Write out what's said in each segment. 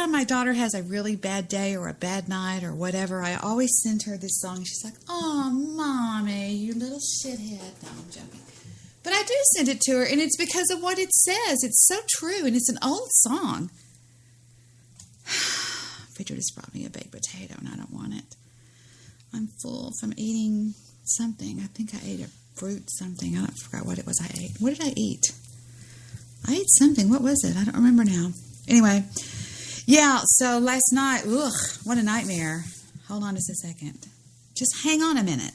My daughter has a really bad day or a bad night or whatever, I always send her this song. She's like, "Oh, Mommy, you little shithead." No, I'm joking. But I do send it to her, and it's because of what it says. It's so true, and it's an old song. Peter just brought me a baked potato, and I don't want it. I'm full from eating something. I think I ate a fruit something. I forgot what it was I ate. What did I eat? I ate something. What was it? I don't remember now. Anyway. Yeah, so last night, what a nightmare. Hold on just a second. Just hang on a minute.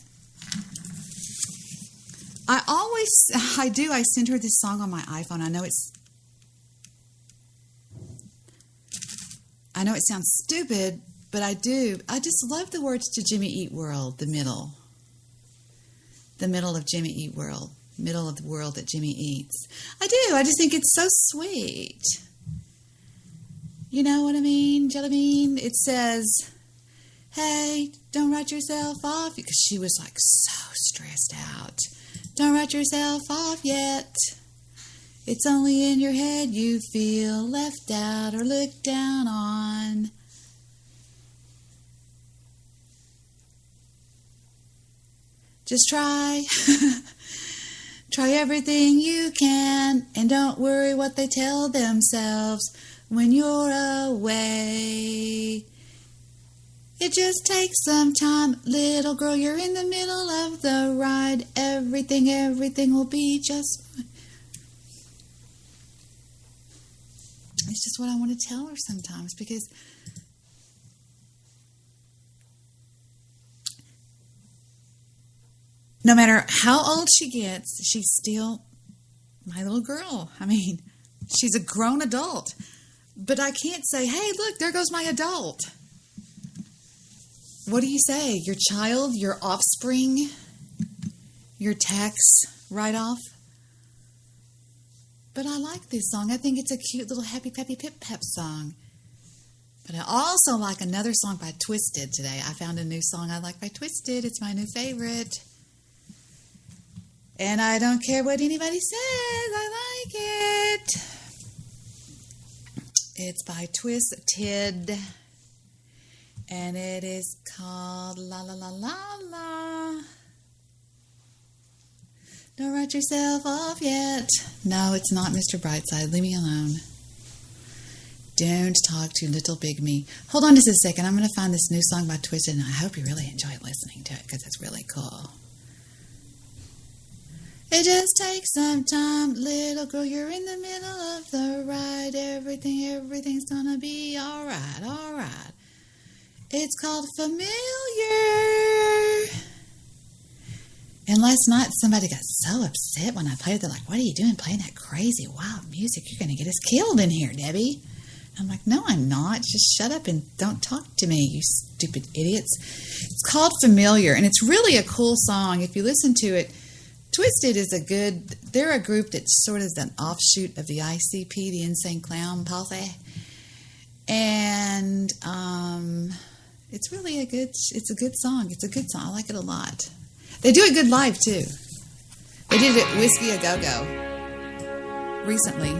I send her this song on my iPhone. I know it sounds stupid, but I do. I just love the words to Jimmy Eat World, the middle. The middle of Jimmy Eat World. Middle of the world that Jimmy eats. I do. I just think it's so sweet. You know what I mean? Jelly bean? It says, "Hey, don't write yourself off." Because she was like so stressed out. "Don't write yourself off yet. It's only in your head you feel left out or looked down on." Just try. Try everything you can and don't worry what they tell themselves. When you're away, it just takes some time. Little girl, you're in the middle of the ride. Everything will be just fine. It's just what I want to tell her sometimes, because no matter how old she gets, she's still my little girl. I mean, she's a grown adult. But I can't say, "Hey, look, there goes my adult." What do you say? Your child, your offspring, your tax write-off? But I like this song. I think it's a cute little happy, peppy, pip-pep song. But I also like another song by Twisted today. I found a new song I like by Twisted. It's my new favorite. And I don't care what anybody says, I like it. It's by Twisted, and it is called La La La La La. Don't write yourself off yet. No, it's not Mr. Brightside. Leave me alone. Don't talk to little big me. Hold on just a second. I'm going to find this new song by Twisted, and I hope you really enjoy listening to it because it's really cool. It just takes some time, little girl, you're in the middle of the ride. Everything's gonna be alright. It's called Familiar. And last night somebody got so upset when I played it. They're like, what are you doing playing that crazy wild music? You're gonna get us killed in here, Debbie. I'm like, no, I'm not. Just shut up and don't talk to me, you stupid idiots. It's called Familiar, and it's really a cool song. If you listen to it, Twisted is they're a group that's sort of an offshoot of the ICP, the Insane Clown Posse. And it's really a good song. It's a good song. I like it a lot. They do it good live, too. They did it at Whiskey A Go-Go recently.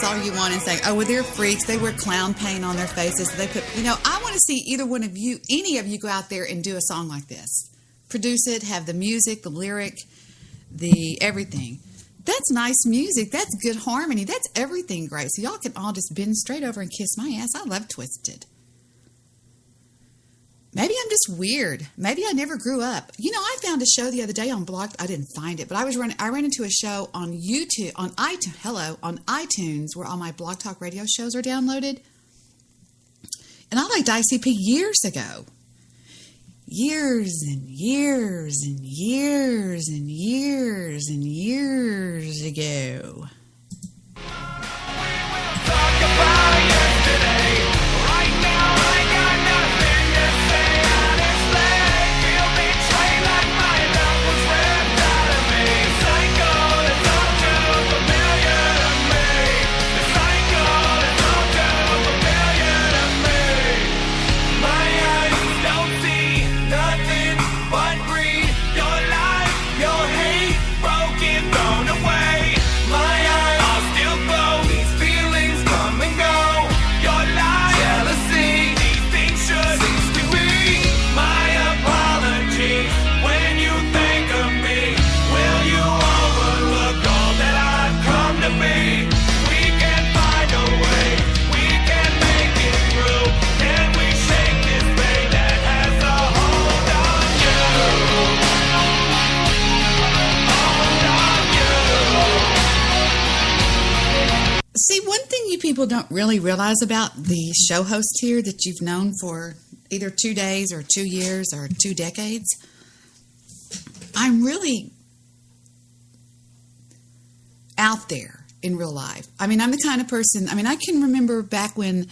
All you want and say, oh, well, they're freaks. They wear clown paint on their faces. They put, I want to see either one of you, any of you go out there and do a song like this. Produce it, have the music, the lyric, the everything. That's nice music. That's good harmony. That's everything great. So y'all can all just bend straight over and kiss my ass. I love Twisted. Maybe I'm just weird. Maybe I never grew up. I found a show the other day on Blog. I didn't find it, but I ran into a show on YouTube, on iTunes, where all my Blog Talk Radio shows are downloaded. And I liked ICP years ago. Years and years and years and years and years ago. Talk about yesterday. Right now, I got nothing to say. Feel betrayed like my love was ripped out of me. Cycle is all too familiar to me. The cycle is all too familiar to me. My eyes don't see nothing but greed. Your life, your hate, broken, thrown away. My eyes are still glow. These feelings come and go. Your lies, jealousy, these things should cease to be. My apologies when you think of me. Will you overlook all that I've come to be? We can find a way. We can make it through. Can we shake this pain that has a hold on you? Hold on you. See, one thing you people don't really realize about the show hosts here that you've known for either 2 days or 2 years or 2 decades, I'm really out there in real life. I mean, I'm the kind of person, I can remember back when,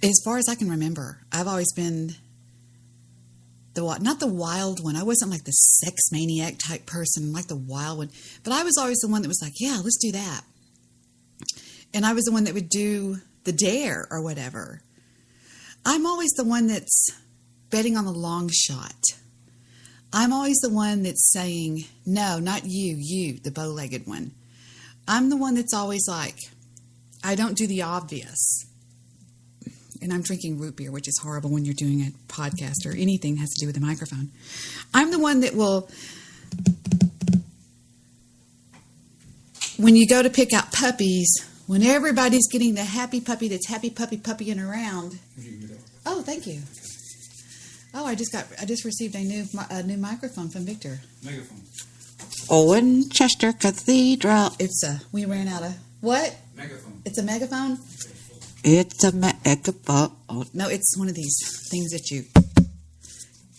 as far as I can remember, I've always been not the wild one. I wasn't like the sex maniac type person, like the wild one. But I was always the one that was like, yeah, let's do that. And I was the one that would do the dare or whatever. I'm always the one that's betting on the long shot. I'm always the one that's saying, no, not you, the bow-legged one. I'm the one that's always like, I don't do the obvious. And I'm drinking root beer, which is horrible when you're doing a podcast or anything that has to do with the microphone. I'm the one that will, when you go to pick out puppies, when everybody's getting the happy puppy that's happy puppying around. Oh, thank you. Oh, I just received a new microphone from Victor. Megaphone. Winchester Cathedral. We ran out of what? Megaphone. It's a megaphone. It's a megaphone. No, it's one of these things that you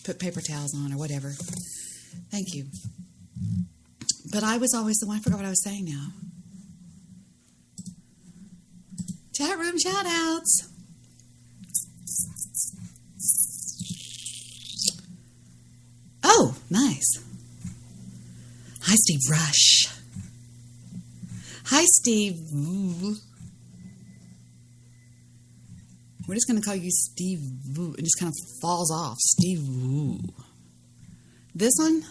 put paper towels on or whatever. Thank you. But I was always the one. I forgot what I was saying now. Chat room shout outs. Oh, nice. Hi, Steve Rush. Hi, Steve. We're just going to call you Steve Woo. It just kind of falls off. Steve Woo. This one?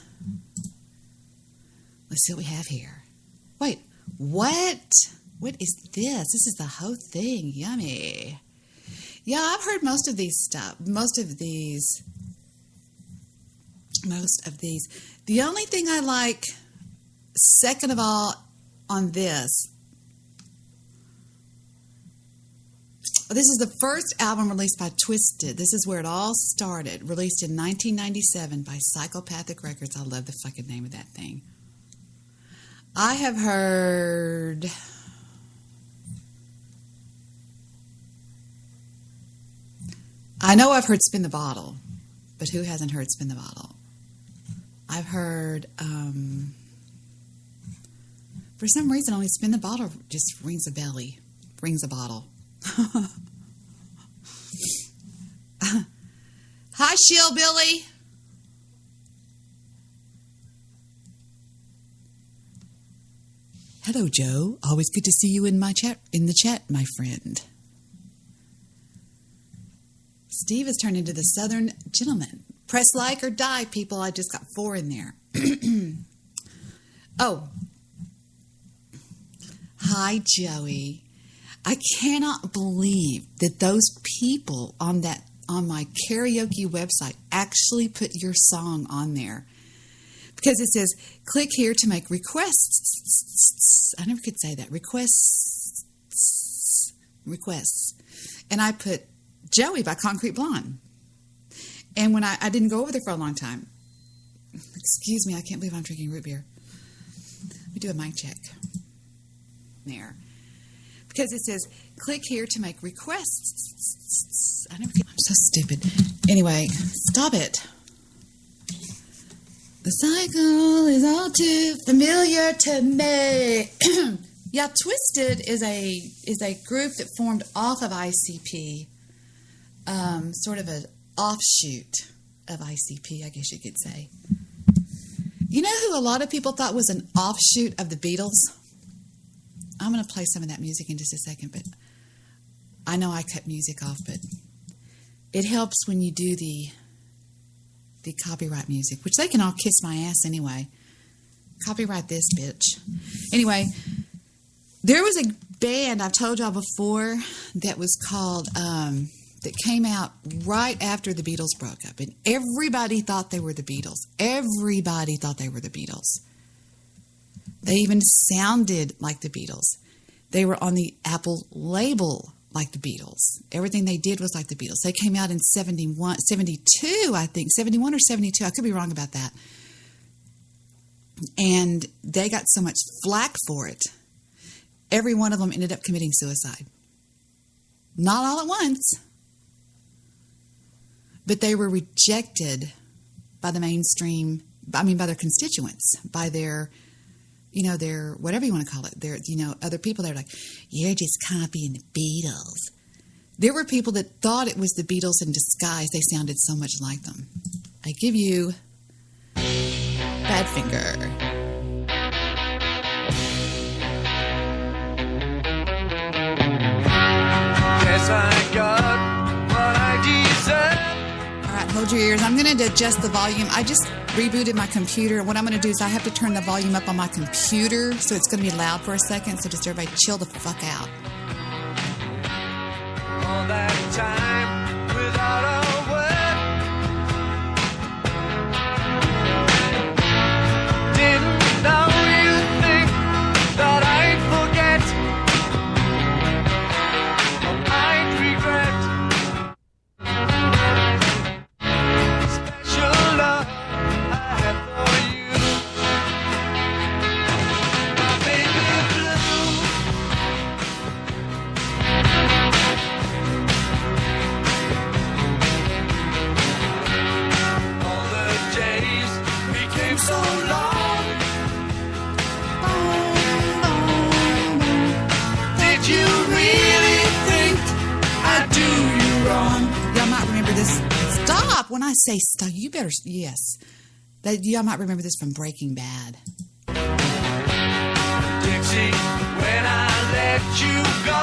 Let's see what we have here. Wait, what? What is this? This is the whole thing. Yummy. Yeah, I've heard most of these stuff. Most of these. The only thing I like, second of all, on this, this is the first album released by Twisted. This is where it all started. Released in 1997 by Psychopathic Records. I love the fucking name of that thing. I have heard... I know I've heard Spin the Bottle, but who hasn't heard Spin the Bottle? I've heard... for some reason, only Spin the Bottle just rings a belly. Rings a bottle. Hi, Shillbilly. Hello, Joe. Always good to see you in the chat, my friend. Steve has turned into the Southern gentleman. Press like or die, people. I just got 4 in there. Oh. Hi, Joey. I cannot believe that those people on my karaoke website actually put your song on there. Because it says, click here to make requests. I never could say that. Requests. And I put Joey by Concrete Blonde. And when I didn't go over there for a long time. Excuse me, I can't believe I'm drinking root beer. Let me do a mic check. There. Because it says, click here to make requests. I'm so stupid. Anyway, stop it. The cycle is all too familiar to me. Yeah, Twisted is a group that formed off of ICP. Sort of an offshoot of ICP, I guess you could say. You know who a lot of people thought was an offshoot of the Beatles? I'm going to play some of that music in just a second, but I know I cut music off, but it helps when you do the copyright music, which they can all kiss my ass anyway. Copyright this, bitch. Anyway, there was a band I've told y'all before that was called, that came out right after the Beatles broke up, and everybody thought they were the Beatles. Everybody thought they were the Beatles. They even sounded like the Beatles. They were on the Apple label like the Beatles. Everything they did was like the Beatles. They came out in 72, I think. 71 or 72. I could be wrong about that. And they got so much flack for it. Every one of them ended up committing suicide. Not all at once. But they were rejected by the mainstream, by their constituents, by their... their, whatever you want to call it, their, other people that are like, you're just copying the Beatles. There were people that thought it was the Beatles in disguise. They sounded so much like them. I give you Badfinger. Guess I got what I deserve. All right, hold your ears. I'm going to adjust the volume. I just rebooted my computer. What I'm going to do is I have to turn the volume up on my computer, so it's going to be loud for a second. So just everybody chill the fuck out. All that time without a word. Didn't know you'd think that I'd forget or I'd regret. Special love I had for you, my baby blue. All the days became so long. Did you really think I'd do you wrong? Y'all might remember this. Stop! When I say stop, you better, yes. Y'all might remember this from Breaking Bad. Dixie, when I let you go,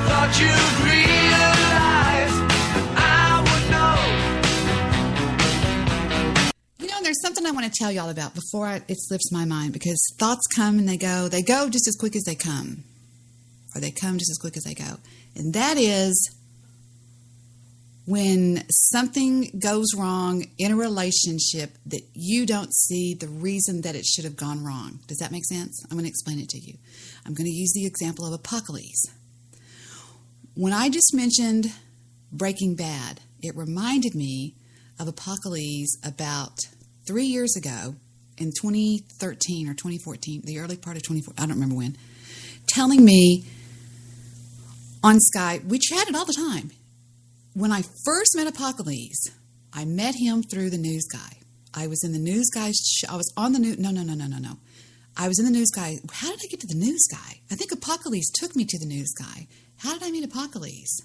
thought you'd realize that I would know. You know, there's something I want to tell y'all about before it slips my mind, because thoughts come and they go. They go just as quick as they come. Or they come just as quick as they go. And that is when something goes wrong in a relationship that you don't see the reason that it should have gone wrong. Does that make sense? I'm going to explain it to you. I'm going to use the example of Apocales. When I just mentioned Breaking Bad, it reminded me of Apocales about 3 years ago in 2013 or 2014, the early part of 2014, I don't remember when, telling me on Skype, we chatted all the time. When I first met Apocales, I met him through the news guy. I was in the news guy's I was on the news. No. I was in the news guy. How did I get to the news guy? I think Apocales took me to the news guy. How did I meet Apocales?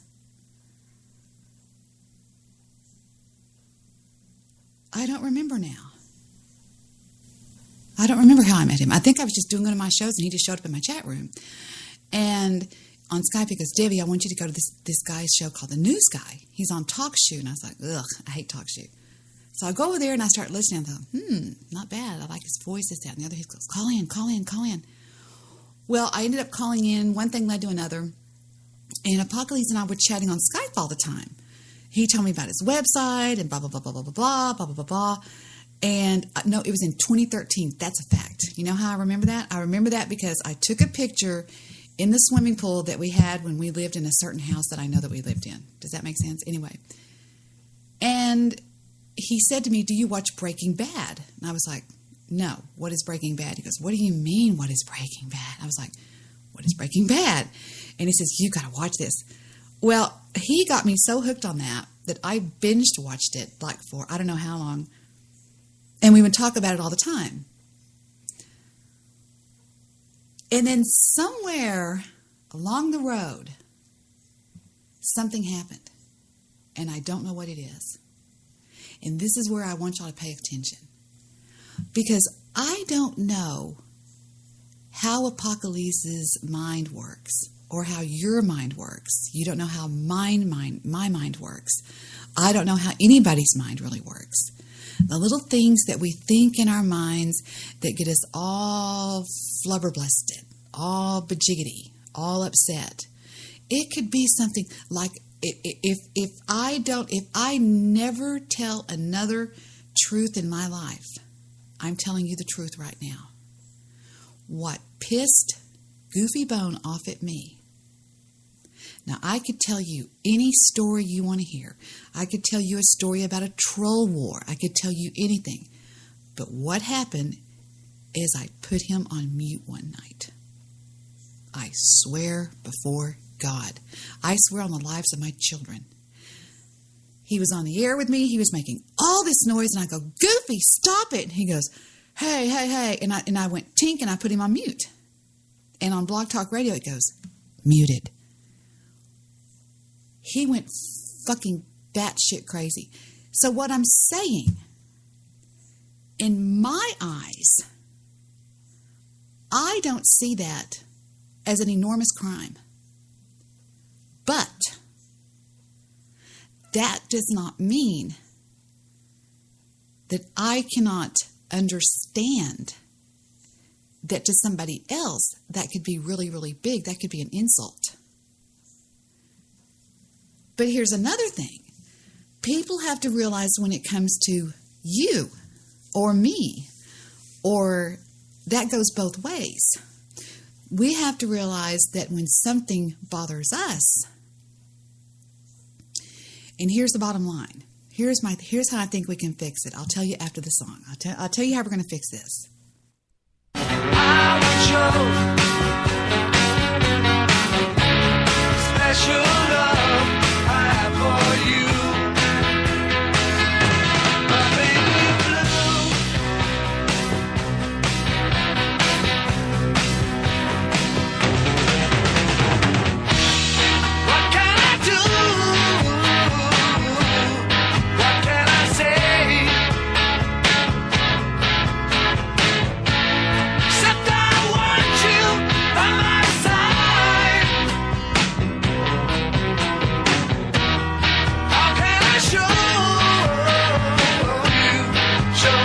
I don't remember now. I don't remember how I met him. I think I was just doing one of my shows and he just showed up in my chat room. And on Skype, he goes, Debbie, I want you to go to this guy's show called The News Guy. He's on Talk Shoe. And I was like, ugh, I hate Talk Shoe. So I go over there and I start listening. I thought, not bad. I like his voice, this, that, and the other. He goes, call in. Well, I ended up calling in. One thing led to another. And Apocales and I were chatting on Skype all the time. He told me about his website and blah, blah, blah, blah, blah, blah, blah, blah, blah, blah, blah. And no, it was in 2013. That's a fact. You know how I remember that? I remember that because I took a picture in the swimming pool that we had when we lived in a certain house that I know that we lived in. Does that make sense? Anyway. And he said to me, do you watch Breaking Bad? And I was like, no. What is Breaking Bad? He goes, what do you mean, what is Breaking Bad? I was like, what is Breaking Bad? And he says, you got to watch this. Well, he got me so hooked on that I binged watched it like for I don't know how long. And we would talk about it all the time. And then somewhere along the road, something happened. And I don't know what it is. And this is where I want y'all to pay attention. Because I don't know how Apocales' mind works or how your mind works. You don't know how my mind works. I don't know how anybody's mind really works. The little things that we think in our minds that get us all flubberblusted, all bajiggity, all upset. It could be something like if I never tell another truth in my life, I'm telling you the truth right now. What pissed Goofy Bone off at me. Now, I could tell you any story you want to hear. I could tell you a story about a troll war. I could tell you anything. But what happened is I put him on mute one night. I swear before God. I swear on the lives of my children. He was on the air with me. He was making all this noise, and I go, Goofy, stop it. And he goes, hey. And I went tink, and I put him on mute. And on Blog Talk Radio, it goes, muted. He went fucking batshit crazy. So what I'm saying, in my eyes, I don't see that as an enormous crime. But that does not mean that I cannot understand that to somebody else, that could be really, really big. That could be an insult. But here's another thing. People have to realize when it comes to you or me, or that goes both ways. We have to realize that when something bothers us, and here's the bottom line. Here's how I think we can fix it. I'll tell you after the song. I'll tell you how we're going to fix this. I would show special love I have for you. My baby blue. What can I do? What can I say? Except I want you by my side. How can I show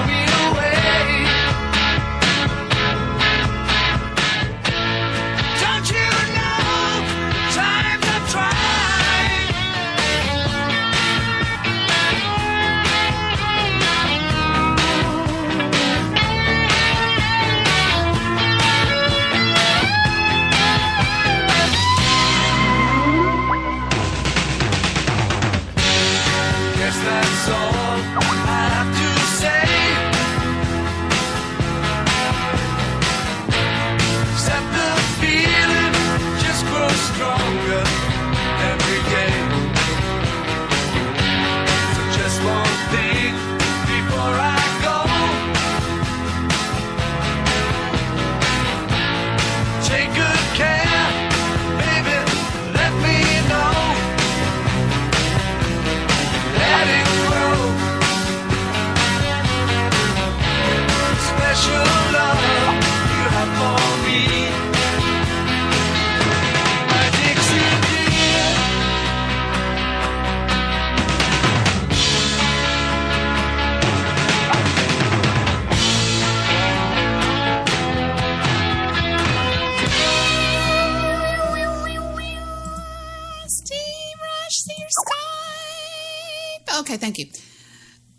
me the way? Don't you know times I've tried? Guess that's all I have to say. Except the feeling just grows stronger every day. So just one thing before I go. Take good care, baby, let me know. Let it grow. Special love you have for me. My Dixie dear. Steve Rush, see your Skype. Okay, thank you.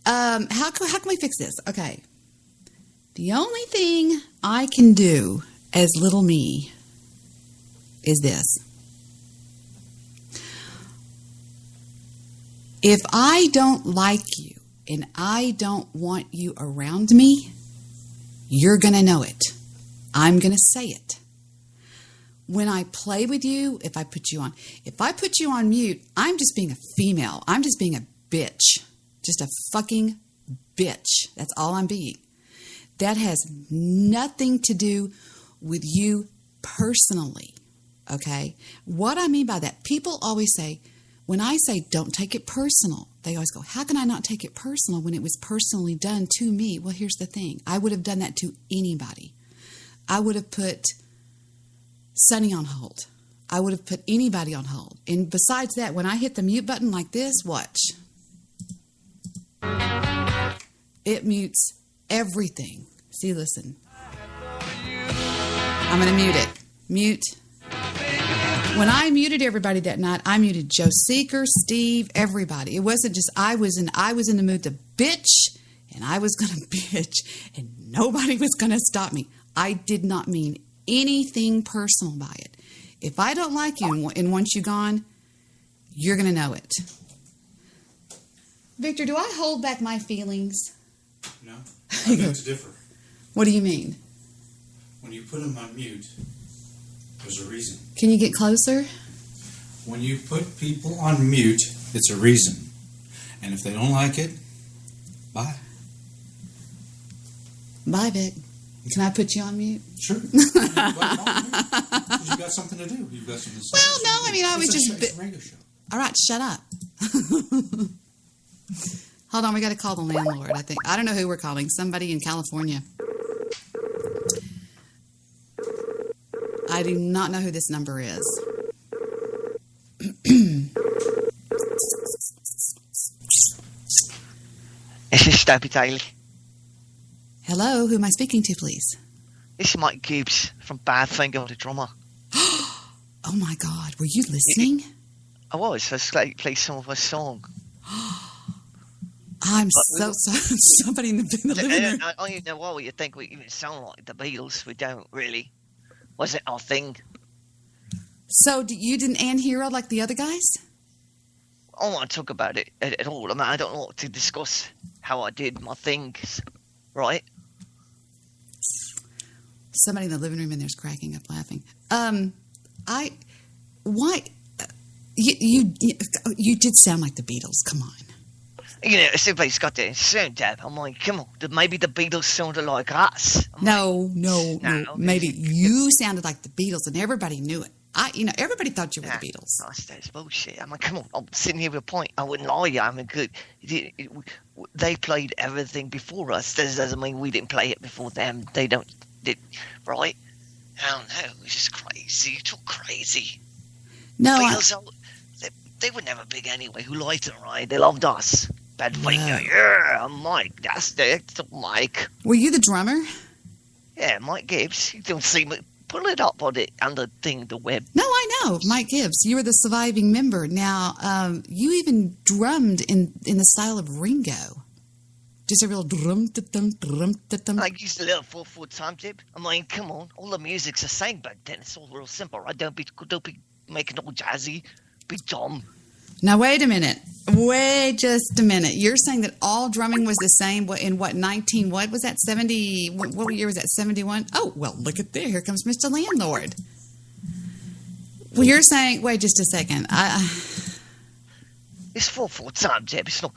How can we fix this? Okay. The only thing I can do as little me is this. If I don't like you and I don't want you around me, you're going to know it. I'm going to say it. When I play with you, if I put you on mute, I'm just being a female. I'm just being a bitch. Just a fucking bitch. That's all I'm being. That has nothing to do with you personally. Okay? What I mean by that, people always say, when I say don't take it personal, they always go, how can I not take it personal when it was personally done to me? Well, here's the thing. I would have done that to anybody. I would have put Sonny on hold. I would have put anybody on hold. And besides that, when I hit the mute button like this, watch. It mutes everything. See, listen. I'm going to mute it. Mute. When I muted everybody that night, I muted Joe Seeker, Steve, everybody. It wasn't just I was in the mood to bitch, and I was going to bitch, and nobody was going to stop me. I did not mean anything personal by it. If I don't like you and want you gone, you're going to know it. Victor, do I hold back my feelings? No, I beg to differ. What do you mean? When you put them on mute, there's a reason. Can you get closer? When you put people on mute, it's a reason. And if they don't like it, bye. Bye, Vic. Can I put you on mute? Sure. You've got something to do. You've got something to say. Well, no, I mean, I was It's just... a radio show. All right, shut up. Hold on, we got to call the landlord, I think. I don't know who we're calling. Somebody in California. I do not know who this number is. This is Debi Daly. Hello, who am I speaking to, please? This is Mike Gibbs from Badfinger, the drummer. Oh my God, were you listening? I was. I was going to play some of a song. I'm so sorry. Somebody in the living room. I don't even know why you think we even sound like the Beatles. We don't really. Wasn't our thing. So you didn't Ann Hero like the other guys? I don't want to talk about it at all. I mean, I don't want to discuss how I did my things, right? Somebody in the living room in there's cracking up laughing. You did sound like the Beatles. Come on. You know, everybody's got their sound, Deb. I'm like, come on, maybe the Beatles sounded like us. No. No, Maybe you sounded like the Beatles, and everybody knew it. Everybody thought you were the Beatles. That's bullshit. I mean, come on, I'm sitting here with a point. I wouldn't lie to you. I mean, good. They played everything before us. That doesn't mean we didn't play it before them. They don't, right? I don't know. It's just crazy. You talk crazy. No, Beatles, they were never big anyway. Who liked them, right? They loved us. Badfinger, yeah, Mike. That's Mike. were you the drummer? Yeah, Mike Gibbs. You don't see me. Pull it up on the web. No, I know. Mike Gibbs. You were the surviving member. Now, you even drummed in the style of Ringo. Just a real drum-ta-tum. I used a little 4/4 time tip. I mean, come on. All the music's the same back then. It's all real simple, right? Don't be making all jazzy. Be dumb. Now, wait a minute. Wait just a minute. You're saying that all drumming was the same in what was that, 70? What year was that, 71? Oh, well, look at there. Here comes Mr. Landlord. Well, you're saying, wait just a second. It's 4/4 time, Jeb. It's not.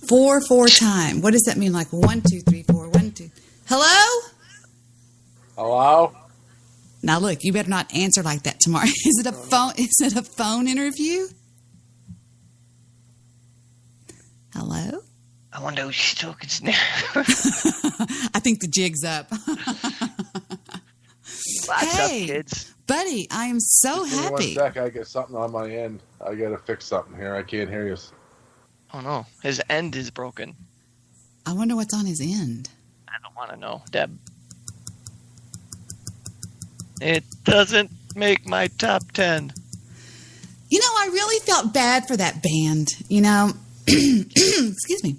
4/4 time. What does that mean? Like 1, 2, 3, 4, 1, 2. Hello? Hello? Now look, you better not answer like that tomorrow. Is it a phone? Is it a phone interview? Hello? I wonder who she's talking to now. I think the jig's up. What's up, Hey, kids? buddy, I am so Give me happy. 1 sec. I get something on my end. I got to fix something here. I can't hear you. Oh no, his end is broken. I wonder what's on his end. I don't want to know, Deb. It doesn't make my top 10. You know, I really felt bad for that band. You know, excuse me.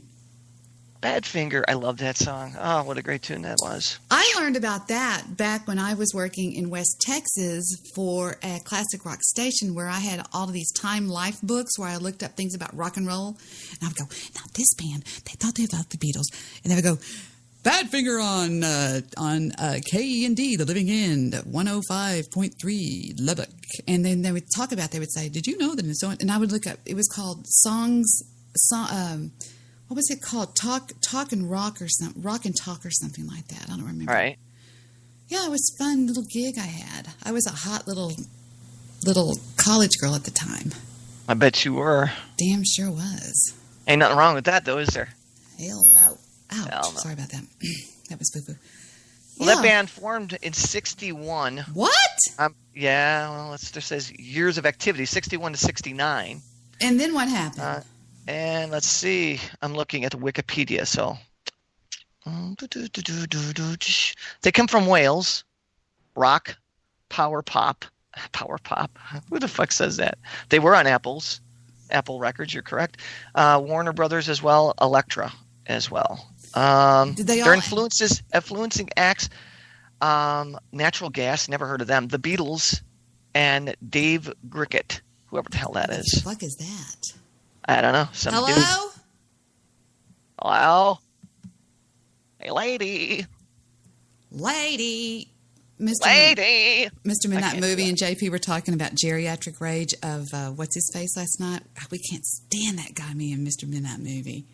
Badfinger, I love that song. Oh, what a great tune that was. I learned about that back when I was working in West Texas for a classic rock station where I had all of these Time Life books where I looked up things about rock and roll. And I would go, now this band, they thought they loved the Beatles. And they would go, Badfinger on KEND, The Living End, 105.3 Lubbock. And then they would talk about, they would say, did you know that? And I would look up, it was called what was it called? Talk and Rock or something. Rock and Talk or something like that. I don't remember. All right. Yeah, it was a fun little gig I had. I was a hot little college girl at the time. I bet you were. Damn sure was. Ain't nothing wrong with that, though, is there? Hell no. Ouch. Hell no. Sorry about that. That was boo-boo. Well, Yeah. that band formed in 61. What? Yeah, well, it just says years of activity, 61 to 69. And then what happened? And let's see. I'm looking at the Wikipedia, so. They come from Wales. Rock, power pop. Power pop? Who the fuck says that? They were on Apple Records, you're correct. Warner Brothers as well, Elektra as well. Did they their all... influencing acts, Natural Gas, never heard of them. The Beatles and Dave Grickett, whoever the hell that What the is. fuck is that? I don't know. Some Hello? dude. Hello? Hey, lady. Lady. Lady. Mr. I Midnight can't Movie do and JP were talking about geriatric rage of what's his face last night. We can't stand that guy, me and Mr. Midnight Movie.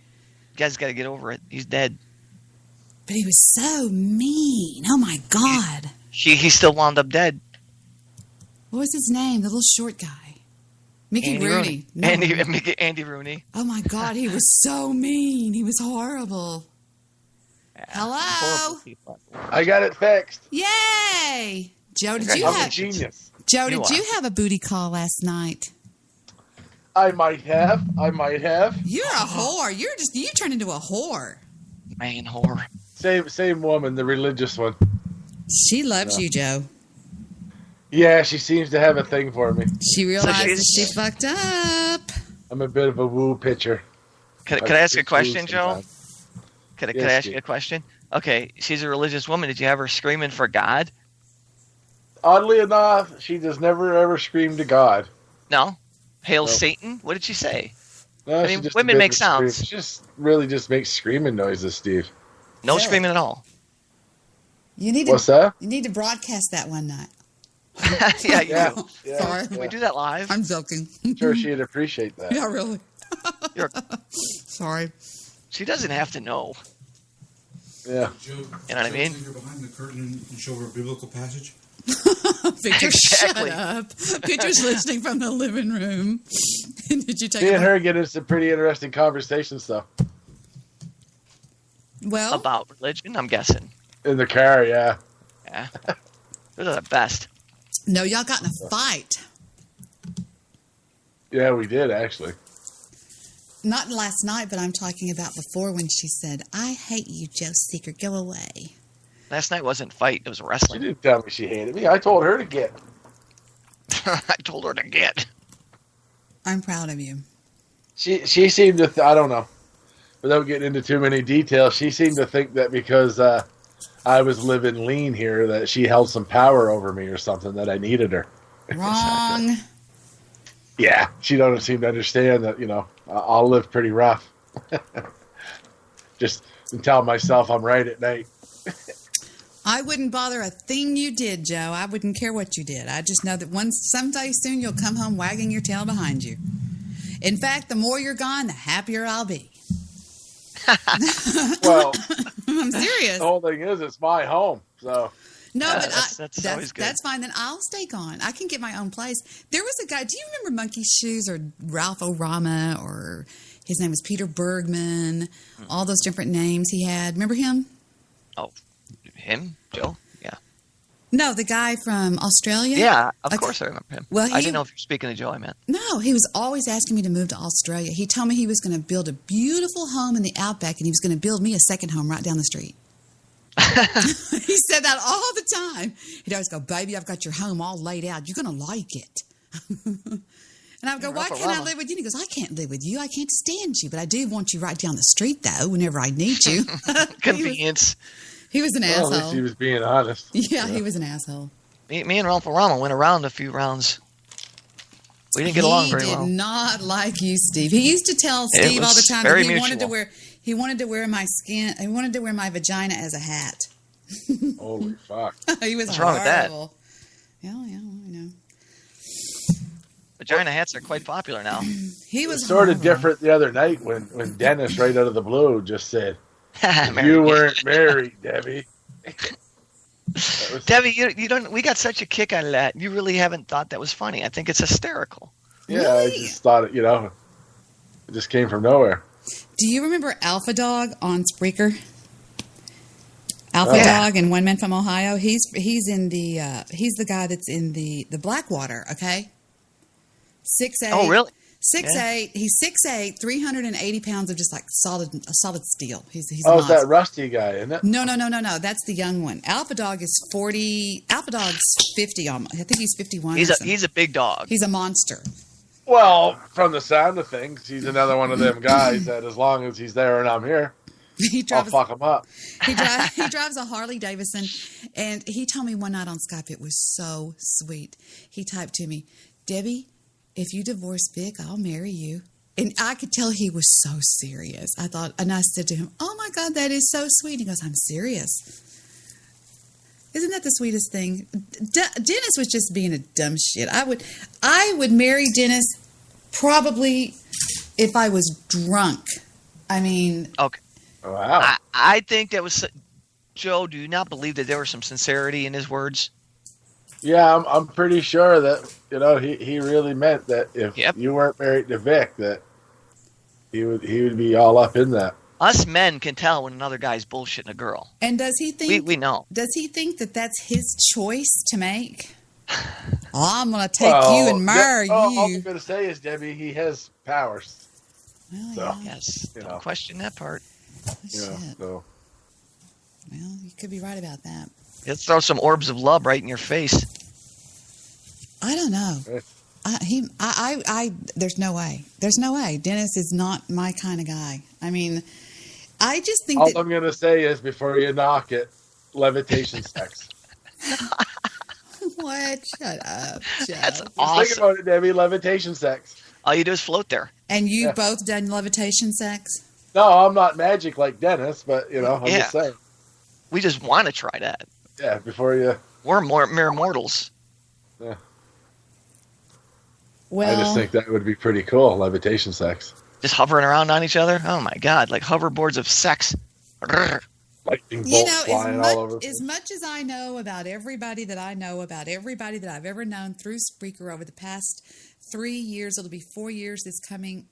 You guys got to get over it. He's dead. But he was so mean. Oh my God. He still wound up dead. What was his name? The little short guy. Mickey Rooney. No. Andy Rooney. Oh my God, he was so mean. He was horrible. Yeah, Hello? horrible people. I got it fixed. Yay! Joe, did you I'm a have genius. Joe? You Did you have a booty call last night? I might have. You're a whore. You turned into a whore. Man, whore. Same woman, the religious one. She loves you, Joe. Yeah, she seems to have a thing for me. She realized she's- she fucked up. I'm a bit of a woo pitcher. Could I ask you a just woo question, Joe? sometimes. Could I Yes, ask Steve. you a question? Okay, she's a religious woman. Did you have her screaming for God? Oddly enough, she just never ever screamed to God. No. Hail No. Satan? What did she say? No, I she mean, just women a bit make of a scream- sounds. She just really just makes screaming noises, Steve. No Really? screaming at all. You need What's that? You need to broadcast that one night. Yeah, you Yeah. do. Yeah, Sorry. Can we do that live? I'm joking. I'm sure she'd appreciate that. Yeah, really. You're- Sorry. She doesn't have to know. Yeah. Joe, You know what I Joe, mean? finger behind the curtain and show her a biblical passage. Victor, Exactly. shut up. Victor's listening from the living room. Did you take Me and a her get into some pretty interesting conversations, though. Well, About religion, I'm guessing. In the car, yeah. Yeah. Those are the best. no, y'all got in a fight. Yeah, we did, actually. Not last night, but I'm talking about before when she said, I hate you, Joe Seeker. Go away. Last night wasn't fight, it was She wrestling. didn't tell me she hated me. I told her to get. I told her to get. I'm proud of you. She seemed to, I don't know, without getting into too many details, she seemed to think that because I was living lean here, that she held some power over me or something, that I needed her. Wrong. Yeah, she don't seem to understand that, I'll live pretty rough. Just tell myself I'm right at night. I wouldn't bother a thing you did, Joe. I wouldn't care what you did. I just know that someday soon you'll come home wagging your tail behind you. In fact, the more you're gone, the happier I'll be. Well, I'm serious. the whole thing is, it's my home, so. No, Yeah, but that's always good. that's fine. Then I'll stay gone. I can get my own place. There was a guy. Do you remember Monkey Shoes or Ralph O'Rama or his name was Peter Bergman? All those different names he had. Remember him? Oh, him? Joe? Yeah. No, the guy from Australia. Yeah, of Okay. course I remember him. Well, I he- didn't know if you're speaking of Joe, I meant. No, he was always asking me to move to Australia. He told me he was going to build a beautiful home in the outback, and he was going to build me a second home right down the street. He said that all the time. He'd always go, "Baby, I've got your home all laid out. You're going to like it." And I would go, Yeah, "Why Ralph can't I O'Rama. live with you?" And he goes, "I can't live with you. I can't stand you, but I do want you right down the street, though, whenever I need you." Convenience. He was an Well, at least asshole. he was being honest. Yeah, he was an asshole. Me and Ralph O'Rama went around a few rounds. We didn't get along very He well. did not like you, Steve. He used to tell Steve all the was time that very he wanted to mutual. wear my skin. He wanted to wear my vagina as a hat. Holy fuck. He was What's wrong with that? horrible. Yeah, I know. Vagina hats are quite popular now. He It was was sort of horrible. different the other night when Dennis, right out of the blue, just said, Mary- "You weren't married, Debbie." That was- Debbie, you don't. We got such a kick out of that. You really haven't thought that was funny. I think it's hysterical. yeah, I Really? just thought it just came from nowhere. Do you remember Alpha Dog on Spreaker? Alpha Yeah. Dog and One Man from Ohio. He's in the he's the guy that's in the Blackwater. Okay, 6'8". Oh, really? 6'8". He's 6'8", 380 pounds of just like solid steel. He's a Oh, it's monster. that Rusty guy, isn't it? No. That's the young one. Alpha Dog is 40. Alpha Dog's 50 almost. I think he's 51. He's a big dog. He's a monster. Well, from the sound of things, he's another one of them guys that as long as he's there and I'm here, He I'll drives fuck him up. he drives a Harley Davidson, and he told me one night on Skype, it was so sweet. He typed to me, "Debbie, if you divorce Vic, I'll marry you." And I could tell he was so serious. I said to him, "Oh my God, that is so sweet." He goes, "I'm serious." Isn't that the sweetest thing? Dennis was just being a dumb shit. I would marry Dennis probably if I was drunk. I mean, Okay. Wow. I think that was Joe. Do you not believe that there was some sincerity in his words? Yeah, I'm pretty sure that he really meant that if Yep. you weren't married to Vic, that he would be all up in that. Us men can tell when another guy's bullshitting a girl. And does he think We know. Does he think that that's his choice to make? Oh, I'm gonna take you and marry all I'm you. going to say is, Debbie, he has powers. Well, So. yeah. Yes. You Don't know. question that part. You know, Shit. so Well, you could be right about that. Let's throw some orbs of love right in your face. I don't know. There's no way. There's no way. Dennis is not my kind of guy. I mean, I just think all that. I'm going to say is, before you knock it, levitation sex. What? Shut up, Joe. That's Just think awesome. about it, Debbie. Levitation sex. All you do is float there. And you Yeah. both done levitation sex? No, I'm not magic like Dennis, but I'm Yeah. just saying. We just want to try that. Yeah, before you. We're mere mortals. Well, I just think that would be pretty cool. Levitation sex. Just hovering around on each other. Oh my God, like hoverboards of sex. Grr. Lightning bolts you know, flying all over. as much as I know about everybody that I know about everybody that I've ever known through Spreaker over the past 3 years, it'll be 4 years this coming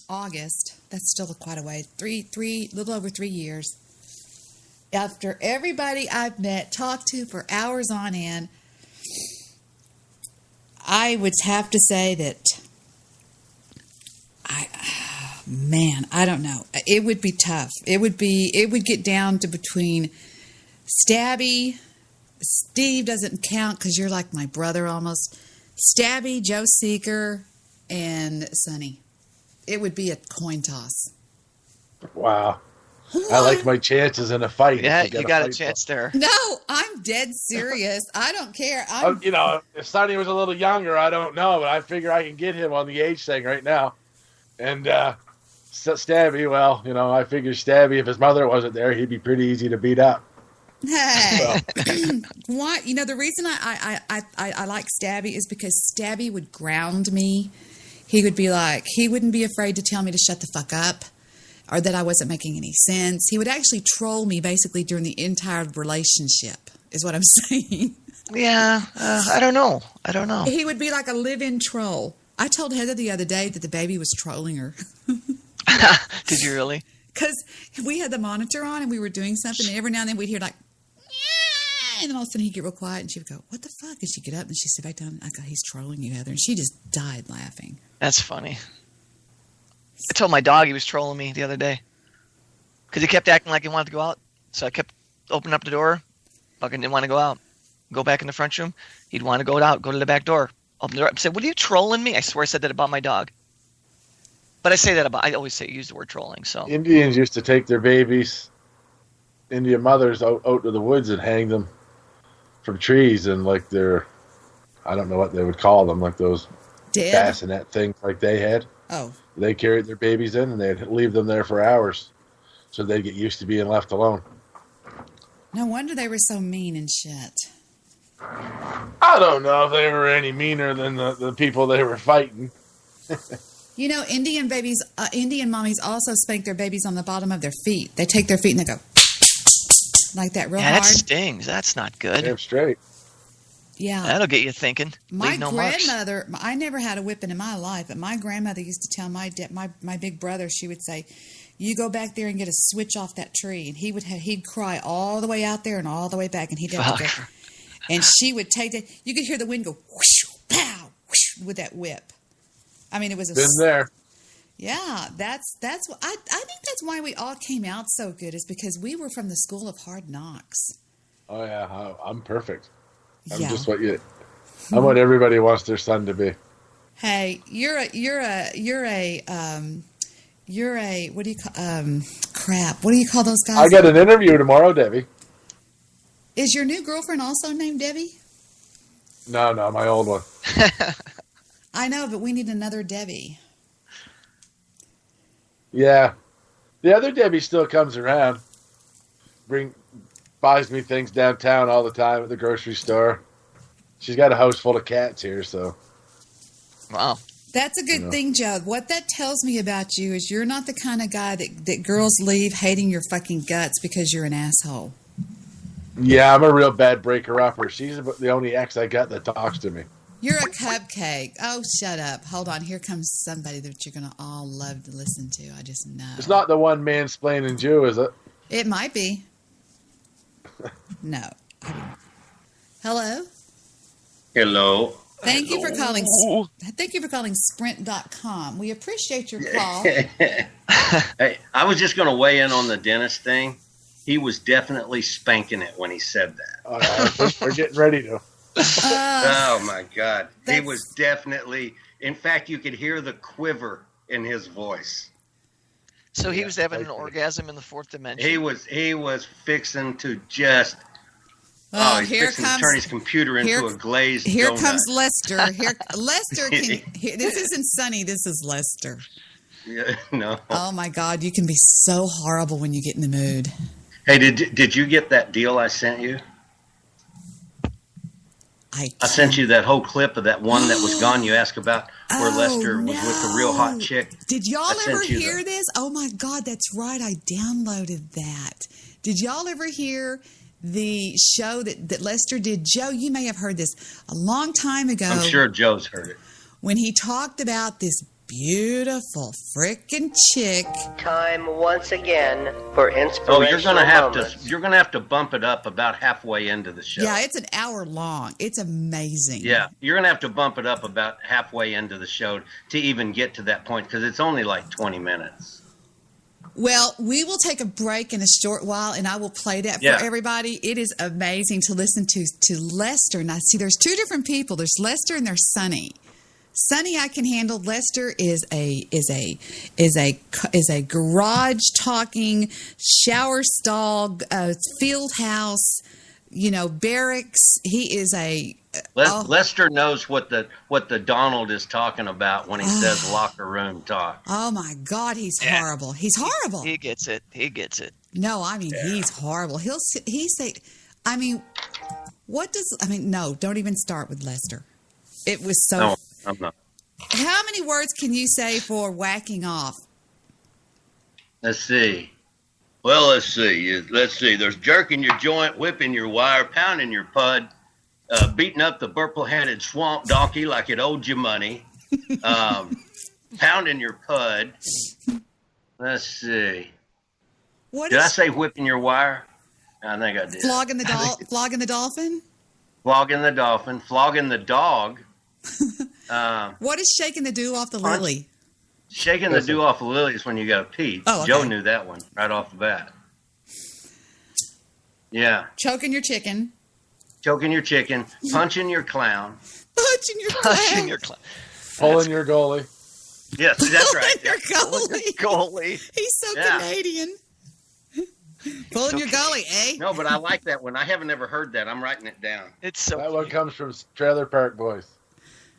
August. That's still quite a way. Little over 3 years. After everybody I've met, talked to for hours on end, I would have to say that I don't know. It would be tough. It would get down to between Stabby, Steve doesn't count because you're like my brother almost, Stabby, Joe Seeker, and Sonny. It would be a coin toss. Wow. I like my chances in a fight. Yeah, if you get got a fight chance there. No, I'm dead serious. I don't care. If Sonny was a little younger, I don't know, but I figure I can get him on the age thing right now. And Stabby, well, I figure Stabby, if his mother wasn't there, he'd be pretty easy to beat up. Hey, why? The reason I like Stabby is because Stabby would ground me. He would be like, he wouldn't be afraid to tell me to shut the fuck up, or that I wasn't making any sense. He would actually troll me basically during the entire relationship, is what I'm saying. Yeah, I don't know. He would be like a live-in troll. I told Heather the other day that the baby was trolling her. Did you really? Because we had the monitor on and we were doing something, and every now and then we'd hear like, "Yeah," and then all of a sudden he'd get real quiet and she would go, "What the fuck?" And she'd get up and she'd sit back down and I go, "He's trolling you, Heather." And she just died laughing. That's funny. I told my dog he was trolling me the other day because he kept acting like he wanted to go out. So I kept opening up the door. Fucking didn't want to go out. Go back in the front room. He'd want to go out. Go to the back door. Open the door. I said, "What are you trolling me?" I swear I said that about my dog. But I always use the word trolling. So Indians used to take their babies, Indian mothers, out to the woods and hang them from trees, and like I don't know what they would call them, like those Dead? bassinet things like they had. Oh. They carried their babies in and they'd leave them there for hours so they'd get used to being left alone. No wonder they were so mean and shit. I don't know if they were any meaner than the people they were fighting. Indian babies, Indian mommies also spank their babies on the bottom of their feet. They take their feet and they go like that real yeah, hard. that stings. That's not good. Damn straight. Yeah. That'll get you thinking. My Leave no marks. grandmother, I never had a whipping in my life, but my grandmother used to tell my big brother, she would say, "You go back there and get a switch off that tree." And he'd cry all the way out there and all the way back, and he'd have to go. And she would take that. You could hear the wind go whoosh, pow, whoosh, with that whip. I mean, it was Been there. Yeah, that's what I think that's why we all came out so good, is because we were from the school of hard knocks. Oh yeah, I'm perfect. I'm Yeah. just I'm what everybody wants their son to be. Hey, you're a what do you call crap? What do you call those guys? I got an interview tomorrow, Debbie. Is your new girlfriend also named Debbie? No, my old one. I know, but we need another Debbie. Yeah. The other Debbie still comes around. Buys me things downtown all the time at the grocery store. She's got a house full of cats here, so. Wow. That's a good thing, Joe. What that tells me about you is you're not the kind of guy that girls leave hating your fucking guts because you're an asshole. Yeah, I'm a real bad breaker-upper. She's the only ex I got that talks to me. You're a cupcake. Oh, shut up. Hold on. Here comes somebody that you're going to all love to listen to. I just know. It's not the one mansplaining Jew, is it? It might be. No. Hello? Hello. Thank you for calling. Thank you for calling Sprint.com. We appreciate your call. Hey, I was just going to weigh in on the dentist thing. He was definitely spanking it when he said that. I think they're getting ready to. Oh my God. He That's- was definitely, in fact, you could hear the quiver in his voice. So he Yeah, was having I an think- orgasm in the fourth dimension. He was fixing to just Oh, he's here fixing comes. to turn his computer into here- a glazed Here donut. comes Lester. Lester can. This isn't Sonny. This is Lester. Yeah, no. Oh my God, you can be so horrible when you get in the mood. Hey, did you get that deal I sent you? I sent you that whole clip of that one that was gone. You asked about where Lester was with the real hot chick. Did y'all I sent ever you hear the- this? Oh my God, that's right. I downloaded that. Did y'all ever hear the show that Lester did? Joe, you may have heard this a long time ago. I'm sure Joe's heard it. When he talked about this beautiful frickin' chick. Time once again for Oh, inspirational you're gonna have to bump it up about halfway into the show. Yeah, it's an hour long. It's amazing. Yeah, you're gonna have to bump it up about halfway into the show to even get to that point because it's only like 20 minutes. Well, we will take a break in a short while, and I will play that Yeah. for everybody. It is amazing to listen to Lester. Now, see, there's two different people. There's Lester and there's Sonny. Sonny, I can handle. Lester is a garage talking, shower stall, field house, barracks. He is a. Lester knows what the Donald is talking about when he says locker room talk. Oh my God, he's horrible. He's horrible. He gets it. He gets it. No, I mean he's horrible. He say, no, don't even start with Lester. It was so. No, I'm not. How many words can you say for whacking off? Let's see. Well, let's see. There's jerking your joint, whipping your wire, pounding your pud, beating up the purple-headed swamp donkey like it owed you money, pounding your pud. Let's see. What Did I is say whipping your wire? I think I did. flogging the flogging the dolphin? Flogging the dolphin, flogging the dog, What is shaking the dew off the lily? shaking the dew off of lilies when you got to pee. Oh, okay. Joe knew that one right off the bat. Yeah. Choking your chicken. Choking your chicken, punching your clown. Punching your clown. Punching your clown. Pulling your goalie. Yes, that's right. Your goalie. Goalie. He's so Yeah. Canadian. Pulling your goalie, eh? No, but I like that one. I haven't ever heard that. I'm writing it down. It's so That one cute. comes from Trailer Park Boys.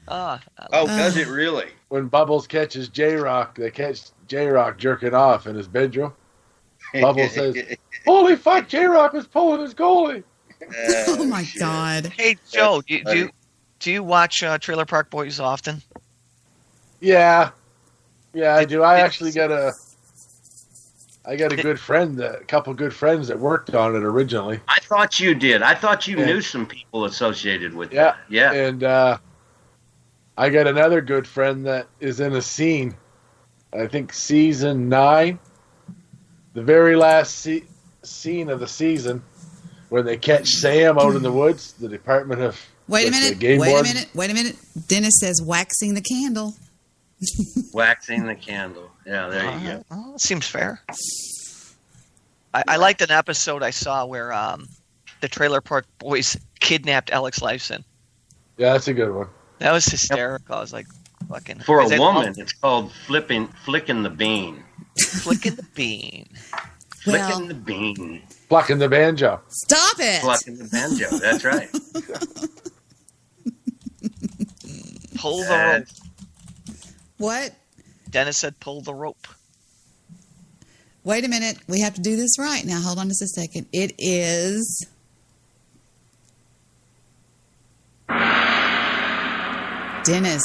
Oh, does it really? When Bubbles catches J-Rock, they catch J-Rock jerking off in his bedroom. Bubbles says, "Holy fuck, J-Rock is pulling his goalie." Oh my shit. God. Hey Joe, That's do you watch Trailer Park Boys often? Yeah, I do. I actually got a good friend, a couple good friends that worked on it originally. I thought you did. I thought you Yeah. knew some people associated with Yeah, that. Yeah. And I got another good friend that is in a scene. I think season 9, the very last scene of the season, when they catch Sam out in the woods. The Department of Wait a with the minute. game Wait board. a minute. Dennis says waxing the candle. Waxing the candle. Yeah, there you go. Oh, seems fair. I liked an episode I saw where the Trailer Park Boys kidnapped Alex Lifeson. Yeah, that's a good one. That was hysterical. I was like, fucking. For is a that woman, it's called flicking the bean. flicking the bean. Well, Flicking the bean. Plucking the banjo. stop it. Plucking the banjo. That's right. Pull the rope. What? Dennis said, "Pull the rope." Wait a minute. We have to do this right. Now, hold on just a second. It is... Dennis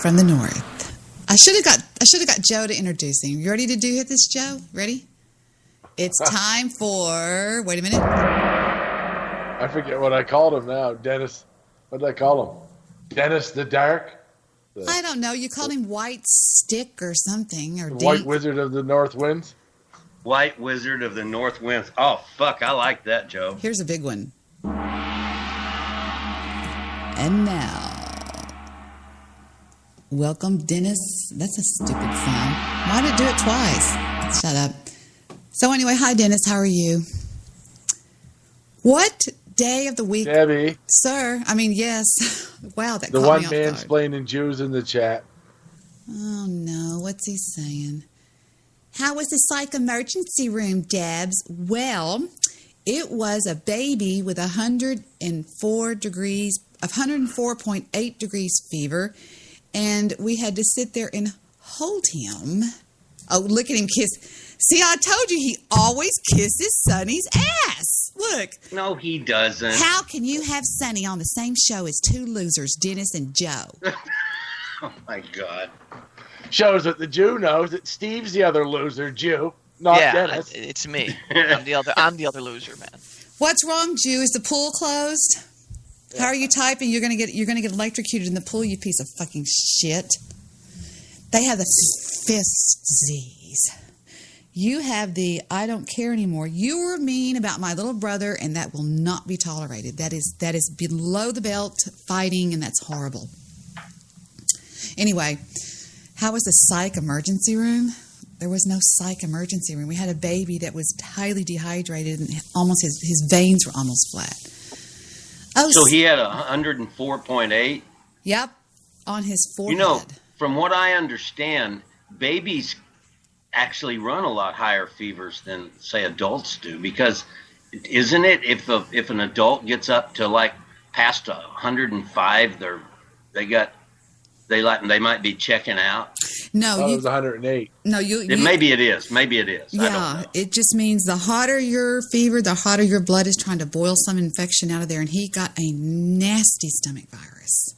from the North. I should have got Joe to introduce him. You ready to hit this, Joe? Ready? It's time for... Wait a minute. I forget what I called him now. Dennis. What did I call him? Dennis the Dark? I don't know. You called him White Stick or something, or The Deep. White Wizard of the North Winds? White Wizard of the North Winds. Oh, fuck. I like that, Joe. Here's a big one. And now, welcome, Dennis. That's a stupid sound. Why did it do it twice? Shut up. So anyway, hi, Dennis. How are you? What day of the week, Debbie. sir? I mean, yes. Wow, that The caught one me off man guard. explaining Jews in the chat. Oh no, what's he saying? How was the psych emergency room, Debs? Well, it was a baby with 104.8 degrees fever, and we had to sit there and hold him. Oh, look at him kiss. See, I told you he always kisses Sonny's ass. Look. No, he doesn't. How can you have Sonny on the same show as two losers, Dennis and Joe? Oh, my God. Shows that the Jew knows that Steve's the other loser Jew, not Dennis. It's me. I'm the other loser, man. What's wrong, Jew? Is the pool closed? How are you typing? You're gonna get electrocuted in the pool, you piece of fucking shit. They have the fistsies. You have the I don't care anymore. You were mean about my little brother, and that will not be tolerated. That is below the belt fighting, and that's horrible. Anyway, how was the psych emergency room? There was no psych emergency room. We had a baby that was highly dehydrated, and almost his veins were almost flat. Oh, So he had 104.8. Yep, on his forehead. You know, from what I understand, babies actually run a lot higher fevers than, say, adults do, because isn't it if an adult gets up to like past 105, they might be checking out. No, it was 108. No, Maybe it is. I don't Yeah, know. it just means the hotter your fever, the hotter your blood is trying to boil some infection out of there, and he got a nasty stomach virus.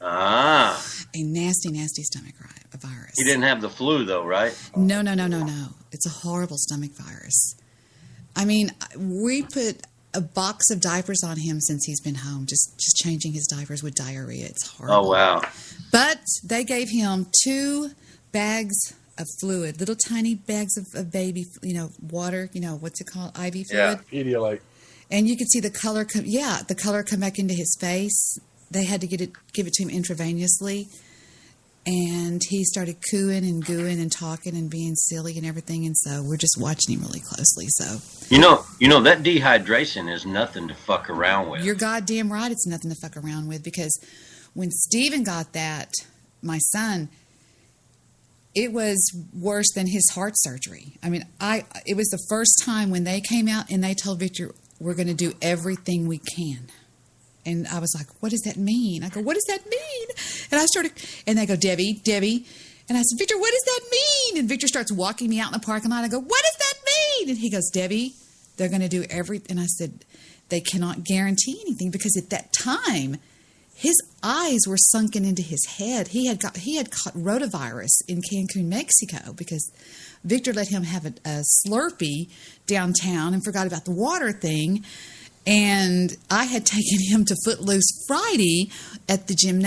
Ah. A nasty, nasty stomach virus. He didn't have the flu, though, right? No. It's a horrible stomach virus. I mean, we put a box of diapers on him since he's been home, just changing his diapers with diarrhea. It's horrible. Oh, wow. But they gave him 2 bags of fluid, little tiny bags of baby, water, what's it called, IV fluid? Yeah, Pedialyte. And you could see the color come back into his face. They had to give it to him intravenously. And he started cooing and gooing and talking and being silly and everything. And so we're just watching him really closely. So You know that dehydration is nothing to fuck around with. you're goddamn right. It's nothing to fuck around with, because when Steven got that, my son, it was worse than his heart surgery. I mean, it was the first time when they came out and they told Victor, we're going to do everything we can. And I was like, what does that mean? I go, what does that mean? And they go, Debbie. And I said, Victor, what does that mean? And Victor starts walking me out in the parking lot. I go, what does that mean? And he goes, Debbie, they're going to do everything. And I said, they cannot guarantee anything, because at that time, his eyes were sunken into his head. He had caught rotavirus in Cancun, Mexico, because Victor let him have a Slurpee downtown and forgot about the water thing. And I had taken him to Footloose Friday at the gym,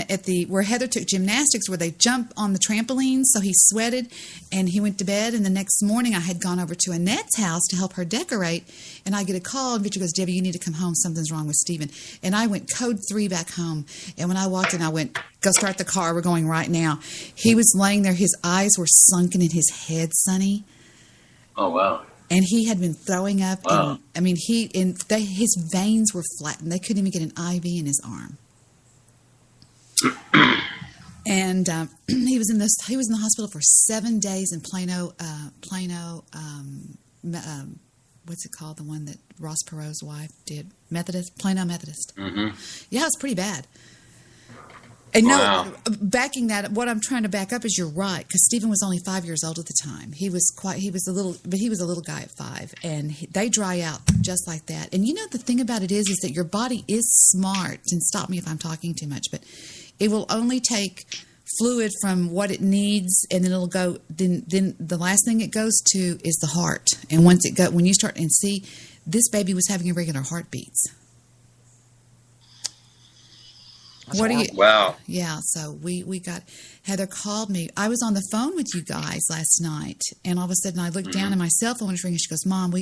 where Heather took gymnastics, where they jump on the trampoline. So he sweated and he went to bed. And the next morning I had gone over to Annette's house to help her decorate. And I get a call, and Victor goes, Debbie, you need to come home. Something's wrong with Steven. And I went code 3 back home. And when I walked in, I went, go start the car. We're going right now. He was laying there. His eyes were sunken in his head, Sonny. Oh, wow. And he had been throwing up. Wow. And, I mean, his veins were flattened. They couldn't even get an IV in his arm. And he was in the hospital for 7 days in Plano. What's it called? The one that Ross Perot's wife did, Plano Methodist. Mm-hmm. Yeah, it's pretty bad. And Wow. backing that, what I'm trying to back up is you're right, because Stephen was only 5 years old at the time. He was a little guy at 5, and they dry out just like that. And the thing about it is that your body is smart. And stop me if I'm talking too much, but it will only take fluid from what it needs, and then it'll go. Then the last thing it goes to is the heart. And when you start and see, this baby was having irregular heartbeats. What do you? Wow. Yeah, so we got Heather called me. I was on the phone with you guys last night, and all of a sudden I looked down and my cell phone was ringing. She goes, "Mom,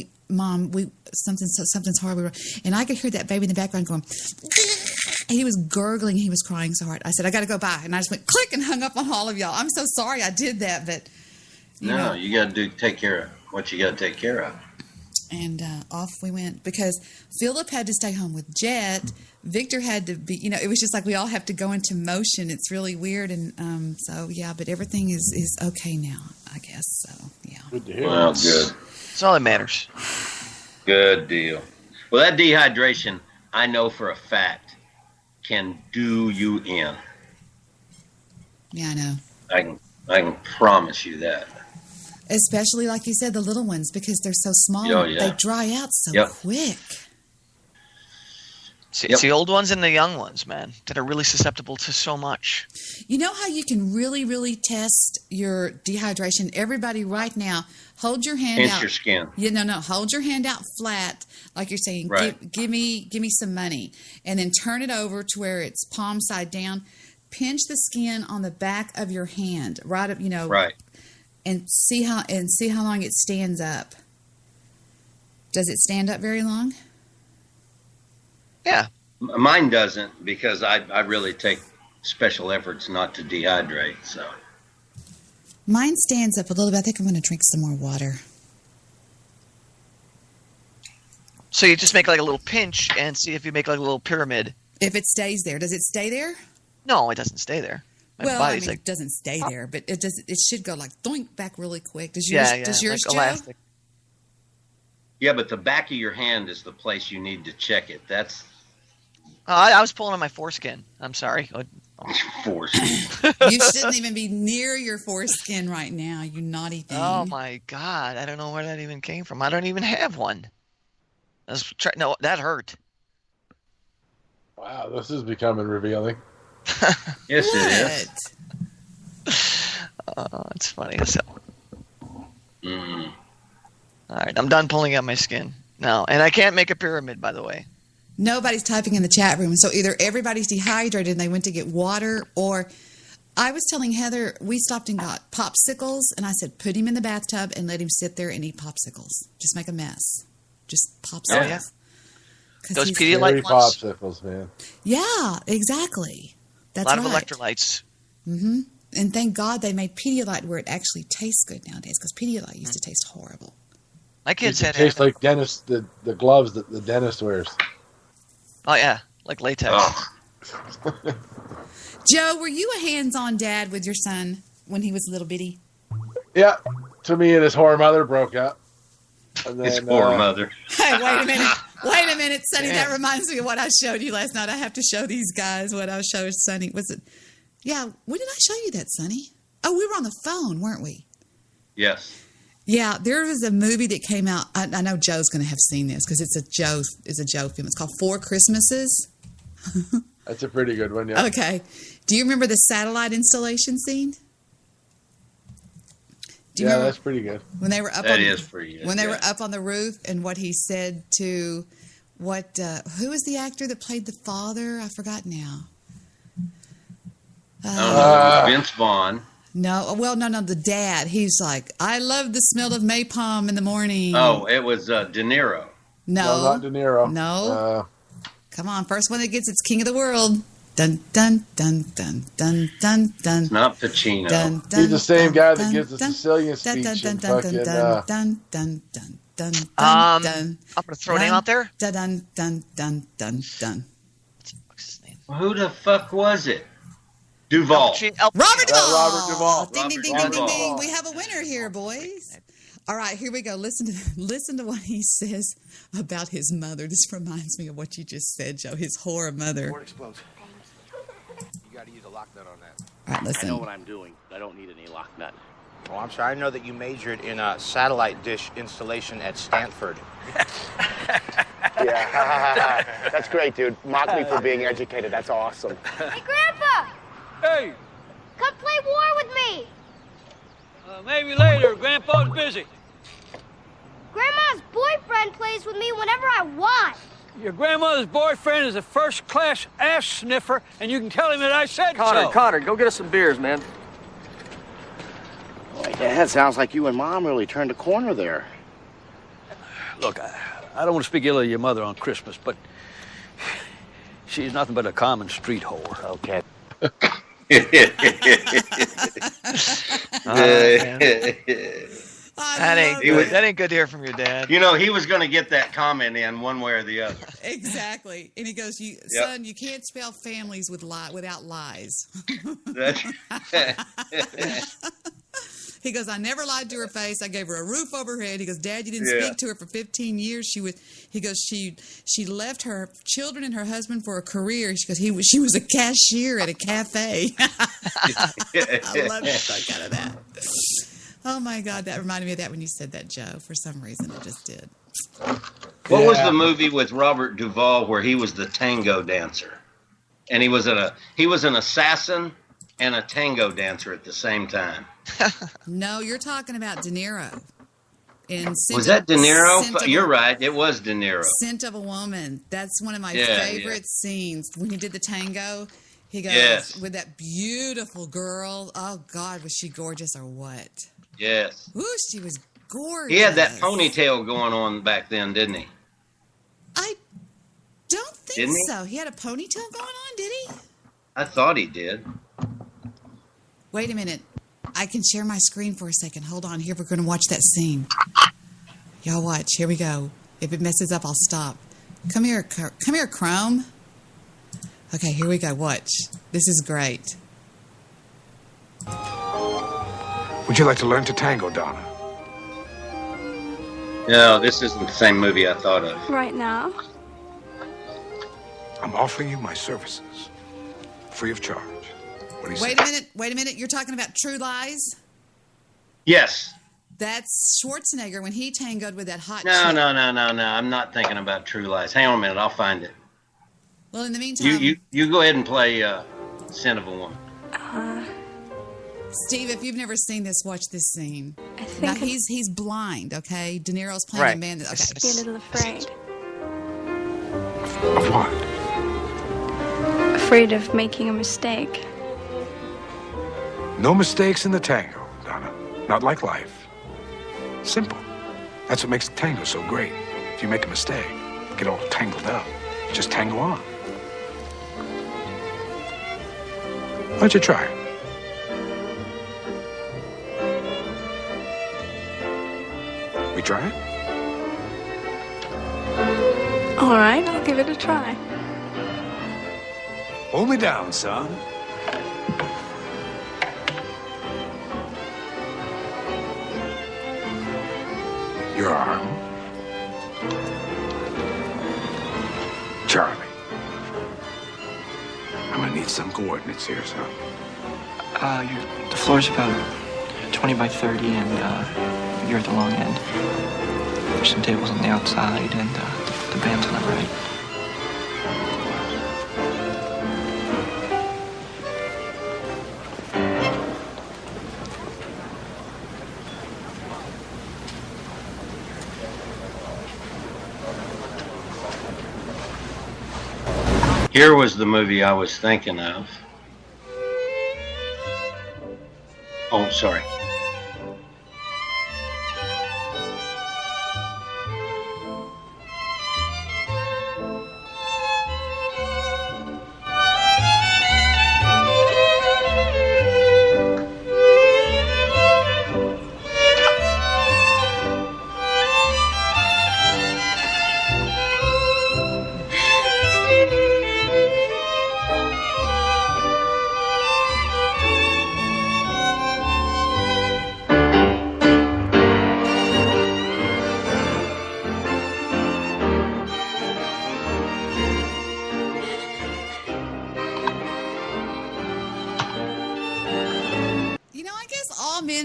something's horrible," and I could hear that baby in the background going. He was gurgling. He was crying so hard. I said, "I got to go by," and I just went click and hung up on all of y'all. I'm so sorry I did that, but you know. You got to take care of what you got to take care of. And off we went because Philip had to stay home with Jet. Victor had to be, it was just like we all have to go into motion. It's really weird. And so, yeah, but everything is okay now, I guess. So, yeah. Good to hear. Well, good. That's all that matters. Good deal. Well, that dehydration, I know for a fact, can do you in. Yeah, I know. I can promise you that. Especially, like you said, the little ones, because they're so small. Oh, yeah. They dry out so quick. It's the old ones and the young ones, man, that are really susceptible to so much. You know how you can really, really test your dehydration? Everybody right now, hold your hand out. Pinch your skin. Yeah, no. Hold your hand out flat, like you're saying, Right. give me some money. And then turn it over to where it's palm side down. Pinch the skin on the back of your hand, right up, Right. and see how long it stands up. Does it stand up very long? Yeah. Mine doesn't because I really take special efforts not to dehydrate. So Mine stands up a little bit. I think I'm going to drink some more water. So you just make like a little pinch and see if you make like a little pyramid. If it stays there, does it stay there? No, it doesn't stay there. My body's it doesn't stay there, but it does. It should go like doink back really quick. Does yours? Does yours, like Joe? elastic. yeah, but the back of your hand is the place you need to check it. That's I was pulling on my foreskin. I'm sorry. force. You shouldn't even be near your foreskin right now, you naughty thing. Oh my God! I don't know where that even came from. I don't even have one. No, that hurt. Wow, this is becoming revealing. Yes, it is. It's funny. So, Mm. all right, I'm done pulling out my skin now, and I can't make a pyramid, by the way. Nobody's typing in the chat room, so either everybody's dehydrated and they went to get water, or I was telling Heather we stopped and got popsicles, and I said put him in the bathtub and let him sit there and eat popsicles. Just make a mess. Just popsicles. Oh, yeah. 'Cause Those he's- Pedialyte Cherry ones. popsicles, man. Yeah, exactly. That's A lot right. of electrolytes. Mm-hmm. And thank God they made Pedialyte where it actually tastes good nowadays, because Pedialyte used to taste horrible. My kids It had tastes like dentist the gloves that the dentist wears. Oh yeah, like latex. Oh, Joe, were you a hands-on dad with your son when he was little bitty? Yeah, to me and his whore mother broke up. And then, his poor mother. Hey, wait a minute, Sonny. That reminds me of what I showed you last night. I have to show these guys what I showed Sonny. Was it? Yeah, when did I show you that, Sonny? Oh, we were on the phone, weren't we? Yes. Yeah, there was a movie that came out. I know Joe's going to have seen this because it's a Joe film. It's called Four Christmases. That's a pretty good one, yeah. Okay. Do you remember the satellite installation scene? Do you remember That's pretty good. when they were up? That is pretty good, When they yeah. were up on the roof, and what he said to what? Who was the actor that played the father? I forgot now. I don't know. It was Vince Vaughn. No, the dad. He's like, I love the smell of napalm in the morning. Oh, it was De Niro. No, not De Niro. No. Come on, first one that gets it's King of the World. Dun dun dun dun dun dun dun. It's not Pacino. Dun, dun, He's the same dun, guy that dun, gives the dun, Sicilian dun, speech dun, in dun, dun, fucking, dun, dun, dun, dun, dun, dun, I'm dun, gonna throw a name out there. dun, dun, dun, dun, dun, dun. What's his name? Who the fuck was it? Duval. Robert Duvall. Robert Duvall. Ding, ding, ding, Robert ding, ding, Duvall. ding. We have a winner here, boys. All right, here we go. Listen to what he says about his mother. This reminds me of what you just said, Joe. His horror mother. Before it explodes. You got to use a lock nut on that. All right, listen. I know what I'm doing. I don't need any lock nut. Oh, I'm sorry. I know that you majored in satellite dish installation at Stanford. Yeah, that's great, dude. Mock me for being educated. That's awesome. Hey, Grandpa! Hey, Come play war with me! maybe later. Grandpa's busy. Grandma's boyfriend plays with me whenever I want. Your grandmother's boyfriend is a first-class ass sniffer, and you can tell him that I said so. Connor, go get us some beers, man. Boy, Dad, sounds like you and Mom really turned a corner there. Look, I don't want to speak ill of your mother on Christmas, but she's nothing but a common street whore. Okay. That ain't good to hear from your dad. You know, he was going to get that comment in one way or the other. Exactly. And he goes, son, you can't spell families without lies. He goes, I never lied to her face. I gave her a roof over her head. He goes, Dad, you didn't speak to her for 15 years. He goes, she left her children and her husband for a career. She goes, she was a cashier at a cafe. I love the fuck out of that. Oh my God, that reminded me of that when you said that, Joe. For some reason, it just did. What was the movie with Robert Duvall where he was the tango dancer, and he was an assassin and a tango dancer at the same time? No, you're talking about De Niro. Was that De Niro? You're right. It was De Niro. Scent of a Woman. That's one of my favorite scenes. When he did the tango, he goes with that beautiful girl. Oh, God, was she gorgeous or what? Yes. Ooh, she was gorgeous. He had that ponytail going on back then, didn't he? I don't think so. He had a ponytail going on, did he? I thought he did. Wait a minute. I can share my screen for a second. Hold on. Here, we're going to watch that scene. Y'all watch. Here we go. If it messes up, I'll stop. Come here, Chrome. Okay, here we go. Watch. This is great. Would you like to learn to tango, Donna? No, this isn't the same movie I thought of. Right now? I'm offering you my services, free of charge. What do you say? Wait a minute. You're talking about True Lies? Yes. That's Schwarzenegger when he tangoed with that hot No. I'm not thinking about True Lies. Hang on a minute. I'll find it. Well, in the meantime... You go ahead and play Scent of a Woman. Steve, if you've never seen this, watch this scene. I think now, he's blind, okay? De Niro's playing a man that... Okay. Be a little afraid. Of what? Afraid of making a mistake. No mistakes in the tango, Donna. Not like life. Simple. That's what makes the tango so great. If you make a mistake, get all tangled up. Just tango on. Why don't you try it? We try it? All right, I'll give it a try. Hold me down, son. Your arm. Charlie. I'm gonna need some coordinates here, son. The floor's about 20 by 30, and you're at the long end. There's some tables on the outside, and the band's on the right. Here was the movie I was thinking of. Oh, sorry.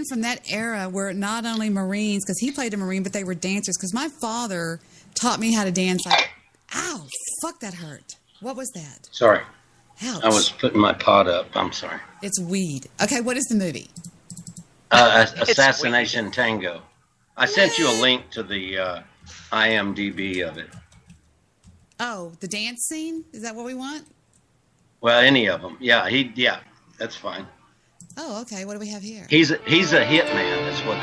From that era were not only Marines, because he played a Marine, but they were dancers. Because my father taught me how to dance. Like, ow, fuck, that hurt. What was that? Sorry. Ouch. I was putting my pot up. I'm sorry. It's weed. Okay, what is the movie? Assassination Tango. I sent you a link to the IMDb of it. Oh, the dance scene? Is that what we want? Well, any of them. Yeah, that's fine. Oh, okay. What do we have here? He's a hitman. That's what.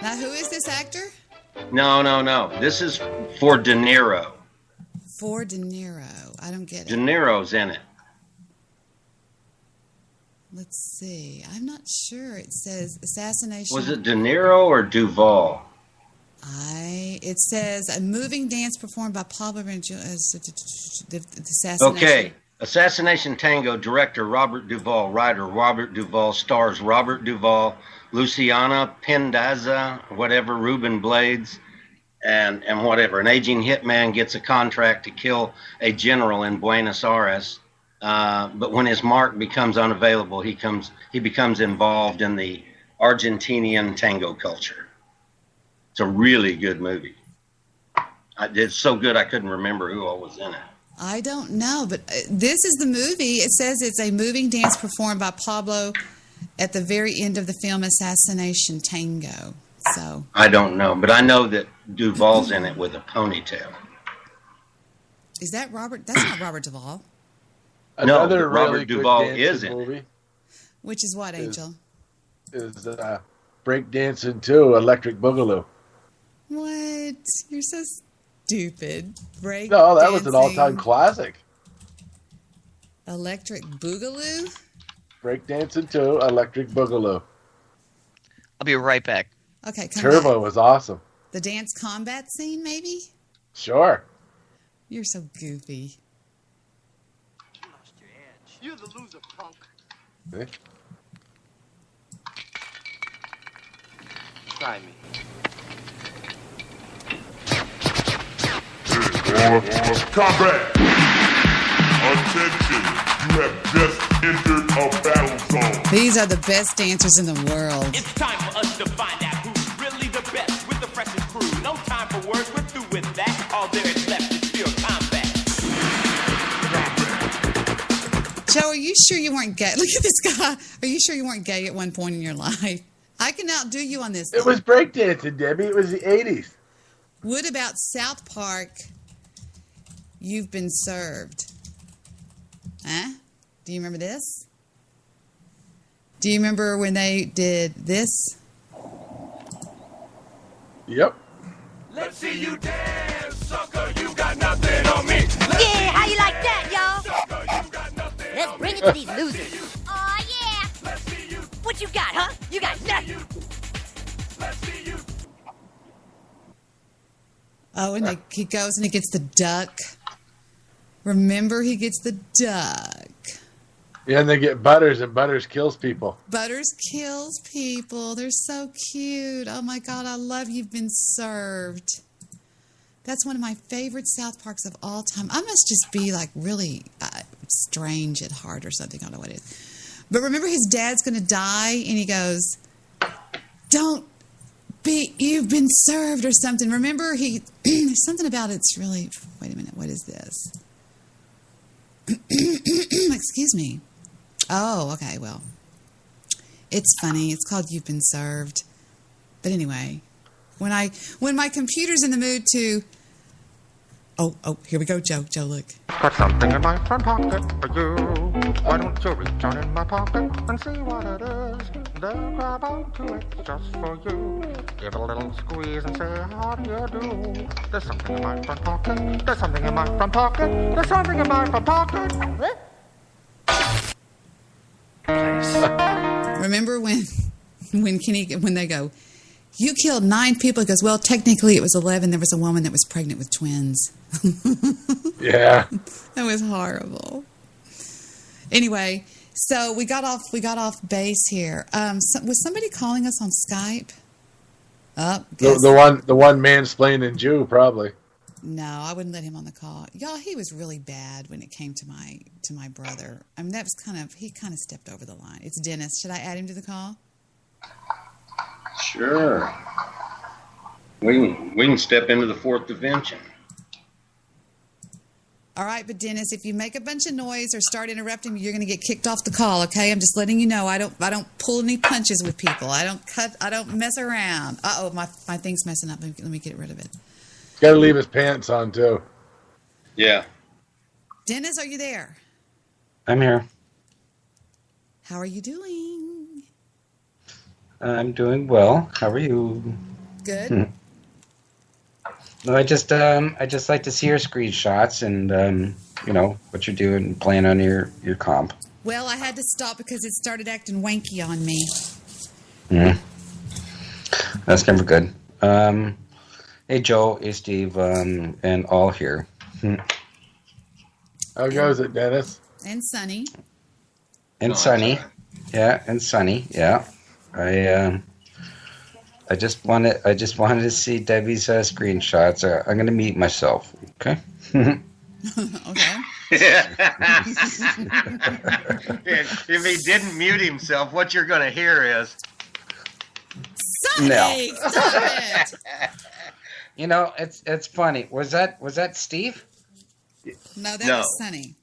Now, who is this actor? No. This is for De Niro. For De Niro. I don't get it. De Niro's in it. Let's see. I'm not sure. It says assassination. Was it De Niro or Duvall? It says a moving dance performed by Pablo the assassination. Okay. Assassination Tango, director Robert Duvall, writer Robert Duvall, stars Robert Duvall, Luciana Pendaza, whatever, Ruben Blades, and whatever. An aging hitman gets a contract to kill a general in Buenos Aires, but when his mark becomes unavailable, he becomes involved in the Argentinian tango culture. It's a really good movie. It's so good I couldn't remember who all was in it. I don't know, but this is the movie. It says it's a moving dance performed by Pablo at the very end of the film Assassination Tango. So I don't know, but I know that Duvall's in it with a ponytail. Is that Robert? That's not Robert Duvall. Another Robert really Duvall good is dancing in movie Which is what, Angel? is Breakdancing 2, Electric Boogaloo. What? You're so stupid. Break No, that was an dancing. all-time classic. Electric Boogaloo? Breakdancing 2, Electric Boogaloo. I'll be right back. Okay, come Turbo back. was awesome. The dance combat scene, maybe? Sure. You're so goofy. You're the loser, punk. Eh? Try me. Combat! Attention! You have just entered a battle zone. These are the best dancers in the world. It's time for us to find out who's really the best with the freshest crew. No time for words, we're through with that. All there is left is pure combat. Joe, are you sure you weren't gay? Look at this guy. Are you sure you weren't gay at one point in your life? I can outdo you on this. It was breakdancing, Debbie. It was the 80s. What about South Park? You've been served. Huh? Do you remember this? Do you remember when they did this? Yep. Let's see you dance, sucker. You got nothing on me. Yeah, how you like that, y'all? Sucker, you got nothing. Let's bring it to these losers. Aw, yeah. Let's see you. What you got, huh? You got nothing. Let's see you. Oh, and he goes and he gets the duck. Remember, he gets the duck. Yeah, and they get Butters, and Butters kills people. Butters kills people. They're so cute. Oh, my God, I love You've Been Served. That's one of my favorite South Parks of all time. I must just be, like, really strange at heart or something. I don't know what it is. But remember, his dad's going to die, and he goes, don't be, you've been served or something. Remember, there's something about it's really, wait a minute, what is this? Excuse me. Oh, okay, well. It's funny. It's called You've Been Served. But anyway, when my computer's in the mood to... Oh, here we go, Joe. Joe, look. Got something in my front pocket for you. Why don't you reach on in my pocket and see what it is? Then grab onto it just for you. Give it a little squeeze and say, how do you do? There's something in my front pocket. There's something in my front pocket. There's something in my front pocket. What? Remember when they go, you killed 9 people? He goes, well, technically it was 11. There was a woman that was pregnant with twins. Yeah. That was horrible. Anyway, so we got off base here. Was somebody calling us on Skype? Oh, The one mansplaining Jew, probably. no, I wouldn't let him on the call. Y'all, he was really bad when it came to my brother. I mean, he kind of stepped over the line. It's Dennis. Should I add him to the call? Sure. We can step into the fourth dimension. All right, but Dennis, if you make a bunch of noise or start interrupting me, you're going to get kicked off the call. Okay, I'm just letting you know. I don't pull any punches with people. I don't mess around. My thing's messing up. Let me get rid of it. Got to leave his pants on too. Yeah. Dennis, are you there? I'm here. How are you doing? I'm doing well. How are you? Good. No, I just like to see your screenshots and what you're doing, playing on your comp. Well, I had to stop because it started acting wanky on me. That's never good. Hey Joe, hey Steve, and all here. How goes it, Dennis? And Sonny. And Sonny, yeah, and Sonny, yeah. I just wanted to see Debbie's screenshots. I'm gonna mute myself. Okay. Okay. If he didn't mute himself, what you're going to hear is. Sonny, stop it. It's funny. Was that Steve? No, that was Sonny.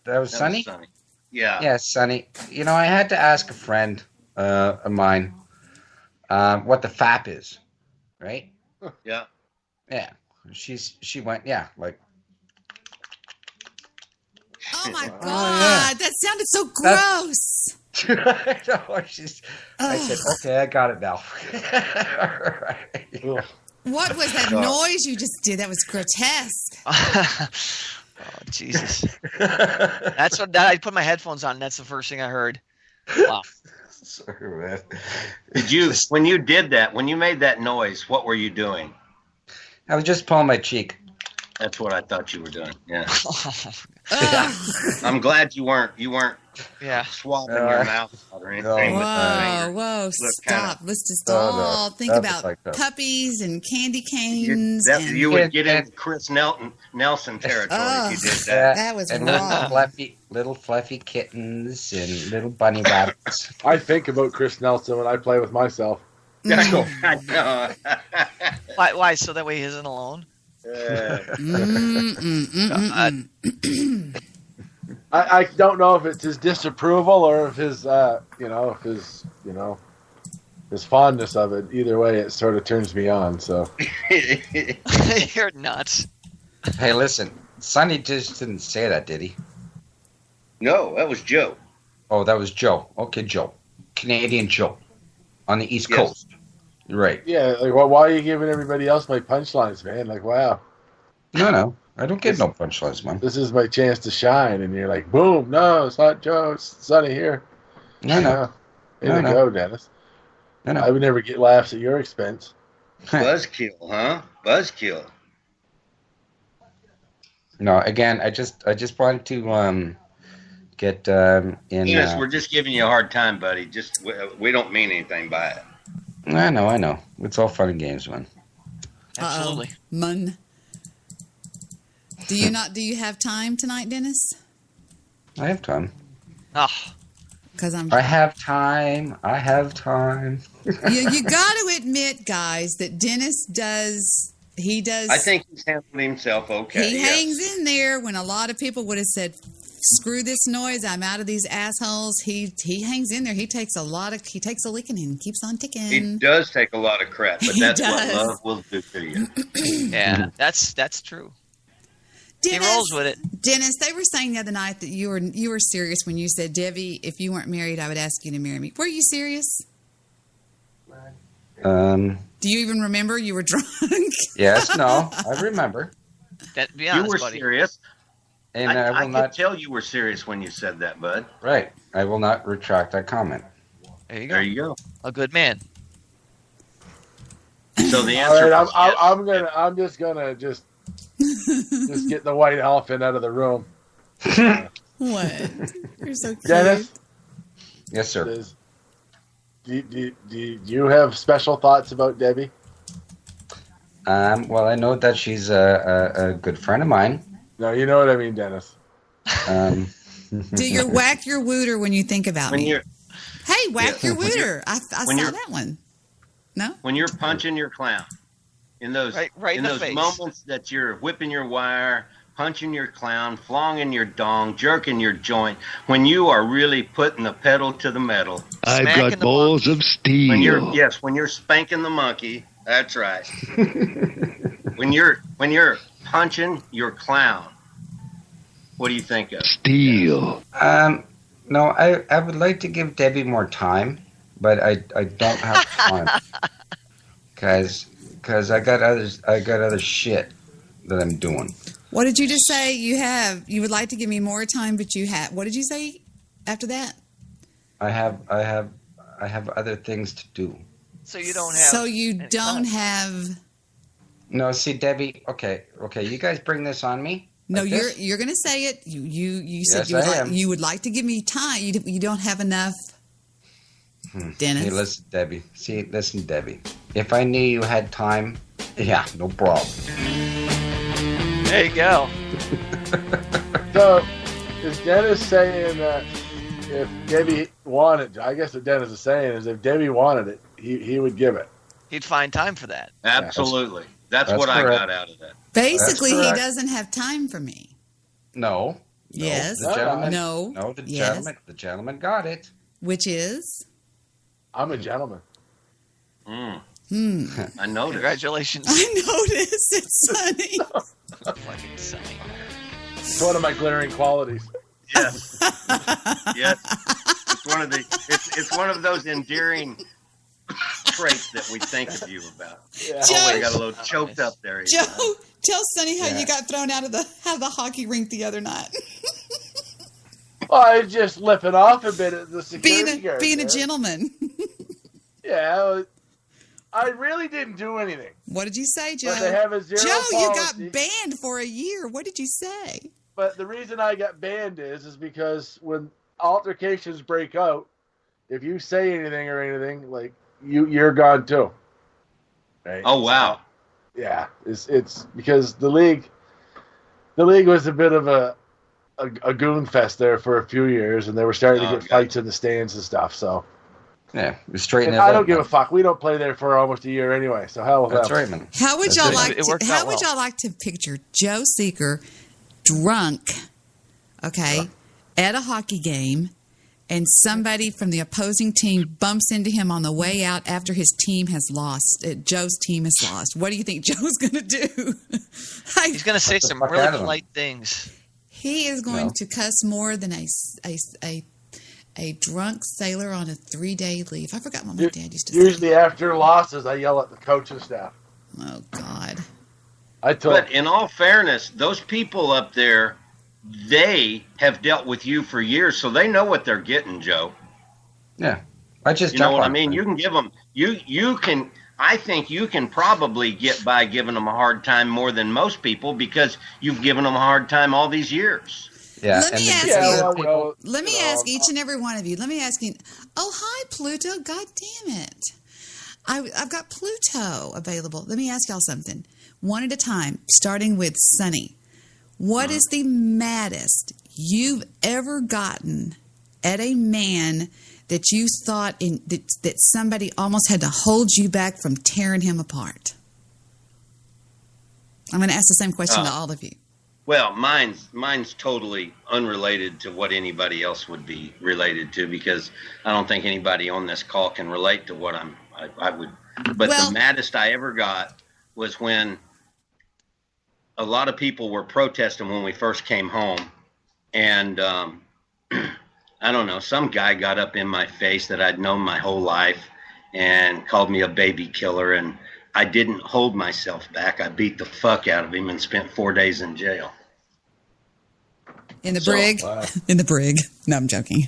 That was Sonny? Sonny. Yeah. Yeah, Sonny. I had to ask a friend of mine what the FAP is, right? Yeah. Yeah. She went, yeah, like. Oh my God, that sounded so gross. I said, okay, I got it now. What was that noise you just did? That was grotesque. Oh, Jesus. That's what I put my headphones on. And that's the first thing I heard. Wow. Sorry, man. When you did that, when you made that noise, what were you doing? I was just pulling my cheek. That's what I thought you were doing. Yeah. I'm glad you weren't swabbing your mouth or anything. Whoa, stop. Let's just all think about puppies and candy canes. You would get into Chris Nelson territory if you did that. That was and wrong. Little fluffy kittens and little bunny rabbits. I think about Chris Nelson when I play with myself. I know. Why? So that way he isn't alone? I don't know if it's his disapproval or if his his fondness of it. Either way, it sort of turns me on. So You're nuts. Hey, listen, Sonny just didn't say that, did he? No, that was Joe. Oh, that was Joe. Okay, Joe, Canadian Joe, on the East Coast. Right. Yeah, like why are you giving everybody else my punchlines, man? Like, wow. No, I don't get no punchlines, man. This is my chance to shine, and you're like, boom, no, it's not Joe, it's Sonny here. No. Here we go, Dennis. No. I would never get laughs at your expense. Buzzkill, huh? Buzzkill. No, again, I just wanted to get in. Yes, we're just giving you a hard time, buddy. Just we don't mean anything by it. I know. It's all fun and games, man. Absolutely. Mun. Do you have time tonight, Dennis? I have time. Because I have time. You got to admit, guys, that Dennis does. He does. I think he's handling himself okay. He hangs in there when a lot of people would have said, "Screw this noise! I'm out of these assholes." He hangs in there. He takes a licking and keeps on ticking. He does take a lot of crap, but that's what love will do to you. Yeah, that's true. Dennis, he rolls with it. Dennis, they were saying the other night that you were serious when you said, "Debbie, if you weren't married, I would ask you to marry me." Were you serious? Do you even remember? You were drunk. Yes, no, I remember. Be honest, you were buddy. serious. And I could tell you were serious when you said that, bud. Right. I will not retract that comment. There you go. A good man. So the answer. All right, I'm just gonna just get the white elephant out of the room. What? You're so cute. Dennis. Yes, sir. Do you have special thoughts about Debbie? Well, I know that she's a good friend of mine. No, you know what I mean, Dennis. Do you whack your wooter when you think about me? Hey, whack your wooter. I saw that one. No? When you're punching your clown, in those in those face. moments that you're whipping your wire, punching your clown, flonging your dong, jerking your joint, when you are really putting the pedal to the metal. I've got balls of steel. When you're spanking the monkey, that's right. When you're punching your clown, what do you think of? Steel. No, I would like to give Debbie more time, but I don't have time because I got other shit that I'm doing. What did you just say? You would like to give me more time, but you have. What did you say after that? I have other things to do. So you don't have. So you don't have. No, see, Debbie. Okay. You guys bring this on me. No, like you're going to say it. You said Yes, you would like to give me time. You don't have enough. Dennis. Hey, listen, Debbie. Listen, Debbie. If I knew you had time, yeah, no problem. There you go. So, is Dennis saying that if Debbie wanted, I guess what Dennis is saying is if Debbie wanted it, he would give it. He'd find time for that. Absolutely. That's what correct. I got out of that. Basically, he doesn't have time for me. No. Yes. The gentleman. No. No, the Yes. gentleman. The gentleman got it. Which is? I'm a gentleman. I noticed. Congratulations. I noticed it's Sonny. Fucking Sonny. It's one of my glaring qualities. Yes. Yes. It's one of those endearing traits that we think of you about. Yeah. Oh, I got a little choked up there. Joe, tell Sonny how you got thrown out of the hockey rink the other night. Well, I was just lipping off a bit at the security guard. Being a there. gentleman. Yeah, I really didn't do anything. What did you say, Joe? But they have a zero Joe, you policy. got banned for a year. What did you say? But the reason I got banned is because when altercations break out, if you say anything or anything, like you're gone too. Right? Oh wow. Yeah, it's because the league was a bit of a goon fest there for a few years, and they were starting to get fights in the stands and stuff. So yeah, we straighten it I out. don't give a fuck. We don't play there for almost a year anyway. So hell with That's them. right, man. How would That's y'all right. like to picture Joe Seeker drunk, okay, at a hockey game, and somebody from the opposing team bumps into him on the way out after his team has lost? Joe's team has lost. What do you think Joe's going to do? He's going to say some really polite things. He is going to cuss more than a drunk sailor on a 3-day leave. I forgot what my dad used to say. Usually after losses, I yell at the coaching staff. Oh God! But in all fairness, those people up there, they have dealt with you for years, so they know what they're getting, Joe. Yeah, I just you know what I mean. You can give them. You can. I think you can probably get by giving them a hard time more than most people because you've given them a hard time all these years. Yeah. Let me ask you. Let me ask each and every one of you. Let me ask you. Oh, hi, Pluto. God damn it! I've got Pluto available. Let me ask y'all something, one at a time, starting with Sonny. What is the maddest you've ever gotten at a man that you thought that somebody almost had to hold you back from tearing him apart? I'm going to ask the same question to all of you. Well, mine's totally unrelated to what anybody else would be related to because I don't think anybody on this call can relate to what I would. But the maddest I ever got was when a lot of people were protesting when we first came home, and I don't know, some guy got up in my face that I'd known my whole life and called me a baby killer, and I didn't hold myself back. I beat the fuck out of him and spent 4 days in jail. In the brig? In the brig. No, I'm joking.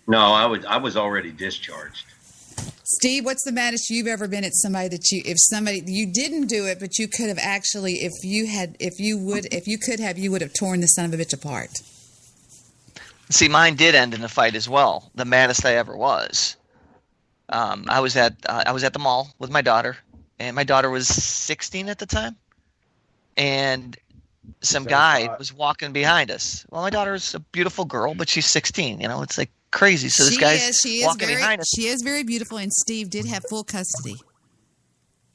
No, I was already discharged. Steve, what's the maddest you've ever been at somebody that you didn't do it, but you could have actually, if you could have, you would have torn the son of a bitch apart? See, mine did end in a fight as well. The maddest I ever was. I was at the mall with my daughter, and my daughter was 16 at the time, and some guy was walking behind us. Well, my daughter's a beautiful girl, but she's 16. You know, it's like crazy. So this guy's walking behind us. She is very beautiful, and Steve did have full custody.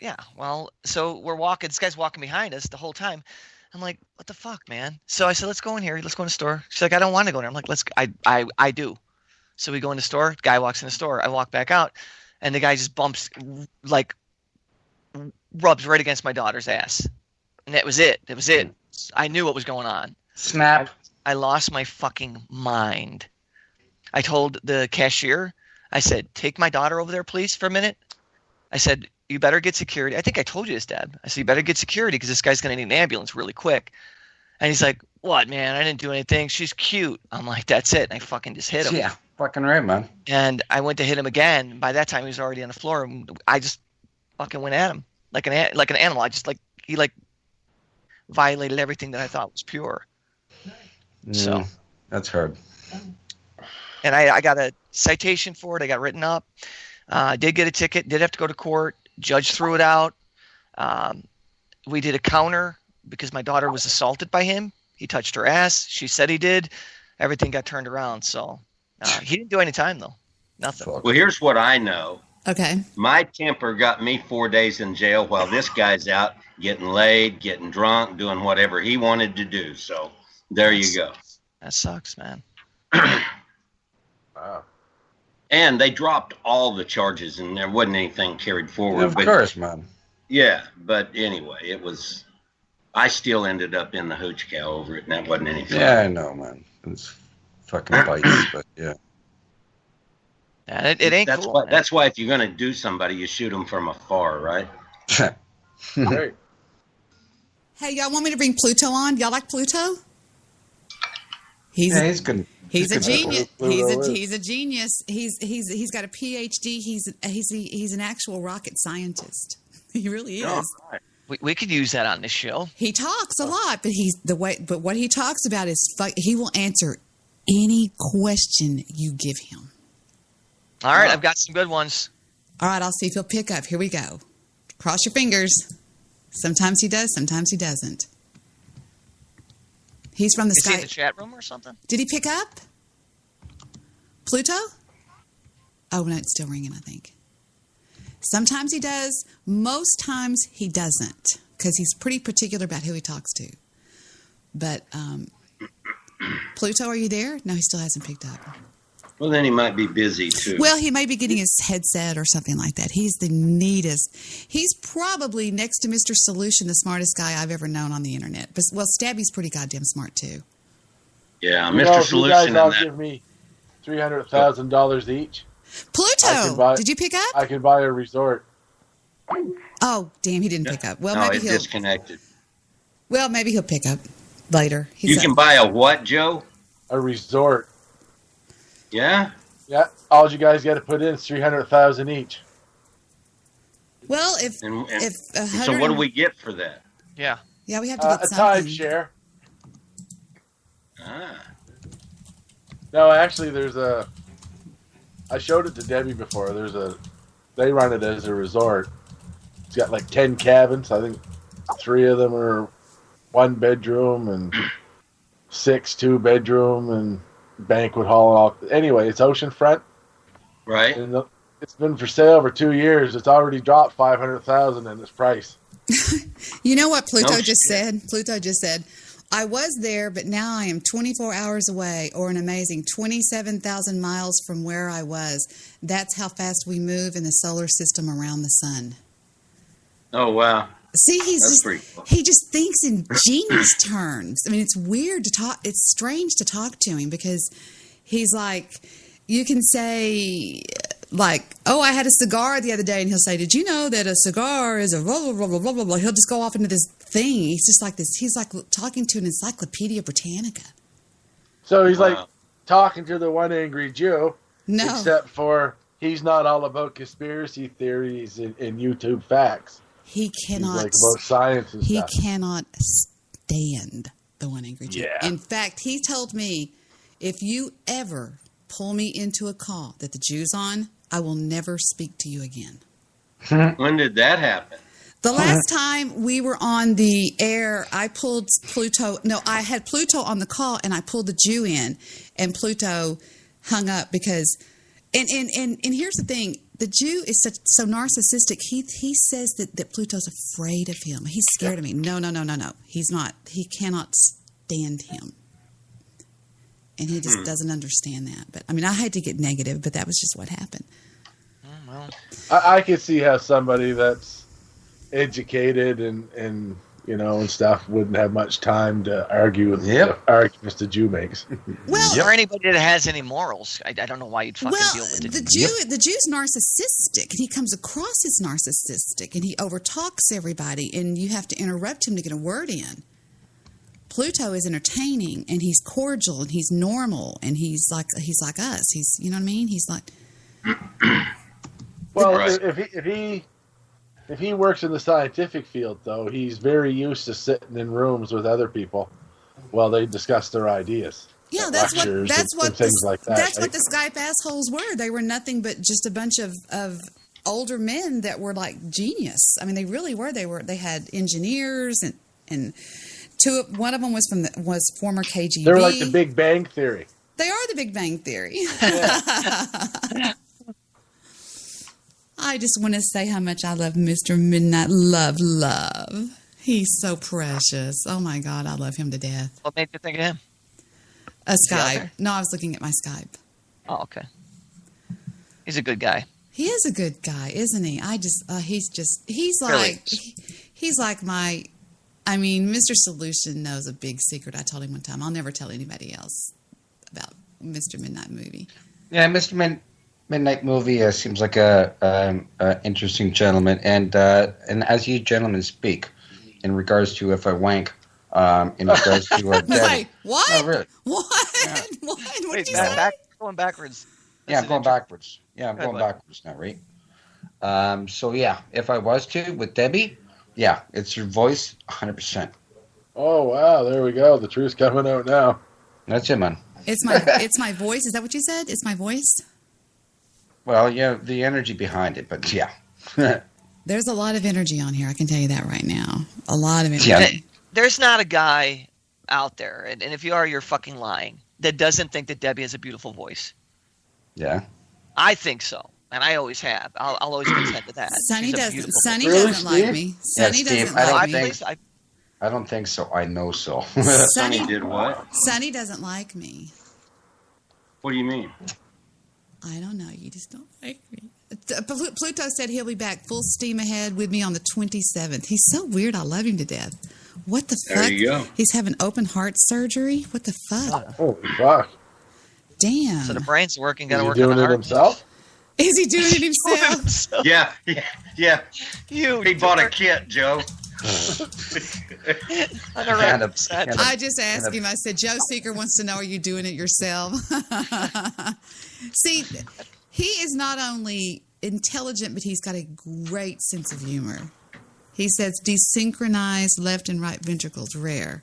Yeah, well, so we're walking. This guy's walking behind us the whole time. I'm like, what the fuck, man? So I said, let's go in here. Let's go in the store. She's like, I don't want to go in there. I'm like, I do. So we go in the store. Guy walks in the store. I walk back out, and the guy just rubs right against my daughter's ass. And that was it. That was it. I knew what was going on. Snap. I lost my fucking mind. I told the cashier, I said, take my daughter over there, please, for a minute. I said, you better get security. I think I told you this, Deb. I said, you better get security because this guy's going to need an ambulance really quick. And he's like, what, man? I didn't do anything. She's cute. I'm like, that's it. And I fucking just hit him. Yeah, fucking right, man. And I went to hit him again. By that time, he was already on the floor. And I just fucking went at him like an animal. He violated everything that I thought was pure. So that's hard. And I got a citation for it. I got written up. I did get a ticket. Did have to go to court. Judge threw it out. We did a counter because my daughter was assaulted by him. He touched her ass. She said he did. Everything got turned around. So he didn't do any time though. Nothing. Well, here's what I know. Okay. My temper got me 4 days in jail while this guy's out getting laid, getting drunk, doing whatever he wanted to do. So there you go. That sucks, man. Wow. And they dropped all the charges, and there wasn't anything carried forward. Of course, man. Yeah, but anyway, it was. I still ended up in the hooch cow over it, and that wasn't anything. Yeah, I know, man. It's fucking bites, but yeah. Yeah, it ain't That's cool. why. That's why if you're gonna do somebody, you shoot them from afar, right? Right. Hey, y'all want me to bring Pluto on? Y'all like Pluto? He's good. He's a genius. Pluto He's a genius. He's got a PhD. He's an actual rocket scientist. He really is. We could use that on this show. He talks a lot, but what he talks about is he will answer any question you give him. All right, I've got some good ones. All right, I'll see if he'll pick up. Here we go. Cross your fingers. Sometimes he does, sometimes he doesn't. He's from the Is sky. he in the chat room or something? Did he pick up? Pluto? Oh, no, it's still ringing, I think. Sometimes he does. Most times he doesn't because he's pretty particular about who he talks to. But Pluto, are you there? No, he still hasn't picked up. Well, then he might be busy too. Well, he may be getting his headset or something like that. He's the neatest. He's probably next to Mr. Solution, the smartest guy I've ever known on the internet. But well, Stabby's pretty goddamn smart too. Yeah, You know, Mr. if you Solution guys all and that. give me $300,000 each. Pluto, did you pick up? I can buy a resort. Oh, damn, he didn't pick up. Well, No, maybe it's he'll. disconnected. Well, maybe he'll pick up later. You can buy a what, Joe? A resort. Yeah. Yeah. All you guys got to put in is $300,000 each. Well, if So what do we get for that? Yeah. Yeah, we have to get A something. timeshare. Ah. No, actually, I showed it to Debbie before. They run it as a resort. It's got like 10 cabins. I think 3 of them are 1 bedroom and 6 2-bedroom and banquet hall. Anyway, it's oceanfront. Right. And it's been for sale for 2 years. It's already dropped $500,000 in its price. You know what Pluto No just shit. said? Pluto just said, I was there, but now I am 24 hours away, or an amazing 27,000 miles from where I was. That's how fast we move in the solar system around the sun. Oh wow. See, That's pretty cool. he just thinks in genius terms. I mean, it's weird to talk. It's strange to talk to him because he's like, you can say like, oh, I had a cigar the other day, and he'll say, did you know that a cigar is a blah, blah, blah, blah, blah, blah, blah. He'll just go off into this thing. He's just like this. He's like talking to an Encyclopedia Britannica. So he's like talking to the one angry Jew. No. Except for he's not all about conspiracy theories and YouTube facts. He cannot. He's like about science and He stuff. cannot stand the one angry Jew. Yeah. In fact, he told me, if you ever pull me into a call that the Jew's on, I will never speak to you again. When did that happen? The last time we were on the air, I pulled Pluto. No, I had Pluto on the call, and I pulled the Jew in, and Pluto hung up because. And here's the thing: the Jew is so narcissistic. He says that Pluto's afraid of him. He's scared of me. No. He's not. He cannot stand him, and he just doesn't understand that. But I mean, I hate to get negative, but that was just what happened. I could see how somebody that's educated and and stuff, wouldn't have much time to argue with the arguments the Jew makes. Or anybody that has any morals. I don't know why you'd fucking deal with it. The Jew's narcissistic, and he comes across as narcissistic, and he overtalks everybody, and you have to interrupt him to get a word in. Pluto is entertaining, and he's cordial, and he's normal, and he's like us. He's, you know what I mean? He's like. Well, if he works in the scientific field, though, he's very used to sitting in rooms with other people while they discuss their ideas. Yeah, that's what things like that. That's what the Skype assholes were. They were nothing but just a bunch of older men that were like genius. I mean, they really were. They had engineers and one of them was former KGB. They were like the Big Bang Theory. They are the Big Bang Theory. I just want to say how much I love Mr. Midnight. Love. He's so precious. Oh, my God. I love him to death. What made you think of him? A Skype. No, I was looking at my Skype. Oh, okay. He's a good guy. He is a good guy, isn't he? He's like my, I mean, Mr. Solution knows a big secret I told him one time. I'll never tell anybody else about Mr. Midnight Movie. Yeah, Mr. Midnight Movie seems like a interesting gentleman, and as you gentlemen speak, in regards to if I wank, in regards to Debi. Wait, what? No, really. What? Yeah. What? What did you say? Going backwards. Yeah, I'm going backwards. Yeah, I'm going backwards now, right? So yeah, if I was to with Debi, yeah, it's her voice, 100%. Oh wow, there we go. The truth's coming out now. That's it, man. It's my voice. Is that what you said? It's my voice. Well, yeah, the energy behind it, but yeah. There's a lot of energy on here. I can tell you that right now. A lot of energy. Yeah. There's not a guy out there, and if you are, you're fucking lying, that doesn't think that Debi has a beautiful voice. Yeah. I think so, and I always have. I'll always contend with that. Sonny doesn't. Sonny Really, doesn't like me. Sonny Steve, doesn't like me. I don't think so. I know so. Sonny did what? Sonny doesn't like me. What do you mean? I don't know. You just don't like me. Pluto said he'll be back full steam ahead with me on the 27th. He's so weird. I love him to death. What the fuck? There you go. He's having open heart surgery? What the fuck? Oh, fuck. Damn. So the brain's working. Got to Is he work on doing the it heart. himself? Is he doing it himself? Yeah. He bought a dork. kit, Joe. I just asked him. I said, Joe Seeker wants to know, are you doing it yourself? See, he is not only intelligent, but he's got a great sense of humor. He says desynchronized left and right ventricles, rare.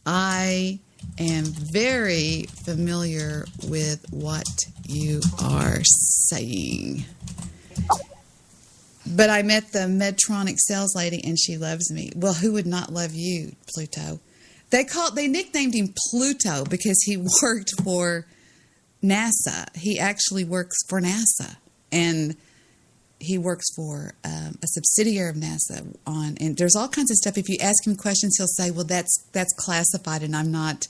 I am very familiar with what you are saying. But I met the Medtronic sales lady, and she loves me. Well, who would not love you, Pluto? They nicknamed him Pluto because he worked for NASA. He actually works for NASA, and he works for a subsidiary of NASA. And there's all kinds of stuff. If you ask him questions, he'll say, "Well, that's classified, and I'm not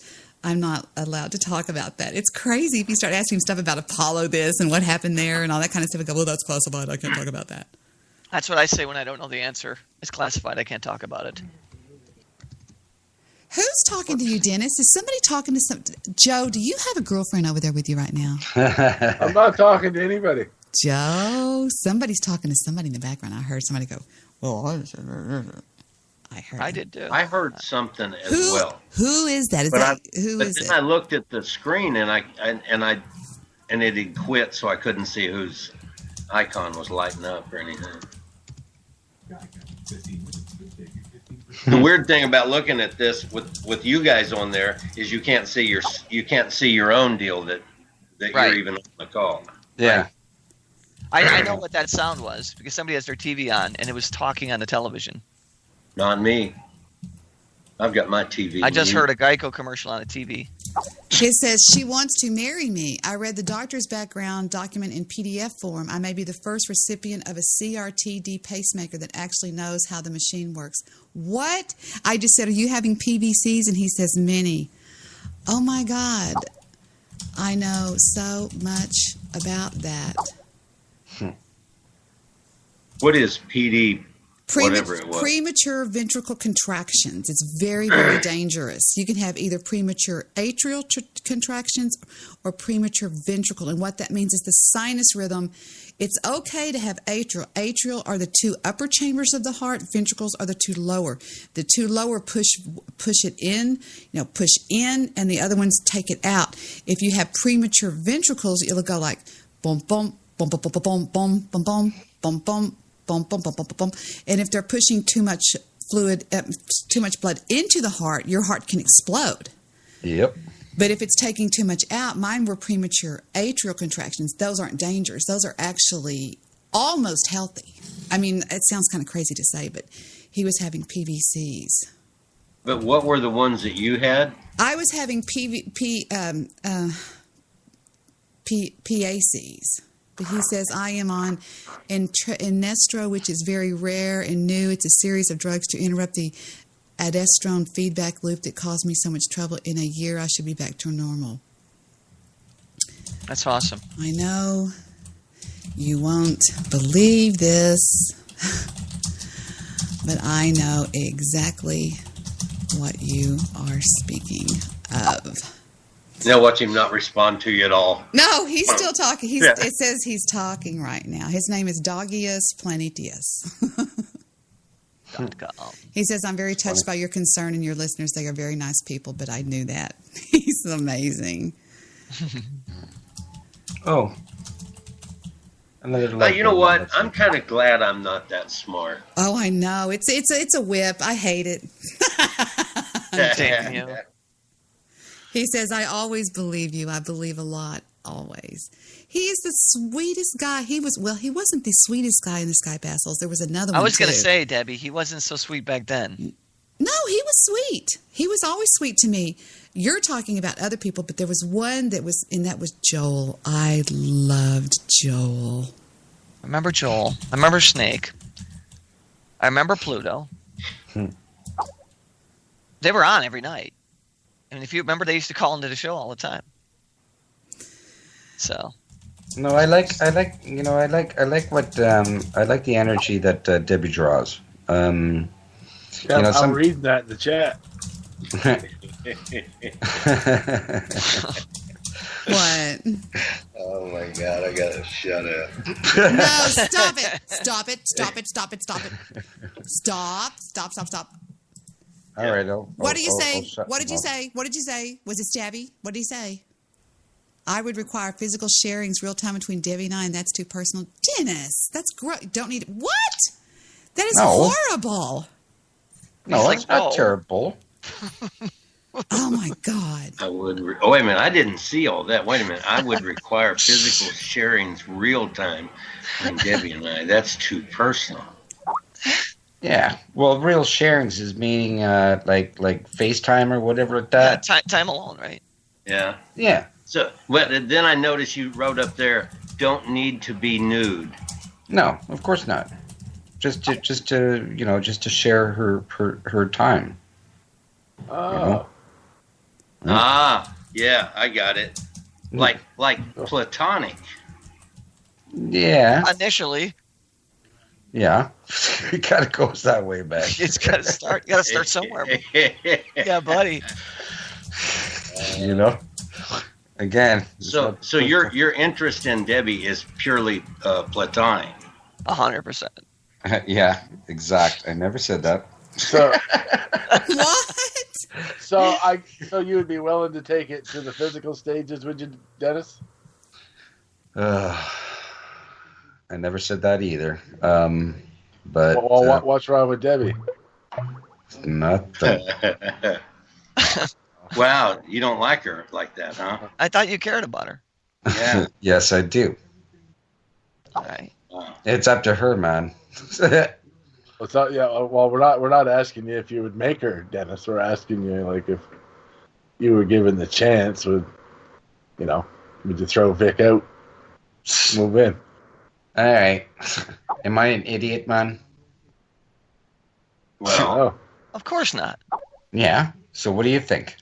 allowed to talk about that." It's crazy if you start asking him stuff about Apollo this and what happened there and all that kind of stuff. And go, "Well, that's classified. I can't talk about that." That's what I say when I don't know the answer. It's classified. I can't talk about it. Who's talking to you, Dennis? Is somebody talking to some... Joe, do you have a girlfriend over there with you right now? I'm not talking to anybody. Joe, somebody's talking to somebody in the background. I heard somebody go, well, I heard. I did too. I heard something as well. Who is that? But then I looked at the screen and it had quit, so I couldn't see whose icon was lighting up or anything. The weird thing about looking at this with you guys on there is you can't see your own deal that you're even on the call. Yeah. I know what that sound was because somebody has their TV on and it was talking on the television. Not me. I've got my TV. I just heard a Geico commercial on the TV. It says, she wants to marry me. I read the doctor's background document in PDF form. I may be the first recipient of a CRT-D pacemaker that actually knows how the machine works. What? I just said, are you having PVCs? And he says, many. Oh, my God. I know so much about that. What is PD? whatever it was. Premature ventricle contractions. It's very, very dangerous. You can have either premature atrial contractions or premature ventricle. And what that means is the sinus rhythm. It's okay to have atrial. Atrial are the two upper chambers of the heart. Ventricles are the two lower. The two lower push it in, push in, and the other ones take it out. If you have premature ventricles, it'll go like boom, boom, boom, boom, boom, boom, boom, boom, boom, boom, boom. Boom, boom, boom, boom, boom. And if they're pushing too much fluid, too much blood into the heart, your heart can explode. Yep. But if it's taking too much out, mine were premature atrial contractions. Those aren't dangerous. Those are actually almost healthy. I mean, it sounds kind of crazy to say, but he was having PVCs. But what were the ones that you had? I was having PACs. But he says, I am on Inestro, which is very rare and new. It's a series of drugs to interrupt the aldosterone feedback loop that caused me so much trouble. In a year, I should be back to normal. That's awesome. I know you won't believe this, but I know exactly what you are speaking of. Now watch him not respond to you at all. No, he's still talking. It says he's talking right now. His name is Doggius Planetius. He says, I'm very touched by your concern and your listeners. They are very nice people, but I knew that. He's amazing. Oh. You know what? I'm kind of glad I'm not that smart. Oh, I know. It's a whip. I hate it. Damn you. He says, I always believe you. I believe a lot, always. He's the sweetest guy. He wasn't the sweetest guy in the Sky Battles. There was another one, I was going to too. say, Debbie, he wasn't so sweet back then. No, he was sweet. He was always sweet to me. You're talking about other people, but there was one that was Joel. I loved Joel. I remember Joel. I remember Snake. I remember Pluto. They were on every night. And if you remember, they used to call into the show all the time. So. No, I like what I like the energy that Debbie draws. I'm reading that in the chat. What? Oh my God! I gotta shut up. No, stop it! Stop it! Stop it! Stop it! Stop it! Stop! Stop! Stop! Stop! All right. What do you say? What did you say? What did you say? Was it stabby? What did he say? I would require physical sharings real time between Debbie and I, and that's too personal. Dennis, that's gross. Don't need it. What? That is horrible. No, it's not terrible. Oh my God. I would. Wait a minute. I didn't see all that. Wait a minute. I would require physical sharings real time between Debbie and I. That's too personal. Yeah, well, real sharings is meaning like FaceTime or whatever like that. Yeah, time alone, right? Yeah. Yeah. So, well, then I noticed you wrote up there, "Don't need to be nude." No, of course not. Just to share her time. Oh. Yeah, I got it. Like platonic. Yeah. Initially. Yeah, it kind of goes that way back. It's got to start. You got to start somewhere. Yeah, buddy. Again. So your interest in Debbie is purely platonic. 100%. Yeah, exact. I never said that. So what? So you would be willing to take it to the physical stages, would you, Dennis? I never said that either. But what's wrong with Debbie? Nothing. Wow, you don't like her like that, huh? I thought you cared about her. Yeah. Yes, I do. All right. It's up to her, man. Well, we're not asking you if you would make her, Dennis. We're asking you like if you were given the chance, would you throw Vic out, move in? All right. Am I an idiot, man? Well, of course not. Yeah. So what do you think?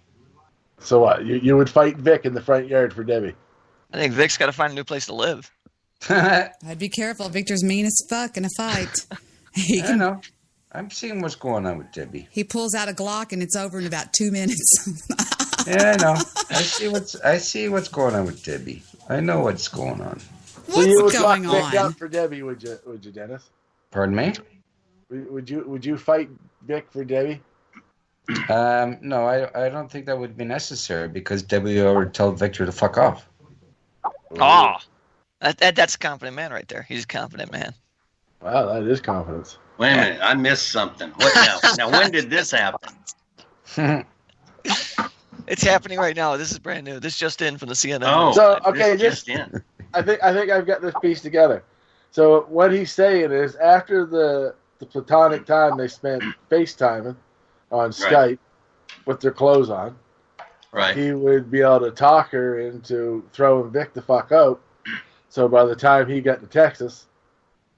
So what? You would fight Vic in the front yard for Debbie? I think Vic's got to find a new place to live. I'd be careful. Victor's mean as fuck in a fight. He I can. know. I'm seeing what's going on with Debbie. He pulls out a Glock and it's over in about 2 minutes. Yeah, I know. I see what's going on with Debbie. I know what's going on. So you would What's lock going Vic on? up for Debbie, would you, Dennis? Pardon me? Would you fight Vic for Debbie? No, I don't think that would be necessary because Debbie already told Victor to fuck off. Oh, that's a confident man right there. He's a confident man. Wow, that is confidence. Wait a minute, I missed something. What now? Now, when did this happen? It's happening right now. This is brand new. This just in from the CNN. Oh, So okay, just in. I think I've got this piece together. So what he's saying is after the platonic time they spent FaceTiming on Skype with their clothes on, right? He would be able to talk her into throwing Vic the fuck out. So by the time he got to Texas,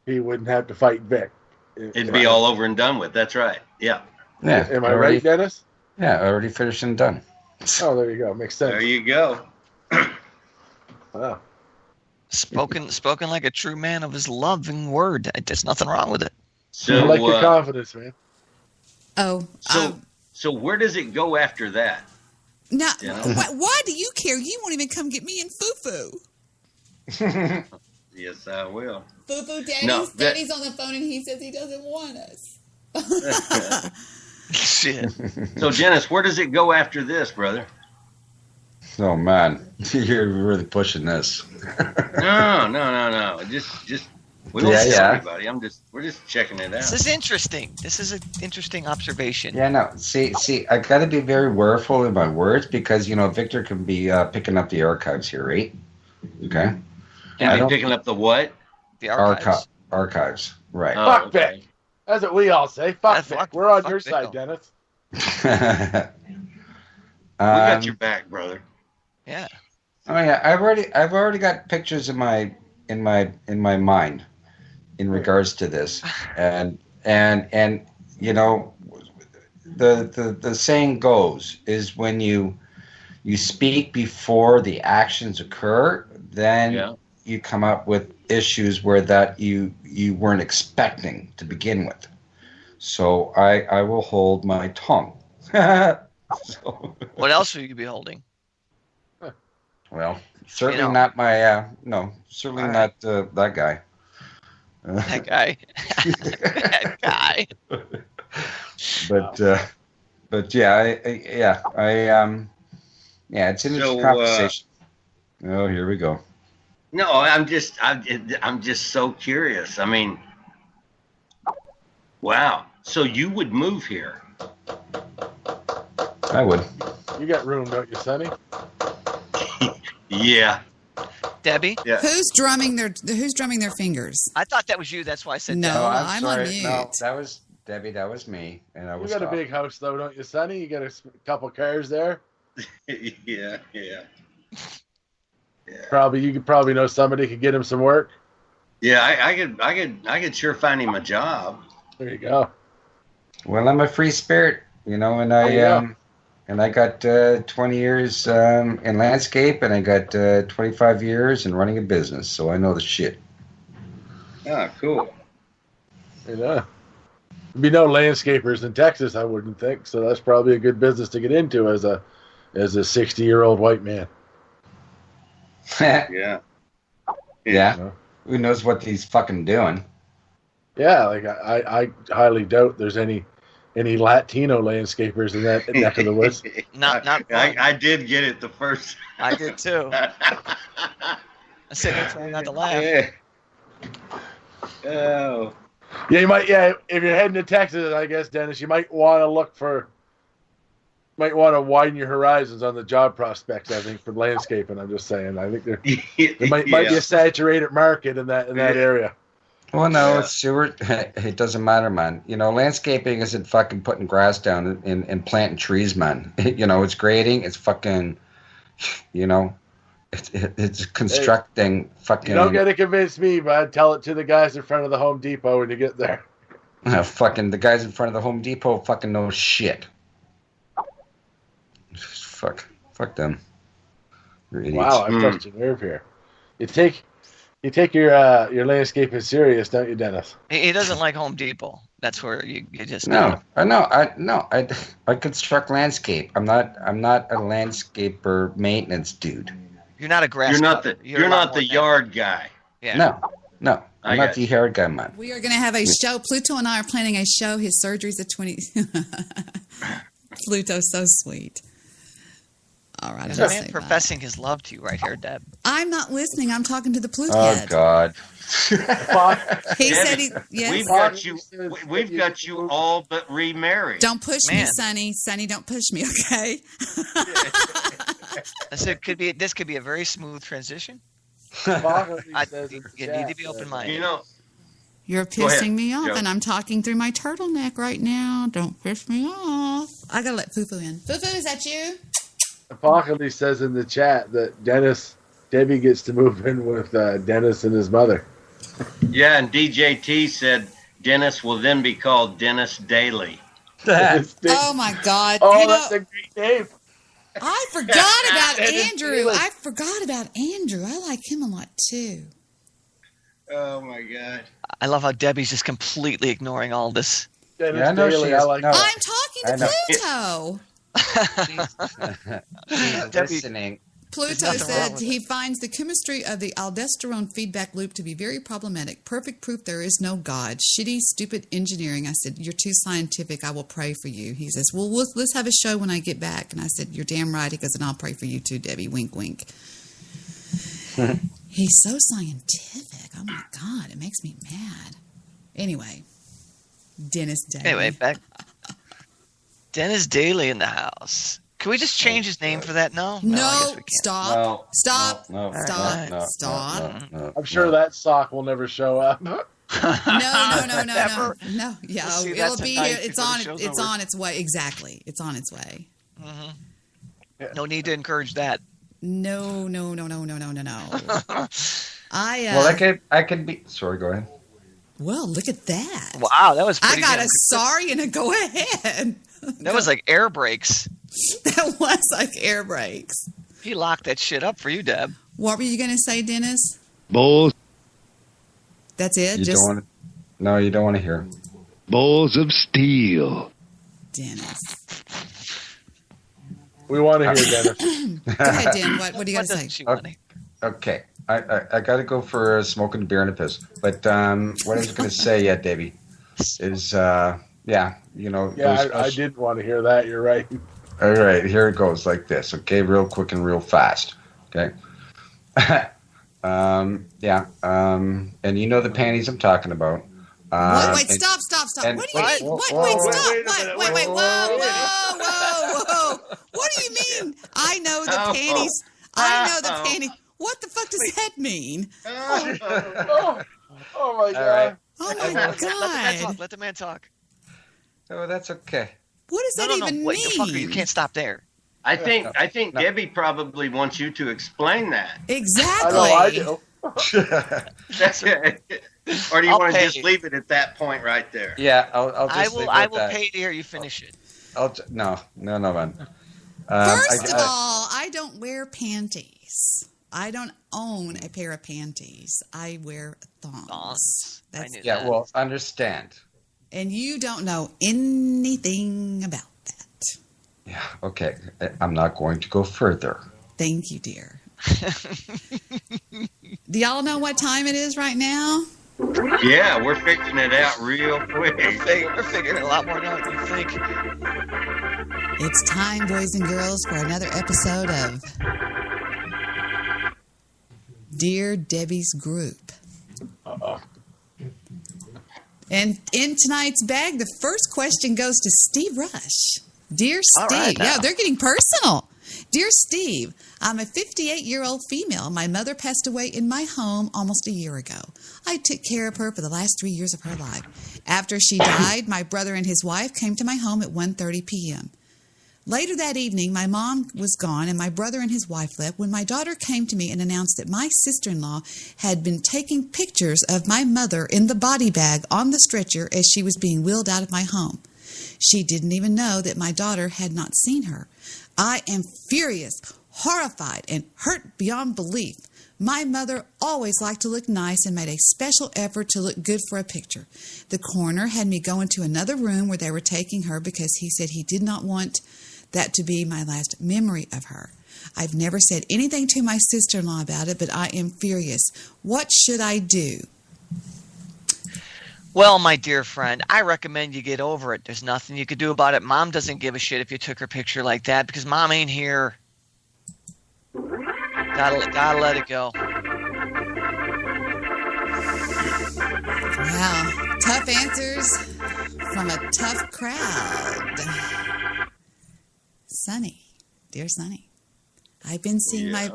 he wouldn't have to fight Vic. It'd be all over and done with. That's right. Yeah. Yeah. Am I right, Dennis? Yeah, already finished and done. Oh, there you go. Makes sense. There you go. Wow. Spoken like a true man of his loving word. There's nothing wrong with it. So, I like your confidence, man. Oh. So where does it go after that? No, You know? why do you care? You won't even come get me in foo-foo. Yes, I will. Foo-foo, Daddy's on the phone and he says he doesn't want us. Shit. So, Dennis, where does it go after this, brother? Oh man, you're really pushing this. No. Just we won't tell anybody. We're just checking it out. This is interesting. This is an interesting observation. Yeah, no. See, I got to be very careful in my words because Victor can be picking up the archives here, right? Okay. And picking up the what? The archives. Archives, right? Fuck Vic. That's what we all say. Fuck Vic. We're on your Vic. side, Dennis. We got your back, brother. Yeah. Oh yeah, I've already got pictures in my mind in regards to this, and the saying goes is when you speak before the actions occur, then you come up with issues where that you weren't expecting to begin with. So I will hold my tongue. What else will you be holding? Well, certainly not my certainly not that guy. That guy. That guy. But yeah, it's an interesting conversation. Oh, here we go. No, I'm just so curious. I mean, wow. So you would move here? I would. You got room, don't you, Sonny? Yeah. Debbie? Yeah. Who's drumming their fingers? I thought that was you. That's why I said no. that. I'm on mute. No, that was Debbie. That was me, and I was. You got a big house, though, don't you, Sonny? You got a couple cars there. Yeah. Probably you could probably know somebody could get him some work. Yeah, I could sure find him a job. There you go. Well, I'm a free spirit, and I got 20 years in landscape, and I got 25 years in running a business, so I know the shit. Ah, cool. Yeah. There'd be no landscapers in Texas, I wouldn't think. So that's probably a good business to get into as a 60-year-old white man. Yeah. Yeah. Who knows what he's fucking doing? Yeah, like I highly doubt there's any Latino landscapers in that neck of the woods. I did get it the first. I did too. I said there trying not to laugh. Oh. Yeah, you might. Yeah, if you're heading to Texas, I guess, Dennis, you might want to widen your horizons on the job prospects. I think for landscaping. I'm just saying. I think there might be a saturated market in that area. Well, no, Stuart. It doesn't matter, man. Landscaping isn't fucking putting grass down and planting trees, man. It's grading. It's fucking. It's constructing fucking. You don't get to convince me, bud. Tell it to the guys in front of the Home Depot when you get there. Fucking the guys in front of the Home Depot fucking know shit. Fuck them. Wow, I've touched a nerve here. You You take your landscaping serious, don't you, Dennis? He doesn't like Home Depot. That's where you just I construct landscape. I'm not a landscaper maintenance dude. You're not a grass. You're not cutter. the you're a lot not more the than that. yard guy. Yeah. No. I'm not the yard guy, man. We are going to have a show. Pluto and I are planning a show. His surgery's at 20. Pluto's so sweet. All right. There's a man professing his love to you right here, Deb. I'm not listening. I'm talking to the Pluto Oh head. God. He said he. Yes. We've got you all but remarried. Don't push me, Sonny. Sonny, don't push me, okay? I said this could be a very smooth transition. You need to be open-minded. You know, you're pissing me off, and I'm talking through my turtleneck right now. Don't piss me off. I gotta let Fufu in. Fufu, is that you? Apocales says in the chat that Debbie gets to move in with Dennis and his mother. Yeah, and DJT said Dennis will then be called Dennis Daly. Oh my God! Oh, that's a great name. I forgot about Andrew. I forgot about Andrew. I like him a lot too. Oh my God! I love how Debbie's just completely ignoring all this. Dennis Daly, I like. I'm talking to Pluto. Listening. Pluto said he finds the chemistry of the aldosterone feedback loop to be very problematic. Perfect proof there is no God. Shitty, stupid engineering. I said, you're too scientific. I will pray for you. He says, well, let's have a show when I get back. And I said, you're damn right. He goes, and I'll pray for you too, Debbie. Wink, wink. He's so scientific. Oh, my God. It makes me mad. Anyway, Dennis Daly. Anyway, back. Dennis Daly in the house. Can we just change his name for that? No, No, stop. Stop. I'm sure that sock will never show up. No. Yeah, See, it'll that's be a night here. It's before on. the show's It's over. on its way. Exactly. It's on its way. Mm-hmm. No need to encourage that. No. Well, I could be. Sorry, go ahead. Well, look at that. Wow, that was. I got damn a sorry and a go ahead. That was like air brakes. That was like air brakes. He locked that shit up for you, Deb. What were you going to say, Dennis? Bowls. That's it? You don't want to hear. Bowls of steel. Dennis. We want to hear Dennis. Go ahead, Dan. What do you got to say? Okay. I got to go for smoking a beer and a piss. But what I was going to say, Debbie, is, you know. Yeah, I did want to hear that. You're right. All right, here it goes like this, okay? Real quick and real fast, okay? And you know the panties I'm talking about. Wait, stop. What do you mean? Wait, stop. Wait, whoa. What do you mean? I know the panties. I know the panties. What the fuck does that mean? Oh my God. Right. Oh my God. Let the man talk. Oh, that's okay. What does that even Wait, mean? fucker, you can't stop there. I think Debbie probably wants you to explain that. Exactly. I do. Or do you want to pay just you. leave it at that point right there? Yeah, I'll just leave it I at will that. pay to hear you finish it. No, man. First of all, I don't wear panties. I don't own a pair of panties. I wear thongs. Well, understand. And you don't know anything about that. Yeah, okay. I'm not going to go further. Thank you, dear. Do y'all know what time it is right now? Yeah, we're fixing it out real quick. We're figuring a lot more out than you think. It's time, boys and girls, for another episode of Dear Debbie's Group. Uh-oh. And in tonight's bag, the first question goes to Steve Rush. Dear Steve. Right, yeah, they're getting personal. Dear Steve, I'm a 58-year-old female. My mother passed away in my home almost a year ago. I took care of her for the last 3 years of her life. After she died, my brother and his wife came to my home at 1:30 p.m. Later that evening, my mom was gone and my brother and his wife left when my daughter came to me and announced that my sister-in-law had been taking pictures of my mother in the body bag on the stretcher as she was being wheeled out of my home. She didn't even know that my daughter had not seen her. I am furious, horrified, and hurt beyond belief. My mother always liked to look nice and made a special effort to look good for a picture. The coroner had me go into another room where they were taking her because he said he did not want that to be my last memory of her. I've never said anything to my sister-in-law about it, but I am furious. What should I do? Well, my dear friend, I recommend you get over it. There's nothing you could do about it. Mom doesn't give a shit if you took her picture like that because Mom ain't here. Gotta let it go. Wow, tough answers from a tough crowd. Sonny, dear Sonny, I've been seeing my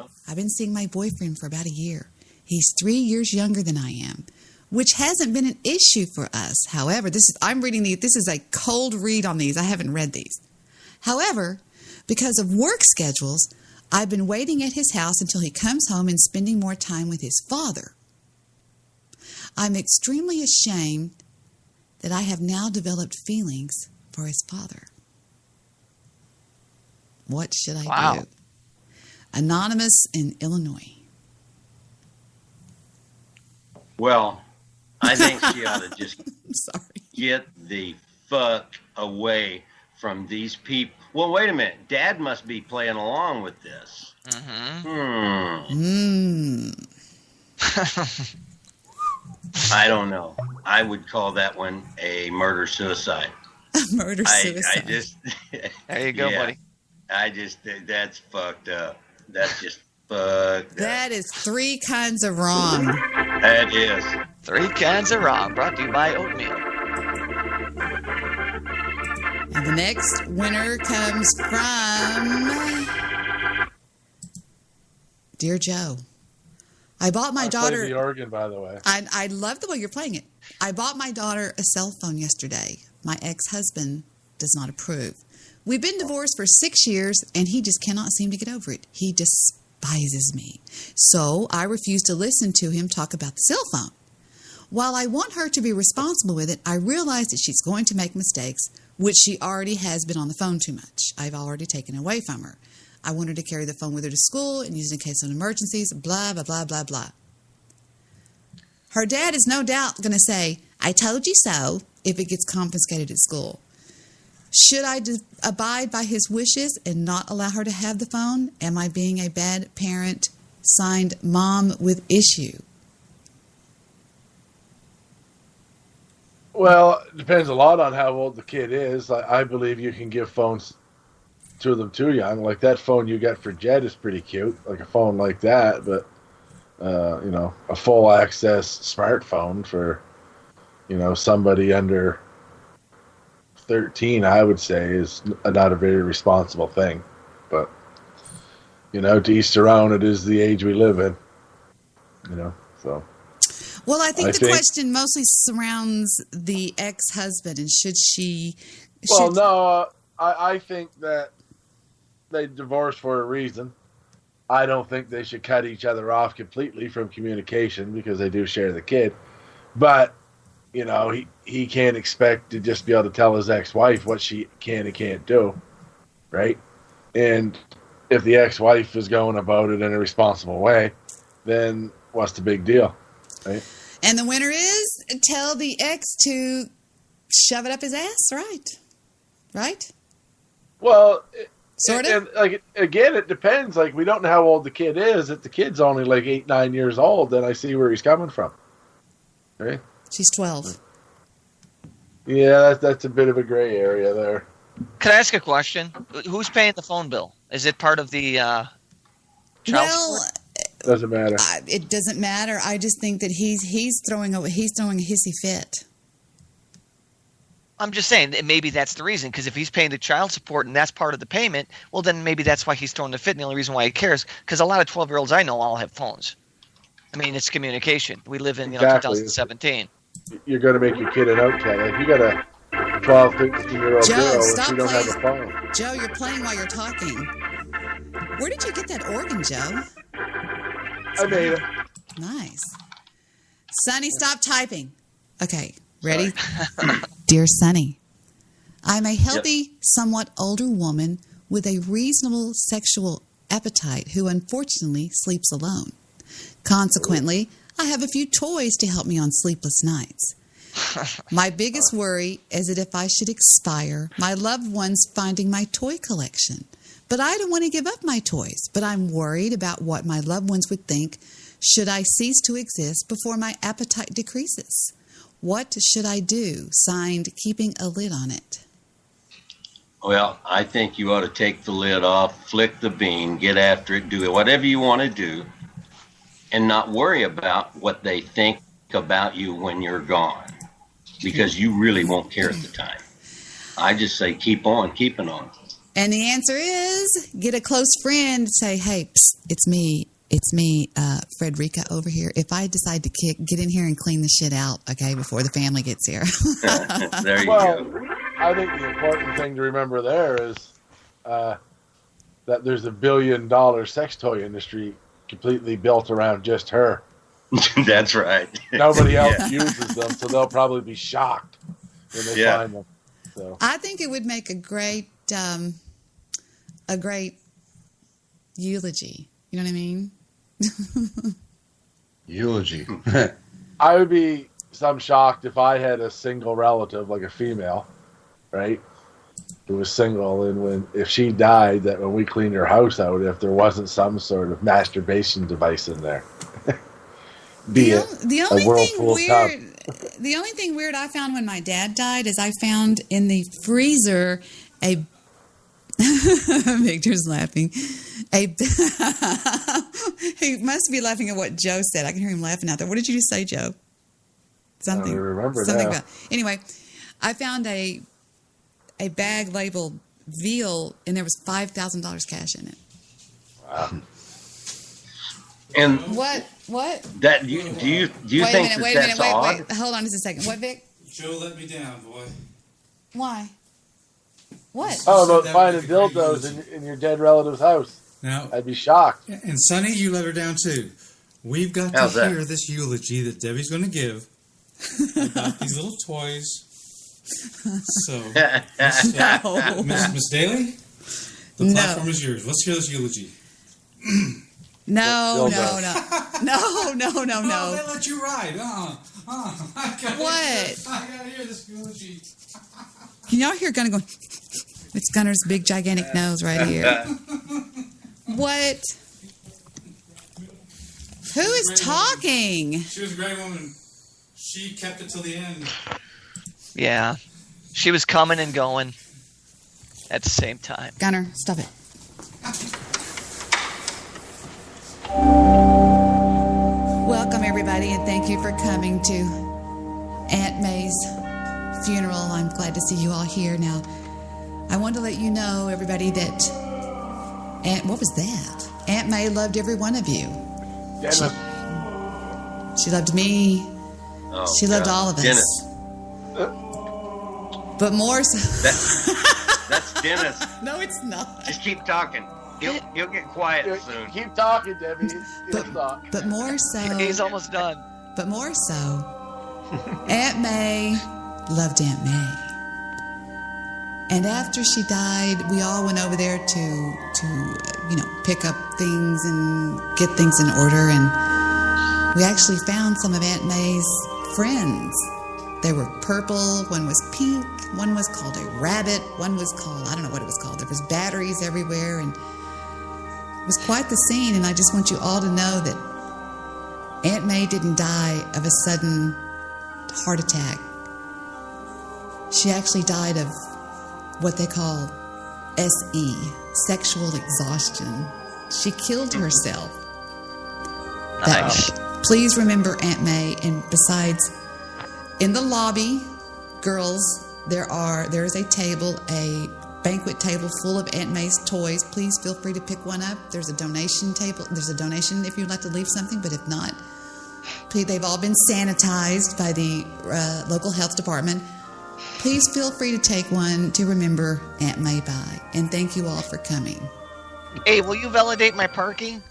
boyfriend for about a year. He's 3 years younger than I am, which hasn't been an issue for us. However, I'm reading these. This is a cold read on these. I haven't read these. However, because of work schedules, I've been waiting at his house until he comes home and spending more time with his father. I'm extremely ashamed that I have now developed feelings for his father. What should I do? Anonymous in Illinois. Well, I think she ought to just get the fuck away from these people. Well, wait a minute. Dad must be playing along with this. I don't know. I would call that one a murder-suicide. Murder-suicide. I just... There you go, buddy. That's fucked up. That's just fucked up. That is 3 kinds of wrong. That is. 3 kinds of wrong, brought to you by Oatmeal. And the next winner comes from Dear Joe. I bought my daughter the organ, by the way. I love the way you're playing it. I bought my daughter a cell phone yesterday. My ex-husband does not approve. We've been divorced for 6 years, and he just cannot seem to get over it. He despises me. So I refuse to listen to him talk about the cell phone. While I want her to be responsible with it, I realize that she's going to make mistakes, which she already has been on the phone too much. I've already taken away from her. I want her to carry the phone with her to school and use it in case of emergencies, blah, blah, blah, blah, blah. Her dad is no doubt going to say, I told you so, if it gets confiscated at school. Should I abide by his wishes and not allow her to have the phone? Am I being a bad parent? Signed, Mom with Issue. Well, it depends a lot on how old the kid is. I believe you can give phones to them too young. Like that phone you got for Jed is pretty cute, like a phone like that. But a full access smartphone for somebody under 13, I would say, is not a very responsible thing. But to each their own. It is the age we live in. So. Well, I think the question mostly surrounds the ex-husband, and should she... Well, no, I think that they divorced for a reason. I don't think they should cut each other off completely from communication because they do share the kid. But, he can't expect to just be able to tell his ex-wife what she can and can't do, right? And if the ex-wife is going about it in a responsible way, then what's the big deal? Right. And the winner is tell the ex to shove it up his ass, right? Right? Well, sort of. Again, it depends. Like, we don't know how old the kid is. If the kid's only like 8, 9 years old, then I see where he's coming from. Right? She's 12. Yeah, that's a bit of a gray area there. Can I ask a question? Who's paying the phone bill? Is it part of the child support? Doesn't matter. It doesn't matter. I just think that he's throwing a hissy fit. I'm just saying that maybe that's the reason, because if he's paying the child support and that's part of the payment, well, then maybe that's why he's throwing the fit, and the only reason why he cares, because a lot of 12-year-olds I know all have phones. I mean, it's communication. We live in 2017. You're going to make your kid an outcast. Like, you got a 12, 15-year-old girl and she don't have a phone. Joe, you're playing while you're talking. Where did you get that organ, Joe? I made it. Nice. Sonny, stop typing. Okay, ready? Dear Sonny, I'm a healthy, somewhat older woman with a reasonable sexual appetite who unfortunately sleeps alone. Consequently, I have a few toys to help me on sleepless nights. My biggest worry is that if I should expire, my loved ones finding my toy collection. But I don't want to give up my toys. But I'm worried about what my loved ones would think should I cease to exist before my appetite decreases. What should I do? Signed, keeping a lid on it. Well, I think you ought to take the lid off, flick the bean, get after it, do it, whatever you want to do, and not worry about what they think about you when you're gone, because you really won't care at the time. I just say keep on keeping on. And the answer is get a close friend, say, hey, psst, it's me, Frederica over here. If I decide to get in here and clean the shit out, okay, before the family gets here. There you go. I think the important thing to remember there is that there's $1 billion sex toy industry completely built around just her. That's right. Nobody else uses them, so they'll probably be shocked when they find them. So I think it would make a great eulogy. You know what I mean? Eulogy. I would be some shocked if I had a single relative, like a female, right, who was single, and if she died, that when we cleaned her house out, if there wasn't some sort of masturbation device in there. The only thing weird I found when my dad died is I found in the freezer a Victor's laughing. He must be laughing at what Joe said. I can hear him laughing out there. What did you just say, Joe? Something. I don't remember something now. about. Anyway, I found a bag labeled veal, and there was $5,000 cash in it. Wow. And what? That do you think that's odd? Wait. Hold on just a second. What, Vic? Joe let me down, boy. Why? What? Oh, about finding dildos in your dead relative's house. Now, I'd be shocked. And Sonny, you let her down too. We've got How's to that? hear this eulogy that Debbie's going to give about these little toys. So, Miss Daly, the platform is yours. Let's hear this eulogy. No. Oh, they let you ride. What? I gotta hear this eulogy. Can y'all hear Gunner going? It's Gunner's big gigantic nose right here. What? Who is talking? She was a great woman. She kept it till the end. Yeah. She was coming and going at the same time. Gunner, stop it. Welcome, everybody, and thank you for coming to Aunt May's funeral. I'm glad to see you all here. Now, I want to let you know, everybody, that what was that? Aunt May loved every one of you. She loved me. Oh, she loved all of us. Dennis. But more so. That's Dennis. No, it's not. Just keep talking. He'll get quiet soon. Keep talking, Debbie. But more so. He's almost done. But more so, Aunt May loved Aunt May. And after she died, we all went over there to pick up things and get things in order. And we actually found some of Aunt May's friends. They were purple. One was pink. One was called a rabbit. One was called, I don't know what it was called. There was batteries everywhere. And it was quite the scene. And I just want you all to know that Aunt May didn't die of a sudden heart attack. She actually died of what they call SE, sexual exhaustion. She killed herself. Nice. Please remember Aunt May. And besides, in the lobby, girls, there is a table, a banquet table full of Aunt May's toys. Please feel free to pick one up. There's a donation table. There's a donation if you'd like to leave something, but if not, please, they've all been sanitized by the local health department. Please feel free to take one to remember Aunt May by. And thank you all for coming. Hey, will you validate my parking?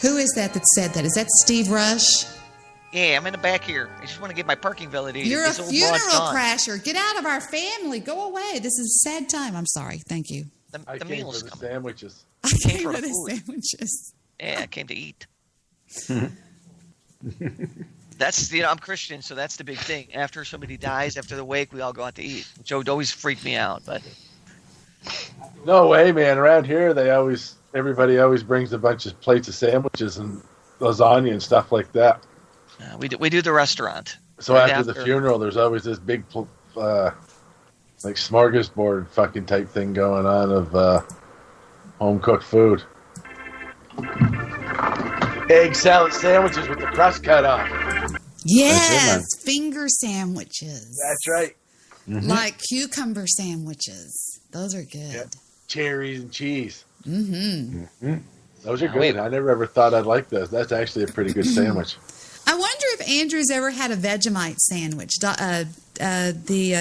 Who is that said that? Is that Steve Rush? Yeah, I'm in the back here. I just want to get my parking validated. You're a This old funeral broad's gone. crasher. Get out of our family. Go away. This is a sad time. I'm sorry. Thank you. The I came meal's for the coming. sandwiches. I Came came for for the food. sandwiches. Yeah, I came to eat. That's, I'm Christian, so that's the big thing. After somebody dies, after the wake, we all go out to eat, which would always freak me out. But No way, man. Around here, everybody always brings a bunch of plates of sandwiches and lasagna and stuff like that. we do the restaurant. So Right after the funeral, there's always this big, like smorgasbord fucking type thing going on of home cooked food. Egg salad sandwiches with the crust cut off. Yes, finger sandwiches. That's right. Like cucumber sandwiches. Those are good. Yep. Cherries and cheese. Mm-hmm. Those are good. I never ever thought I'd like those. That's actually a pretty good sandwich. I wonder if Andrew's ever had a Vegemite sandwich. The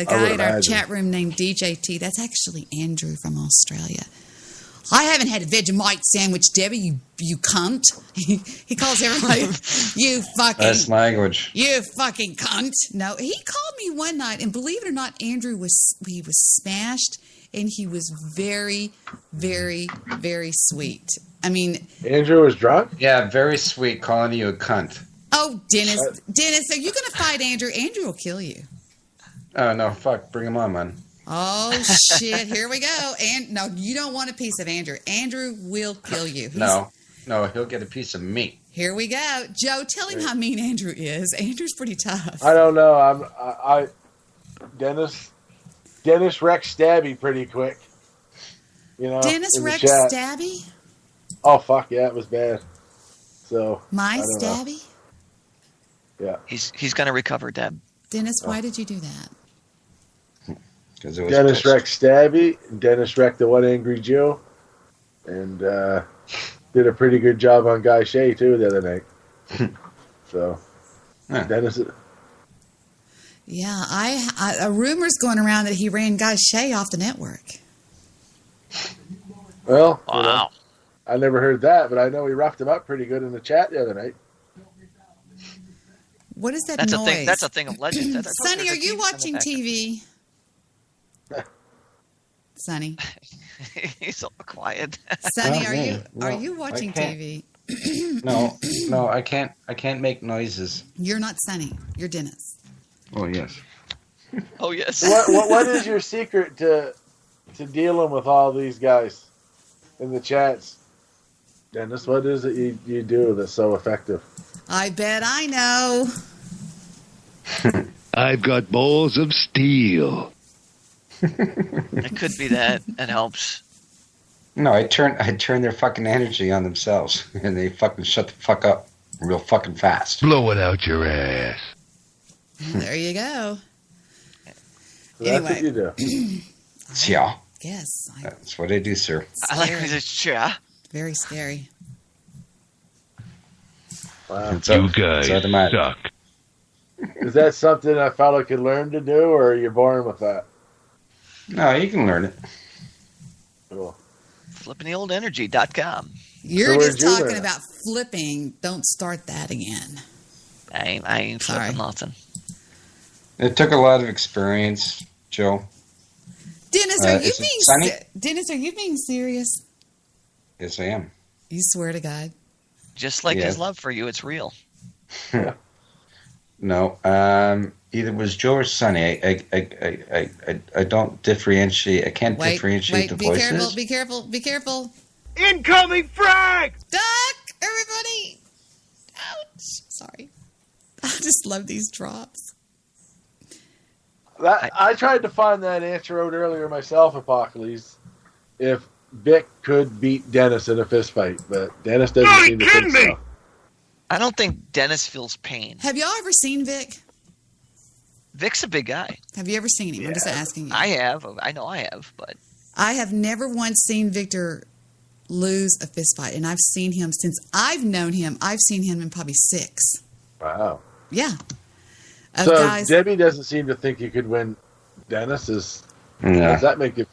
guy in our chat room named DJT, that's actually Andrew from Australia. I haven't had a Vegemite sandwich, Debbie, you cunt. He calls everybody, you fucking... That's language. You fucking cunt. No, he called me one night, and believe it or not, Andrew was smashed, and he was very, very, very sweet. I mean... Andrew was drunk? Yeah, very sweet, calling you a cunt. Oh, Dennis, are you going to fight Andrew? Andrew will kill you. Oh, no, fuck. Bring him on, man. Oh, shit. Here we go. And no, you don't want a piece of Andrew. Andrew will kill you. No, he'll get a piece of meat. Here we go. Joe, tell him how mean Andrew is. Andrew's pretty tough. I don't know. Dennis wrecked Stabby pretty quick. Dennis wrecked Stabby? Oh, fuck, yeah, it was bad. So my Stabby? Yeah. He's going to recover, Deb. Dennis, why did you do that? Dennis wrecked Stabby, and Dennis wrecked the One Angry Joe, and did a pretty good job on Guy Shea, too, the other night. So, Dennis... Yeah, a rumor's going around that he ran Guy Shea off the network. Well, wow. I never heard that, but I know he roughed him up pretty good in the chat the other night. What is that that's noise? That's a thing of legend. Sonny, are you watching TV? Sonny, he's so quiet. Sonny, are you watching TV? No, I can't make noises. You're not Sonny. You're Dennis. Oh yes. Oh yes. What is your secret to dealing with all these guys in the chats, Dennis? What is it you do that's so effective? I bet I know. I've got balls of steel. It could be that. It helps. No, I turn their fucking energy on themselves, and they fucking shut the fuck up real fucking fast. Blow it out your ass. There you go. So that's what you do. Yeah. Yes. That's what I do, sir. I like this chair. Very scary. Wow. You guys suck. Is that something a fellow can learn to do, or are you born with that? No, you can learn it. Cool. FlippingTheOldEnergy.com. You're just talking about flipping. Don't start that again. I ain't flipping nothing. It took a lot of experience, Joe. Dennis, are you being serious? Yes, I am. You swear to God? Just like his love for you, it's real. No, either was Joe or Sonny. I don't differentiate. I can't differentiate the voices. Be careful. Incoming frag! Duck, everybody! Ouch! Sorry. I just love these drops. I tried to find that answer out earlier myself, Apocales. If Vic could beat Dennis in a fist fight, but Dennis doesn't seem to think so. I don't think Dennis feels pain. Have y'all ever seen Vic? Vic's a big guy. Have you ever seen him? Yeah. I'm just asking you. I have. I know I have, but I have never once seen Victor lose a fist fight, and I've seen him since I've known him. I've seen him in probably 6. Wow. Yeah. So Debbie doesn't seem to think you could win Dennis. Does that make you?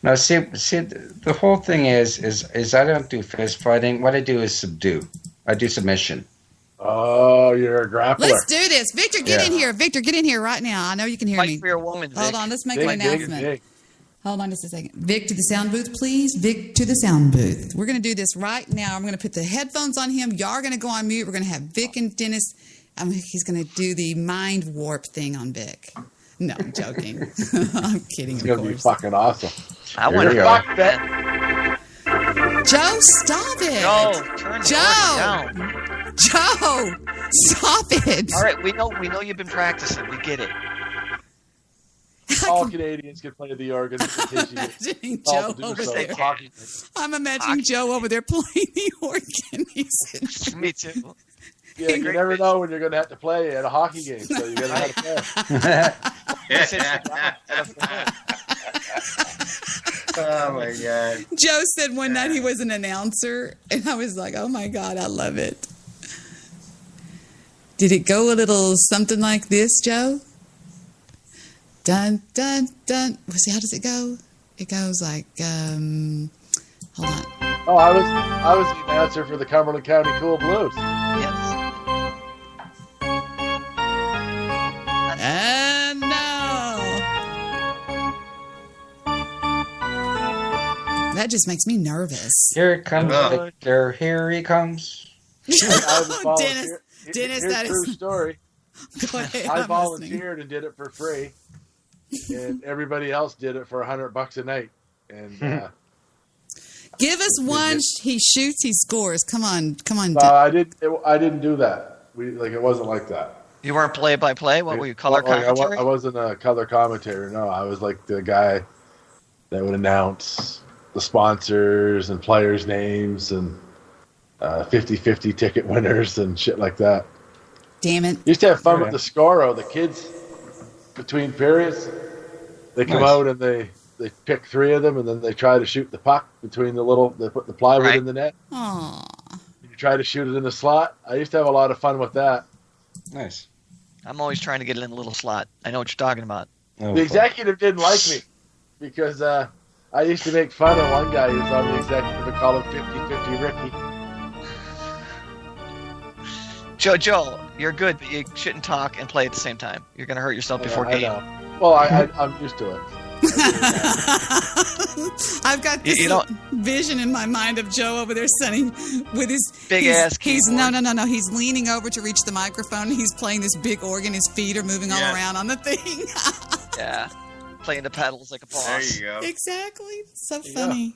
No, see, the whole thing is I don't do fist fighting. What I do is subdue. I do submission. Oh, you're a grappler. Let's do this. Victor, get in here. Victor, get in here right now. I know you can hear me. Fight for your woman, Vic. Hold on. Let's make an announcement. Hold on just a second. Vic, to the sound booth, please. Vic, to the sound booth. We're going to do this right now. I'm going to put the headphones on him. Y'all are going to go on mute. We're going to have Vic and Dennis. He's going to do the mind warp thing on Vic. No, I'm joking. I'm kidding, It's of going to be course. fucking awesome. I want to go. fuck that. Joe, stop it. Joe, turn the organ down. Joe, stop it. All right, we know you've been practicing. We get it. All Canadians can play the organ. Imagining Joe over there. I'm imagining Joe over there playing the organ. Me too. Yeah, you never know when you're going to have to play at a hockey game, so you got to have to play. Oh my God. Joe said one night he was an announcer, and I was like, oh my God, I love it. Did it go a little something like this, Joe? Dun, dun, dun. See, how does it go? It goes like, hold on. Oh, I was the announcer for the Cumberland County Cool Blues. Yes. And now. That just makes me nervous. Here comes Victor. Here he comes. Dennis, here's that true is story. Go ahead, I I'm volunteered and did it for free, and everybody else did it for $100 a night. And give us one. He shoots, he scores. Come on. I didn't do that. It wasn't like that. You weren't play-by-play? What were you, color commentary? I wasn't a color commentator. No, I was like the guy that would announce the sponsors and players' names and 50-50 ticket winners and shit like that. Damn it. Used to have fun with the Scoro. The kids, between periods, they come out and they pick 3 of them, and then they try to shoot the puck between they put the plywood in the net. Aww. You try to shoot it in the slot. I used to have a lot of fun with that. Nice. I'm always trying to get it in a little slot. I know what you're talking about. The executive didn't like me because I used to make fun of one guy who was on the executive and call him 50-50 Ricky. Joe, you're good, but you shouldn't talk and play at the same time. You're going to hurt yourself before game. I know. Well, I'm used to it. I've got this vision in my mind of Joe over there sitting with his big ass keyboard. No. He's leaning over to reach the microphone. And he's playing this big organ. His feet are moving all around on the thing. Yeah, playing the pedals like a boss. There you go. Exactly. So funny.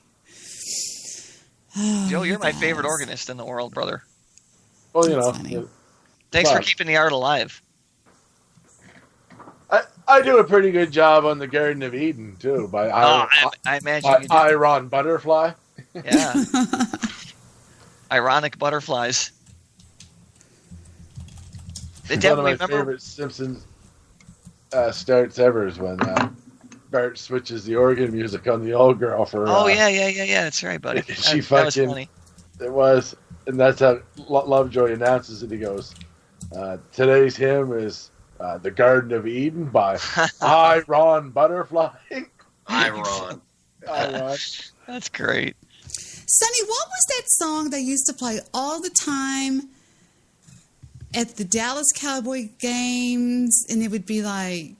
Joe, you're my favorite organist in the world, brother. Well, you know. Thanks for keeping the art alive. I do a pretty good job on the Garden of Eden too. I imagine you do. Iron Butterfly. Yeah. Ironic butterflies. One of my favorite Simpsons starts ever is when Bart switches the organ music on the old girl for. Oh yeah. That's right, buddy. That was funny. It was, and that's how Lovejoy announces it. He goes, "Today's hymn is." The Garden of Eden by Iron Butterfly. Iron. That's great. Sonny, what was that song they used to play all the time at the Dallas Cowboy games? And it would be like,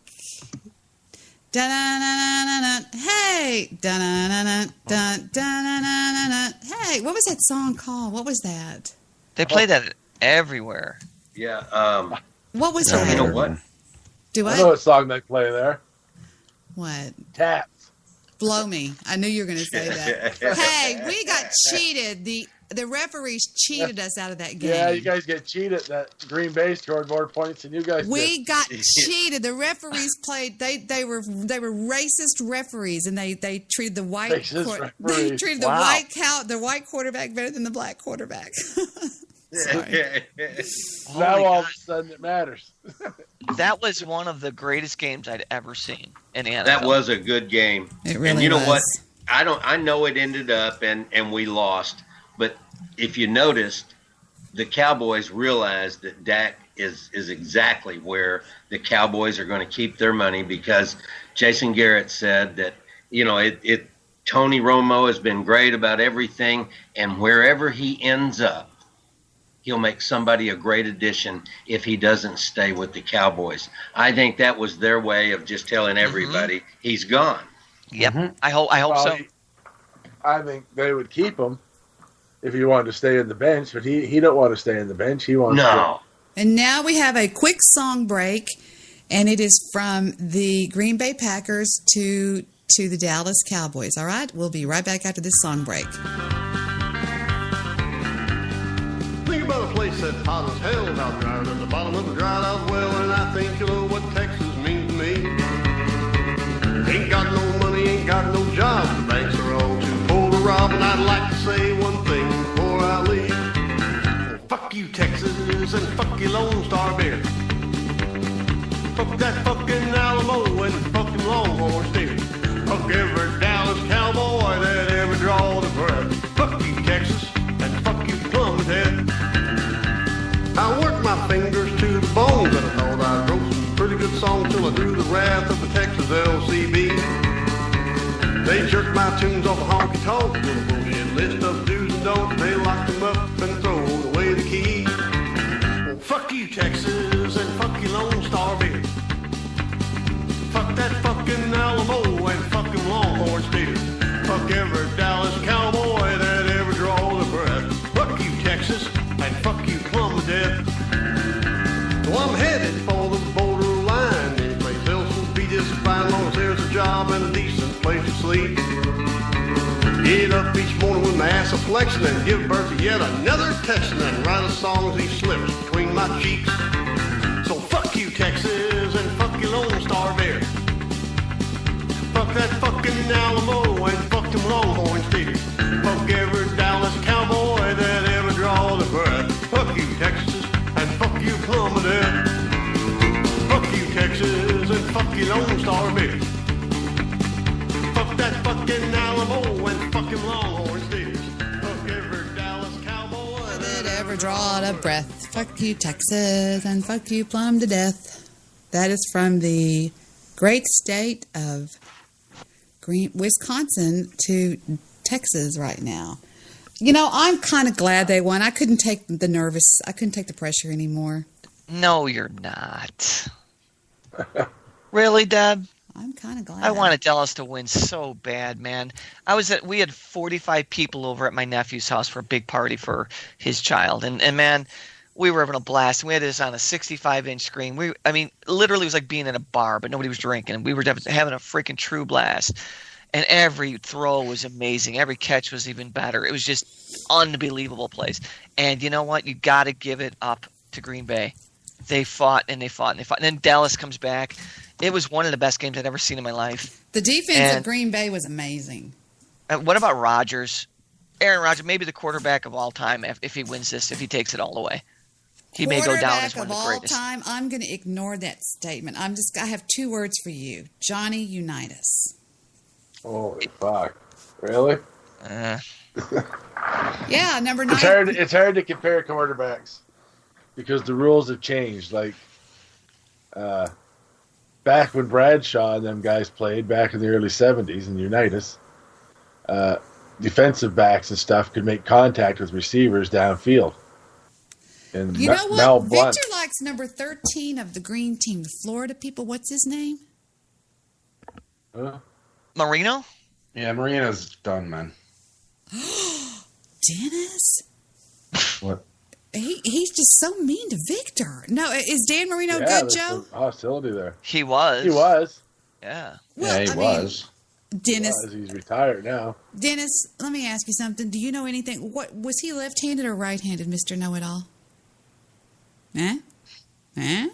da-na-na-na-na-na, hey, da-na-na-na-na-na-na-na-na, hey. What was that song called? What was that? They play that everywhere. Yeah. What was that? You know what? I know what song they play there. What? Taps. Blow me. I knew you were going to say that. Hey, we got cheated. The referees cheated us out of that game. Yeah, you guys get cheated. That Green Bay scored more points than you guys We did. got cheated. The referees played. They were racist referees, and they treated the white the white quarterback better than the black quarterback. Now all of a sudden it matters. That was one of the greatest games I'd ever seen in the NFL. That was a good game. It really and you know was. what? I know it ended up and we lost, but if you noticed, the Cowboys realized that Dak is exactly where the Cowboys are going to keep their money, because Jason Garrett said that, Tony Romo has been great about everything, and wherever he ends up, he'll make somebody a great addition if he doesn't stay with the Cowboys. I think that was their way of just telling everybody he's gone. Yep. I hope so. I think they would keep him if he wanted to stay in the bench, but he don't want to stay in the bench. He wants to. And now we have a quick song break, and it is from the Green Bay Packers to the Dallas Cowboys. All right? We'll be right back after this song break. Think about a place that's hot as hell, about dried at the bottom of a dried out well, and I think you know what Texas means to me. Ain't got no money, ain't got no job, the banks are all too full to rob, and I'd like to say one thing before I leave. Well, fuck you, Texas, and fuck you, Lone Star Beer. Fuck that fucking Alamo and fucking Longhorn Steel. Fuck every Dallas cowboy that ever drawed a breath. Fuck you, Texas, and fuck you, Plumhead. I worked my fingers to the bone, but I thought I wrote some pretty good songs till I drew the wrath of the Texas LCB. They jerked my tunes off a honky tonk with a bullshit list of do's and don'ts. They locked them up and throwed away the keys. Well, fuck you, Texas, and fuck you, Lone Star Beer. Fuck that fucking Alamo and fucking Longhorn Steel. Fuck every Dallas cowboy that ever drawed a breath. Fuck you, Texas, and fuck you, Plum to death. So I'm headed for the borderline. Any place else will be just fine, long as there's a job and a decent place to sleep. Get up each morning with my ass a flexing and give birth to yet another Texan and write a song as he slips between my cheeks. So fuck you, Texas, and fuck you, Lone Star Bear. Fuck that fucking Alamo and fuck them Longhorn Steelers. Fuck every Dallas cowboy that ever drawed a breath. Fuck you, Texas, and fuck you, Plumhead. Fuck you, Texas, and fuck you, Lone Star Bear. Fuck that fucking Alamo and fuck them Longhorn Steelers. Fuck every Dallas cowboy that ever drawed a breath. Fuck you, Texas, and fuck you, Plum to death. That is from the great state of Wisconsin to Texas right now. You know, I'm kind of glad they won. I couldn't take the pressure anymore. No, you're not. Really, Deb? I'm kind of glad. I wanted Dallas to win so bad, man. We had 45 people over at my nephew's house for a big party for his child. And man, we were having a blast. We had this on a 65-inch screen. Literally it was like being in a bar, but nobody was drinking. We were having a freaking true blast. And every throw was amazing. Every catch was even better. It was just unbelievable place. And you know what? You got to give it up to Green Bay. They fought and they fought and they fought. And then Dallas comes back. It was one of the best games I'd ever seen in my life. The defense of Green Bay was amazing. What about Rodgers? Aaron Rodgers, maybe the quarterback of all time if he wins this, if he takes it all the way. He may go down as one of the greatest. All time, I'm going to ignore that statement. I have two words for you. Johnny Unitas. Holy fuck. Really? Yeah, number 9. It's hard to compare quarterbacks because the rules have changed. Like, back when Bradshaw and them guys played back in the early 70s in Unitas, defensive backs and stuff could make contact with receivers downfield. And you know what? Victor likes number 13 of the green team, the Florida people. What's his name? Marino? Yeah, Marino's done, man. Dennis? What? He's just so mean to Victor. No, is Dan Marino good, Joe? Hostility there. He was. Yeah. Well, he was. Dennis. He's retired now. Dennis, let me ask you something. Do you know anything? What was he left-handed or right-handed, Mr. Know-It-All? Eh? I'm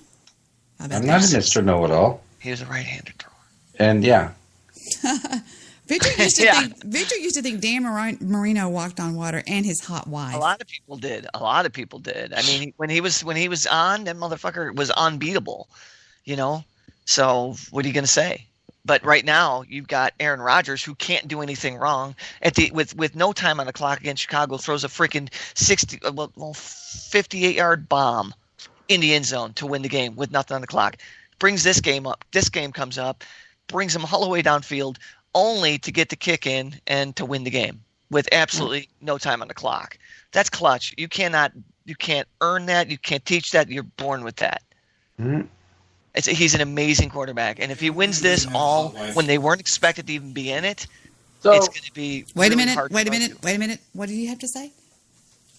not a Mr. Know-It-All. He was a right-handed thrower. And yeah. Victor used to think Dan Marino walked on water and his hot wife. A lot of people did. I mean, when he was on, that motherfucker was unbeatable. You know? So what are you going to say? But right now, you've got Aaron Rodgers, who can't do anything wrong. With no time on the clock against Chicago, throws a freaking 58-yard bomb in the end zone to win the game with nothing on the clock. Brings this game up. This game comes up, brings him all the way downfield, only to get the kick in and to win the game with absolutely no time on the clock. That's clutch. You can't earn that. You can't teach that. You're born with that. Mm-hmm. He's an amazing quarterback, and if he wins this all when they weren't expected to even be in it, So- it's going to be Wait a really minute. hard to Wait a argue. minute. Wait a minute. What do you have to say?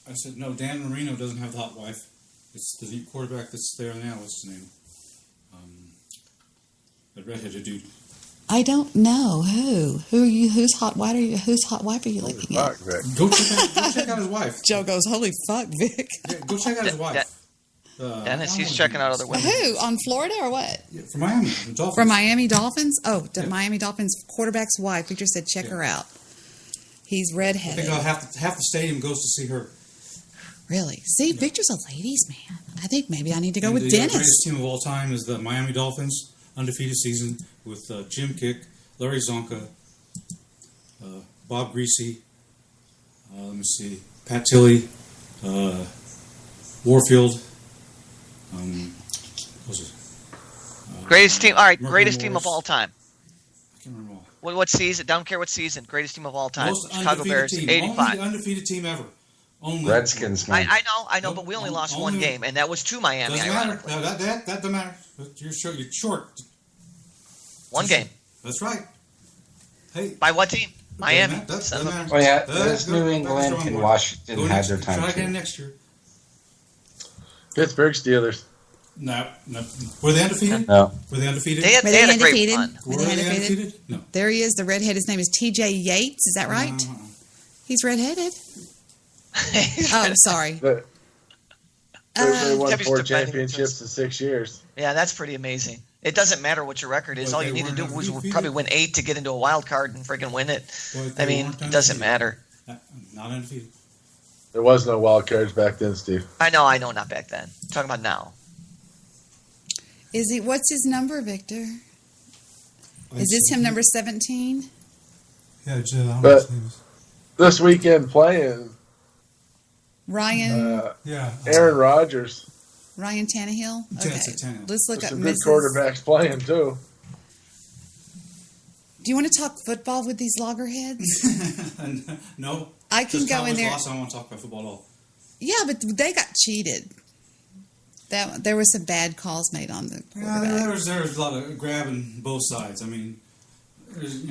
I said, no, Dan Marino doesn't have the hot wife. It's the quarterback that's there now. What's his name? The redheaded dude. I don't know who. Who are you? Whose hot wife are you? Whose hot wife are you looking at? Go check out his wife. Joe goes, "Holy fuck, Vic." Yeah, go check out his wife. Dennis, he's checking out other women. Who on Florida or what? Yeah, from Miami, the Dolphins. From Miami Dolphins? Oh, the Miami Dolphins quarterback's wife. Victor said, check her out. He's I redheaded. think half the stadium goes to see her. Really? See, Victor's a ladies' man. I think maybe I need to go And with the Dennis. greatest team of all time is the Miami Dolphins, undefeated season with Jim Kick, Larry Zonka, Bob Greasy, let me see, Pat Tilley, Warfield. What was it? Greatest team. All right, Mervyn greatest team of Morris. all time. I can't remember all. What season? Don't care what season. Greatest team of all time. Most Chicago undefeated Bears, team. 85. Only undefeated team ever. Only. Redskins, man. I know, but we only lost one game, and that was to Miami. Doesn't matter. Ironically. No, that doesn't matter. You're short. One game. That's right. Hey, by what team? Miami. Doesn't matter. Oh yeah, there's New England and Washington had their time Try too. again next year. Pittsburgh Steelers. No. Were they undefeated? No. Were they undefeated? They had a great run. Were they undefeated? No. There he is, the redhead. His name is T.J. Yates. Is that right? He's redheaded. Oh, sorry. They won Debbie's 4 defending championships in 6 years. Yeah, that's pretty amazing. It doesn't matter what your record is. But All you they need to do weren't was undefeated. probably win 8 to get into a wild card and freaking win it. But I they mean, weren't it doesn't undefeated. matter. Not undefeated. There was no wild cards back then, Steve. I know, not back then. I'm talking about now. Is he? What's his number, Victor? Is this him, number 17? Yeah, Jill. But this weekend playing, Ryan Aaron Rodgers. Ryan Tannehill? Okay. Tannehill. Let's look There's up some good Mrs. quarterbacks playing too. Do you want to talk football with these loggerheads? No. I can Just go in Cowboys there. Lost, I don't want to talk about football at all. Yeah, but they got cheated. There were some bad calls made on the quarterback. There's a lot of grabbing both sides. I mean, there's,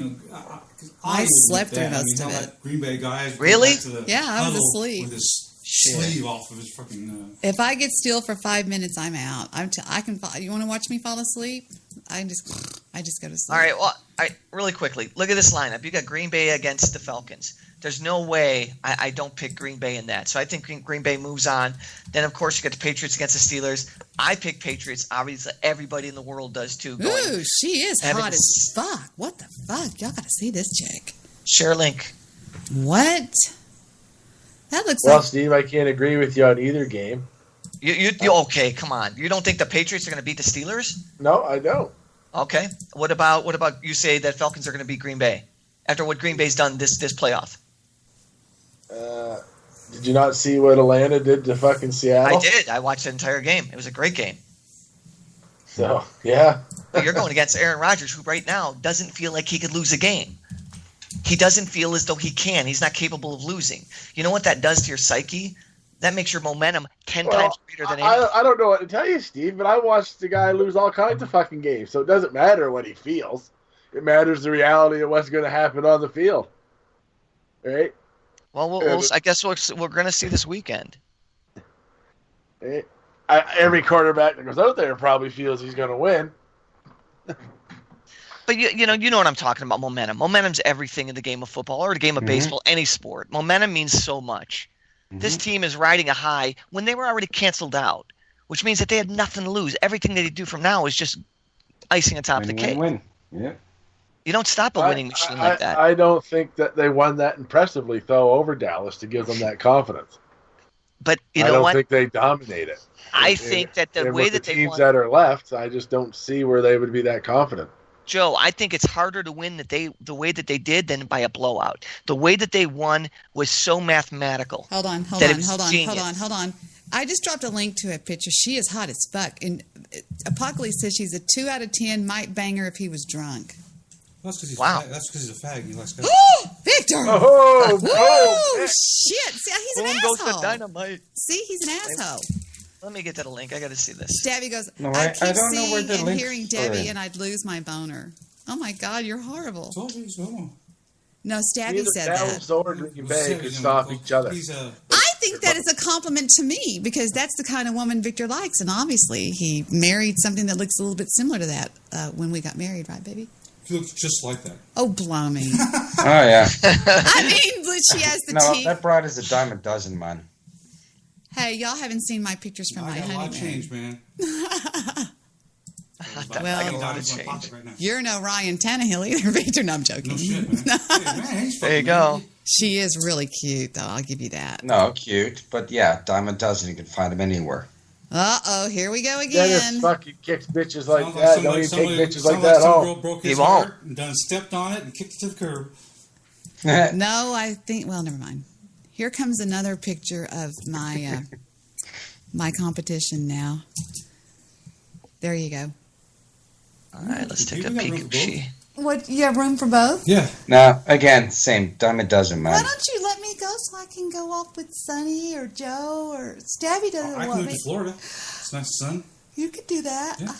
I slept through most how of that it. Green Bay guy. Really? Yeah, I was huddle asleep. with his sleeve off of his fucking. If I get still for 5 minutes, I'm out. I can. You want to watch me fall asleep? I just go to sleep. All right, well, all right, really quickly, look at this lineup. You got Green Bay against the Falcons. There's no way I don't pick Green Bay in that. So I think Green Bay moves on. Then, of course, you got the Patriots against the Steelers. I pick Patriots. Obviously, everybody in the world does too. Ooh, she is having hot to as fuck. What the fuck? Y'all got to see this chick. Share link. What? That looks Well, like. Steve, I can't agree with you on either game. You okay? Come on. You don't think the Patriots are going to beat the Steelers? No, I don't. Okay. What about you say that Falcons are going to beat Green Bay after what Green Bay's done this playoff? Did you not see what Atlanta did to fucking Seattle? I did. I watched the entire game. It was a great game. So, yeah. But you're going against Aaron Rodgers, who right now doesn't feel like he could lose a game. He doesn't feel as though he can. He's not capable of losing. You know what that does to your psyche? That makes your momentum 10 times greater than anything. I don't know what to tell you, Steve, but I watched the guy lose all kinds of fucking games, so it doesn't matter what he feels. It matters the reality of what's going to happen on the field. Right? Well, I guess we're going to see this weekend. Right? Every quarterback that goes out there probably feels he's going to win. But you know what I'm talking about, momentum. Momentum's everything in the game of football or the game of baseball, any sport. Momentum means so much. This team is riding a high when they were already canceled out, which means that they had nothing to lose. Everything they do from now is just icing on top of the cake. Win. Yeah. You don't stop a winning machine like that. I don't think that they won that impressively, though, over Dallas to give them that confidence. But you I know don't what? think they dominate it. I think that the And way with that the they teams won, that are left, I just don't see where they would be that confident. Joe, I think it's harder to win the way that they did than by a blowout. The way that they won was so mathematical. Hold on. I just dropped a link to a picture. She is hot as fuck. And Apocales says she's a 2 out of 10, might bang her if he was drunk. That's because he's that's because he's a fag. He likes guys. Victor! Oh, Woo! Shit! See, he's an Boom goes the asshole. dynamite. See, he's an asshole. Let me get to the link. I got to see this. Stabby goes, No, I I keep don't know where seeing the and links hearing are Debbie, in. and I'd lose my boner. Oh my God, you're horrible. Told you so. No, Stabby Neither said Battles that. or Green Bay could stop each other. I think that is a compliment to me because that's the kind of woman Victor likes, and obviously he married something that looks a little bit similar to that when we got married, right, baby? He looks just like that. Oh, blow me. Oh, yeah. I mean, but she has the No, teeth. that broad is a dime a dozen, man. Hey, y'all haven't seen my pictures from my got a lot honeymoon. changed, man. Well, you're no Ryan Tannehill either, Victor. No, I'm joking. No shit, man. Hey, man, there you go. She is really cute, though. I'll give you that. No, cute. But yeah, dime a dozen. You can find them anywhere. Uh-oh, here we go again. Dennis fucking kicks bitches like Sounds that. like Don't even take somebody- bitches like sounds that some home. girl broke He his won't. heart and done stepped on it and kicked it to the curb. No, I think, well, never mind. Here comes another picture of my my competition now. There you go. All right, let's take a peek. What, you have room for both? Yeah. No, again, same. Dime a dozen, Why man. don't you let me go so I can go off with Sonny or Joe or Stabby doesn't I can want move me. to Florida. It's nice sun. You could do that. Yeah.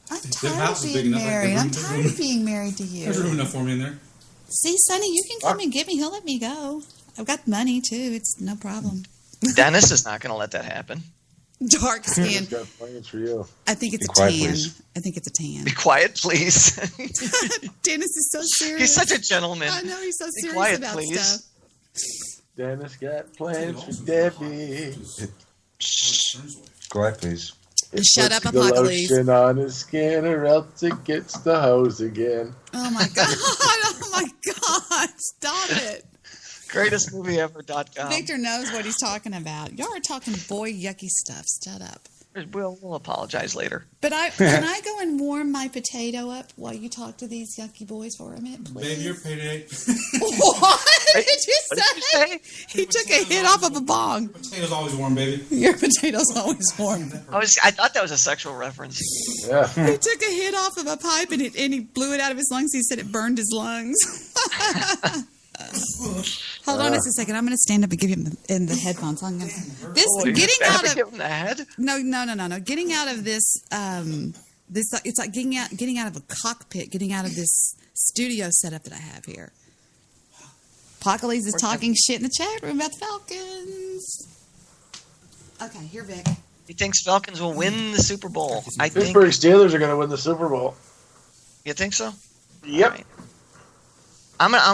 I'm That tired house of is big being enough. married. I'm tired of being married to There's room you. enough for me in there. See, Sonny, you can come and get me. He'll let me go. I've got money, too. It's no problem. Dennis is not going to let that happen. Dark skin. Got plans for you. I think it's Be a quiet, tan. please. I think it's a tan. Be quiet, please. Dennis is so serious. He's such a gentleman. I know he's so Be serious quiet, about please. stuff. Dennis got plans for Debbie. Quiet, please. Shut up, Puts the Apocales. lotion on his skin or else it gets the hose again. Oh my God. Oh my God. Stop it. GreatestMovieEver.com. Victor knows what he's talking about. Y'all are talking boy yucky stuff. Shut up. We'll apologize later. But can I go and warm my potato up while you talk to these yucky boys for a minute, please? Baby, your payday. What did you What did you say? He took a hit off of a bong. Potatoes always warm, baby. Your potato's always warm. I thought that was a sexual reference. Yeah. He took a hit off of a pipe and he blew it out of his lungs. He said it burned his lungs. Hold on a second. I'm going to stand up and give him in the headphones. I'm gonna, this getting out of give him the head. no. Getting out of this this it's like getting out of a cockpit. Getting out of this studio setup that I have here. Apocales is talking shit in the chat room about the Falcons. Okay, here, Vic. He thinks Falcons will win the Super Bowl. I think. Pittsburgh Steelers are going to win the Super Bowl. You think so? Yep. Right.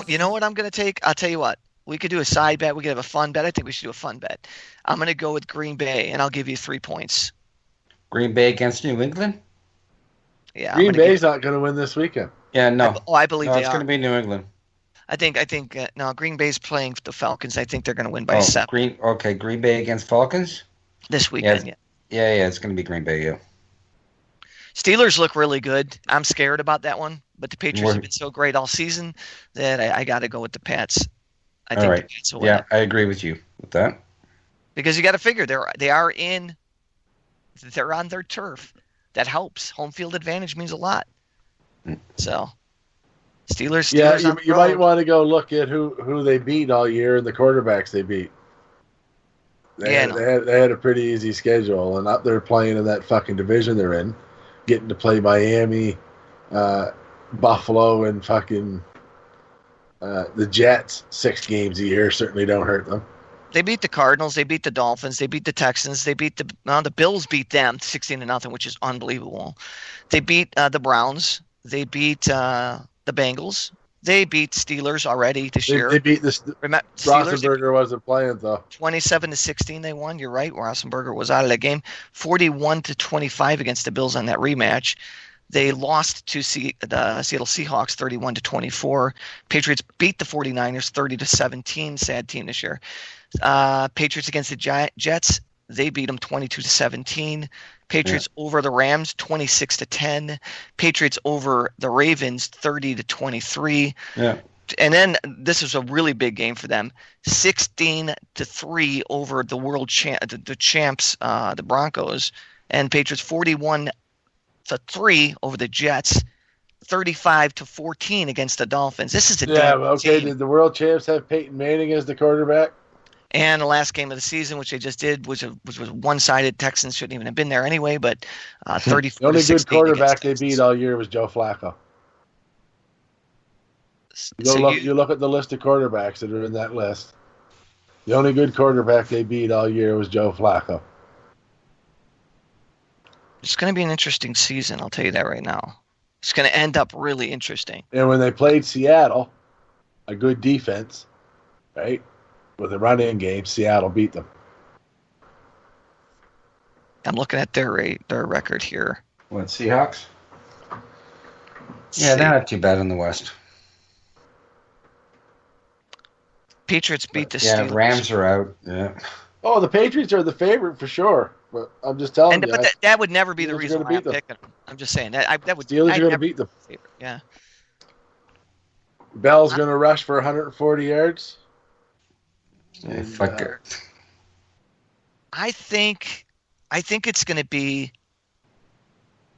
You know what I'm gonna take? I'll tell you what. We could do a side bet. We could have a fun bet. I think we should do a fun bet. I'm gonna go with Green Bay, and I'll give you 3 points. Green Bay against New England? Yeah. Green Bay's not going to win this weekend. Yeah, no. I believe no, they it's are. going to be New England. I think no. Green Bay's playing the Falcons. I think they're gonna win by 7 Green Bay against Falcons? this weekend. Yeah, it's going to be Green Bay, yeah. Steelers look really good. I'm scared about that one, but the Patriots have been so great all season that I got to go with the Pats. I think the Pats will win it. I agree with you with that. Because you got to figure they're on their turf. That helps. Home field advantage means a lot. So, Steelers. Yeah, on the you road. might want to go look at who they beat all year and the quarterbacks they beat. They had a pretty easy schedule, and up there playing in that fucking division they're in, getting to play Miami, Buffalo, and fucking the Jets 6 games a year certainly don't hurt them. They beat the Cardinals. They beat the Dolphins. They beat the Texans. They beat the Bills. Beat them 16-0, which is unbelievable. They beat the Browns. They beat the Bengals. They beat Steelers already this year. They beat the Steelers. Roethlisberger wasn't playing though. 27-16 they won. You're right. Roethlisberger was out of that game. 41-25 against the Bills on that rematch. They lost to the Seattle Seahawks 31-24. Patriots beat the 49ers 30-17. Sad team this year. Patriots against the Jets. They beat them 22-17. Patriots over the Rams 26-10. Patriots over the Ravens 30-23. Yeah. And then this is a really big game for them. 16-3 over the champs, the Broncos, and Patriots 41-3 over the Jets. 35-14 against the Dolphins. This is a okay. Did the world champs have Peyton Manning as the quarterback? And the last game of the season, which they just did, which was one-sided. Texans shouldn't even have been there anyway, but 34 The only to good 16 quarterback against they beat all year was Joe Flacco. You look at the list of quarterbacks that are in that list. The only good quarterback they beat all year was Joe Flacco. It's going to be an interesting season, I'll tell you that right now. It's going to end up really interesting. And when they played Seattle, a good defense, right, with a run-in game, Seattle beat them. I'm looking at their record here. What, Seahawks? Yeah, they're not too bad in the West. Patriots beat the Yeah, Steelers. Rams are out. Yeah. Oh, the Patriots are the favorite for sure. But I'm just telling you. But that would never be the Steelers are reason gonna why I'm beat them. picking them. I'm just saying that would. Steelers are going to never beat them. be the favorite. Yeah. Bell's going to rush for 140 yards. Yeah, fuck it. I think it's going to be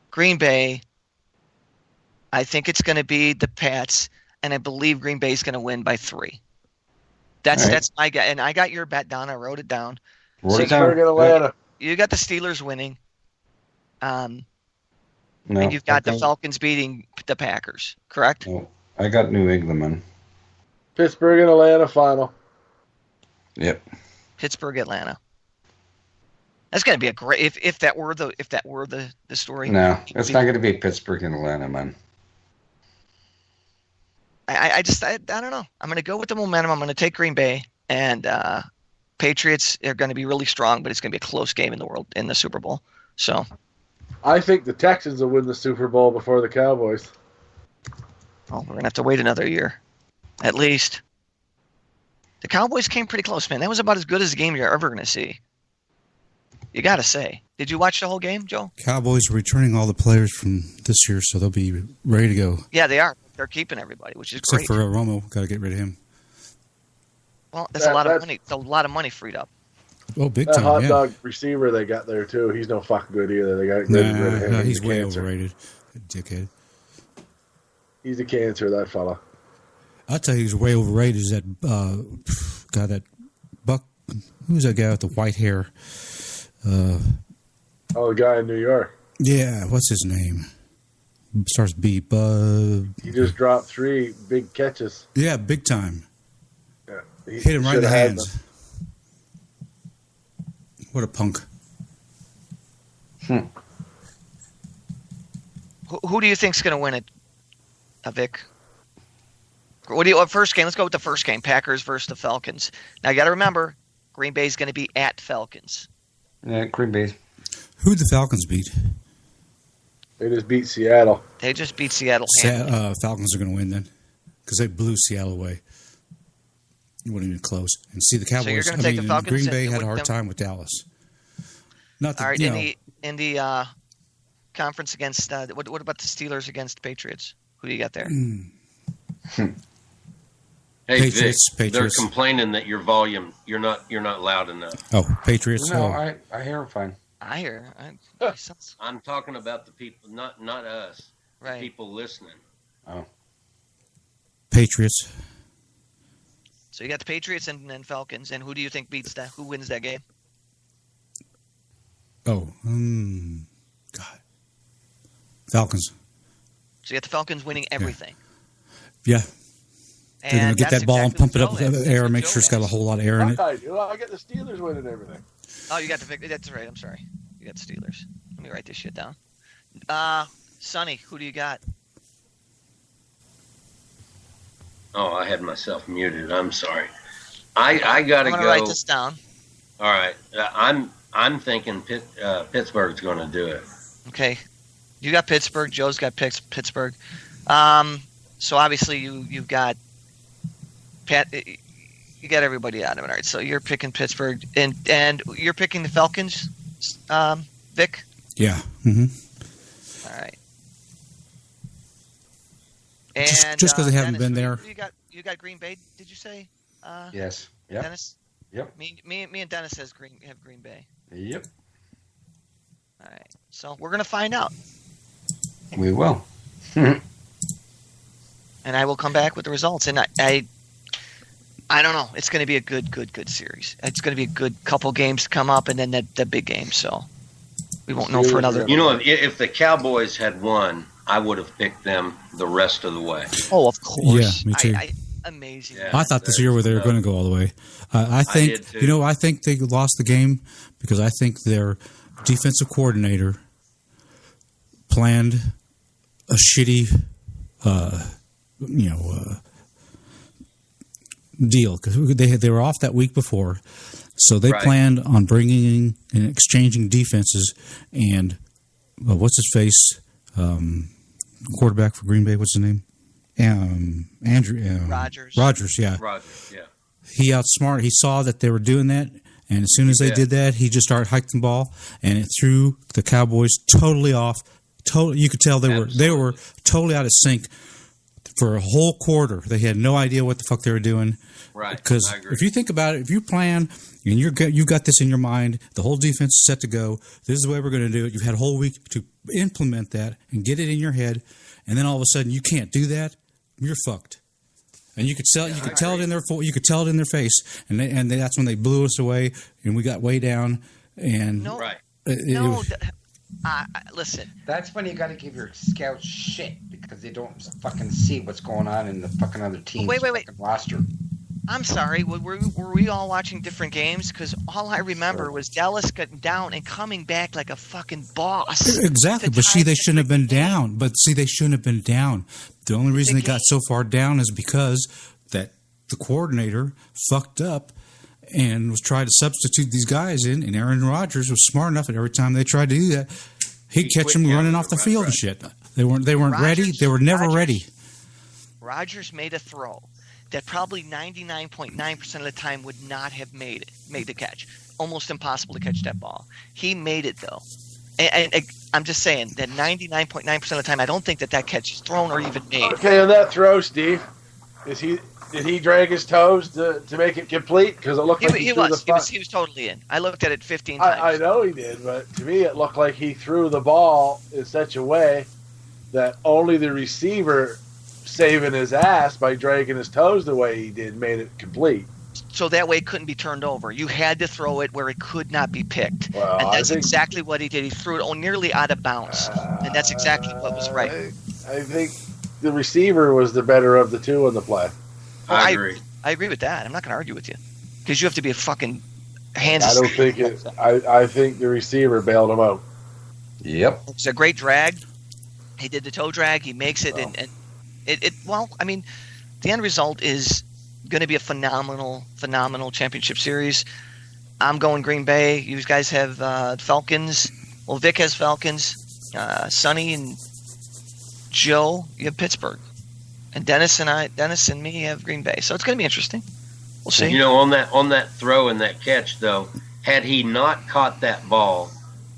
Green Bay. I think it's going to be the Pats, and I believe Green Bay is going to win by 3. That's my guess, and I got your bet down. I wrote it down. Atlanta. You got the Steelers winning. No, and you've got the Falcons beating the Packers, correct? No, I got New England, man. Pittsburgh and Atlanta final. Yep. Pittsburgh, Atlanta. That's going to be a great if that were the story. No, it's not going to be Pittsburgh and Atlanta, man. I don't know. I'm going to go with the momentum. I'm going to take Green Bay, and Patriots are going to be really strong, but it's going to be a close game in the Super Bowl. So I think the Texans will win the Super Bowl before the Cowboys. Well, we're going to have to wait another year, at least. The Cowboys came pretty close, man. That was about as good as a game you're ever going to see. You got to say. Did you watch the whole game, Joe? Cowboys are returning all the players from this year, so they'll be ready to go. Yeah, they are. They're keeping everybody, which is Except great. for Romo, got to get rid of him. Well, that's a lot of money. It's a lot of money freed up. Oh, big that time, hot yeah. dog receiver they got there too. He's no fucking good either. They got rid of him. He's way overrated, dickhead. He's a cancer, that fella. I'll tell you, he's way overrated. Is that guy that Buck? Who's that guy with the white hair? The guy in New York. Yeah, what's his name? Starts B. He just dropped 3 big catches. Yeah, big time. Yeah, hit him right in the hands. What a punk. Who do you think's going to win it, Vic? First game? Let's go with the first game. Packers versus the Falcons. Now you got to remember, Green Bay's going to be at Falcons. Yeah, Green Bay. Who'd the Falcons beat? They just beat Seattle. They just beat Seattle. Falcons are going to win then, because they blew Seattle away. It wasn't even close. And see, the Cowboys. So you're going to take the Falcons. Green Bay had a hard time with Dallas. Not the, all right. you know, In the conference against what about the Steelers against Patriots? Who do you got there? Hey, Patriots, Vic, they're complaining that your volume, you're not loud enough. Oh, Patriots. No, Oh. I hear him fine. I hear. I'm talking about the people, not us. Right. The people listening. Oh. Patriots. So you got the Patriots and Falcons, and who do you think beats that? Who wins that game? Oh, God. Falcons. So you got the Falcons winning everything. Yeah. They're going to get that ball and pump it up Joe with air, make sure it's got a whole lot of air in it. I get the Steelers winning everything. Oh, you got the Vic. That's right. I'm sorry. You got the Steelers. Let me write this shit down. Sonny, who do you got? Oh, I had myself muted. I'm sorry. I gotta I'm gonna go. write this down. All right. I'm thinking Pittsburgh's going to do it. Okay. You got Pittsburgh. Joe's got Pittsburgh. So obviously you've got Pat. You got everybody out of it. All right. So you're picking Pittsburgh, and you're picking the Falcons, Vic. Yeah. Mm-hmm. All right. Just because they haven't been there. You got Green Bay. Did you say? Yes. Yep. Dennis. Yep. Me and Dennis have Green Bay. Yep. All right. So we're gonna find out. We will. And I will come back with the results. And I don't know. It's going to be a good series. It's going to be a good couple games to come up, and then the big game. So we won't know for another. You know, if the Cowboys had won, I would have picked them the rest of the way. Oh, of course. Yeah, me too. Amazing. Yeah, I thought this year they were going to go all the way. I think, did too. I think they lost the game because I think their defensive coordinator planned a shitty, deal because they were off that week before, so they planned on bringing and exchanging defenses. And what's his face, quarterback for Green Bay? What's his name? Andrew Rogers. Rogers, yeah. Rogers, yeah. He outsmarted. He saw that they were doing that, and as soon as they did that, he just started hiking the ball, and it threw the Cowboys totally off. You could tell they were totally out of sync for a whole quarter. They had no idea what the fuck they were doing. Right. Because if you think about it, if you plan and you've got this in your mind, the whole defense is set to go. This is the way we're going to do it. You've had a whole week to implement that and get it in your head, and then all of a sudden you can't do that. You're fucked. And you could tell it in their face, and that's when they blew us away, and we got way down. And listen. That's when you got to give your scouts shit because they don't fucking see what's going on in the fucking other team's fucking roster. I'm sorry. Were we all watching different games? Because all I remember was Dallas getting down and coming back like a fucking boss. Exactly. But they shouldn't have been down. They shouldn't have been down. The only reason they got so far down is because that the coordinator fucked up and was trying to substitute these guys in, and Aaron Rodgers was smart enough that every time they tried to do that, he'd catch them running off the field and shit. They weren't ready. They were never ready. Rodgers made a throw that probably 99.9% of the time would not have made the catch. Almost impossible to catch that ball. He made it though. And I'm just saying that 99.9% of the time, I don't think that catch is thrown or even made. Okay, on that throw, Steve, did he drag his toes to make it complete? Because it looked like he was totally in. I looked at it 15 times. I know he did, but to me it looked like he threw the ball in such a way that only the receiver saving his ass by dragging his toes the way he did made it complete. So that way it couldn't be turned over. You had to throw it where it could not be picked. Well, and that's exactly what he did. He threw it nearly out of bounds. And that's exactly what was right. I think the receiver was the better of the two in the play. I agree. I agree with that. I'm not going to argue with you. Because you have to be a fucking hands. I don't think it. I think the receiver bailed him out. Yep. It's a great drag. He did the toe drag. He makes it. And the end result is going to be a phenomenal championship series. I'm going Green Bay. You guys have Falcons. Well, Vic has Falcons. Sonny and Joe, you have Pittsburgh. And Dennis and me have Green Bay. So it's going to be interesting. We'll see. You know, on that throw and that catch, though, had he not caught that ball,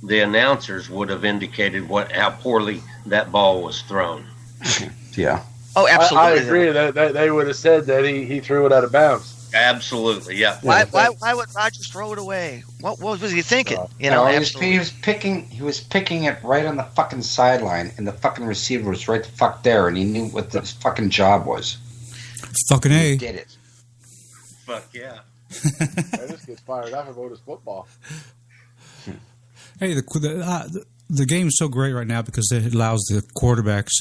the announcers would have indicated how poorly that ball was thrown. Yeah. Oh, absolutely. I agree. That they would have said that he threw it out of bounds. Absolutely, yeah. Why would Rodgers throw it away? What was he thinking? He was picking it right on the fucking sideline, and the fucking receiver was right the fuck there, and he knew what his fucking job was. Fucking A. He did it. Fuck yeah. I just get fired up about his football. Hey, the game is so great right now because it allows the quarterbacks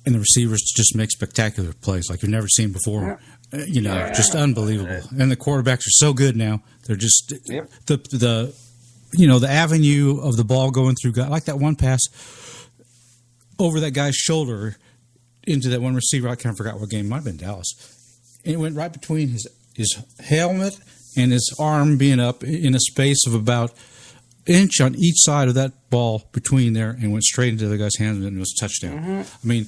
and the receivers to just make spectacular plays like you've never seen before. Just unbelievable. And the quarterbacks are so good now. They're just the avenue of the ball going through, like that one pass over that guy's shoulder into that one receiver. I can't forget what game. It might have been Dallas. And it went right between his helmet and his arm being up in a space of about inch on each side of that ball between there, and went straight into the guy's hands, and it was a touchdown. Mm-hmm. I mean,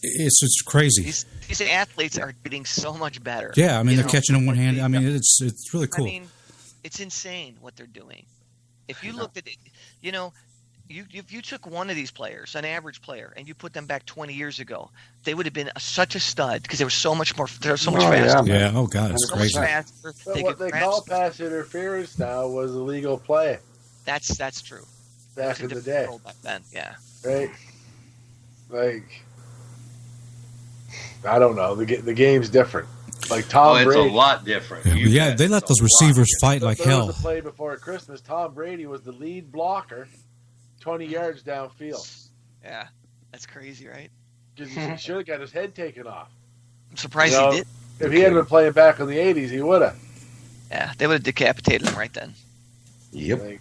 it's just crazy. These athletes are getting so much better. Yeah, I mean, they're catching in one hand. I mean, it's really cool. I mean, it's insane what they're doing. If you looked at it, if you took one of these players, an average player, and you put them back 20 years ago, they would have been such a stud because they were so much more. They're so much faster. Yeah. Oh God, it's crazy. So much faster. But what they call pass interference now was illegal play. That's true. Back in the day. Back then, yeah. Right. Like, I don't know. The game's different. Like Tom it's Brady. a lot different. Yeah, they let those receivers fight like There was hell. a play before Christmas. Tom Brady was the lead blocker, 20 yards downfield. Yeah, that's crazy, right? Because he should have got his head taken off. I'm surprised he did. If he had been playing back in the 80s, he would have. Yeah, they would have decapitated him right then. Yep.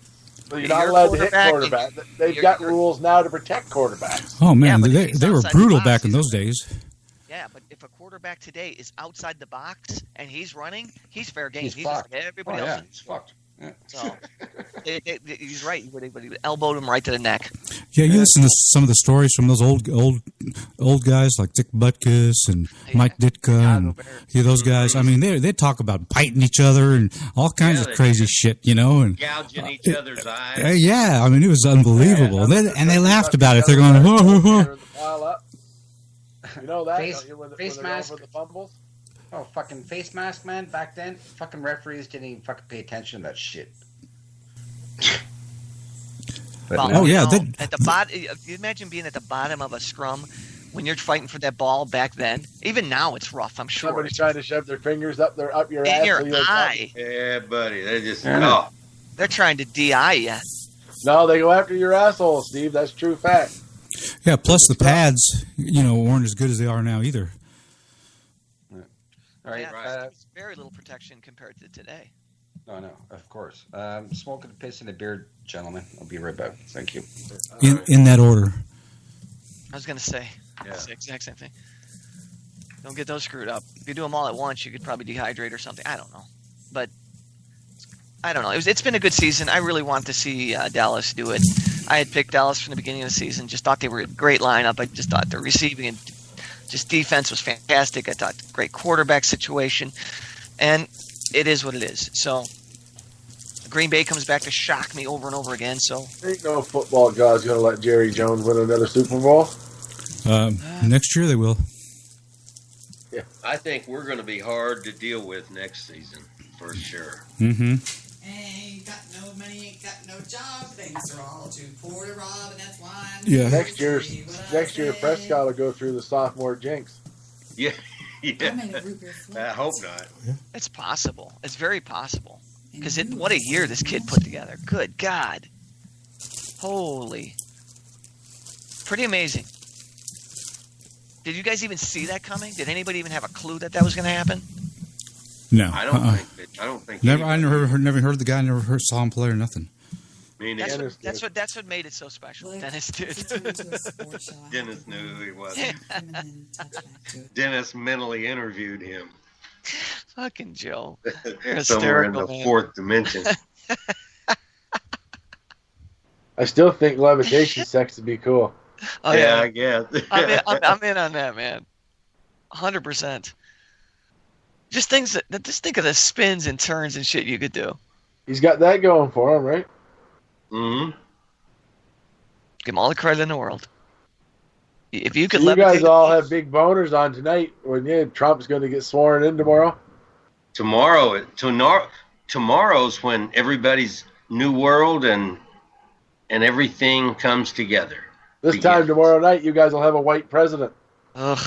But you're not allowed to hit quarterback. They've got rules now to protect quarterbacks. Oh man, Yeah, they were brutal back in those days. Yeah, but if a quarterback today is outside the box and he's running, he's fair game. He's He's fucked. just like everybody Oh, else. yeah, he's fucked. Yeah. So he's right. He would have elbowed him right to the neck. Yeah, you listen to some of the stories from those old guys like Dick Butkus and Mike Ditka and those guys. I mean, they talk about biting each other and all kinds of crazy shit, and gouging each other's eyes. yeah, I mean, it was unbelievable. And they laughed about it. They're going, Pile up. You know that? Face- don't you, when face they're going mask. for the fumbles? Oh, fucking face mask, man. Back then, fucking referees didn't even fucking pay attention to that shit. Well, Oh, yeah, at the bottom. You imagine being at the bottom of a scrum when you're fighting for that ball back then. Even now, it's rough. I'm sure. Somebody's trying to shove their fingers up your In ass. your so you don't eye. Yeah, buddy. They just They're trying to DI you. No, they go after your asshole, Steve. That's true fact. yeah. Plus the pads, weren't as good as they are now either. All right. Yeah, it's very little protection compared to today. No, of course. Smoking a piss in a beard, gentlemen. I'll be right back. Thank you. In that order. I was going to say it's the exact same thing. Don't get those screwed up. If you do them all at once, you could probably dehydrate or something. I don't know. But I don't know. It's been a good season. I really want to see Dallas do it. I had picked Dallas from the beginning of the season. Just thought they were a great lineup. I just thought their receiving and just defense was fantastic. I thought great quarterback situation. And it is what it is. So Green Bay comes back to shock me over and over again. So Ain't no football god's going to let Jerry Jones win another Super Bowl. Next year they will. Yeah. I think we're going to be hard to deal with next season for sure. Mm-hmm. Ain't got no money, ain't got no job. Things are all too poor to rob, and that's why I'm Yeah. Next year, Prescott will go through the sophomore jinx. Yeah. made a root beer I hope not. it's possible. It's very possible. Because what a year this kid put together. Good God. Holy. Pretty amazing. Did you guys even see that coming? Did anybody even have a clue that was going to happen? No. I don't think. Never. I never heard the guy. Never saw him play or nothing. That's what made it so special. Dennis did. Dennis knew who he was. Dennis mentally interviewed him. Fucking Joe. You're Somewhere in hysterical, the man. fourth dimension. I still think levitation sex would be cool. Oh, yeah, I guess. I'm in on that, man. 100%. Just think of the spins and turns and shit you could do. He's got that going for him, right? Mm-hmm. Give him all the credit in the world. If you could You guys levitate, all have big boners on tonight when Trump's going to get sworn in tomorrow. Tomorrow's when everybody's new world and everything comes together. This time tomorrow night, you guys will have a white president. Ugh,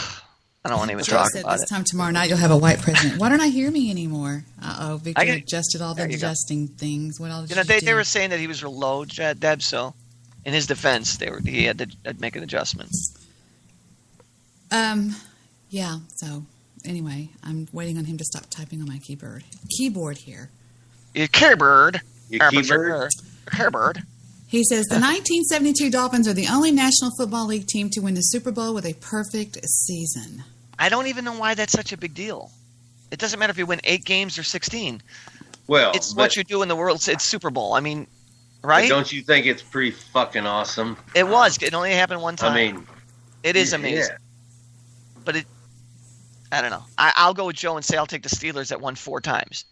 I don't want to even Joe talk said about this it. time tomorrow night you'll have a white president. Why don't I hear me anymore? Victor I can- adjusted all the There you go. adjusting things. What else? They were saying that he was low, Deb. So, in his defense, he had to make an adjustment. Yeah. So anyway, I'm waiting on him to stop typing on my keyboard here. Your keyboard. Your keyboard? Keyboard. He says the 1972 Dolphins are the only National Football League team to win the Super Bowl with a perfect season. I don't even know why that's such a big deal. It doesn't matter if you win 8 games or 16. Well, It's what you do in the world. It's Super Bowl. I mean, right? Don't you think it's pretty fucking awesome? It was. It only happened one time. I mean, it is amazing. But I don't know. I'll go with Joe and say I'll take the Steelers that won 4 times.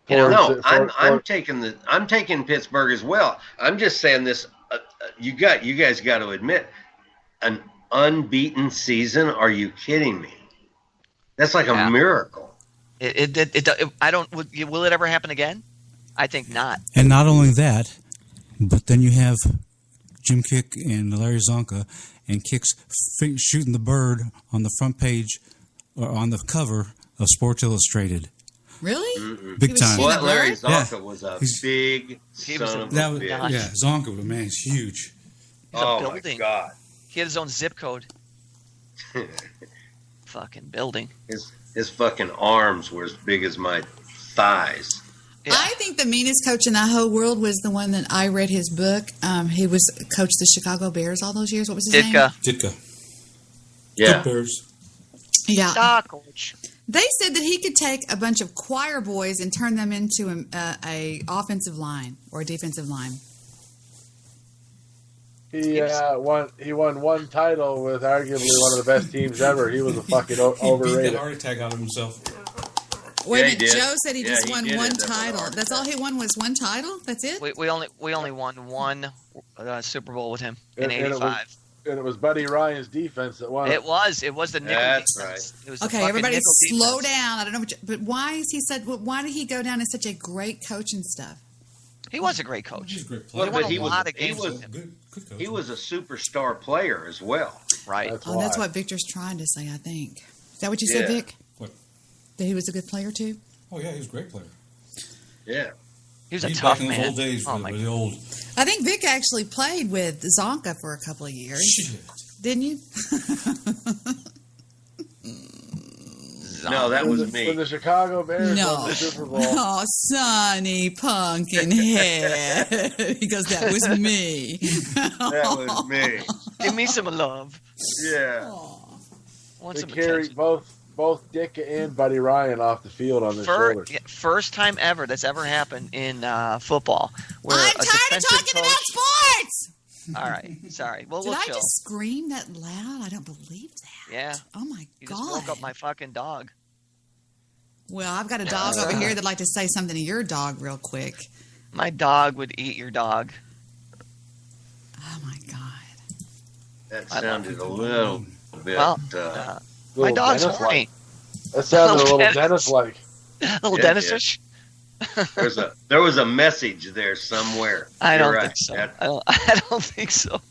No, I'm taking Pittsburgh as well. I'm just saying this. You guys got to admit, an unbeaten season. Are you kidding me? That's like a miracle. I don't. Will it ever happen again? I think not. And not only that, but then you have Jim Kick and Larry Zonka, and Kick's shooting the bird on the front page or on the cover of Sports Illustrated. Really? Big time. What Larry Zonka Yeah. was a He's- big son of a That was, bitch. yeah, Zonka, man, he's huge. He's a Oh my building. God. He had his own zip code. Fucking building. His fucking arms were as big as my thighs. I think the meanest coach in the whole world was the one that I read his book. He was coached the Chicago Bears all those years. What was his name? Ditka. Yeah. Bears. Yeah. Coach. They said that he could take a bunch of choir boys and turn them into a offensive line or a defensive line. He won one title with arguably one of the best teams ever. He was a fucking He beat overrated. that heart attack out of himself. Wait Yeah, a he minute, did. Joe said he Yeah, just he won did one end up with a title. heart That's all he won was one title? That's it? We only won one Super Bowl with him in And '85. it was Buddy Ryan's defense that won. It was the nickel That's defense. It was the Okay, fucking everybody nickel slow defense. down. I don't know what but why is he said why did he go down as such a great coach and stuff? He was a great coach. He's a great We player. won But he a was- lot of he games was- with him. Good coach. He was a superstar player as well. Right. That's what Victor's trying to say, I think. Is that what you said, Yeah. Vic? What? That he was a good player too? Oh, yeah, he was a great player. Yeah. He was a He's tough back in man. those old days Oh with my the old. I think Vic actually played with Zonka for a couple of years. Shit. Didn't you? No, that was me. When the Chicago Bears No. won the Super Bowl. Oh, Sonny Pumpkinhead. He goes, that was me. That was me. Give me some love. Yeah. Want They some carried attention. both Dick and Buddy Ryan off the field on their shoulders. First time ever that's ever happened in football. Where I'm a tired of defensive talking coach- about sports. All right, sorry. Well, Did we'll I chill. just scream that loud? I don't believe that. Yeah. Oh, my You God. just woke up my fucking dog. Well, I've got a dog over here that'd like to say something to your dog real quick. My dog would eat your dog. Oh, my God. That sounded a little bit. Well, my Little dog's Dennis-like. horny. That sounded a little Dennis. Dennis-like. Little Yeah, Dennis-ish. there was a message there somewhere. I don't You're think right. so. That- I don't think so.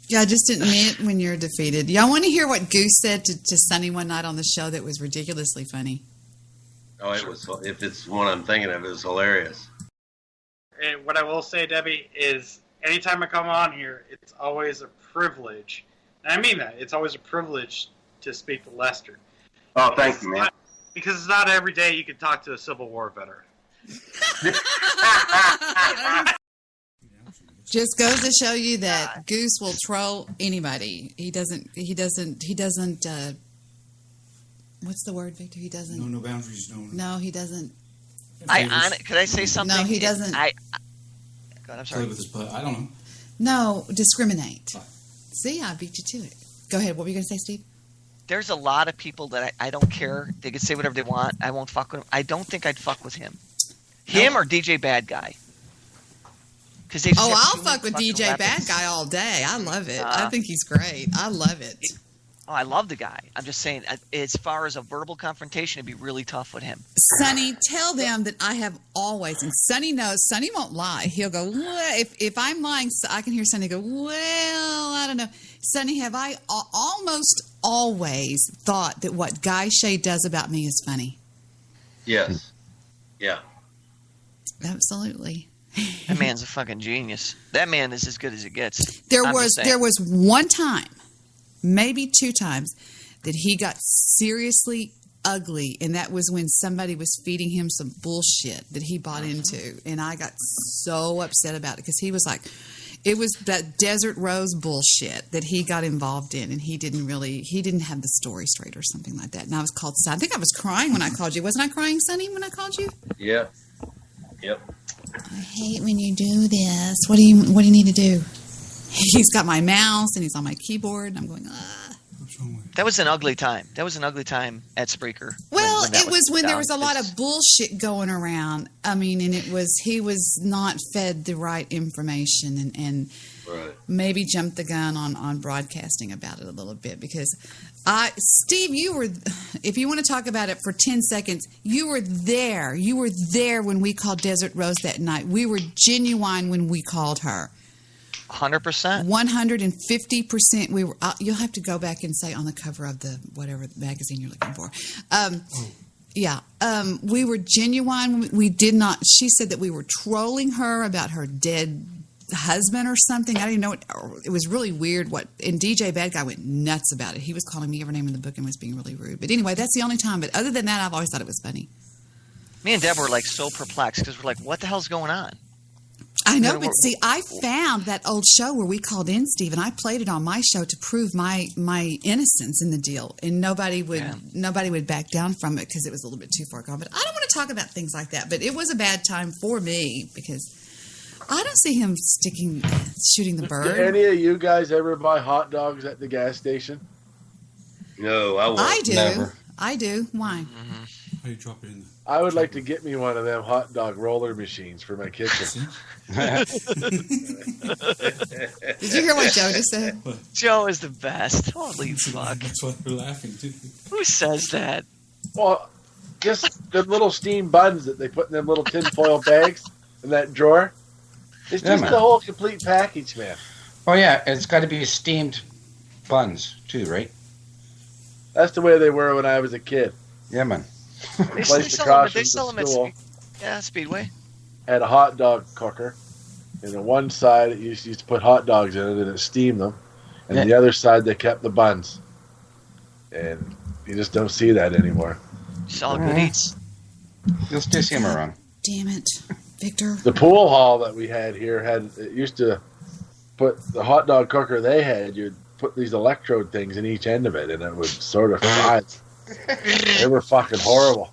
Yeah, just admit when you're defeated. Y'all want to hear what Goose said to Sonny one night on the show that was ridiculously funny? Oh, it was. If it's one I'm thinking of, it was hilarious. And what I will say, Debbie, is anytime I come on here, it's always a privilege. And I mean that. It's always a privilege to speak to Lester. Oh, thank you, man. Because it's not every day you can talk to a Civil War veteran. Just goes to show you that Goose will troll anybody. He doesn't, what's the word, Victor? He doesn't. No boundaries. No, he doesn't. Could I say something? No, he doesn't. God, I'm Play sorry. with his butt. I don't know. No, discriminate. See, I beat you to it. Go ahead. What were you going to say, Steve? There's a lot of people that I don't care. They can say whatever they want. I won't fuck with them. I don't think I'd fuck with him. Him or DJ Bad Guy. Because they. Oh, I'll fuck with DJ Bad Guy all day. I love it. I think he's great. I love it. Oh, I love the guy. I'm just saying, as far as a verbal confrontation, it'd be really tough with him. Sonny, tell them that I have always, and Sonny knows, Sonny won't lie. He'll go, well, if I'm lying, I can hear Sonny go, well, I don't know. Sonny, have I almost always thought that what Guy Shea does about me is funny? Yes. Yeah. Absolutely. That man's a fucking genius. That man is as good as it gets. There I'm just saying. was one time, maybe two times, that he got seriously ugly, and that was when somebody was feeding him some bullshit that he bought into, and I got so upset about it because he was like, it was that Desert Rose bullshit that he got involved in, and he didn't have the story straight or something like that. And I was called, I think I was crying when I called you. Wasn't I crying, Sonny, when I called you? Yeah. Yep. I hate when you do this. What do you need to do? He's got my mouse and he's on my keyboard, and I'm going, That was an ugly time. That was an ugly time at Spreaker. Well, that it was when there was a lot It's- of bullshit going around. I mean, and he was not fed the right information and Right. maybe jumped the gun on broadcasting about it a little bit because Steve, you were, if you want to talk about it for 10 seconds, you were there. You were there when we called Desert Rose that night. We were genuine when we called her. 100%. 150%. We were. You'll have to go back and say on the cover of the whatever magazine you're looking for. Yeah. We were genuine. We did not. She said that we were trolling her about her dead husband or something. I didn't know. It was really weird. And DJ Bad Guy went nuts about it. He was calling me every name in the book and was being really rude. But anyway, that's the only time. But other than that, I've always thought it was funny. Me and Deb were like so perplexed because we're like, what the hell's going on? I know, but see, I found that old show where we called in, Steve, and I played it on my show to prove my innocence in the deal, and nobody would back down from it because it was a little bit too far gone. But I don't want to talk about things like that. But it was a bad time for me because I don't see him shooting the bird. Did any of you guys ever buy hot dogs at the gas station? No, I won't. I do. Never. I do. Why? How you drop it in there? I would like to get me one of them hot dog roller machines for my kitchen. Did you hear what Joe just said? Joe is the best. Holy fuck. That's why we're laughing, too. Who says that? Well, just the little steam buns that they put in them little tinfoil bags in that drawer. It's just the whole complete package, man. Oh, yeah. It's got to be steamed buns, too, right? That's the way they were when I was a kid. Yeah, man. They sell them at Speedway. Had a hot dog cooker, and on one side it used to put hot dogs in it and it steamed them, and the other side they kept the buns. And you just don't see that anymore. It's all good eats. You'll still see them around. Damn it, Victor. The pool hall that we had here used to put the hot dog cooker they had. You'd put these electrode things in each end of it, and it would sort of fry. They were fucking horrible.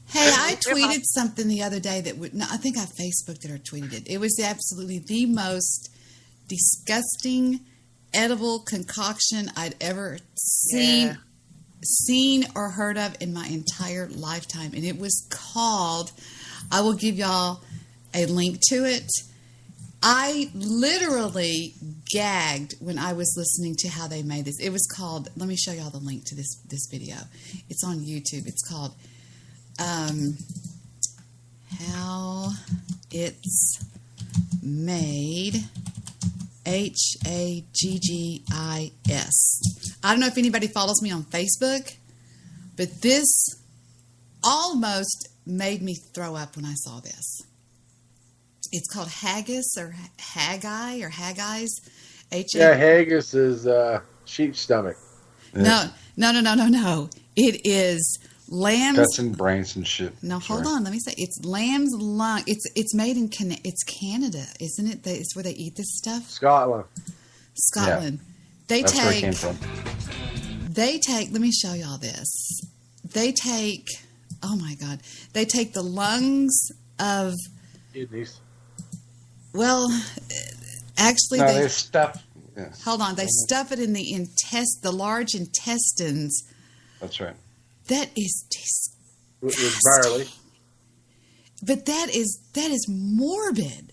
Hey, I tweeted something the other day I think I Facebooked it or tweeted it. It was absolutely the most disgusting edible concoction I'd ever seen or heard of in my entire lifetime. And it was called, I will give y'all a link to it. I literally gagged when I was listening to how they made this. It was called, let me show y'all the link to this video. It's on YouTube. It's called How It's Made, Haggis. I don't know if anybody follows me on Facebook, but this almost made me throw up when I saw this. It's called haggis or haggis. Yeah, haggis is sheep's stomach. No. It is lamb's guts and brains and shit. No, hold on. Let me say it's lamb's lung. It's made in it's Canada, isn't it? It's where they eat this stuff. Scotland. Yeah. That's where it came from. They take. Let me show y'all this. They take. Oh my God! They take the lungs of kidneys. Well, actually, they stuff. Yeah. Hold on, they stuff it in the large intestines. That's right. That is disgusting. With barley. But that is morbid.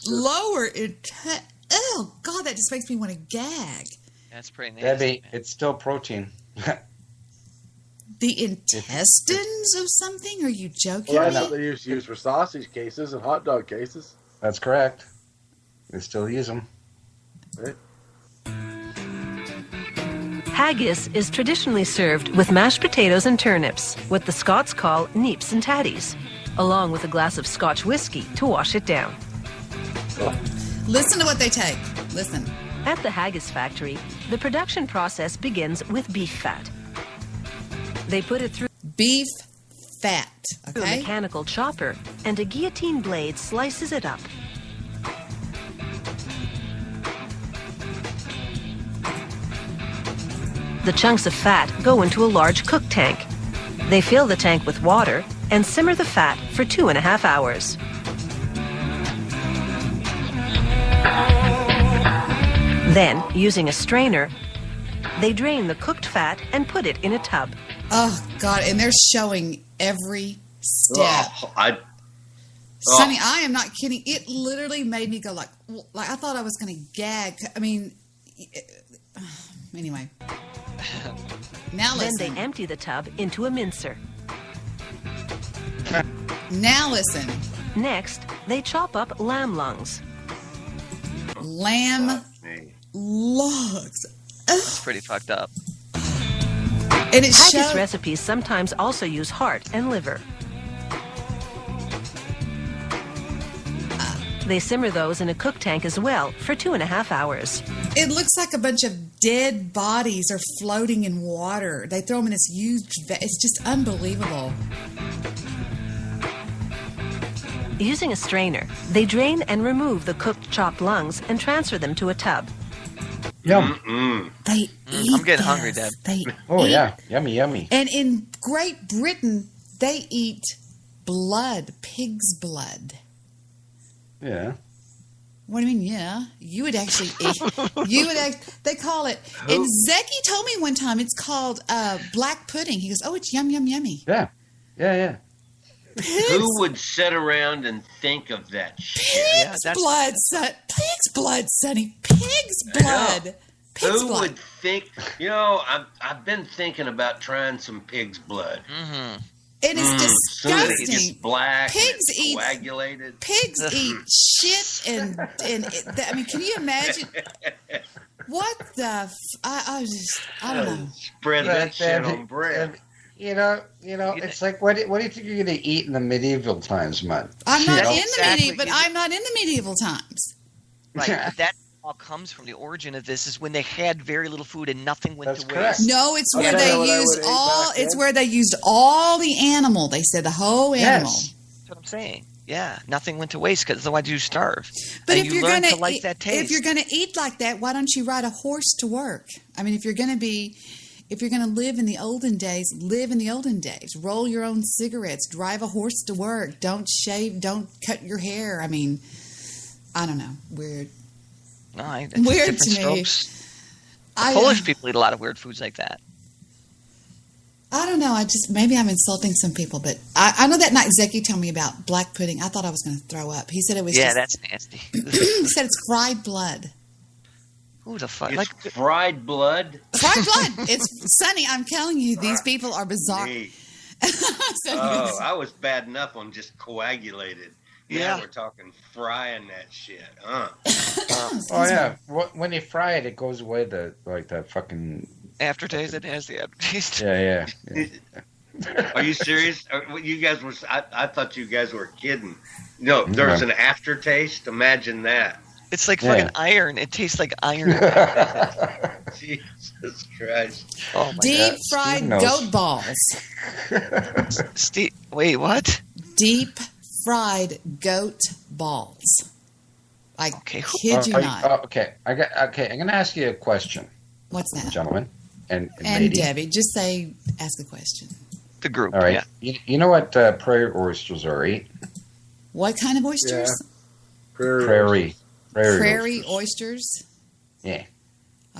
Lower intestine. Oh God, that just makes me want to gag. That's pretty nasty. Debi, it's still protein. The intestines of something? Are you joking? Well, that's what they used to use for sausage cases and hot dog cases. That's correct. They still use them. Right. Haggis is traditionally served with mashed potatoes and turnips, what the Scots call neeps and tatties, along with a glass of Scotch whiskey to wash it down. Listen to what they take. Listen. At the haggis factory, the production process begins with beef fat. They put it through beef fat, a mechanical chopper, and a guillotine blade slices it up. The chunks of fat go into a large cook tank. They fill the tank with water and simmer the fat for 2.5 hours. Then, using a strainer, they drain the cooked fat and put it in a tub. Oh, God, and they're showing every step. Sonny, I am not kidding. It literally made me go like I thought I was going to gag. I mean, anyway. Now listen. Then they empty the tub into a mincer. Now listen. Next, they chop up lamb lungs. Lamb lungs. That's pretty fucked up. And it Haggis recipes sometimes also use heart and liver. They simmer those in a cook tank as well for 2.5 hours. It looks like a bunch of dead bodies are floating in water. They throw them in this huge... It's just unbelievable. Using a strainer, they drain and remove the cooked chopped lungs and transfer them to a tub. Yum. They eat I'm getting hungry, Deb. They Oh, eat. yeah. Yummy, yummy. And in Great Britain, they eat blood, pig's blood. Yeah. What do you mean, yeah? You would actually eat. They call it. And Zeki told me one time it's called black pudding. He goes, oh, it's yum, yum, yummy. Yeah. Yeah. Who would sit around and think of that shit? Pig's blood, son. Pig's blood, Sonny. Pig's blood. Pig's Who blood. would think? You know, I've been thinking about trying some pig's blood. Mm-hmm. It is Soon as it disgusting. gets black, Pigs and it's eat- coagulated. Pigs eat shit, and I mean, can you imagine? What the? I don't know. Spread that shit on bread. You know, it's like, what do you think you're going to eat in the medieval times, man? I'm not You know? in the medieval, but I'm not in the medieval times. Right, but that all comes from the origin of this is when they had very little food and nothing went to correct. waste. No, it's where they used all. It's where they used all the animal. They said the whole animal. That's what I'm saying. Yeah, nothing went to waste because otherwise you starve. But and if you you're learn gonna to like that taste. if you're gonna eat like that, why don't you ride a horse to work? I mean, if you're gonna live in the olden days, live in the olden days. Roll your own cigarettes. Drive a horse to work. Don't shave. Don't cut your hair. I mean, I don't know. Weird. No, it's Weird different to me. strokes. Polish people eat a lot of weird foods like that. I don't know. Maybe I'm insulting some people, but I know that night Zeki told me about black pudding. I thought I was going to throw up. He said it was. Yeah, just, that's nasty. He said it's fried blood. Who the fuck? It's Like fried blood. Fried blood. It's Sonny. I'm telling you, these people are bizarre. Oh, I was bad enough on just coagulated. Yeah. Now we're talking frying that shit. Oh yeah. When you fry it, it goes away that fucking aftertaste. It has the aftertaste. Yeah. Are you serious? You guys were? I thought you guys were kidding. No, there's an aftertaste. Imagine that. It's like fucking iron. It tastes like iron. Jesus Christ! Oh my Deep God. fried goat balls. Wait, what? Deep fried goat balls. I kid you not. Okay. I'm going to ask you a question. What's that? Gentlemen and And lady. Debbie, just ask a question. The group. All right. Yeah. You know what prairie oysters are, right? What kind of oysters? Prairie oysters. Yeah.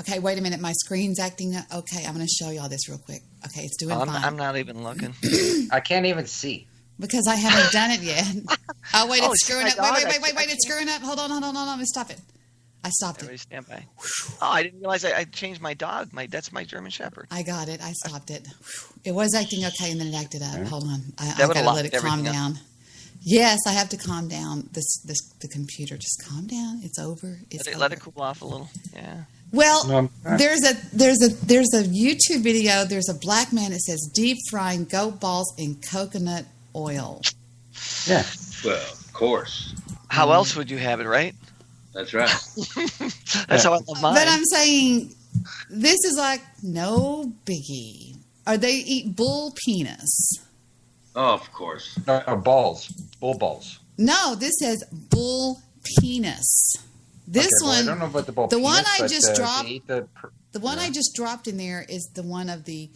Okay, wait a minute. My screen's acting up. Okay, I'm going to show y'all this real quick. Okay, it's doing fine. I'm not even looking. I can't even see. Because I haven't done it yet. Oh, wait, it's it's screwing my up. dog. Wait, it's screwing up. Hold on. Let me stop it. I stopped it. Everybody stand by. Oh, I didn't realize I changed my dog. That's my German Shepherd. I got it. I stopped it. It was acting okay, and then it acted up. Hold on. I That got would've to let it locked calm everything down. Yes, I have to calm down. The computer. Just calm down. It's over. Let it cool off a little. Yeah. Well, there's a YouTube video. There's a black man that says deep frying goat balls in coconut oil. Yeah. Well, of course. How else would you have it, right? That's right. That's how I love mine. But I'm saying this is like no biggie. Or they eat bull penis. Oh, of course. No, balls. Bull balls. No, this says bull penis. This one, I don't know about the bull the penis, one I but, just dropped. they eat The one I just dropped in there is the one of the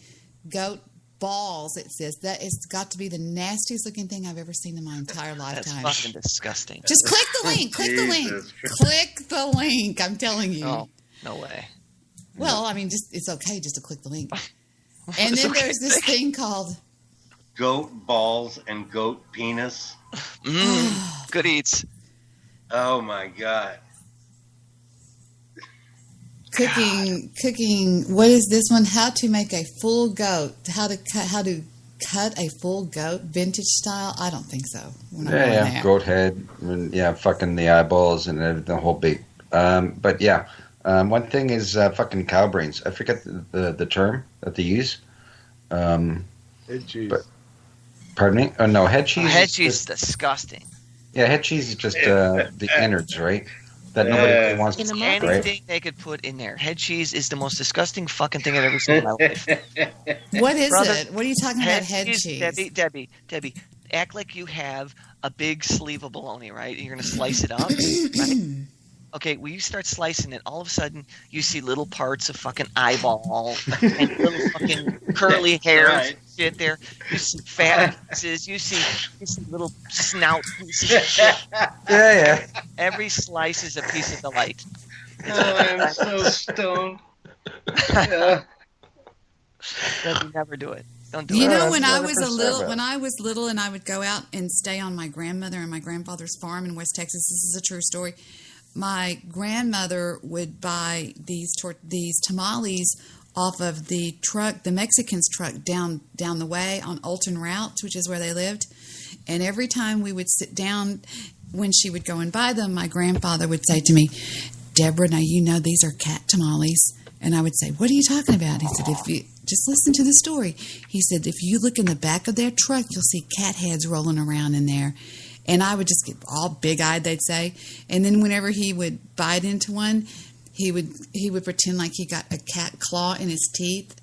goat balls. It says that it's got to be the nastiest looking thing I've ever seen in my entire lifetime. That's fucking disgusting. Just click the link. Click the link. Click the link. I'm telling you. Oh, no way. Well, I mean, it's okay just to click the link. And then there's this thing called goat balls and goat penis. Good eats. Oh my God. Cooking. What is this one? How to make a full goat? How to cut a full goat, vintage style? I don't think so. We're not going there. Goat head, and fucking the eyeballs and the whole big. But yeah, one thing is fucking cow brains. I forget the term that they use. Head cheese. But, pardon me? Oh, no, head cheese. Head cheese is disgusting. Yeah, head cheese is just the innards, right? That nobody really wants to eat, Anything right? they could put in there. Head cheese is the most disgusting fucking thing I've ever seen in my life. What is Brother, it? What are you talking about? Head cheese. Debbie, act like you have a big sleeve of bologna, right? You're going to slice it up, right? Okay, when you start slicing it, all of a sudden you see little parts of fucking eyeball and little fucking curly hair Right. shit there. You see fat pieces. You see little snout pieces of shit. Yeah. Every slice is a piece of delight. Oh, I'm so stoned. Yeah. Debbie, never do it. Don't do You it. know, when I was 100%. little, and I would go out and stay on my grandmother and my grandfather's farm in West Texas. This is a true story. My grandmother would buy these tamales off of the Mexicans' truck down the way on Olton Route, which is where they lived. And every time we would sit down, when she would go and buy them, my grandfather would say to me, "Deborah, now you know these are cat tamales." And I would say, "What are you talking about?" He said, "If you just listen to the story." He said, "If you look in the back of their truck, you'll see cat heads rolling around in there." And I would just get all big-eyed, they'd say. And then whenever he would bite into one, he would pretend like he got a cat claw in his teeth.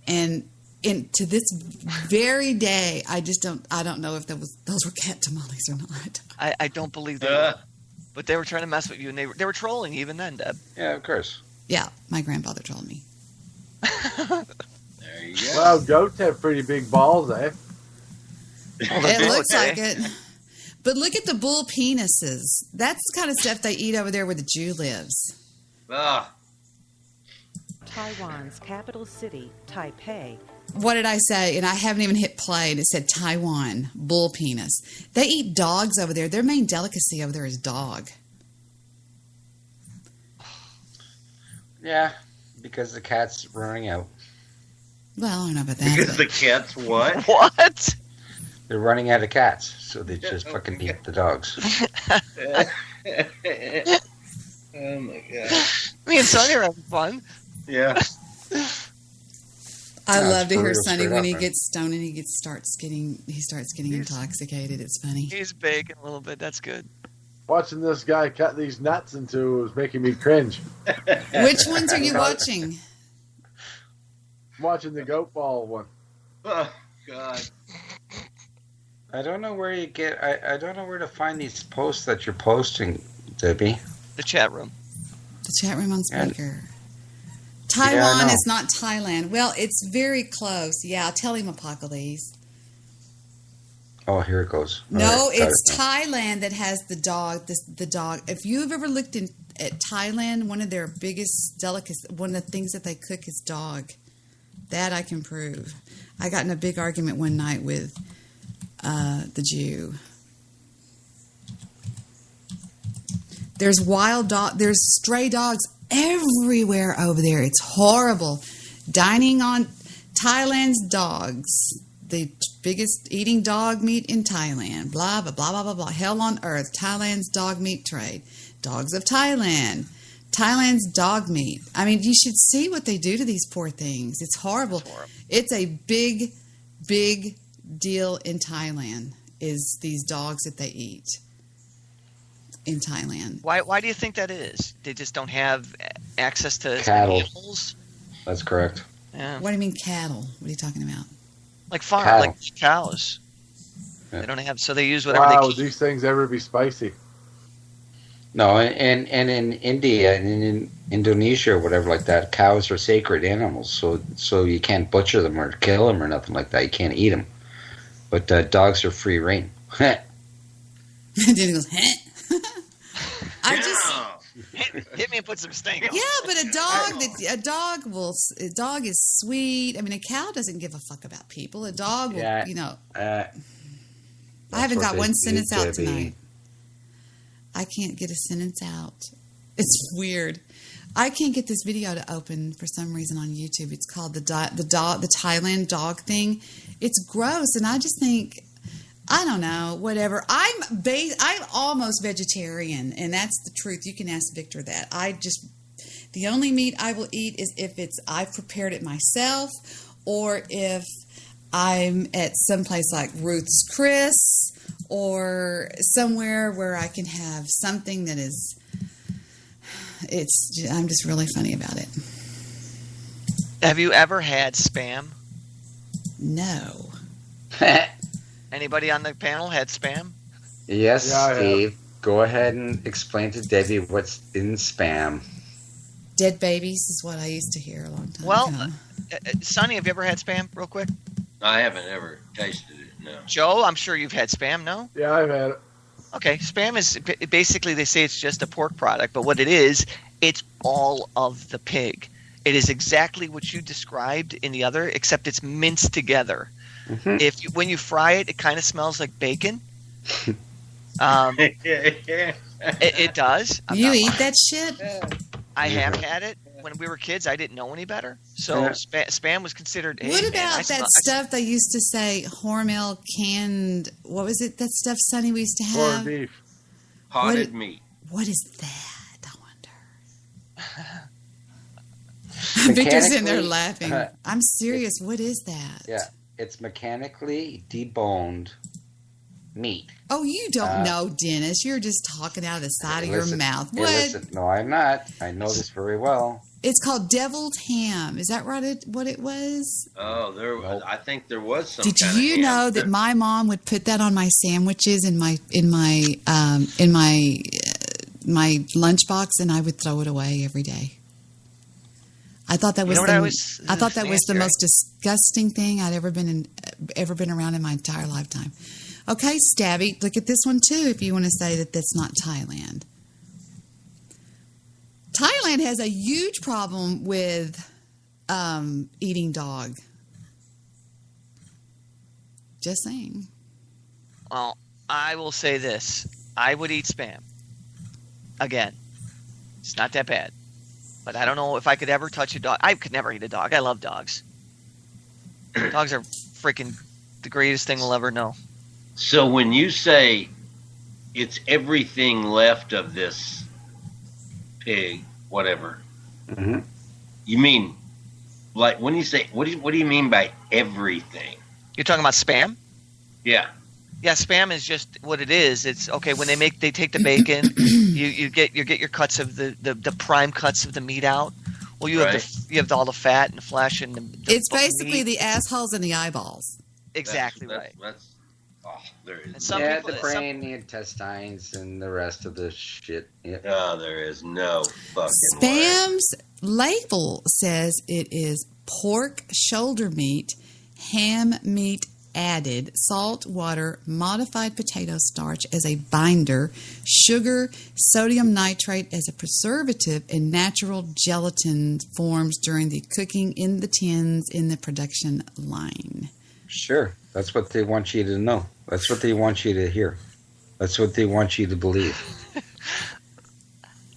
And to this very day, I don't know if those were cat tamales or not. I don't believe they were. But they were trying to mess with you, and they were trolling even then, Deb. Yeah, of course. Yeah, my grandfather told me. There you go. Wow, goats have pretty big balls, eh? It looks like it. But look at the bull penises. That's the kind of stuff they eat over there where the Jew lives. Ah. Taiwan's capital city, Taipei. What did I say? And I haven't even hit play, and it said Taiwan, bull penis. They eat dogs over there. Their main delicacy over there is dog. Yeah, because the cat's running out. Well, I don't know about that. Because the cat's what? What? They're running out of cats, so they just fucking eat the dogs. Oh my god. Me and Sonny are having fun. Yeah. I No, love it's to for hear real, Sonny straight when up, he man. gets stoned and he starts getting intoxicated. It's funny. He's baking a little bit. That's good. Watching this guy cut these nuts into was making me cringe. Which ones are you watching? I'm watching the goat ball one. Oh god. I don't know where you get. I don't know where to find these posts that you're posting, Debbie. The chat room. The chat room on speaker. Yeah, I Taiwan know. is not Thailand. Well, it's very close. Yeah, tell him, Apocales. Oh, here it goes. All No, right, got it's it now. Thailand that has the dog. The dog. If you've ever looked at Thailand, one of their biggest delicacies, one of the things that they cook is dog. That I can prove. I got in a big argument one night with the Jew. There's wild dog. There's stray dogs everywhere over there. It's horrible. Dining on Thailand's dogs. The biggest eating dog meat in Thailand. Blah, blah, blah, blah, blah, blah. Hell on earth. Thailand's dog meat trade. Dogs of Thailand. Thailand's dog meat. I mean, you should see what they do to these poor things. It's horrible. It's a big, big deal in Thailand is these dogs that they eat in Thailand. Why do you think that is? They just don't have access to Cattle. animals? That's correct. Yeah. What do you mean cattle? What are you talking about? Like farm, Cattle. like cows. Yeah. They don't have, so they use whatever Wow, they would keep. these things ever be spicy? No, and in India and in Indonesia or whatever like that, cows are sacred animals, so you can't butcher them or kill them or nothing like that. You can't eat them. But dogs are free reign. Then he goes, "Heh." I just Hit me and put some stank on. yeah, but a dog is sweet. I mean, a cow doesn't give a fuck about people. A dog will, Yeah. I haven't got one sentence out tonight. I can't get a sentence out. It's weird. I can't get this video to open for some reason on YouTube. It's called the Thailand dog thing. It's gross, and I just think, I don't know, whatever. I'm almost vegetarian, and that's the truth. You can ask Victor that. The only meat I will eat is if I've prepared it myself, or if I'm at some place like Ruth's Chris or somewhere where I can have something that is. I'm just really funny about it. Have you ever had Spam? No. Anybody on the panel had Spam? Yes, Yeah, I Steve. Go ahead and explain to Debbie what's in Spam. Dead babies is what I used to hear a long time Well, ago. Sonny, have you ever had Spam? Real quick. I haven't ever tasted it. No. Joe, I'm sure you've had Spam. No. Yeah, I've had it. Okay, Spam is basically, they say it's just a pork product, but what it is, it's all of the pig. It is exactly what you described in the other, except it's minced together. Mm-hmm. When you fry it, it kind of smells like bacon. It does. You eat that shit? I have had it. When we were kids, I didn't know any better. So Spam was considered. Hey, What about that stuff they used to say, Hormel canned? What was it? That stuff, Sonny, we used to have. Corned beef. Potted meat. What is that? I wonder. Victor's in there laughing. I'm serious. What is that? Yeah, it's mechanically deboned meat. Oh, you don't know, Dennis. You're just talking out of the side of your mouth. What? Listen, no, I'm not. I know this very well. It's called deviled ham. Is that right? What it was? Oh, I think there was some. Did kind of you ham. know that my mom would put that on my sandwiches in my lunchbox, and I would throw it away every day. I thought that was I thought that was the most disgusting thing I'd ever been around in my entire lifetime. Okay, Stabby, look at this one too. If you want to say that that's not Thailand. Thailand has a huge problem with eating dog. Just saying. Well, I will say this. I would eat Spam. Again, it's not that bad. But I don't know if I could ever touch a dog. I could never eat a dog. I love dogs. Dogs are freaking the greatest thing we'll ever know. So when you say it's everything left of this pig, whatever, you mean, like, when you say, what do you mean by everything? You're talking about Spam? Yeah. Yeah, Spam is just what it is. It's okay when they take the bacon, you get your cuts of the prime cuts of the meat out. Well, you have all the fat and the flesh and the it's basically meat. The assholes and the eyeballs. Exactly right. There is. The brain, the intestines, and the rest of the shit. Yeah. Oh, there is no fucking Spam's label says it is pork shoulder meat, ham meat added, salt, water, modified potato starch as a binder, sugar, sodium nitrate as a preservative, and natural gelatin forms during the cooking in the tins in the production line. Sure. That's what they want you to know. That's what they want you to hear. That's what they want you to believe.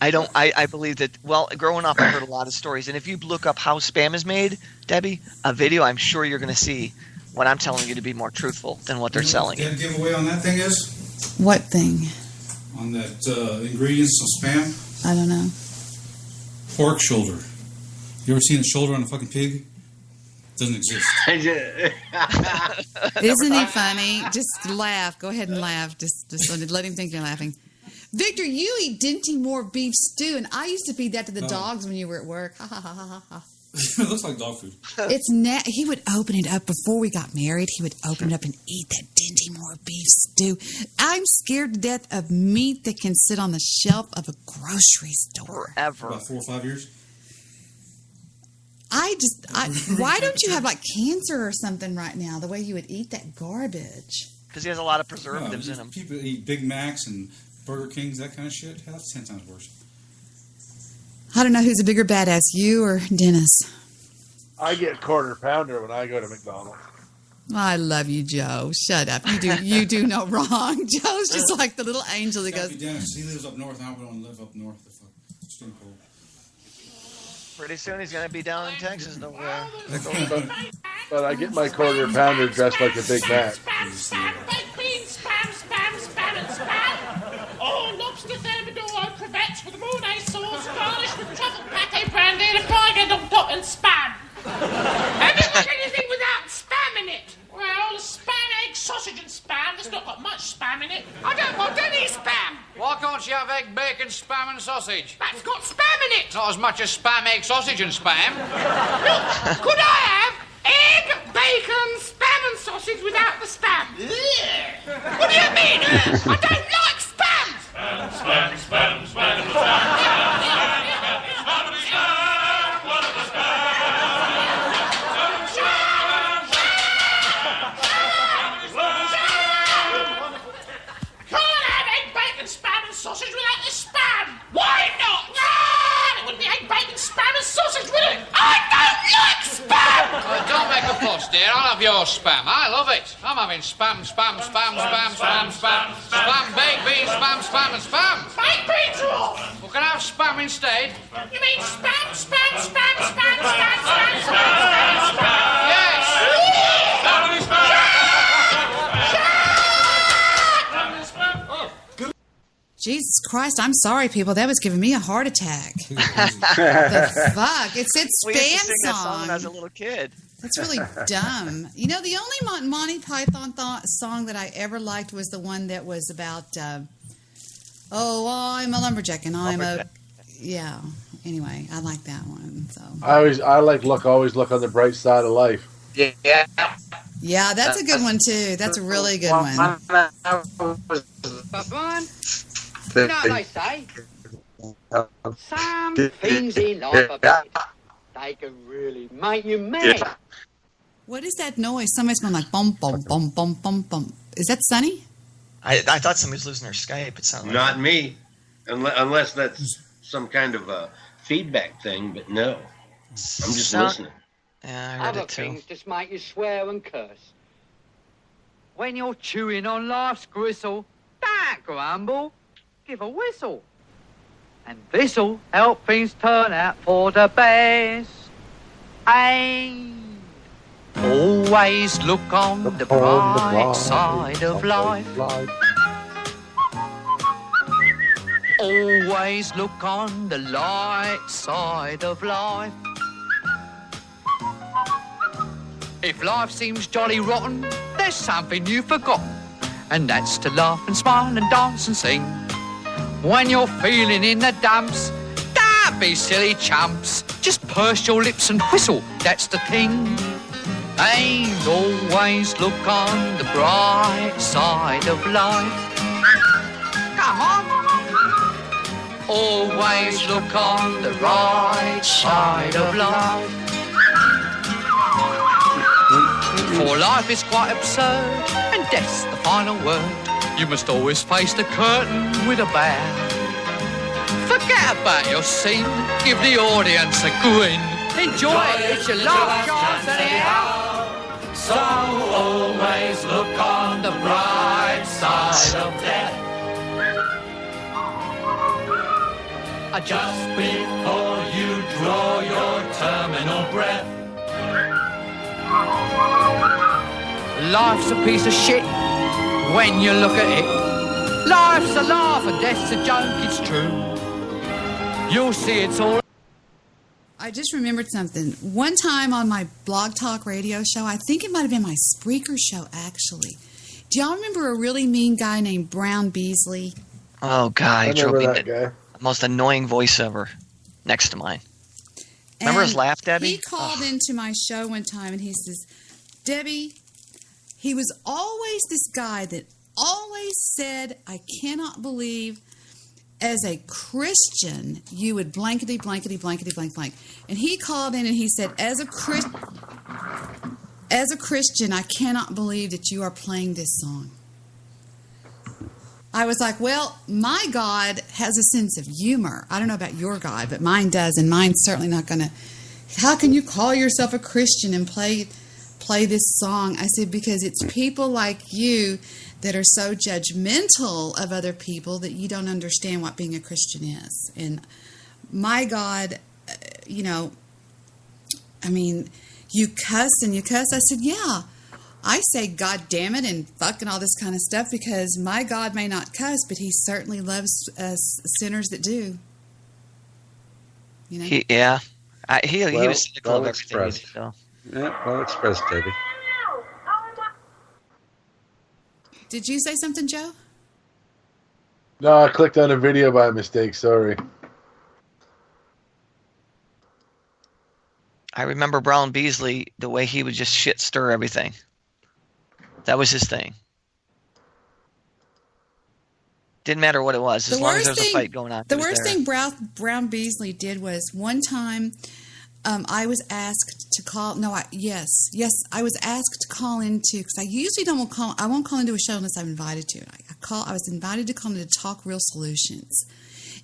I believe that, well, growing up, I heard a lot of stories. And if you look up how Spam is made, Debbie, a video, I'm sure you're going to see what I'm telling you to be more truthful than what they're selling. The giveaway on that thing is? What thing? On that ingredients of Spam? I don't know. Pork shoulder. You ever seen a shoulder on a fucking pig? Doesn't exist. Isn't he funny? Just laugh. Go ahead and laugh. Just let him think you're laughing. Victor, you eat Dinty Moore beef stew, and I used to feed that to the dogs when you were at work. Ha ha ha ha ha. It looks like dog food. He would open it up before we got married. He would open it up and eat that Dinty Moore beef stew. I'm scared to death of meat that can sit on the shelf of a grocery store. Forever. About 4 or 5 years. Why don't you have like cancer or something right now? The way you would eat that garbage. Because he has a lot of preservatives in him. People eat Big Macs and Burger Kings, that kind of shit. Hell, that's 10 times worse. I don't know who's a bigger badass, you or Dennis. I get quarter pounder when I go to McDonald's. I love you, Joe. Shut up. You do no wrong. Joe's just like the little angel that goes. Dennis, he lives up north. I don't live up north. It's too cold. Pretty soon he's going to be down in Texas. But I get my quarter pounder dressed like a Big Mac. Baked beans, spam, spam, spam, and spam. Oh, lobster thermidor, crevettes with Monet sauce, garnished with truffle pate, brandy, and a fried on top, and spam. Have you got anything without spam in it? bacon, spam and sausage. That's got spam in it. Not as much as spam, egg, sausage and spam. Look, could I have egg, bacon, spam and sausage without the spam? What do you mean? I don't like spam. Spam, spam, spam, spam, spam. Sausage without the spam! Why not? It wouldn't be egg, bacon, spam and sausage, would it? I don't like spam! Don't make a fuss, dear. I'll have your spam. I love it. I'm having spam, spam, spam, spam, spam, spam, spam, baked beans, spam, spam, and spam. Baked beans are off! We can have spam instead. You mean spam, spam, spam, spam, spam, spam, spam, spam? Yes! Jesus Christ, I'm sorry, people. That was giving me a heart attack. The fuck? It said We used to spam sing that song song. as a little kid. That's really dumb. You know, the only Monty Python song that I ever liked was the one that was about, oh, I'm a lumberjack and I'm a... Yeah. Anyway, I like that one. So I like always look on the bright side of life. Yeah. Yeah, that's a good one, too. That's a really good one. But one, you know what they say? Some things in life are bad. They can really make you mad. What is that noise? Somebody's going like bum, bum, bum, bum, bum, bum. Is that Sonny? I thought somebody was losing their Skype. It sounded like Not me, unless that's some kind of a feedback thing. But no, I'm just listening. Yeah, I heard Other it too. things just make you swear and curse. When you're chewing on life's gristle, don't grumble, give a whistle. And this'll help things turn out for the best. And always look on the bright side of life. Always look on the light side of life. If life seems jolly rotten, there's something you've forgotten, and that's to laugh and smile and dance and sing. When you're feeling in the dumps, don't be silly chumps. Just purse your lips and whistle, that's the thing. And always look on the bright side of life. Come on. Always look on the right side of life. For life is quite absurd, and death's the final word. You must always face the curtain with a bow. Forget about your scene, give the audience a grin. Enjoy it, it's your last chance anyhow. So always look on the bright side of death. Just before you draw your terminal breath. Life's a piece of shit when you look at it. Life's a laugh and death's a joke, it's true. You'll see it's all... I just remembered something. One time on my Blog Talk radio show, I think it might have been my Spreaker show, actually. Do y'all remember a really mean guy named Brown Beasley? Oh, God. He drove me that guy. the most annoying voice ever next to mine. Remember his laugh, Debbie? He called into my show one time and he says, Debbie, he was always this guy that always said, I cannot believe as a Christian you would blankety, blankety, blankety, blank, blank. And he called in and he said, as a Christian, I cannot believe that you are playing this song. I was like, well, my God has a sense of humor. I don't know about your God, but mine does, and mine's certainly not going to. How can you call yourself a Christian and play this song? I said, because it's people like you that are so judgmental of other people that you don't understand what being a Christian is. And my God, you know, I mean, you cuss and you cuss. I said, yeah. I say God damn it and fuck and all this kind of stuff because my God may not cuss, but he certainly loves us sinners that do. You know? He was cynical of everything he did, though. Yeah, well expressed, Debbie. Did you say something, Joe? No, I clicked on a video by mistake. Sorry. I remember Brown Beasley, the way he would just shit stir everything. That was his thing. Didn't matter what it was, as long as there was a fight going on. The worst thing Brown Beasley did was one time I was asked to call. No, I was asked to call into, because I usually don't call. I won't call into a show unless I'm invited to. I was invited to call into Talk Real Solutions,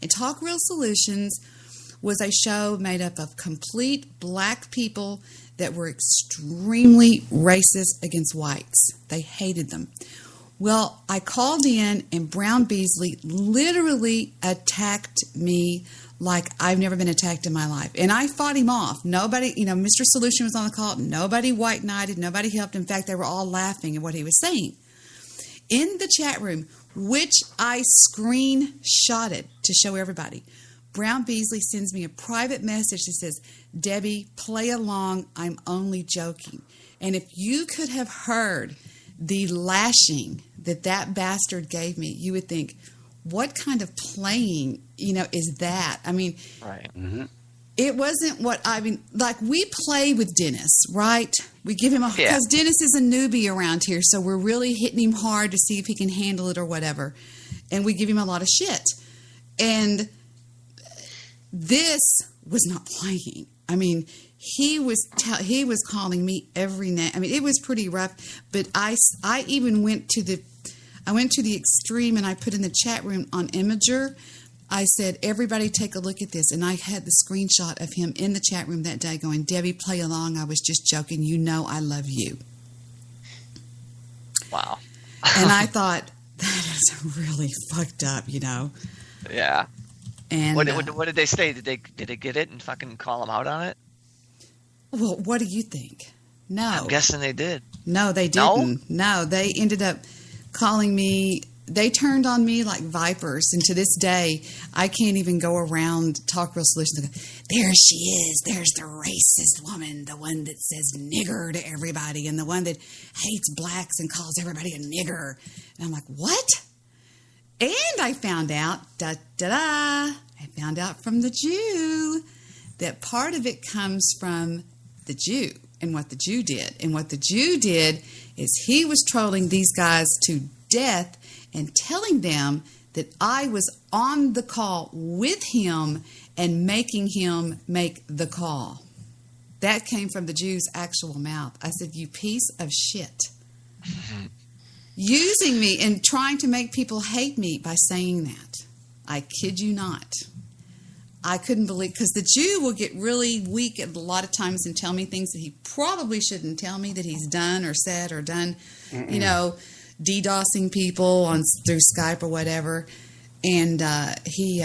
and Talk Real Solutions was a show made up of complete black people that were extremely racist against whites. They hated them. Well, I called in, and Brown Beasley literally attacked me like I've never been attacked in my life. And I fought him off. Nobody, Mr. Solution was on the call. Nobody white-knighted. Nobody helped. In fact, they were all laughing at what he was saying. In the chat room, which I screenshotted to show everybody, Brown Beasley sends me a private message that says, "Debbie, play along. I'm only joking." And if you could have heard the lashing that bastard gave me, you would think, what kind of playing, is that? I mean, right. Mm-hmm. It wasn't like we play with Dennis, right? We give him because Dennis is a newbie around here, so we're really hitting him hard to see if he can handle it or whatever. And we give him a lot of shit. And this was not playing. I mean, he was calling me every name. I mean, it was pretty rough. But I even went to the extreme, and I put in the chat room on Imager. I said, "Everybody take a look at this." And I had the screenshot of him in the chat room that day going, "Debbie, play along. I was just joking. I love you." Wow. And I thought, that is really fucked up, Yeah. And what did they say? Did they get it and fucking call him out on it? Well, what do you think? No. I'm guessing they did. No, they didn't. No, they ended up calling me. They turned on me like vipers. And to this day, I can't even go around Talk Real Solutions and go, "There she is. There's the racist woman, the one that says nigger to everybody, and the one that hates blacks and calls everybody a nigger." And I'm like, what? And I found out, I found out from the Jew that part of it comes from the Jew and what the Jew did. And what the Jew did is he was trolling these guys to death and telling them that I was on the call with him and making him make the call. That came from the Jew's actual mouth. I said, "You piece of shit." Using me and trying to make people hate me by saying that. I kid you not. I couldn't believe, because the Jew will get really weak a lot of times and tell me things that he probably shouldn't tell me, that he's done or said or done, DDoSing people through Skype or whatever. And he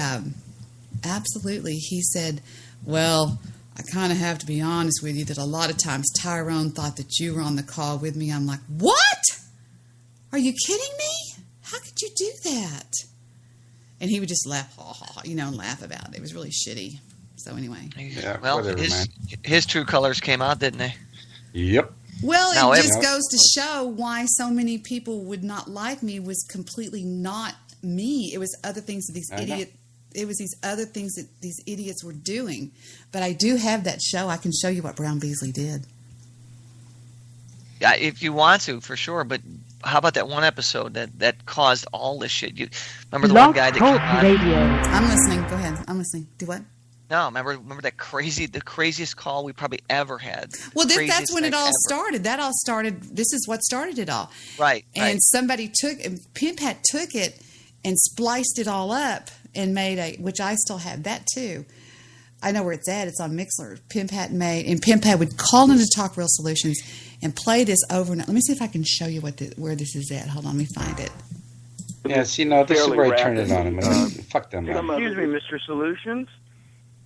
said, "Well, I kind of have to be honest with you that a lot of times Tyrone thought that you were on the call with me." I'm like, what? Are you kidding me? How could you do that? And he would just laugh, and laugh about it. It was really shitty. So anyway. Yeah, well, whatever, his true colors came out, didn't they? Yep. Well, it just goes to show why so many people would not like me was completely not me. It was other things that these idiots. It was these other things that these idiots were doing. But I do have that show. I can show you what Brown Beasley did. Yeah, if you want to, for sure. But how about that one episode that caused all this shit? You remember the one guy that came on? I'm listening. Go ahead. I'm listening. Do what? No, remember the craziest call we probably ever had. Well, that's when it all started. That all started. This is what started it all. Right. And somebody Pimp Hat took it and spliced it all up and made which I still have that too. I know where it's at. It's on Mixler. Pimp Hat and Pimp Hat would call into Talk Real Solutions and play this over and let me see if I can show you where this is at. Hold on, let me find it. Yeah, see, no, this is where I turned it on. Fuck them. Excuse me, Mr. Solutions?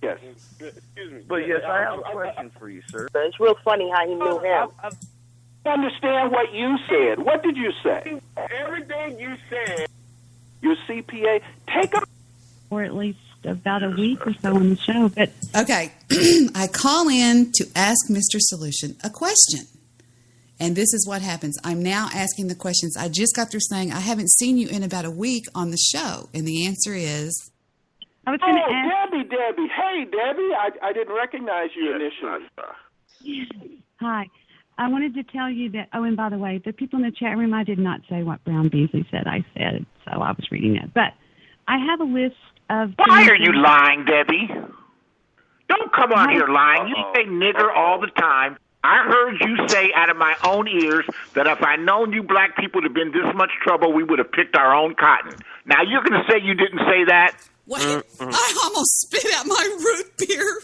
Yes. Excuse me. But yes, I have a question for you, sir. It's real funny how he knew him. I understand what you said. What did you say? Everything you said. Your CPA, take a... Or at least about a week or so on the show. But okay, I call in to ask Mr. Solution a question. And this is what happens. I'm now asking the questions. I just got through saying, I haven't seen you in about a week on the show. And the answer is... I was going to ask... Debbie. Hey, Debbie. I didn't recognize you initially. Hi. I wanted to tell you that... Oh, and by the way, the people in the chat room, I did not say what Brown Beasley said. I said, so I was reading it. But I have a list of... Why are you lying, Debbie? Don't come on here lying. You say nigger all the time. I heard you say out of my own ears that if I'd known you black people would have been this much trouble, we would have picked our own cotton. Now you're going to say you didn't say that? What? I almost spit out my root beer.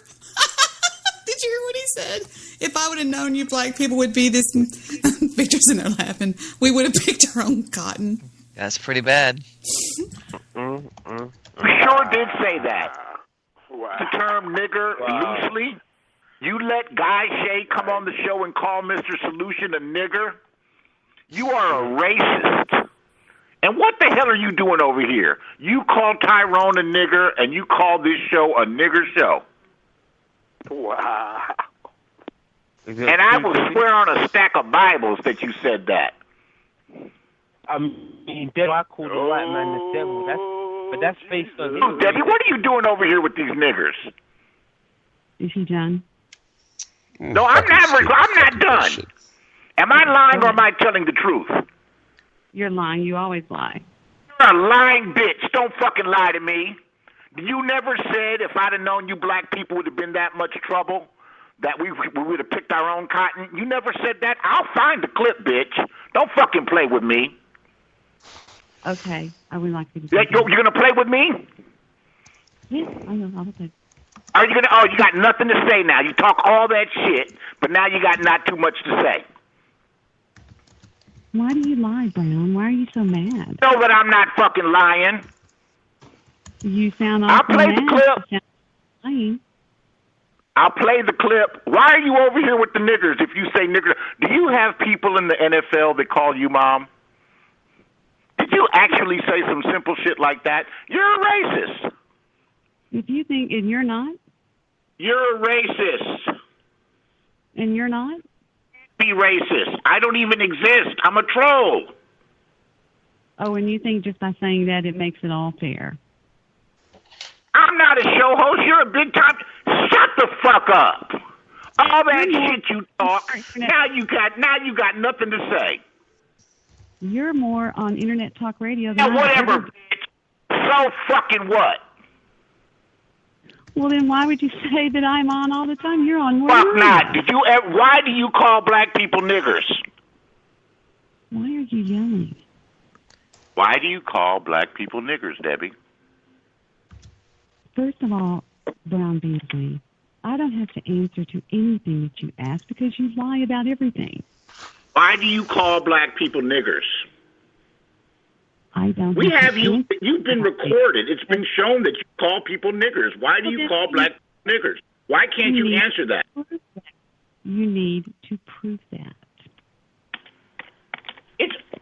Did you hear what he said? If I would have known you black people would be this... Victor's in there laughing. We would have picked our own cotton. That's pretty bad. We sure did say that. The term nigger loosely. You let Guy Shea come on the show and call Mr. Solution a nigger? You are a racist. And what the hell are you doing over here? You call Tyrone a nigger, and you call this show a nigger show. Wow. And I will swear on a stack of Bibles that you said that. I mean, Debbie, I call the white man the devil. But that's based on... Oh, Debbie, what are you doing over here with these niggers? Is he done? No, I'm not done. Am I lying or am I telling the truth? You're lying. You always lie. You're a lying bitch. Don't fucking lie to me. You never said if I'd have known you black people would have been that much trouble, that we would have picked our own cotton. You never said that. I'll find the clip, bitch. Don't fucking play with me. Okay. I would like you to... You're going to play with me? Yes, I will. I'll play. Are you gonna? Oh, you got nothing to say now. You talk all that shit, but now you got not too much to say. Why do you lie, Brown? Why are you so mad? Know that I'm not fucking lying. You sound I'll awful play mad. the clip. Lying. I'll play the clip. Why are you over here with the niggers? If you say nigger, do you have people in the NFL that call you mom? Did you actually say some simple shit like that? You're a racist. If you think, and you're not? You're a racist. And you're not? Be racist. I don't even exist. I'm a troll. Oh, and you think just by saying that it makes it all fair? I'm not a show host. You're a big time. Shut the fuck up. All that shit you talk. Now you got nothing to say. You're more on Internet Talk Radio than whatever, bitch. So fucking what? Well, then why would you say that I'm on all the time? You're on more. Fuck not. Why do you call black people niggers? Why are you yelling? Why do you call black people niggers, Debbie? First of all, Brown Beasley, I don't have to answer to anything that you ask because you lie about everything. Why do you call black people niggers? I don't. We have you. You've been recorded. It's been shown that you call people niggers. Why do you call black people niggers? Why can't you answer that? You need to prove that.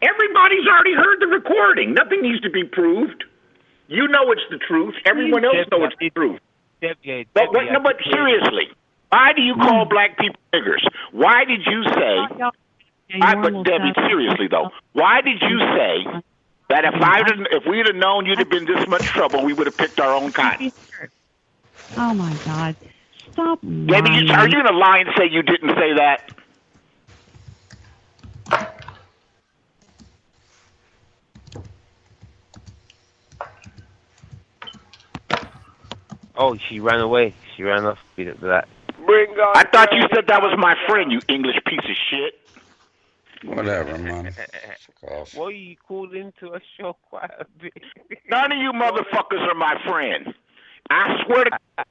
Everybody's already heard the recording. Nothing needs to be proved. You know it's the truth. Everyone else knows it's the truth. But seriously, why do you call black people niggers? Why did you say? But Debbie, seriously though, why did you say that if we'd have known you'd have been this much trouble, we would have picked our own cotton? Oh my God! Stop lying. Debbie, are you going to lie and say you didn't say that? Oh, she ran away. She ran off with that. I thought you said that was my friend, you English piece of shit. Whatever, man. Fuck off. Well, you called into a show quite a bit. None of you motherfuckers are my friend. I swear to God.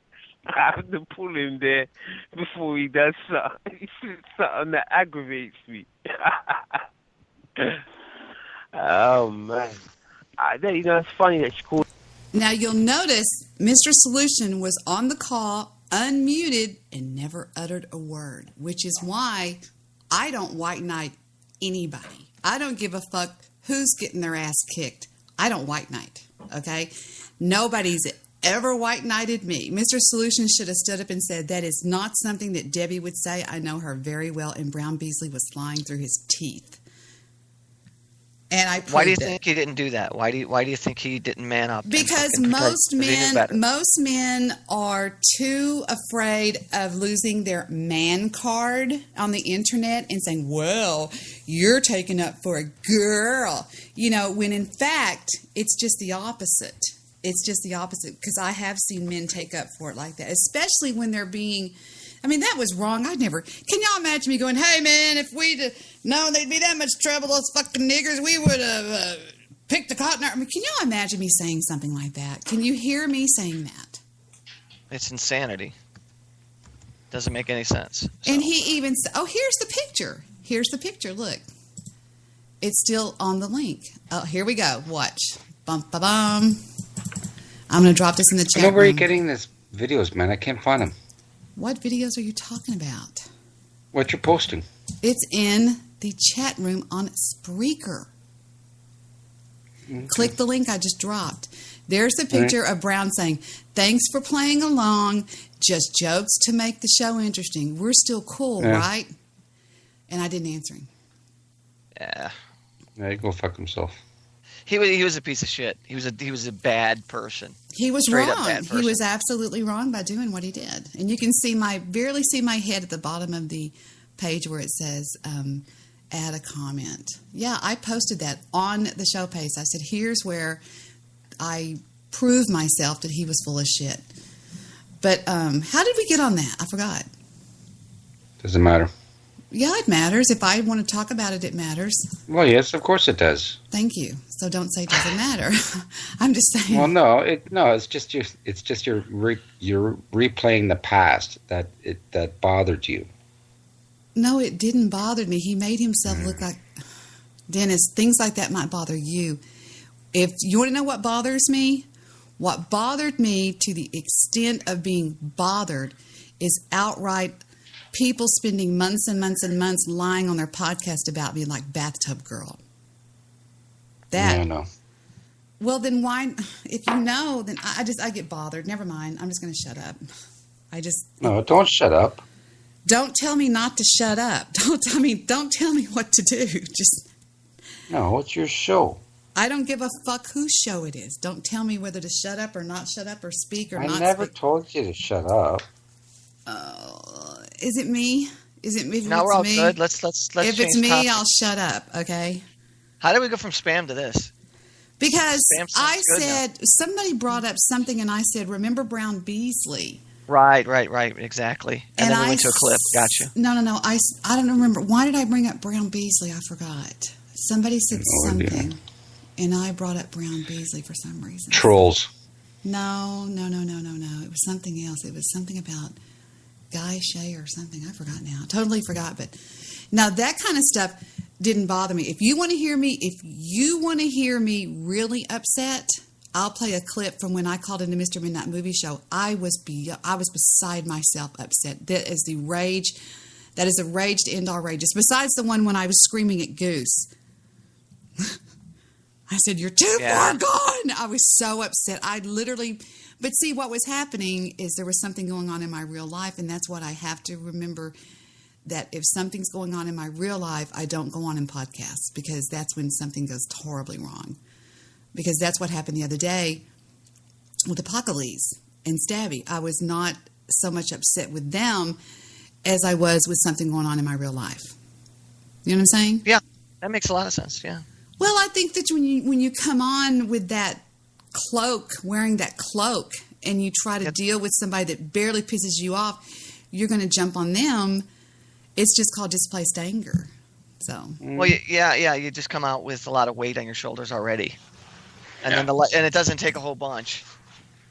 I have to pull him there before he does something, something that aggravates me. Oh, man. It's funny that she called. Now, you'll notice Mr. Solution was on the call, unmuted, and never uttered a word, which is why I don't white knight anybody. I don't give a fuck who's getting their ass kicked. I don't white knight, okay? Nobody's ever white knighted me. Mr. Solution should have stood up and said, that is not something that Debbie would say. I know her very well. And Brown Beasley was lying through his teeth. And I Why do you think he didn't do that? Why do you think he didn't man up? Because most men are too afraid of losing their man card on the internet and saying, well, you're taking up for a girl. You know, when in fact, it's just the opposite. It's just the opposite, because I have seen men take up for it like that, especially when they're being... I mean, that was wrong. Can y'all imagine me going, hey, man, if we'd known they'd be that much trouble, those fucking niggers, we would have picked the cotton. I mean, can y'all imagine me saying something like that? Can you hear me saying that? It's insanity. Doesn't make any sense. So. And he even said, oh, here's the picture. Here's the picture. Look. It's still on the link. Oh, here we go. Watch. Bum, ba, bum. I'm going to drop this in the chat I know where room. you're getting these videos, man. I can't find them. What videos are you talking about? What you're posting? It's in the chat room on Spreaker. Okay. Click the link I just dropped. There's the picture of Brown saying, thanks for playing along. Just jokes to make the show interesting. We're still cool, right? And I didn't answer him. Yeah. Yeah, he go fuck himself. He was a piece of shit. He was a bad person. He was Straight wrong. Up bad person. He was absolutely wrong by doing what he did. And you can see barely see my head at the bottom of the page where it says add a comment. Yeah, I posted that on the show page. I said, here's where I prove myself that he was full of shit. But how did we get on that? I forgot. Doesn't matter. Yeah, it matters. If I want to talk about it, it matters. Well, yes, of course it does. Thank you. So don't say it doesn't matter. I'm just saying. Well, no, it's just you're replaying the past that bothered you. No, it didn't bother me. He made himself look like Dennis. Things like that might bother you. If you want to know what bothers me, what bothered me to the extent of being bothered is outright people spending months and months and months lying on their podcast about me like Bathtub Girl. No. Well, then why? If you know, then I get bothered. Never mind. I'm just going to shut up. No, don't shut up. Don't tell me not to shut up. Don't tell me what to do. No, it's your show. I don't give a fuck whose show it is. Don't tell me whether to shut up or not shut up or speak or not speak. I never told you to shut up. Is it me? Is it me? No, we're all good. Let's If it's me, I'll shut up. Okay. How did we go from spam to this? Because I said somebody brought up something, and I said, "Remember Brown Beasley?" Right, exactly. And then we went to a clip. Gotcha. No. I don't remember. Why did I bring up Brown Beasley? I forgot. Somebody said something, and I brought up Brown Beasley for some reason. Trolls. No. It was something else. It was something about Guy Shea or something. I forgot now. Totally forgot. But now that kind of stuff didn't bother me. If you want to hear me really upset, I'll play a clip from when I called into Mr. Midnight Movie Show. I was beside myself upset. That is the rage. That is a rage to end all rages. Besides the one when I was screaming at Goose. I said, "You're too far gone." I was so upset. But see, what was happening is there was something going on in my real life, and that's what I have to remember, that if something's going on in my real life, I don't go on in podcasts, because that's when something goes horribly wrong. Because that's what happened the other day with Apocales and Stabby. I was not so much upset with them as I was with something going on in my real life. You know what I'm saying? Yeah, that makes a lot of sense, yeah. Well, I think that when you come on with that cloak, wearing that cloak, and you try to deal with somebody that barely pisses you off, you're going to jump on them. It's just called displaced anger. So. Well, yeah, you just come out with a lot of weight on your shoulders already, and then and it doesn't take a whole bunch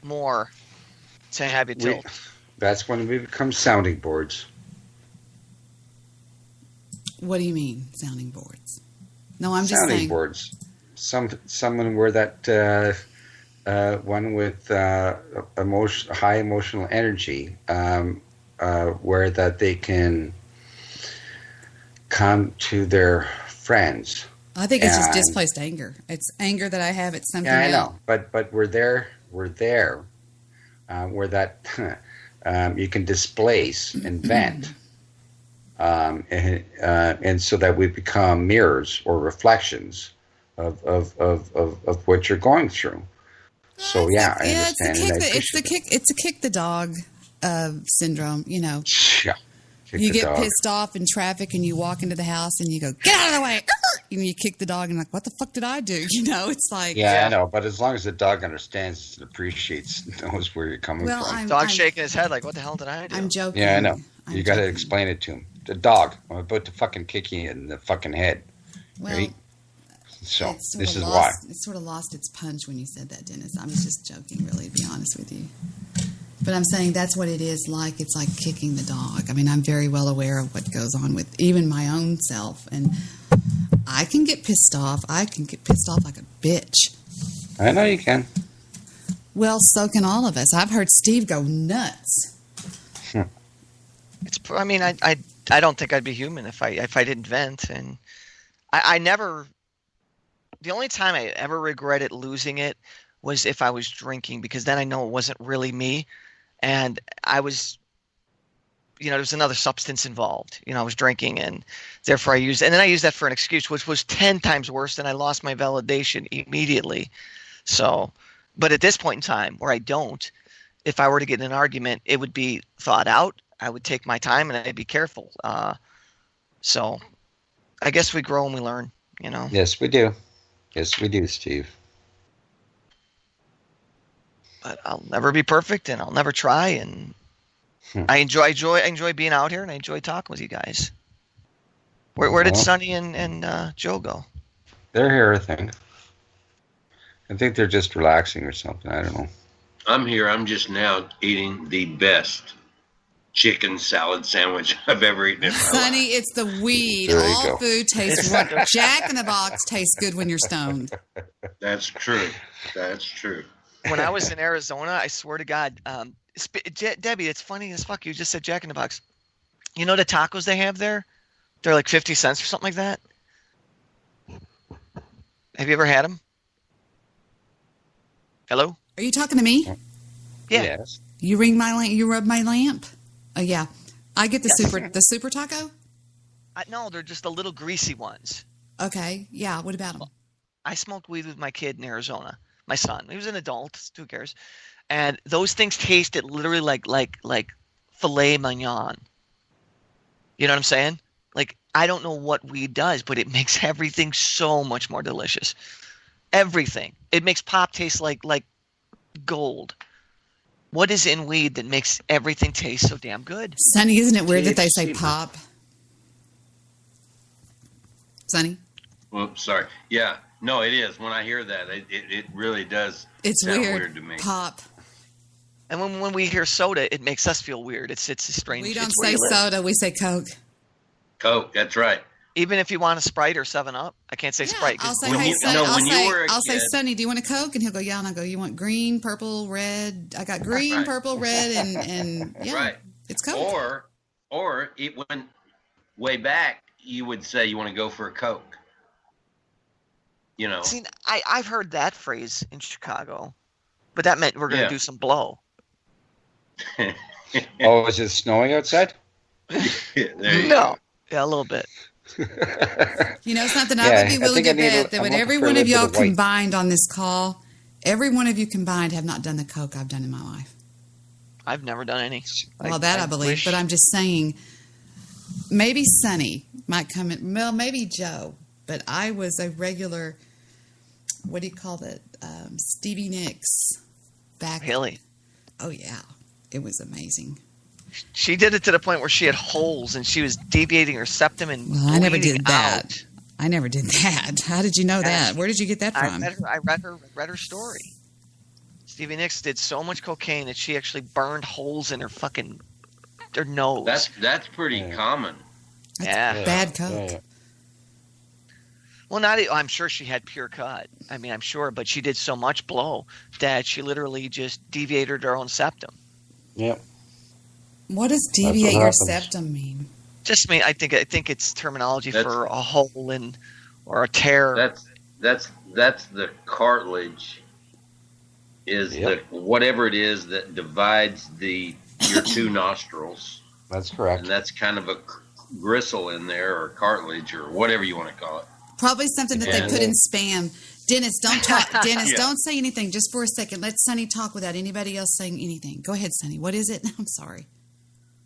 more to have you tilt. That's when we become sounding boards. What do you mean, sounding boards? No, I'm just saying. Sounding boards. Someone where that one with high emotional energy, where that they can come to their friends. I think it's just displaced anger. It's anger that I have at something else. Yeah, I know, but we're there where that you can displace and vent, and so that we become mirrors or reflections of what you're going through. So I understand. It's the kick the dog syndrome. You know, you get pissed off in traffic and you walk into the house and you go, get out of the way. And you kick the dog and like, what the fuck did I do? You know, it's like I know, but as long as the dog understands and appreciates, knows where you're coming from. Dog's shaking his head like, what the hell did I do? I'm joking. Yeah, I know. You got to explain it to him. The dog, I'm about to fucking kick you in the fucking head. Well, right? So this is why. It sort of lost its punch when you said that, Dennis. I was just joking, really, to be honest with you. But I'm saying that's what it is like. It's like kicking the dog. I mean, I'm very well aware of what goes on with even my own self. And I can get pissed off. I can get pissed off like a bitch. I know you can. Well, so can all of us. I've heard Steve go nuts. It's. I mean, I don't think I'd be human if I didn't vent. And I never. The only time I ever regretted losing it was if I was drinking, because then I know it wasn't really me, and I was, there was another substance involved. I was drinking, and therefore I used, and then I used that for an excuse, which was 10 times worse, and I lost my validation immediately. So, but at this point in time, where I don't, if I were to get in an argument, it would be thought out. I would take my time, and I'd be careful. So, I guess we grow and we learn. Yes, we do. Yes, we do, Steve. But I'll never be perfect, and I'll never try. And I enjoy being out here, and I enjoy talking with you guys. Where did Sonny and Joe go? They're here, I think. I think they're just relaxing or something. I don't know. I'm here. I'm just now eating the best chicken salad sandwich I've ever eaten in my life. Sonny, it's the weed. All food tastes good. Jack in the Box tastes good when you're stoned. That's true. That's true. When I was in Arizona, I swear to God, Debbie, it's funny as fuck. You just said Jack in the Box. You know the tacos they have there? They're like 50 cents or something like that. Have you ever had them? Hello? Are you talking to me? Yeah. Yes. You rub my lamp? Oh yeah, I get the super taco. No, they're just the little greasy ones. Okay, yeah. What about them? I smoked weed with my kid in Arizona. My son, he was an adult. Who cares? And those things tasted literally like filet mignon. You know what I'm saying? Like, I don't know what weed does, but it makes everything so much more delicious. Everything. It makes pop taste like gold. What is in weed that makes everything taste so damn good? Sonny, isn't it weird that they say pop? Sonny? Whoops, sorry. Yeah, no, it is. When I hear that, it really does. It's sound weird to me. Pop. And when we hear soda, it makes us feel weird. It's strange. We don't say soda. We say Coke. Coke. That's right. Even if you want a Sprite or 7-Up, I can't say Sprite. I'll say, hey, Sonny, I'll say, Sonny, do you want a Coke? And he'll go, yeah. And I'll go, you want green, purple, red? I got green, purple, red, and yeah, right. It's Coke. Or when way back, you would say you want to go for a Coke. See, I've heard that phrase in Chicago, but that meant we're going to do some blow. Oh, is it snowing outside? No. Yeah, a little bit. Something I would be willing to bet that when every one of y'all combined on this call, every one of you combined have not done the Coke I've done in my life. I've never done any. Well, I believe, but I'm just saying, maybe Sonny might come in. Well, maybe Joe, but I was a regular, what do you call it? Stevie Nicks back. Really? Oh, yeah. It was amazing. She did it to the point where she had holes and she was deviating her septum and I never did that. Out. I never did that. How did you know that? Where did you get that from? I read her story. Stevie Nicks did so much cocaine that she actually burned holes in her nose. That's pretty common. That's bad Coke. Yeah. Well, I'm sure she had pure cut. I mean, I'm sure, but she did so much blow that she literally just deviated her own septum. Yep. What does deviate your septum mean? Just I think it's terminology for a hole or a tear. That's the cartilage is the whatever it is that divides your two nostrils. That's correct. And that's kind of a gristle in there, or cartilage, or whatever you want to call it. Probably something that they put in spam. Dennis, don't talk. Dennis, Yeah. don't say anything just for a second. Let Sonny talk without anybody else saying anything. Go ahead, Sonny. What is it? I'm sorry.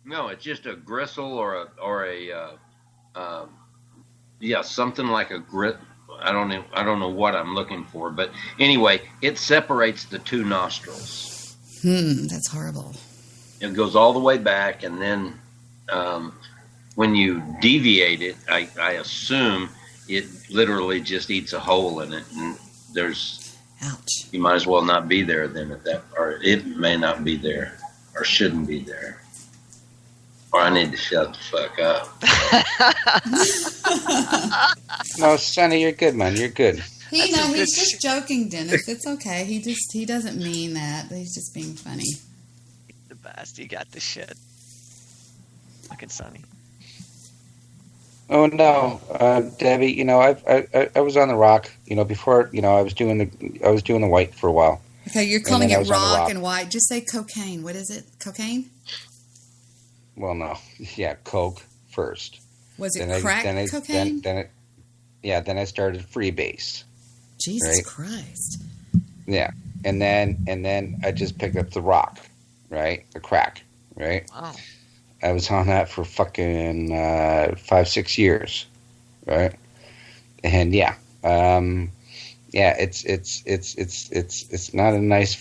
No, it's just a gristle or a something like a grit. I don't know what I'm looking for, but anyway, it separates the two nostrils. That's horrible. It goes all the way back, and then when you deviate it, I assume it literally just eats a hole in it, and there's ouch. You might as well not be there then or it may not be there, or shouldn't be there. Or I need to shut the fuck up. No, Sonny, you're good, man. You're good. He's just joking, Dennis. It's okay. He doesn't mean that. He's just being funny. The best. You got this shit. Fucking Sonny. Oh no, Debbie. I was on the rock. Before I was doing the white for a while. Okay, you're calling it rock and white. Just say cocaine. What is it? Cocaine? Well, no. Yeah, coke first. Was it crack cocaine? Then I started freebase. Jesus right? Christ. Yeah, and then I just picked up the rock, right? The crack, right? Wow. I was on that for fucking 5-6 years, right? And it's not a nice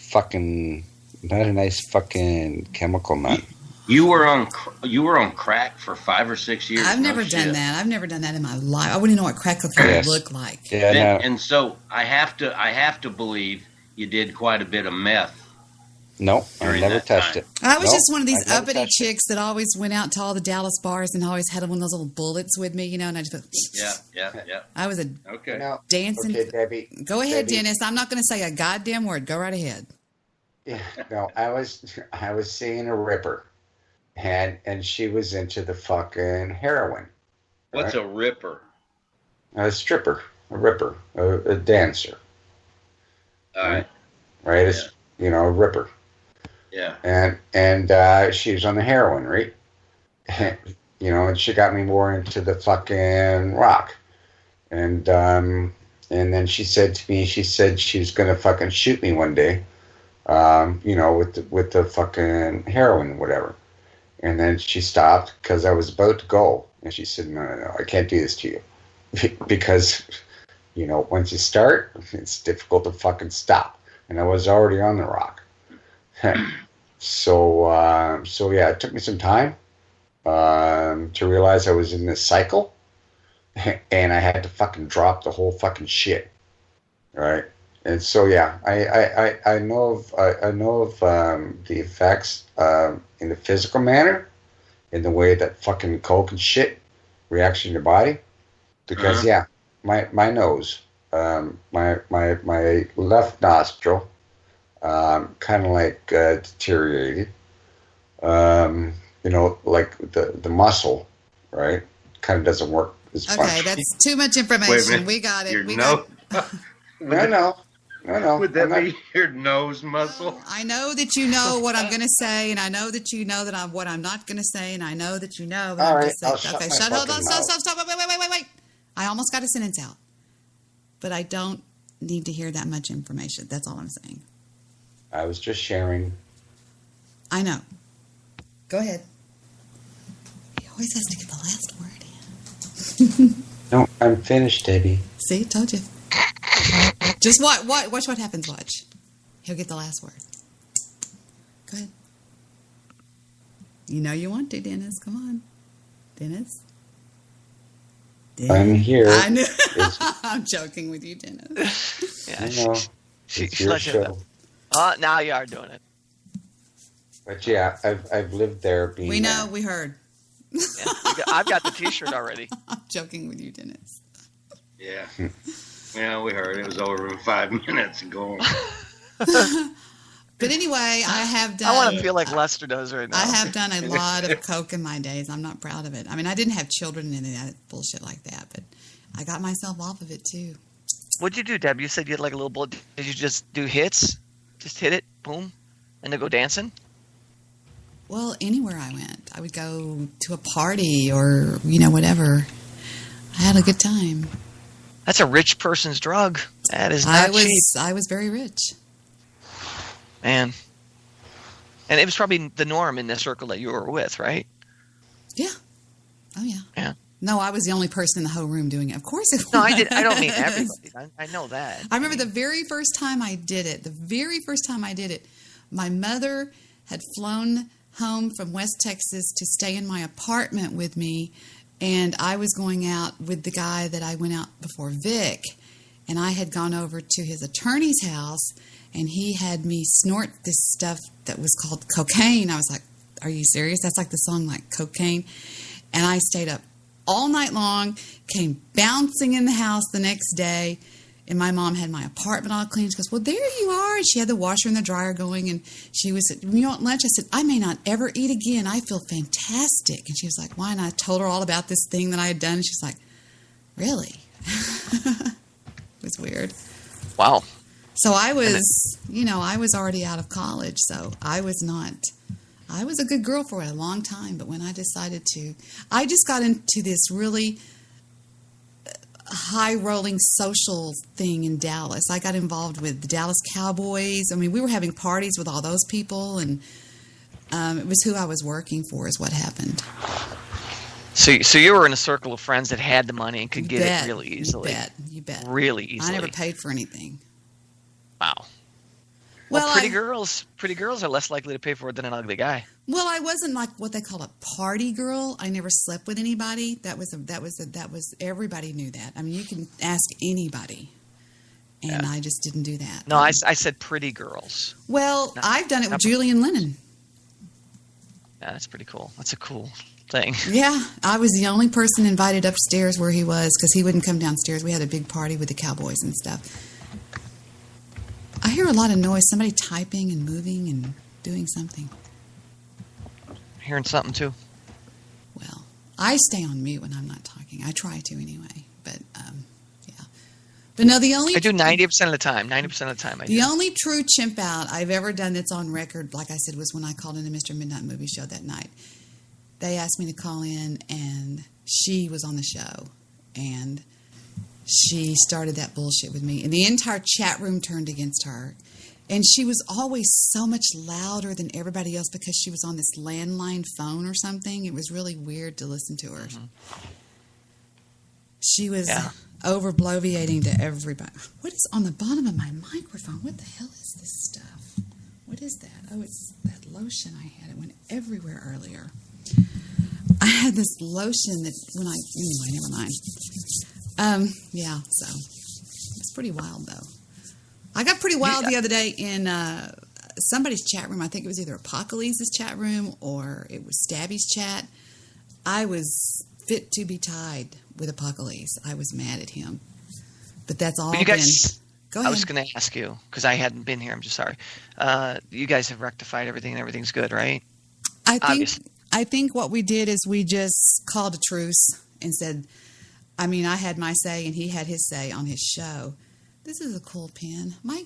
fucking chemical, man. You were on crack for 5 or 6 years. I've never done that. I've never done that in my life. I wouldn't know what crack cocaine would look like. Yeah, and so I have to believe you did quite a bit of meth. No, I never touched it. I was just one of these uppity chicks that always went out to all the Dallas bars and always had one of those little bullets with me, and I just went, yeah. I was dancing. Okay, Debbie. Go ahead, Debbie. Dennis. I'm not going to say a goddamn word. Go right ahead. Yeah, no, I was seeing a ripper, and she was into the fucking heroin. What's a ripper? A stripper, a ripper, a dancer. All right. Right, a ripper. Yeah. And she was on the heroin, right? And she got me more into the fucking rock. And then she said to me, she was gonna fucking shoot me one day, with the fucking heroin, whatever. And then she stopped because I was about to go, and she said, no, I can't do this to you, because once you start, it's difficult to fucking stop. And I was already on the rock. So yeah, it took me some time to realize I was in this cycle, and I had to fucking drop the whole fucking shit, right? And so yeah, I know of the effects in the physical manner, in the way that fucking coke and shit reacts in your body, because my nose, my left nostril. Kind of like deteriorated. Like the muscle, right? Kind of doesn't work as much. Okay, that's too much information. We got it. No. Would that be your nose muscle? I know that you know what I'm going to say, and I know that you know that what I'm not going to say, and I know that you know what I'm going to say. Okay, hold on, stop. Wait. I almost got a sentence out, but I don't need to hear that much information. That's all I'm saying. I was just sharing. I know. Go ahead. He always has to get the last word in. No, I'm finished, Debbie. See, told you. Just watch what happens. Watch. He'll get the last word. Go ahead. You know you want to, Dennis. Come on. Dennis. I'm here. I know. I'm joking with you, Dennis. Yeah, I know. It's your show. Now you are doing it. But yeah, I've lived there. We know. We heard. Yeah, I've got the T-shirt already. I'm joking with you, Dennis. Yeah. Yeah, we heard it was over in 5 minutes ago. But anyway, I have done. I want to feel like Lester does right now. I have done a lot of coke in my days. I'm not proud of it. I mean, I didn't have children and any of that bullshit like that, but I got myself off of it too. What'd you do, Deb? You said you had like a little bullet. Did you just do hits? Just hit it, boom, and then go dancing? Well, anywhere I went. I would go to a party or, whatever. I had a good time. That's a rich person's drug. That is not cheap. I was very rich. Man. And it was probably the norm in the circle that you were with, right? Yeah. Oh, yeah. Yeah. No, I was the only person in the whole room doing it. Of course it was. No, I don't mean everybody. I know that. I remember the very first time I did it, my mother had flown home from West Texas to stay in my apartment with me, and I was going out with the guy that I went out before, Vic, and I had gone over to his attorney's house, and he had me snort this stuff that was called cocaine. I was like, are you serious? That's like the song, like Cocaine. And I stayed up all night long, came bouncing in the house the next day, and my mom had my apartment all clean. She goes, well, there you are. And she had the washer and the dryer going, and she was, when you want lunch? I said, I may not ever eat again. I feel fantastic. And she was like, why? And I told her all about this thing that I had done. And she's like, really? It was weird. Wow. So I was, I was already out of college, so I was a good girl for a long time, but when I decided to, I just got into this really high-rolling social thing in Dallas. I got involved with the Dallas Cowboys. I mean, we were having parties with all those people, and it was who I was working for is what happened. So you were in a circle of friends that had the money and could get it really easily. You bet. Really easily. I never paid for anything. Wow. Well, pretty girls are less likely to pay for it than an ugly guy. Well, I wasn't like what they call a party girl. I never slept with anybody. That was everybody knew that. I mean, you can ask anybody, and I just didn't do that. No, I said pretty girls. Well, I've done it with Julian Lennon. Yeah, that's pretty cool. That's a cool thing. Yeah, I was the only person invited upstairs where he was because he wouldn't come downstairs. We had a big party with the Cowboys and stuff. I hear a lot of noise. Somebody typing and moving and doing something. Hearing something too. Well, I stay on mute when I'm not talking. I try to anyway, but yeah. But no, I do 90% of the time. 90% of the time I do. The only true chimp out I've ever done that's on record, like I said, was when I called into Mr. Midnight Movie Show that night. They asked me to call in, and she was on the show, and she started that bullshit with me, and the entire chat room turned against her. And she was always so much louder than everybody else because she was on this landline phone or something. It was really weird to listen to her. Mm-hmm. She was over-bloviating to everybody. What is on the bottom of my microphone? What the hell is this stuff? What is that? Oh, it's that lotion I had. It went everywhere earlier. I had this lotion that anyway, never mind. Yeah, so it's pretty wild, though. I got pretty wild the other day in somebody's chat room. I think it was either Apocales' chat room or it was Stabby's chat. I was fit to be tied with Apocales. I was mad at him. But that's all. You guys, go ahead. I was going to ask you, because I hadn't been here. I'm just sorry. You guys have rectified everything and everything's good, right? I think what we did is we just called a truce and said, I had my say and he had his say on his show. This is a cool pen. My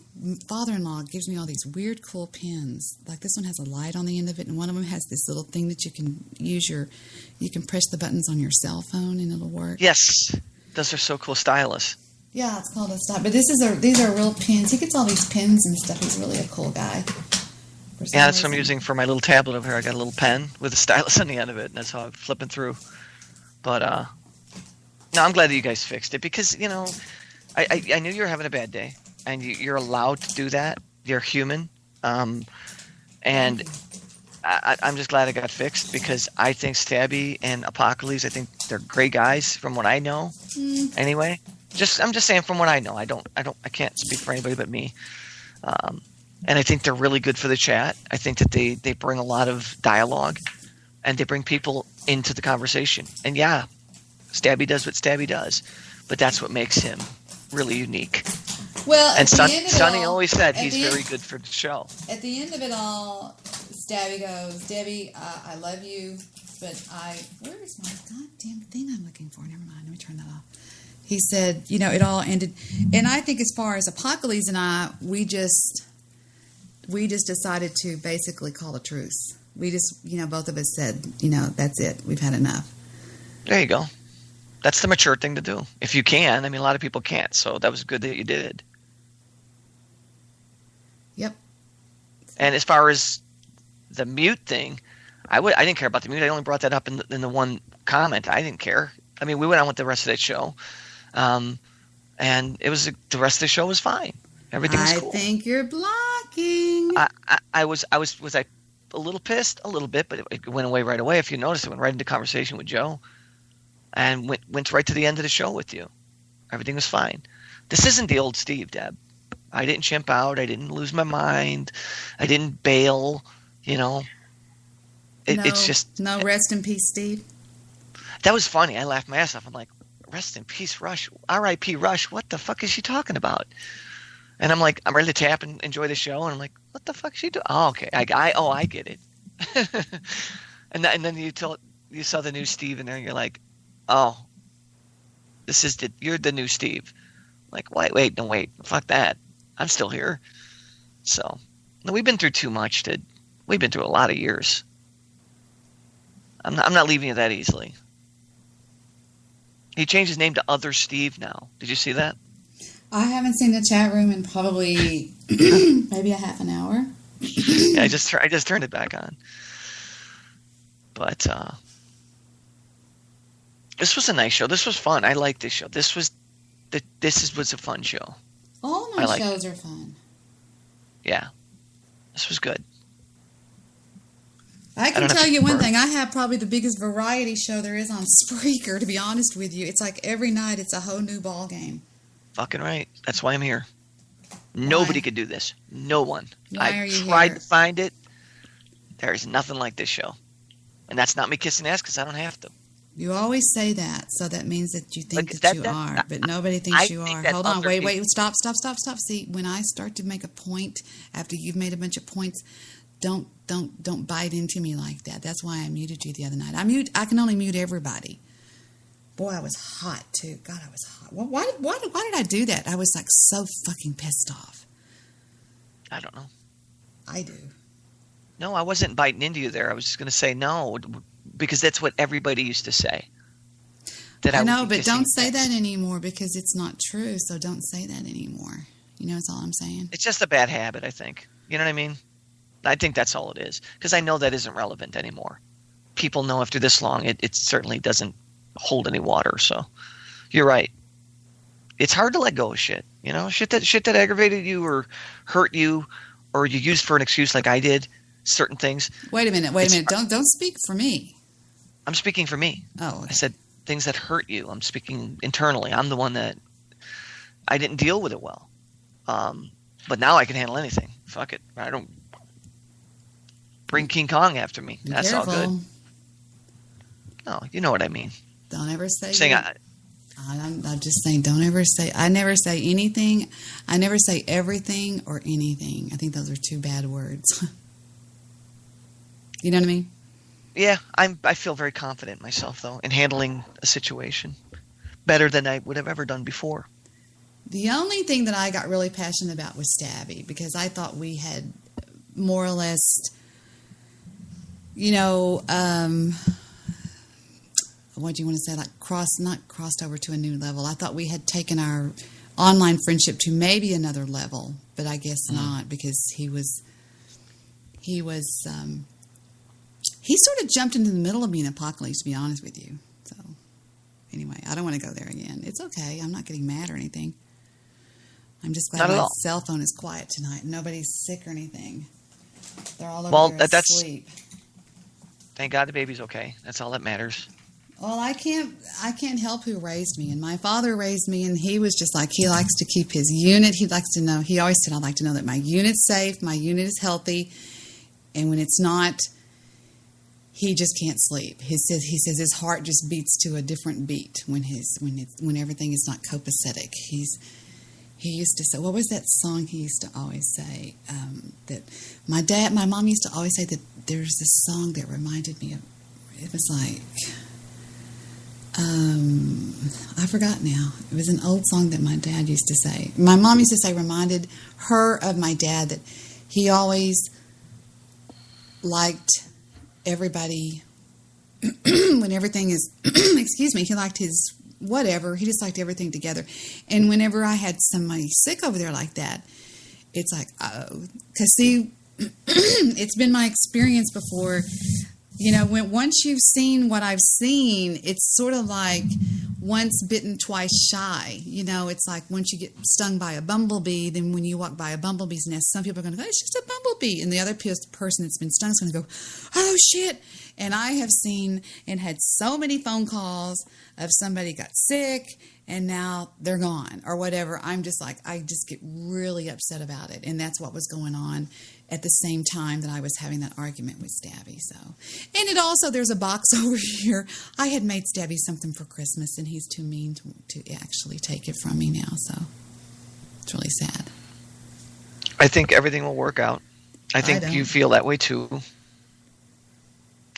father-in-law gives me all these weird, cool pens. Like this one has a light on the end of it, and one of them has this little thing that you can use you can press the buttons on your cell phone and it'll work. Yes, those are so cool, stylish. Yeah, it's called a style. But these are real pens. He gets all these pens and stuff. He's really a cool guy. Yeah, that's what I'm using for my little tablet over here. I got a little pen with a stylus on the end of it, and that's how I'm flipping through. But no, I'm glad that you guys fixed it because I knew you were having a bad day, and you're allowed to do that. You're human, and I'm just glad it got fixed because I think Stabby and Apocales, I think they're great guys from what I know. Anyway, I'm just saying from what I know. I can't speak for anybody but me. And I think they're really good for the chat. I think that they bring a lot of dialogue, and they bring people into the conversation. And yeah, Stabby does what Stabby does, but that's what makes him really unique. Well, and Sonny always said he's very good for the show. At the end of it all, Stabby goes, Debbie, I love you, but where is my goddamn thing I'm looking for? Never mind, let me turn that off. He said, it all ended. And I think as far as Apocales and I, we just, we just decided to basically call a truce. We just, both of us said, that's it. We've had enough. There you go. That's the mature thing to do. If you can. I mean, a lot of people can't. So that was good that you did. Yep. And as far as the mute thing, I didn't care about the mute. I only brought that up in the one comment. I didn't care. I mean, we went on with the rest of that show. And it was the rest of the show was fine. Everything was cool. I think you're blocking. Was I a little pissed? A little bit, but it went away right away. If you notice, it went right into conversation with Joe and went right to the end of the show with you. Everything was fine. This isn't the old Steve, Deb. I didn't chimp out. I didn't lose my mind. I didn't bail, It's just... No, rest in peace, Steve. That was funny. I laughed my ass off. I'm like, rest in peace, Rush. R.I.P. Rush. What the fuck is she talking about? And I'm like, I'm ready to tap and enjoy the show. And I'm like, what the fuck is she doing? Oh, okay. I get it. and then you saw the new Steve in there. And you're like, oh, you're the new Steve. I'm like, wait. Fuck that. I'm still here. So, no, we've been through too much. We've been through a lot of years. I'm not leaving you that easily. He changed his name to Other Steve now. Did you see that? I haven't seen the chat room in probably maybe a half an hour. Yeah, I just turned it back on. But this was a nice show. This was fun. I liked this show. This was a fun show. All my shows are fun. Yeah, this was good. I can tell you one thing. I have probably the biggest variety show there is on Spreaker, to be honest with you. It's like every night it's a whole new ball game. Fucking right. That's why I'm here. Nobody could do this. No one. I tried to find it. There's nothing like this show. And that's not me kissing ass because I don't have to. You always say that, so that means that you think that you are, but nobody thinks you are. Hold on, wait, stop. See, when I start to make a point after you've made a bunch of points, don't bite into me like that. That's why I muted you the other night. I can only mute everybody. Boy, I was hot too. God, I was hot. Why did I do that? I was like so fucking pissed off. I don't know. I do. No, I wasn't biting into you there. I was just going to say no, because that's what everybody used to say. I know, but don't say that anymore because it's not true. So don't say that anymore. That's all I'm saying. It's just a bad habit, I think. You know what I mean? I think that's all it is. Because I know that isn't relevant anymore. People know after this long, it certainly doesn't hold any water. So you're right. It's hard to let go of shit. Shit that aggravated you or hurt you or you used for an excuse like I did. Certain things. Wait a minute. Don't speak for me. I'm speaking for me. Oh, okay. I said things that hurt you. I'm speaking internally. I'm the one that I didn't deal with it well. But now I can handle anything. Fuck it. I don't bring King Kong after me. That's all good. No, you know what I mean. Don't ever say. I'm just saying. Don't ever say. I never say anything. I never say everything or anything. I think those are two bad words. You know what I mean? Yeah, I feel very confident myself, though, in handling a situation better than I would have ever done before. The only thing that I got really passionate about was Stabby, because I thought we had more or less, what do you want to say, like not crossed over to a new level. I thought we had taken our online friendship to maybe another level, but I guess not, because he sort of jumped into the middle of me in Apocales, to be honest with you. So, anyway, I don't want to go there again. It's okay. I'm not getting mad or anything. I'm just glad my cell phone is quiet tonight. Nobody's sick or anything. They're all over there asleep. Thank God the baby's okay. That's all that matters. Well, I can't help who raised me. And my father raised me, and he was just like, he likes to keep his unit. He likes to know. He always said, I'd like to know that my unit's safe, my unit is healthy. And when it's not, he just can't sleep. He says his heart just beats to a different beat when everything is not copacetic. He used to say, what was that song he used to always say? That my mom used to always say that there's this song that reminded me of. It was like, I forgot now. It was an old song that my dad used to say. My mom used to say reminded her of my dad, that he always liked everybody when everything is, excuse me, he liked his whatever. He just liked everything together. And whenever I had somebody sick over there like that, it's like, oh, because see, it's been my experience before. You know, once you've seen what I've seen, it's sort of like once bitten, twice shy. You know, it's like once you get stung by a bumblebee, then when you walk by a bumblebee's nest, some people are going to go, it's just a bumblebee. And the other person that's been stung is going to go, oh, shit. And I have seen and had so many phone calls of somebody got sick and now they're gone or whatever. I'm just like, I just get really upset about it. And that's what was going on at the same time that I was having that argument with Stabby. So, and it also, there's a box over here. I had made Stabby something for Christmas and he's too mean to actually take it from me now. So it's really sad. I think everything will work out. I think you feel that way too.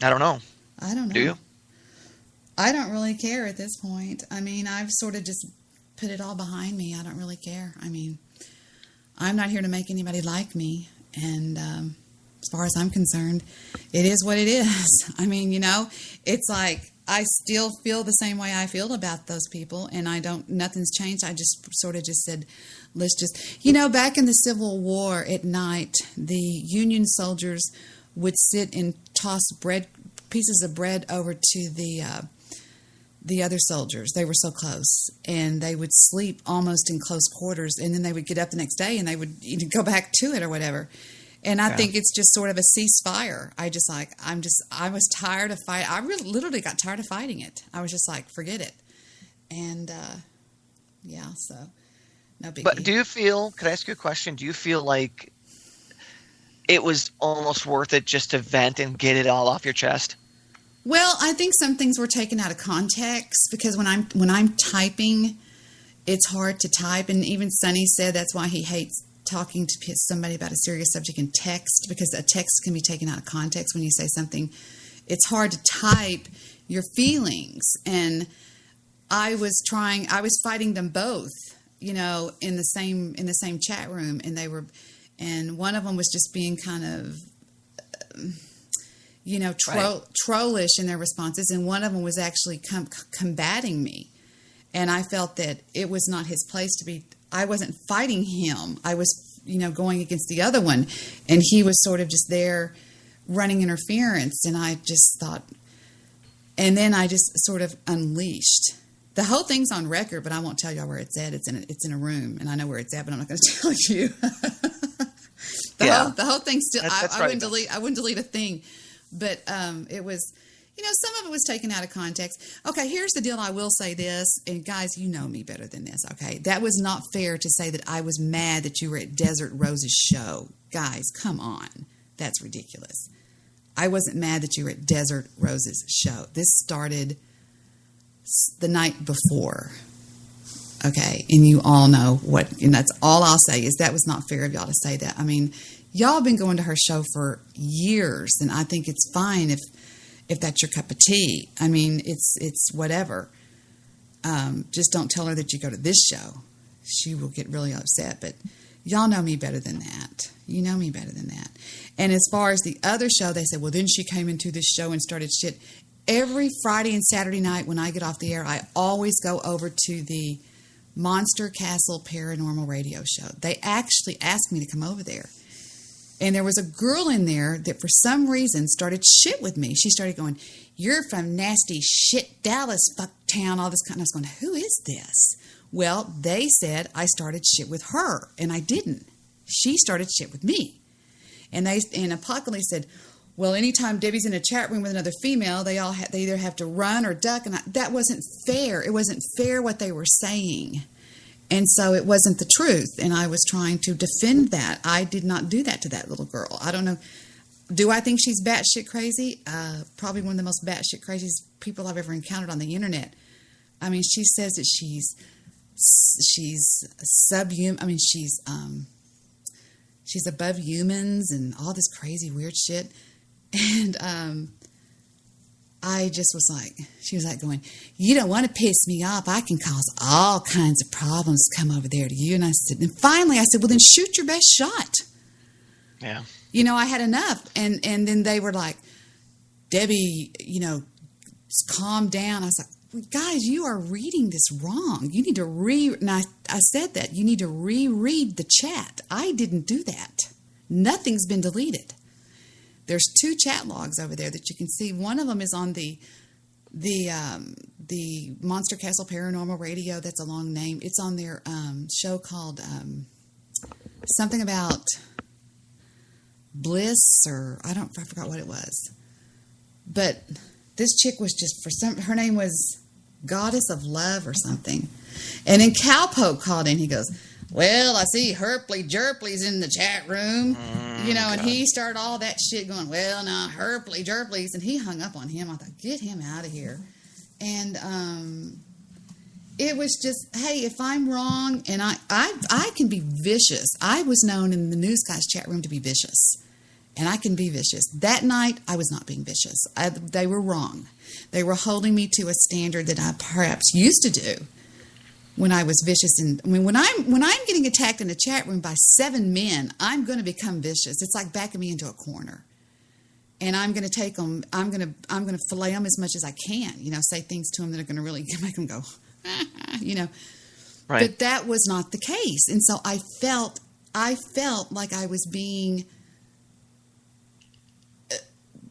I don't know. I don't know. Do you? I don't really care at this point. I mean, I've sort of just put it all behind me. I don't really care. I mean, I'm not here to make anybody like me. And as far as I'm concerned, it is what it is. I mean, you know, it's like I still feel the same way I feel about those people. And nothing's changed. I just sort of just said, let's just, you know, back in the Civil War at night, the Union soldiers would sit and toss pieces of bread over to the other soldiers. They were so close, and they would sleep almost in close quarters, and then they would get up the next day and they would go back to it or whatever. And I think it's just sort of a ceasefire. I was tired of fighting. I really literally got tired of fighting it. I was just like, forget it. And so no biggie. But do you feel, could I ask you a question? Do you feel like it was almost worth it just to vent and get it all off your chest? Well, I think some things were taken out of context because when I'm typing, it's hard to type. And even Sonny said that's why he hates talking to somebody about a serious subject in text, because a text can be taken out of context when you say something. It's hard to type your feelings. And I was fighting them both, you know, in the same chat room, and one of them was just being kind of, you know, trollish in their responses. And one of them was actually combating me. And I felt that it was not his place to be. I wasn't fighting him. I was, you know, going against the other one. And he was sort of just there running interference. And I just thought, and then I just sort of unleashed. The whole thing's on record, but I won't tell y'all where it's at. It's in a room, and I know where it's at, but I'm not going to tell you. The whole thing still. I wouldn't delete a thing, but it was, you know, some of it was taken out of context. Okay, here's the deal. I will say this, and guys, you know me better than this. Okay, that was not fair to say that I was mad that you were at Desert Rose's show. Guys, come on, that's ridiculous. I wasn't mad that you were at Desert Rose's show. This started the night before. Okay, and you all know what, and that's all I'll say is that was not fair of y'all to say that. I mean, y'all have been going to her show for years, and I think it's fine if that's your cup of tea. I mean, it's whatever. Just don't tell her that you go to this show. She will get really upset, but y'all know me better than that. You know me better than that. And as far as the other show, they said, well, then she came into this show and started shit. Every Friday and Saturday night when I get off the air, I always go over to the Monster Castle Paranormal Radio Show. They actually asked me to come over there. And there was a girl in there that for some reason started shit with me. She started going, you're from nasty shit Dallas, fuck town, all this kind of. I was going, who is this? Well, they said I started shit with her, and I didn't. She started shit with me. And Apocales said, well, anytime Debbie's in a chat room with another female, they either have to run or duck. And that wasn't fair. It wasn't fair what they were saying. And so it wasn't the truth. And I was trying to defend that. I did not do that to that little girl. I don't know. Do I think she's batshit crazy? Probably one of the most batshit craziest people I've ever encountered on the internet. I mean, she says that she's subhuman. I mean, she's above humans and all this crazy weird shit. And I just was like, she was like going, you don't want to piss me off. I can cause all kinds of problems to come over there to you. And I said, and finally I said, well, then shoot your best shot. Yeah. You know, I had enough. And then they were like, Debbie, calm down. I was like, guys, you are reading this wrong. You need to and I said that. You need to reread the chat. I didn't do that. Nothing's been deleted. There's 2 chat logs over there that you can see. One of them is on the Monster Castle Paranormal Radio. That's a long name. It's on their show called something about bliss, or I forgot what it was. But this chick was just her name was Goddess of Love or something. And then Cowpoke called in. He goes, well, I see Herpley Jerpley's in the chat room, and he started all that shit going, well, now Herpley Jerpley's, and he hung up on him. I thought, get him out of here. And it was just, hey, if I'm wrong, and I can be vicious. I was known in the News Guys chat room to be vicious, and I can be vicious. That night, I was not being vicious. They were wrong. They were holding me to a standard that I perhaps used to do when I was vicious. And when I'm getting attacked in a chat room by 7 men, I'm going to become vicious. It's like backing me into a corner. And I'm going to take them. I'm going to fillet them as much as I can. Say things to them that are going to really make them go, Right. But that was not the case, and so I felt like I was being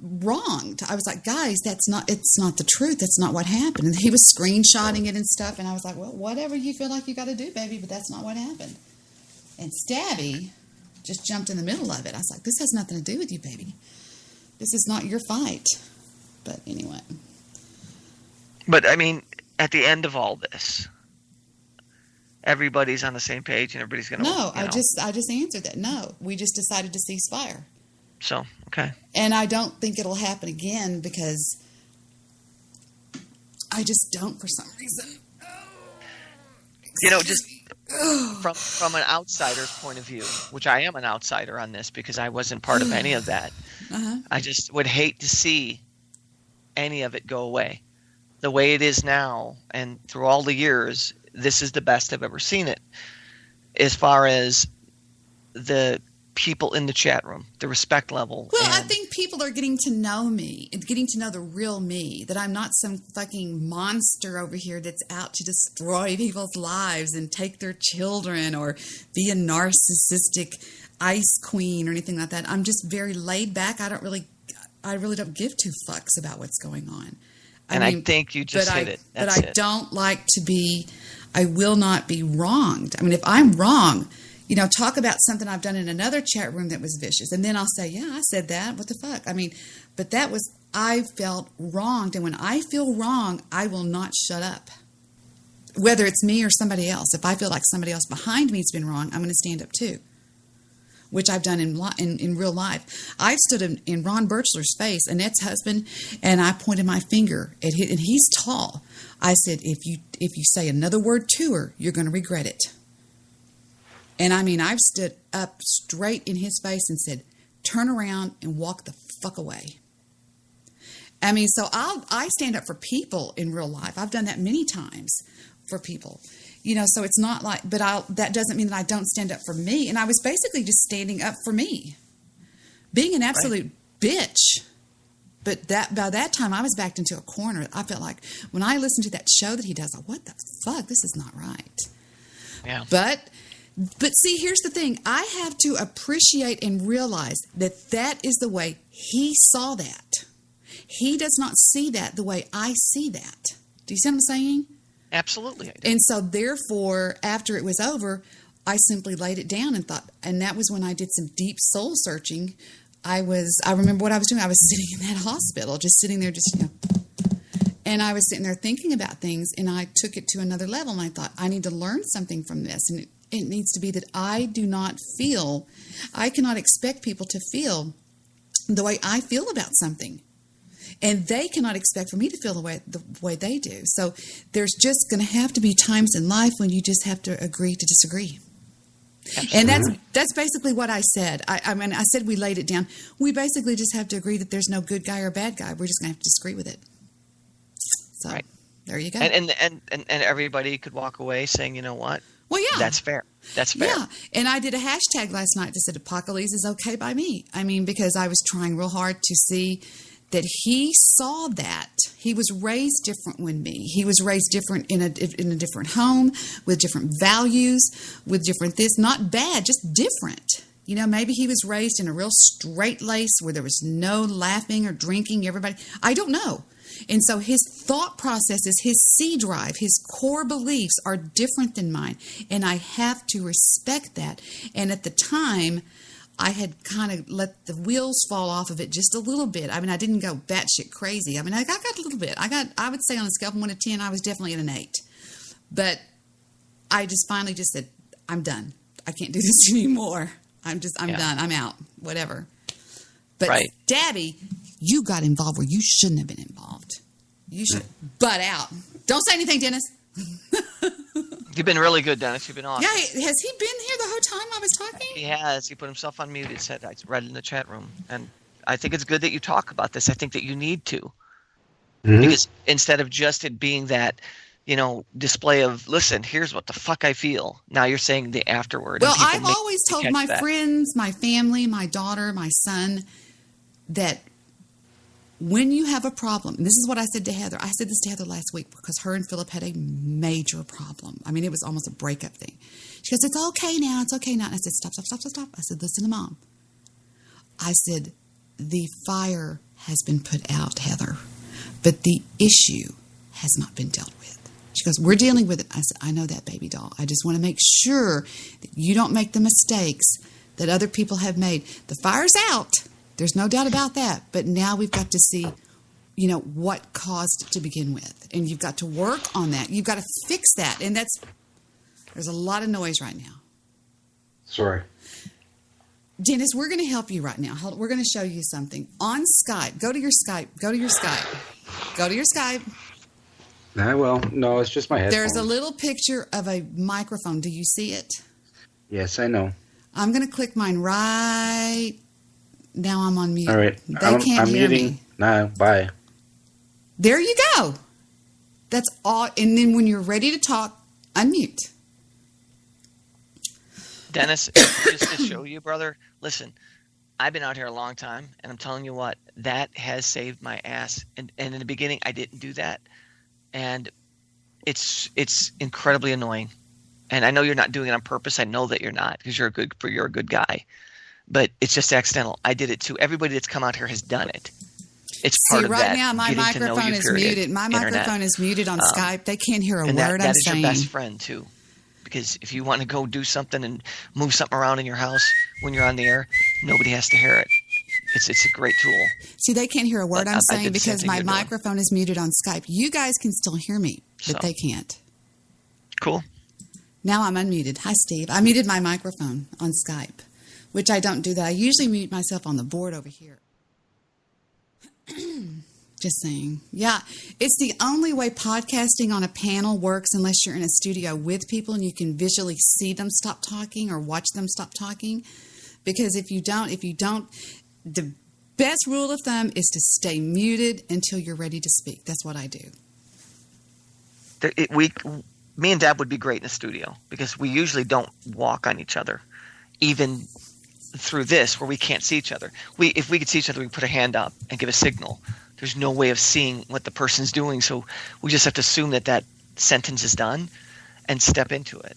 wronged. I was like, guys, it's not the truth. That's not what happened. And he was screenshotting it and stuff, and I was like, well, whatever you feel like you got to do, baby, but that's not what happened. And Stabby just jumped in the middle of it. I was like, this has nothing to do with you, baby. This is not your fight. But anyway. But I mean, at the end of all this, everybody's on the same page and everybody's going to. No, I just answered that. No, we just decided to cease fire. So, okay. And I don't think it'll happen again because I just don't for some reason. Just from an outsider's point of view, which I am an outsider on this because I wasn't part of any of that. Uh-huh. I just would hate to see any of it go away. The way it is now, and through all the years, this is the best I've ever seen it. As far as the people in the chat room, the respect level. Well, I think people are getting to know me and getting to know the real me, that I'm not some fucking monster over here that's out to destroy people's lives and take their children or be a narcissistic ice queen or anything like that. I'm just very laid back. I really don't give 2 fucks about what's going on. I think you just hit it. That's I don't like to be, I will not be wronged. I mean, if I'm wrong, talk about something I've done in another chat room that was vicious. And then I'll say, yeah, I said that. What the fuck? I mean, but I felt wronged. And when I feel wrong, I will not shut up. Whether it's me or somebody else. If I feel like somebody else behind me has been wrong, I'm going to stand up too. Which I've done in real life. I've stood in Ron Birchler's face, Annette's husband, and I pointed my finger at him, and he's tall. I said, if you say another word to her, you're going to regret it. And I mean, I've stood up straight in his face and said, turn around and walk the fuck away. I mean, so I stand up for people in real life. I've done that many times for people. So it's not like, but that doesn't mean that I don't stand up for me. And I was basically just standing up for me, being an absolute bitch. But by that time, I was backed into a corner. I felt like when I listened to that show that he does, what the fuck? This is not right. Yeah. But see, here's the thing. I have to appreciate and realize that is the way he saw that. He does not see that the way I see that. Do you see what I'm saying? Absolutely. And so therefore, after it was over, I simply laid it down and thought, and that was when I did some deep soul searching. I remember what I was doing. I was sitting in that hospital, just sitting there, and I was sitting there thinking about things, and I took it to another level, and I thought, I need to learn something from this. And it needs to be that I cannot expect people to feel the way I feel about something. And they cannot expect for me to feel the way they do. So there's just going to have to be times in life when you just have to agree to disagree. Absolutely. And that's basically what I said. I mean, I said we laid it down. We basically just have to agree that there's no good guy or bad guy. We're just going to have to disagree with it. So There you go. And everybody could walk away saying, you know what? Well, yeah. That's fair. That's fair. Yeah, and I did a hashtag last night that said Apocales is okay by me. I mean, because I was trying real hard to see that he saw that. He was raised different than me. He was raised different in a different home, with different values, with different this. Not bad, just different. You know, maybe he was raised in a real straight lace where there was no laughing or drinking. Everybody, I don't know. And so his thought processes, his C drive, his core beliefs are different than mine. And I have to respect that. And at the time, I had kind of let the wheels fall off of it just a little bit. I mean, I didn't go batshit crazy. I mean, I got a little bit. I would say on a scale from 1 to 10, I was definitely at an 8. But I just finally just said, I'm done. I can't do this anymore. I'm done. I'm out. Whatever. But right. Debi, you got involved where you shouldn't have been involved. You should butt out. Don't say anything, Dennis. You've been really good, Dennis. You've been awesome. Yeah, has he been here the whole time I was talking? He has. He put himself on mute. He said, I read it in the chat room. And I think it's good that you talk about this. I think that you need to. Mm-hmm. Because instead of just it being that, display of, listen, here's what the fuck I feel. Now you're saying the afterward. Well, I've always told my friends, my family, my daughter, my son, that when you have a problem, and this is what I said to Heather. I said this to Heather last week because her and Philip had a major problem. I mean, it was almost a breakup thing. She goes, it's okay now. It's okay now. And I said, stop. I said, listen to Mom. I said, the fire has been put out, Heather, but the issue has not been dealt with. She goes, we're dealing with it. I said, I know that, baby doll. I just want to make sure that you don't make the mistakes that other people have made. The fire's out. There's no doubt about that. But now we've got to see, what caused it to begin with. And you've got to work on that. You've got to fix that. And there's a lot of noise right now. Sorry. Dennis, we're going to help you right now. We're going to show you something. On Skype, go to your Skype. I will. No, it's just my headphones. There's a little picture of a microphone. Do you see it? Yes, I know. I'm going to click mine right now. I'm on mute. All right. They can't hear muting. me. No, bye. There you go. That's all. And then when you're ready to talk, unmute. Dennis, just to show you, brother, listen, I've been out here a long time, and I'm telling you what, that has saved my ass. And in the beginning, I didn't do that. And it's incredibly annoying. And I know you're not doing it on purpose. I know that you're not, because you're a good guy. But it's just accidental. I did it too. Everybody that's come out here has done it. It's part of that. See, right now my microphone is muted. My microphone is muted on Skype. They can't hear a word I'm saying. That is your best friend too. Because if you want to go do something and move something around in your house when you're on the air, nobody has to hear it. It's a great tool. See, they can't hear a word I'm saying because my microphone is muted on Skype. You guys can still hear me, but they can't. Cool. Now I'm unmuted. Hi, Steve. I muted my microphone on Skype, which I don't do that. I usually mute myself on the board over here. Just saying. Yeah, it's the only way podcasting on a panel works unless you're in a studio with people and you can visually see them stop talking or watch them stop talking. Because if you don't, the best rule of thumb is to stay muted until you're ready to speak. That's what I do. Me and Deb would be great in the studio because we usually don't walk on each other, even through this where we can't see each other. If we could see each other, we put a hand up and give a signal. There's no way of seeing what the person's doing, so we just have to assume that sentence is done and step into it.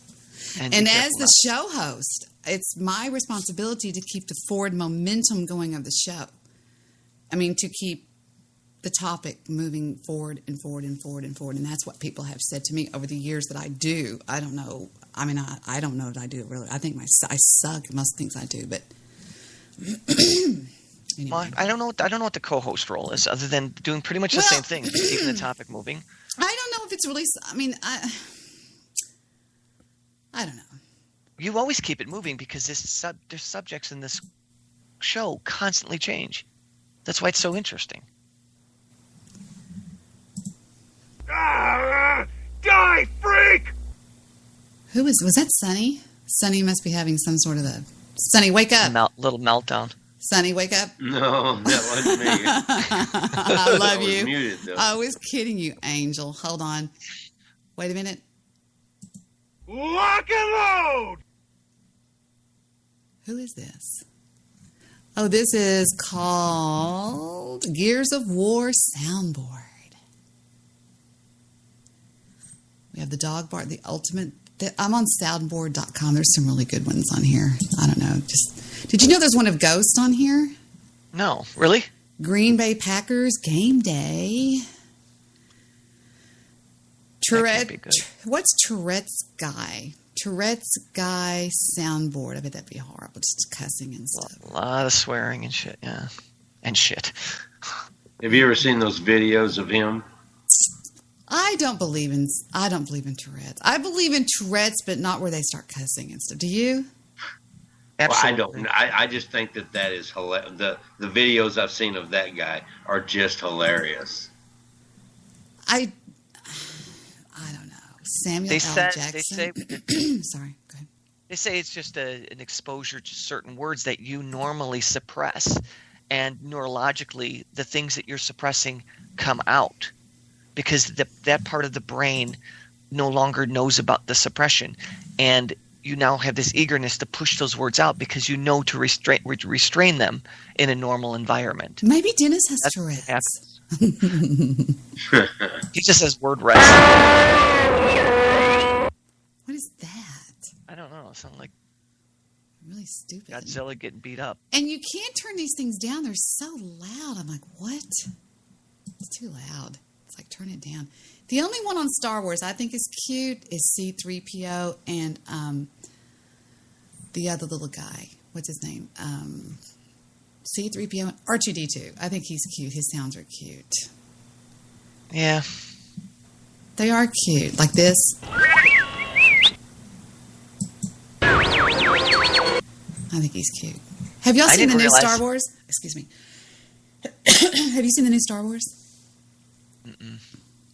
And as the show host, it's my responsibility to keep the forward momentum going of the show. I mean, to keep the topic moving forward and forward and forward and forward. And that's what people have said to me over the years that I do. I don't know. I mean, I don't know that I do it really. I think I suck at most things I do, but anyway. Well, I don't know what the co-host role is, other than doing pretty much the same thing, keeping the topic moving. I don't know if it's really. I mean, I don't know. You always keep it moving because there's subjects in this show constantly change. That's why it's so interesting. Die, freak! Was that Sonny? Sonny must be having some sort of a... Sonny, wake up. Little meltdown. Sonny, wake up. No, that wasn't me. I love you. I was muted, though. I was kidding you, Angel. Hold on. Wait a minute. Lock and load! Who is this? Oh, this is called Gears of War Soundboard. We have the dog bark, the ultimate. I'm on soundboard.com. There's some really good ones on here. I don't know. Did you know there's one of Ghost on here? No, really? Green Bay Packers game day. What's Tourette's Guy? Tourette's Guy soundboard. I bet that'd be horrible. Just cussing and stuff. A lot of swearing and shit, yeah. And shit. Have you ever seen those videos of him? I don't believe in Tourette's. I believe in Tourette's, but not where they start cussing and stuff. Do you? Absolutely. Well, I just think that is hilarious. The videos I've seen of that guy are just hilarious. I don't know. Samuel L. Jackson. They say, sorry, go ahead. They say it's just an exposure to certain words that you normally suppress, and neurologically, the things that you're suppressing come out because that part of the brain no longer knows about the suppression, and you now have this eagerness to push those words out because you know to restrain them in a normal environment. Maybe Dennis has Tourette's. He just has word rest. What is that? I don't know. It sounds like really stupid. Godzilla getting beat up. And you can't turn these things down. They're so loud. I'm like, what? It's too loud. It's like, turn it down. The only one on Star Wars I think is cute is C-3PO and the other little guy. What's his name? C-3PO and R2-D2. I think he's cute. His sounds are cute. Yeah. They are cute. Like this. I think he's cute. Have y'all seen the new Star Wars? Excuse me. Have you seen the new Star Wars? Mm-mm.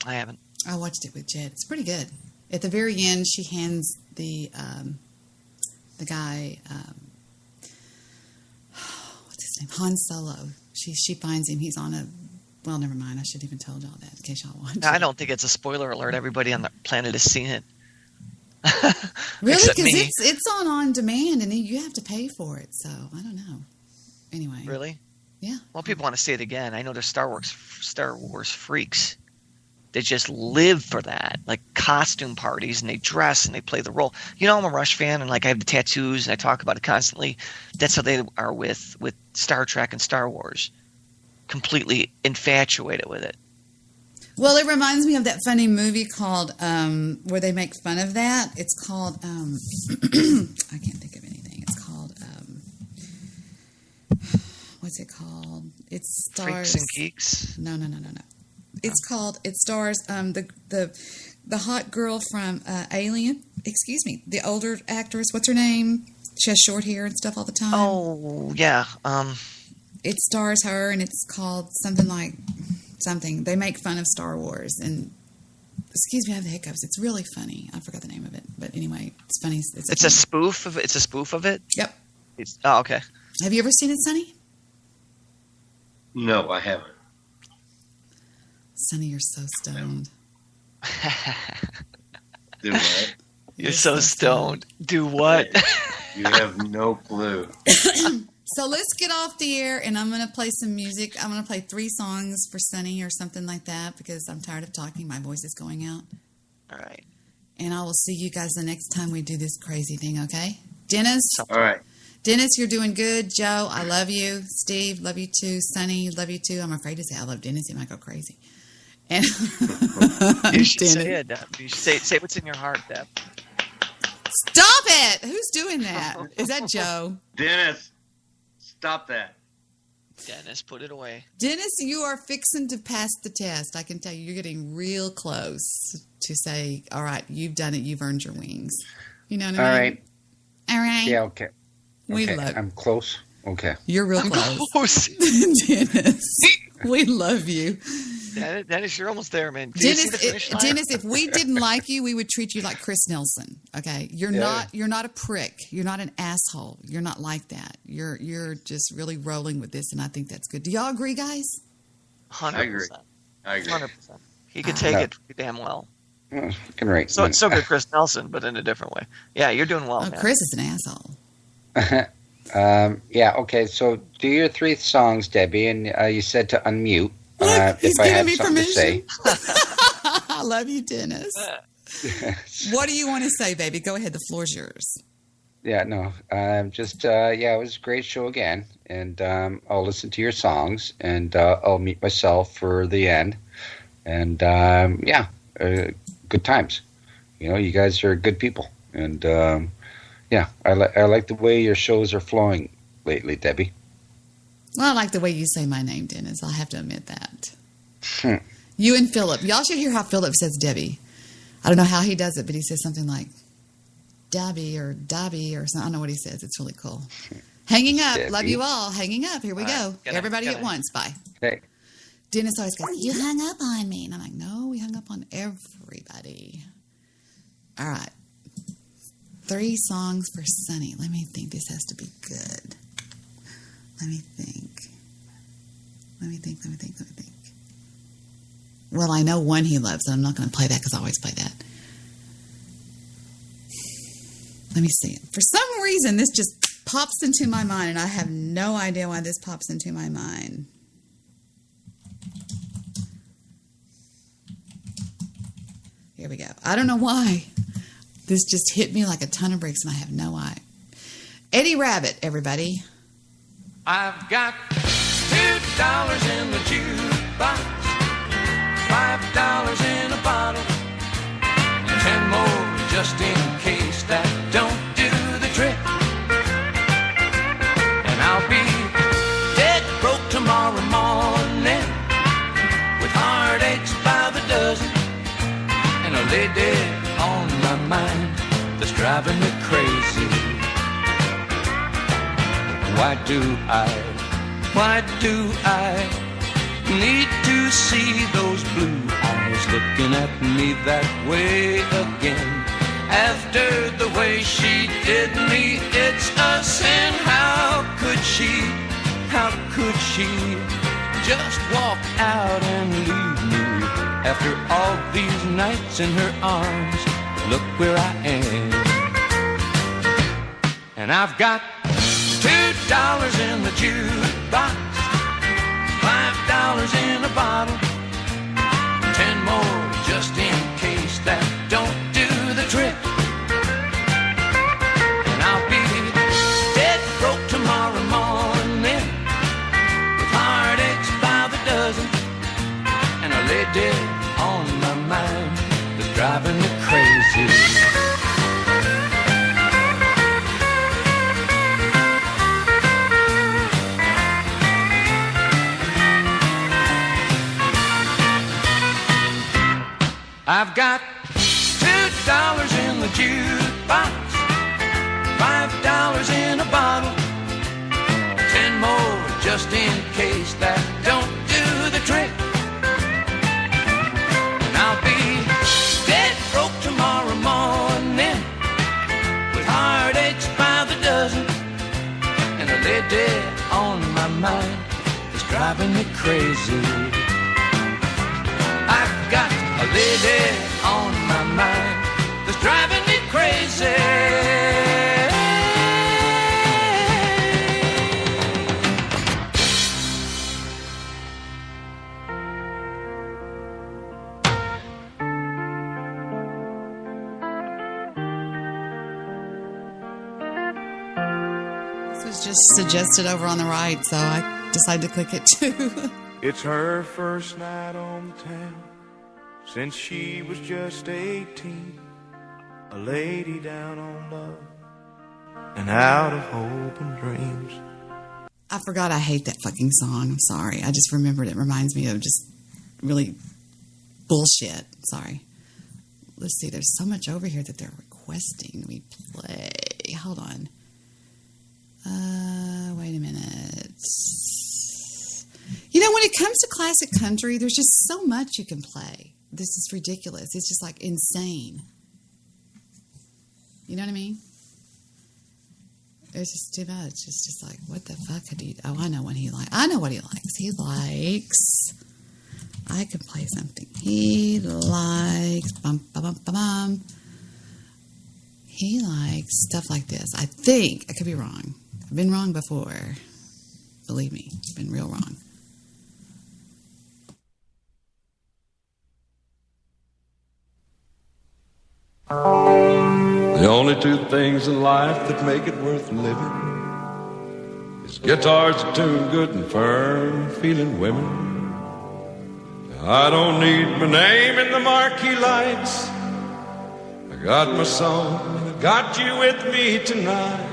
I haven't. I watched it with Jed. It's pretty good. At the very end, she hands the guy, what's his name? Han Solo. She finds him. He's on a. Well, never mind. I shouldn't even told y'all that in case y'all watch. I don't think it's a spoiler alert. Everybody on the planet has seen it. Really? Because it's on demand, and you have to pay for it. So I don't know. Anyway. Really? Yeah. Well, people want to see it again. I know there's Star Wars freaks. They just live for that, like costume parties, and they dress and they play the role. You know, I'm a Rush fan, and like I have the tattoos, and I talk about it constantly. That's how they are with Star Trek and Star Wars. Completely infatuated with it. Well, it reminds me of that funny movie called where they make fun of that. It's called I can't think of anything. It's called what's it called? It stars Freaks and Geeks. No. It stars the hot girl from Alien. Excuse me, the older actress. What's her name? She has short hair and stuff all the time. Oh yeah. It stars her, and it's called something like something. They make fun of Star Wars, and excuse me, I have the hiccups. It's really funny. I forgot the name of it, but anyway, it's funny. It's a spoof of it. It's a spoof of it. Yep. Okay. Have you ever seen it, Sonny? No, I haven't. Sonny, you're so stoned. Do what? You're so stoned. Do what? You have no clue. So let's get off the air, and I'm going to play some music. I'm going to play 3 songs for Sonny or something like that because I'm tired of talking. My voice is going out. All right. And I will see you guys the next time we do this crazy thing, okay? Dennis? All right. Dennis, you're doing good. Joe, I love you. Steve, love you too. Sonny, love you too. I'm afraid to say I love Dennis. He might go crazy. And you should say it, Deb. You should say what's in your heart, Deb. Stop it! Who's doing that? Is that Joe? Dennis, stop that. Dennis, put it away. Dennis, you are fixing to pass the test. I can tell you, you're getting real close to say, all right, you've done it. You've earned your wings. You know what I mean? All right. All right. Yeah, okay. We okay. love I'm close. Okay. You're real close. Dennis, we love you. Dennis, you're almost there, man. Dennis, if we didn't like you, we would treat you like Chris Nelson. Okay, you're not a prick. You're not an asshole. You're not like that. You're just really rolling with this, and I think that's good. Do y'all agree, guys? 100%. I agree. 100%. He could take it pretty damn well. Right. So good, Chris Nelson, but in a different way. Yeah, you're doing well. Oh, man. Chris is an asshole. Yeah, okay. So do your 3 songs, Debbie, and you said to unmute He's if I giving have me something permission. to say. I love you, Dennis. What do you want to say, baby? Go ahead. The floor's yours. Yeah, no. It was a great show again, and I'll listen to your songs, and I'll meet myself for the end, and good times. You know, you guys are good people, and I like the way your shows are flowing lately, Debbie. Well, I like the way you say my name, Dennis. I'll have to admit that. You and Philip. Y'all should hear how Philip says Debbie. I don't know how he does it, but he says something like Debbie or Dobby or something. I don't know what he says. It's really cool. Hanging up. Debbie. Love you all. Hanging up. Here we go. Everybody at once. Bye. Hey. Dennis always goes, you hung up on me. And I'm like, no, we hung up on everybody. All right. 3 songs for Sonny. Let me think. This has to be good. Let me think. Well, I know one he loves, and I'm not going to play that because I always play that. Let me see. For some reason, this just pops into my mind, and I have no idea why this pops into my mind. Here we go. I don't know why. This just hit me like a ton of bricks, and I have no idea. Eddie Rabbit, everybody. I've got $2 in the jukebox, $5 in a bottle, 10 more just in case that don't do the trick. And I'll be dead broke tomorrow morning with heartaches by the dozen, and a lady on my mind that's driving me crazy. Why do I need to see those blue eyes looking at me that way again? After the way she did me, it's a sin. How could she just walk out and leave me? After all these nights in her arms, look where I am. And I've got $2 in the jukebox, $5 in a bottle, 10 more just in case that don't do the trick. And I'll be dead broke tomorrow morning with heartaches by the dozen, and a lady on my mind that's driving me crazy. I've got $2 in the jukebox, $5 in a bottle, 10 more just in case that don't do the trick. And I'll be dead broke tomorrow morning with heartaches by the dozen, and a lady on my mind is driving me crazy. I've got a lady on my mind that's driving me crazy. This was just suggested over on the right, so I decided to click it too. It's her first night on the town since she was just 18. A lady down on love and out of hope and dreams. I forgot I hate that fucking song. I'm sorry. I just remembered it reminds me of just really bullshit. Sorry. Let's see. There's so much over here that they're requesting we play. Hold on. Wait a minute. You know, when it comes to classic country, there's just so much you can play. This is ridiculous. It's just like insane. You know what I mean? It's just too much. It's just like, what the fuck could he... Oh, I know what he likes. I know what he likes. He likes... I could play something. He likes... Bum, bum, bum, bum, bum. He likes stuff like this. I think. I could be wrong. I've been wrong before. Believe me, I've been real wrong. The only two things in life that make it worth living is guitars that tune good and firm, feeling women. I don't need my name in the marquee lights. I got my song, and I got you with me tonight.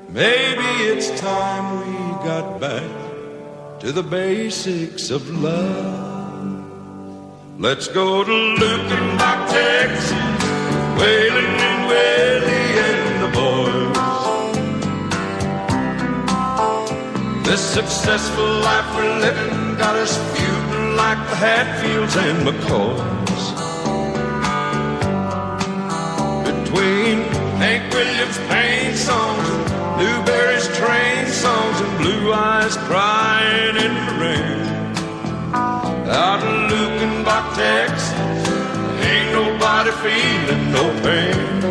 Maybe it's time we got back to the basics of love. Let's go to Lukenbach, Texas, Waylon and Willie and the boys. This successful life we're living got us feuding like the Hatfields and McCoys. Between Hank Williams' pain songs and Blueberry's train songs and Blue Eyes crying in the rain. Out in Lukenbach, Texas, ain't nobody feeling no pain.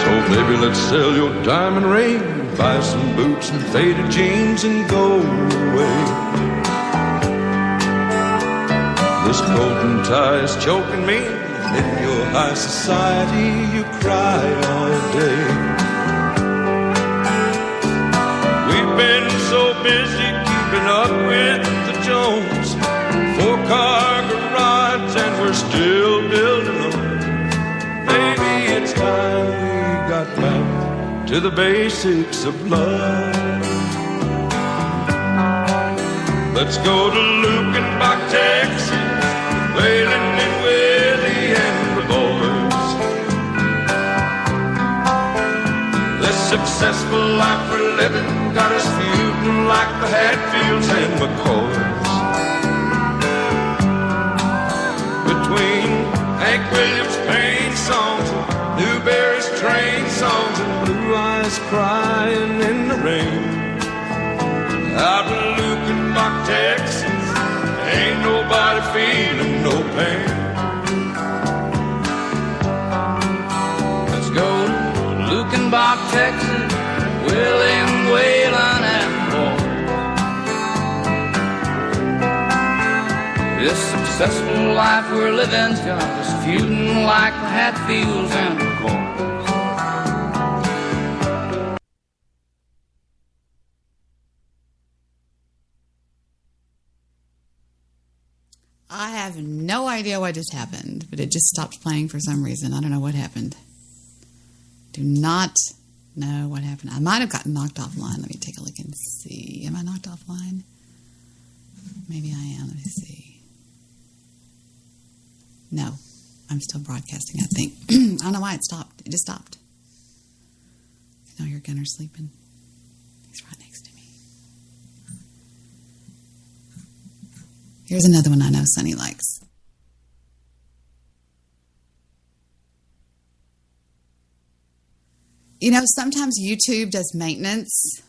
So baby, let's sell your diamond ring, buy some boots and faded jeans and go away. This coat and tie is choking me, and in your high society you cry all day. We've been so busy keeping up with the Jones, 4-car garage and we're still building them. Maybe it's time we got back to the basics of love. Let's go to Lukenbach, Texas, Waylon and Willie and the boys. This successful life we're living got us feuding like the Hatfields and McCoys. Between Hank Williams' pain songs and Newberry's train songs and Blue Eyes crying in the rain. Out in Lukenbach, Texas, ain't nobody feeling no pain. Let's go to Lukenbach, Texas, William, Waylon, and boy. This successful life we're living's got us feuding like the Hatfields and the McCoys. I have no idea what just happened, but it just stopped playing for some reason. I don't know what happened. Do not know what happened. I might have gotten knocked offline. Let me take a look and see. Am I knocked offline? Maybe I am. Let me see. No, I'm still broadcasting, I think. I don't know why it stopped. It just stopped. No, your gunner's sleeping. He's right next to me. Here's another one I know Sonny likes. You know, sometimes YouTube does maintenance,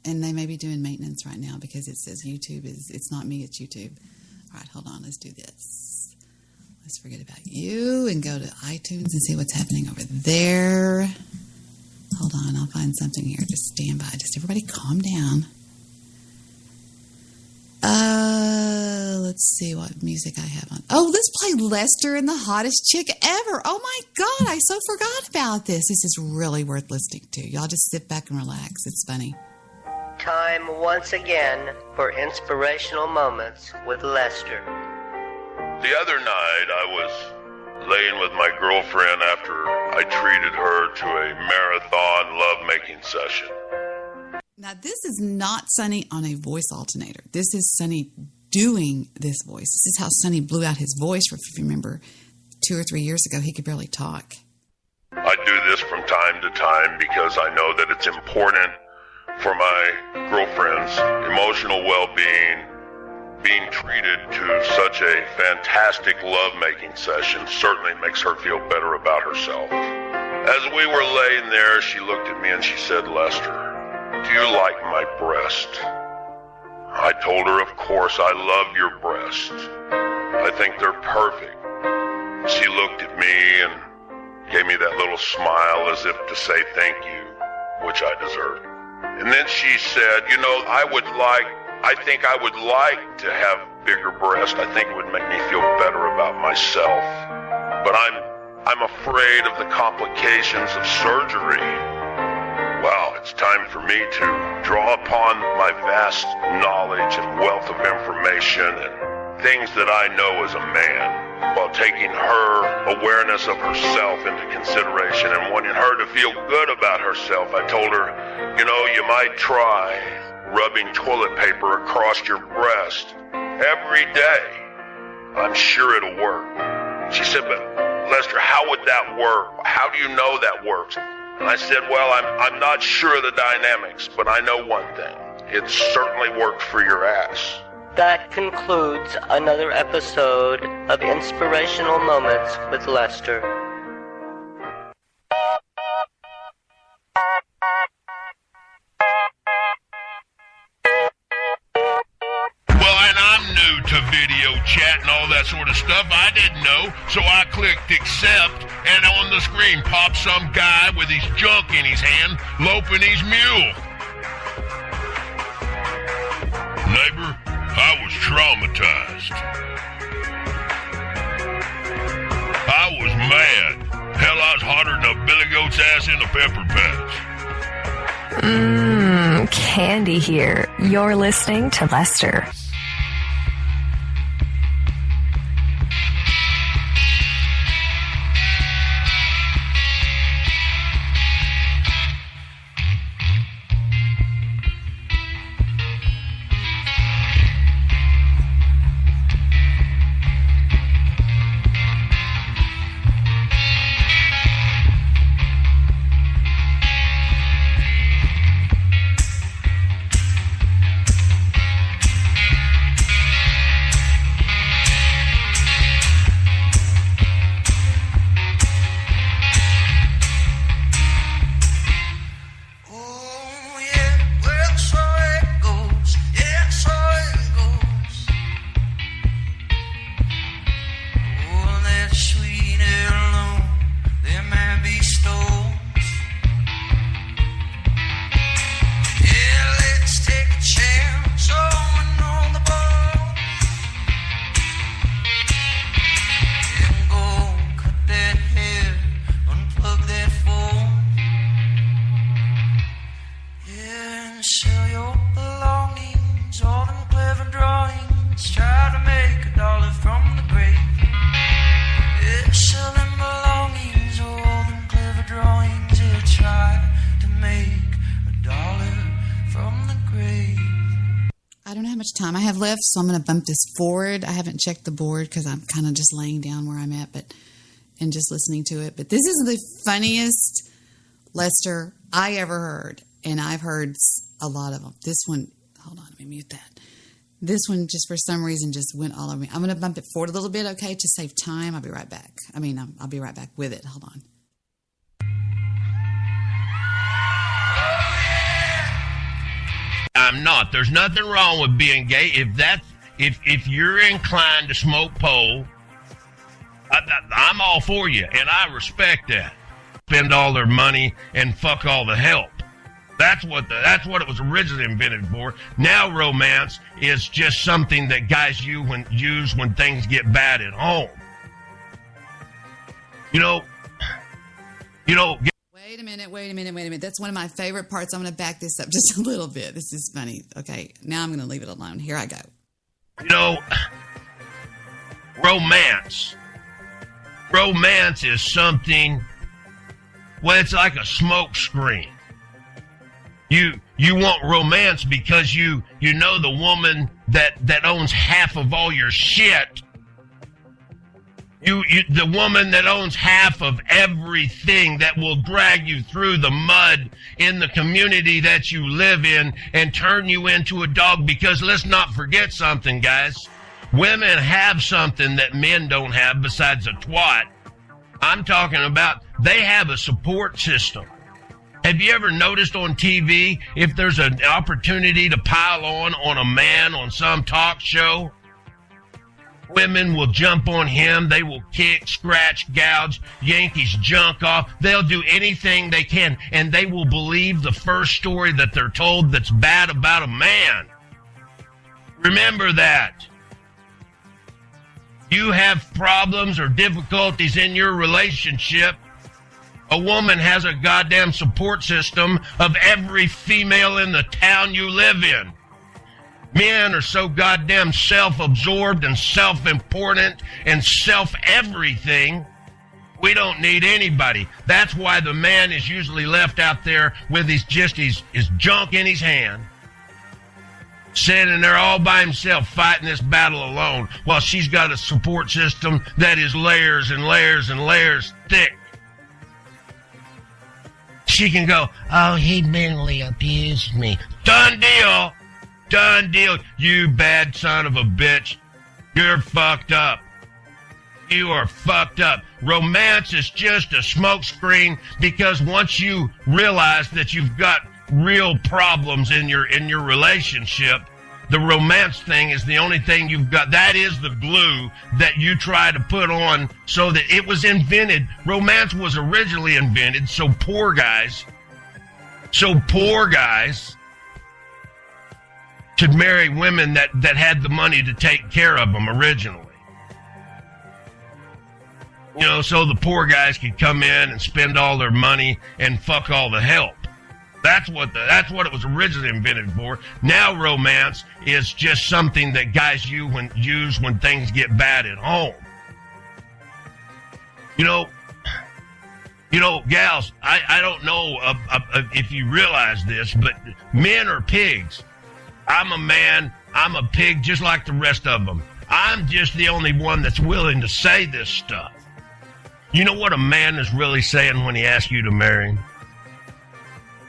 and they may be doing maintenance right now because it says YouTube is, it's not me, it's YouTube. All right, hold on, let's do this. Let's forget about you and go to iTunes and see what's happening over there. Hold on, I'll find something here. Just stand by. Just everybody calm down. Let's see what music I have on. Oh, let's play Lester and the Hottest Chick Ever. Oh my God, I so forgot about this. This is really worth listening to. Y'all just sit back and relax. It's funny. Time once again for inspirational moments with Lester. The other night I was laying with my girlfriend after I treated her to a marathon lovemaking session. Now, this is not Sonny on a voice alternator. This is Sonny doing this voice. This is how Sonny blew out his voice. If you remember, 2 or 3 years ago, he could barely talk. I do this from time to time because I know that it's important for my girlfriend's emotional well-being. Being treated to such a fantastic lovemaking session certainly makes her feel better about herself. As we were laying there, she looked at me and she said, "Lester, do you like my breast?" I told her, of course, I love your breast. I think they're perfect. She looked at me and gave me that little smile as if to say thank you, which I deserved. And then she said, you know, I think I would like to have bigger breasts. I think it would make me feel better about myself. But I'm afraid of the complications of surgery. Well, it's time for me to draw upon my vast knowledge and wealth of information and things that I know as a man, while taking her awareness of herself into consideration and wanting her to feel good about herself. I told her, you know, you might try rubbing toilet paper across your breast every day. I'm sure it'll work. She said, but Lester, how would that work? How do you know that works? And I said, well, I'm not sure of the dynamics, but I know one thing. It certainly worked for your ass. That concludes another episode of Inspirational Moments with Lester. Well, and I'm new to video chat and all that sort of stuff. I didn't know, so I clicked accept, and on the screen popped some guy with his junk in his hand, loping his mule. Neighbor, I was traumatized. I was mad. Hell, I was hotter than a billy goat's ass in a pepper patch. Candy here. You're listening to Lester. Time I have left, so I'm going to bump this forward. I haven't checked the board because I'm kind of just laying down where I'm at, and just listening to it. But this is the funniest Lester I ever heard, and I've heard a lot of them. This one, hold on, let me mute that. This one, just for some reason, just went all over me. I'm going to bump it forward a little bit, okay, to save time. I'll be right back. I'll be right back with it. Hold on. I'm not. There's nothing wrong with being gay. If you're inclined to smoke pole, I'm all for you, and I respect that. Spend all their money and fuck all the help. That's what it was originally invented for. Now romance is just something that guys use when things get bad at home. You know. Wait a minute. That's one of my favorite parts. I'm going to back this up just a little bit. This is funny. Okay, now I'm going to leave it alone. Here I go. You know, romance. Romance is something, well, it's like a smoke screen. You want romance because you know the woman that owns half of all your shit. The woman that owns half of everything, that will drag you through the mud in the community that you live in and turn you into a dog. Because let's not forget something, guys. Women have something that men don't have besides a twat. I'm talking about they have a support system. Have you ever noticed on TV if there's an opportunity to pile on a man on some talk show? Women will jump on him. They will kick, scratch, gouge, yank his junk off. They'll do anything they can, and they will believe the first story that they're told that's bad about a man. Remember that. You have problems or difficulties in your relationship, a woman has a goddamn support system of every female in the town you live in. Men are so goddamn self-absorbed and self-important and self-everything, we don't need anybody. That's why the man is usually left out there with his junk in his hand, sitting there all by himself fighting this battle alone, while she's got a support system that is layers and layers and layers thick. She can go, oh, he mentally abused me. Done deal. Done deal. You bad son of a bitch. You're fucked up. You are fucked up. Romance is just a smokescreen, because once you realize that you've got real problems in your relationship, the romance thing is the only thing you've got. That is the glue that you try to put on, so that it was invented. Romance was originally invented so poor guys could marry women that had the money to take care of them originally. You know, so the poor guys could come in and spend all their money and fuck all the help. That's what it was originally invented for. Now romance is just something that guys use when things get bad at home. You know, gals, I don't know if you realize this, but men are pigs. I'm a man. I'm a pig just like the rest of them. I'm just the only one that's willing to say this stuff. You know what a man is really saying when he asks you to marry him?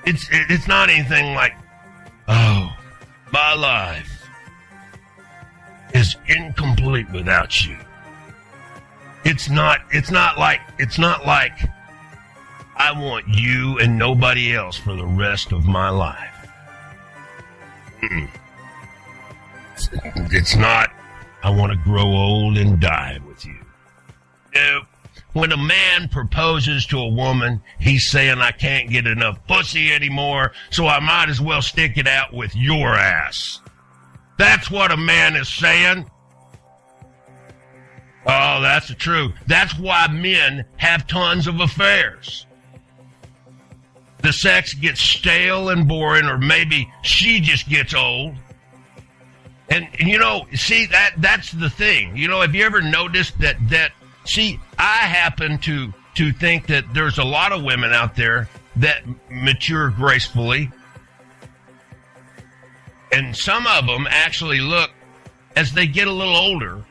It's not anything like, oh, my life is incomplete without you. It's not like I want you and nobody else for the rest of my life. It's not, I want to grow old and die with you. No. When a man proposes to a woman, he's saying, I can't get enough pussy anymore, so I might as well stick it out with your ass. That's what a man is saying. Oh, that's the truth. That's why men have tons of affairs. The sex gets stale and boring, or maybe she just gets old. And you know, see, that's the thing. You know, have you ever noticed that see, I happen to think that there's a lot of women out there that mature gracefully. And some of them actually look, as they get a little older,